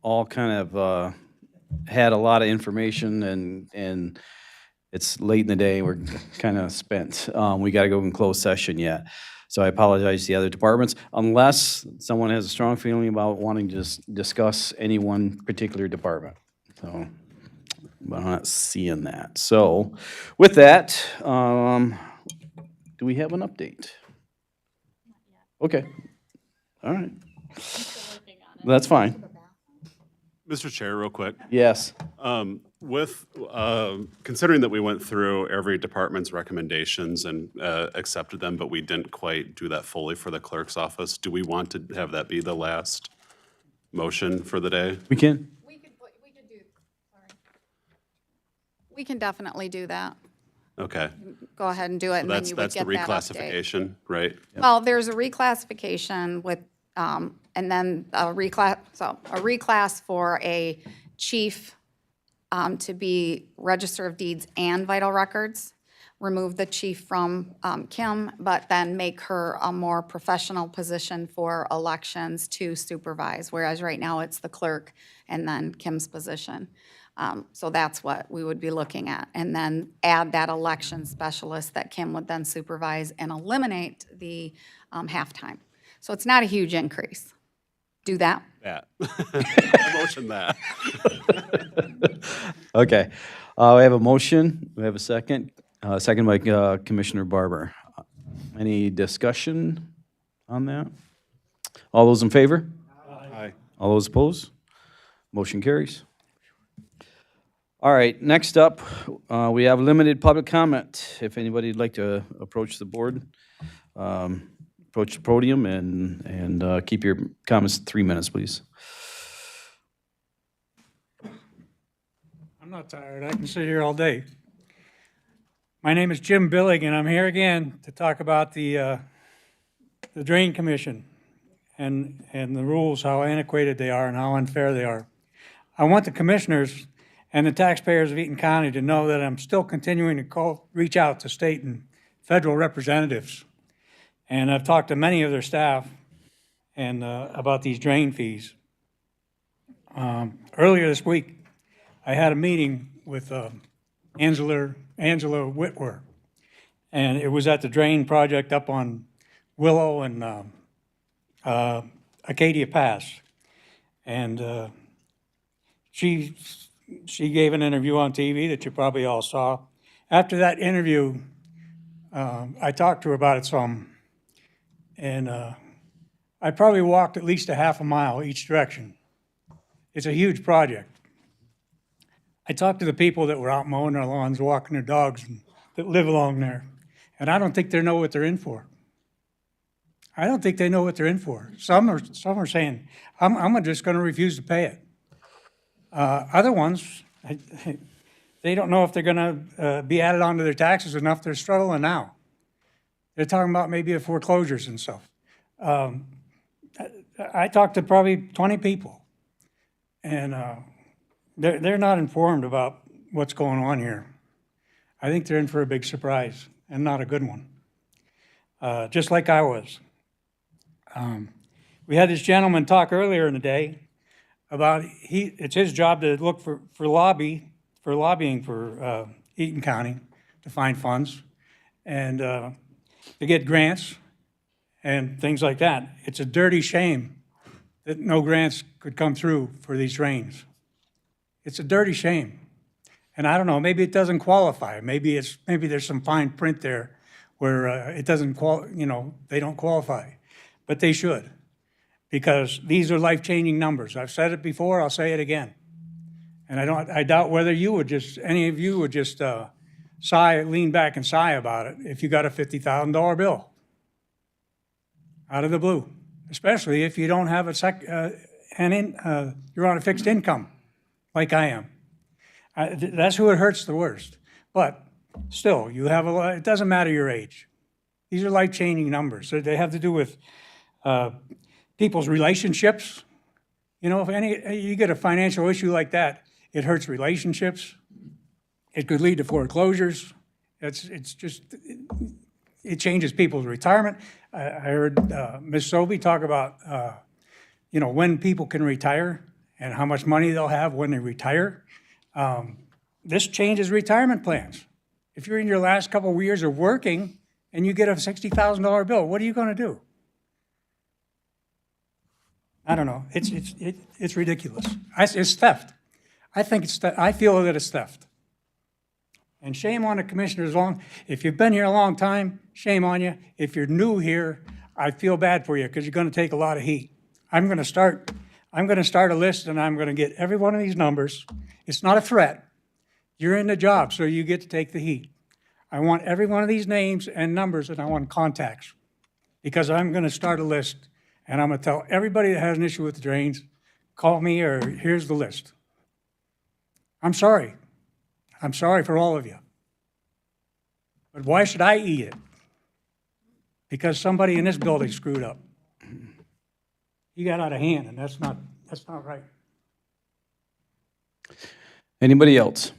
all kind of had a lot of information and it's late in the day. We're kind of spent. We got to go in closed session yet. So I apologize to the other departments, unless someone has a strong feeling about wanting to just discuss any one particular department. So, but I'm not seeing that. So with that, do we have an update? Okay. All right. That's fine. Mr. Chair, real quick. Yes. With, considering that we went through every department's recommendations and accepted them, but we didn't quite do that fully for the clerk's office, do we want to have that be the last motion for the day? We can. We can definitely do that. Okay. Go ahead and do it, and then That's you would the get that update. reclassification, right? Well, there's a reclassification with, and then a reclass for a chief to be Register of Deeds and Vital Records. Remove the chief from Kim, but then make her a more professional position for elections to supervise, whereas right now it's the clerk and then Kim's position. So that's what we would be looking at. And then add that election specialist that Kim would then supervise and eliminate the halftime. So it's not a huge increase. Do that. That. I motion that. Okay. We have a motion. We have a second. Second by Commissioner Barber. Any discussion on that? All those in favor? Aye. All those opposed? Motion carries. All right, next up, we have limited public comment. If anybody'd like to approach the board, approach the podium and keep your comments 3 minutes, please. I'm not tired. I can sit here all day. My name is Jim Billig, and I'm here again to talk about the Drain Commission and the rules, how antiquated they are and how unfair they are. I want the commissioners and the taxpayers of Eaton County to know that I'm still continuing to reach out to state and federal representatives. And I've talked to many of their staff and about these drain fees. Earlier this week, I had a meeting with Angela Whitwer, and it was at the drain project up on Willow and Acadia Pass. And she gave an interview on TV that you probably all saw. After that interview, I talked to her about it some, and I probably walked at least a half a mile each direction. It's a huge project. I talked to the people that were out mowing their lawns, walking their dogs, and that live along there, and I don't think they know what they're in for. I don't think they know what they're in for. Some are saying, I'm just going to refuse to pay it. Other ones, they don't know if they're going to be added onto their taxes enough. They're struggling now. They're talking about maybe the foreclosures and stuff. I talked to probably 20 people, and they're not informed about what's going on here. I think they're in for a big surprise, and not a good one, just like I was. We had this gentleman talk earlier in the day about it's his job to look for lobbying for Eaton County to find funds and to get grants and things like that. It's a dirty shame that no grants could come through for these drains. It's a dirty shame. And I don't know, maybe it doesn't qualify. Maybe there's some fine print there where it doesn't they don't qualify. But they should, because these are life-changing numbers. I've said it before, I'll say it again. And I doubt whether any of you would just lean back and sigh about it if you got a $50,000 bill out of the blue, especially if you don't have you're on a fixed income like I am. That's who it hurts the worst. But still, it doesn't matter your age. These are life-changing numbers. They have to do with people's relationships. If you get a financial issue like that, it hurts relationships. It could lead to foreclosures. It's just, it changes people's retirement. I heard Ms. Sobey talk about, when people can retire and how much money they'll have when they retire. This changes retirement plans. If you're in your last couple of years of working and you get a $60,000 bill, what are you going to do? I don't know. It's ridiculous. It's theft. I think I feel that it's theft. And shame on the commissioners. If you've been here a long time, shame on you. If you're new here, I feel bad for you because you're going to take a lot of heat. I'm going to start a list, and I'm going to get every one of these numbers. It's not a threat. You're in the job, so you get to take the heat. I want every one of these names and numbers, and I want contacts, because I'm going to start a list, and I'm going to tell everybody that has an issue with the drains, call me, or here's the list. I'm sorry. I'm sorry for all of you. But why should I eat it? Because somebody in this building screwed up. He got out of hand, and that's not right. Anybody else?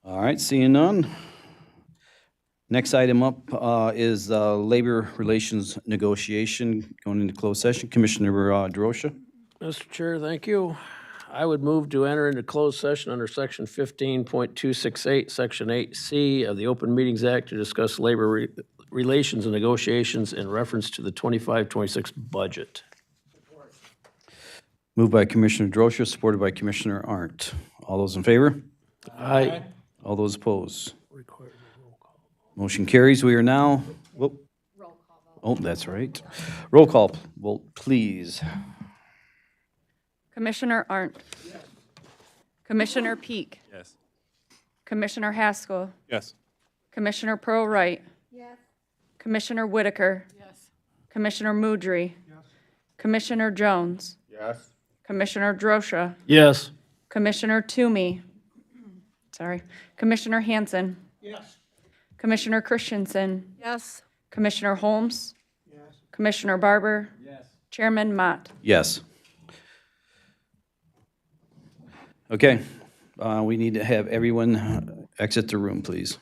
All right, seeing none. Next item up is labor relations negotiation going into closed session. Commissioner DeRosa. Mr. Chair, thank you. I would move to enter into closed session under Section 15.268, Section 8C of the Open Meetings Act to discuss labor relations and negotiations in reference to the 25-26 budget. Moved by Commissioner DeRosa, supported by Commissioner Arndt. All those in favor? Aye. All those opposed? Motion carries. We are now, whoop. Oh, that's right. Roll call, vote, please. Commissioner Arndt. Commissioner Peak. Yes. Commissioner Haskell. Yes. Commissioner Pearl Wright. Yes. Commissioner Whitaker. Yes. Commissioner Mudry. Commissioner Jones. Yes. Commissioner Drosha. Yes. Commissioner Toomey. Sorry. Commissioner Hanson. Yes. Commissioner Christensen. Yes. Commissioner Holmes. Commissioner Barber. Yes. Chairman Mott. Yes. Okay, we need to have everyone exit the room, please.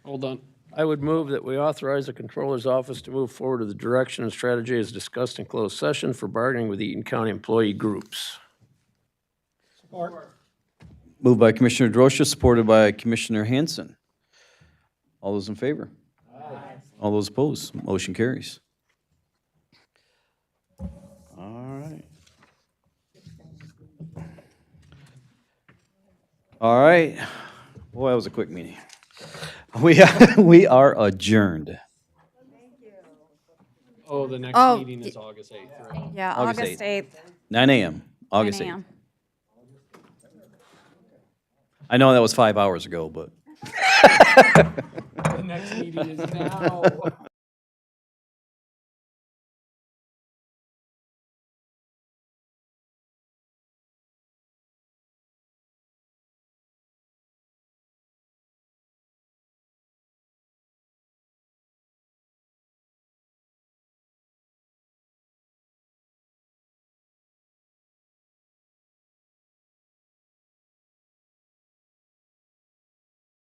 Hold on. I would move that we authorize the Controller's Office to move forward with the direction and strategy as discussed in closed session for bargaining with Eaton County employee groups. Moved by Commissioner Drosha, supported by Commissioner Hanson. All those in favor? All those opposed? Motion carries. All right. All right. Boy, that was a quick meeting. We are adjourned. Oh, the next Oh, meeting is August 8th, right? Yeah, August August 8th. 8th. 9 a.m., August 9 8th. a.m. I know that was 5 hours ago, but. The next meeting is now.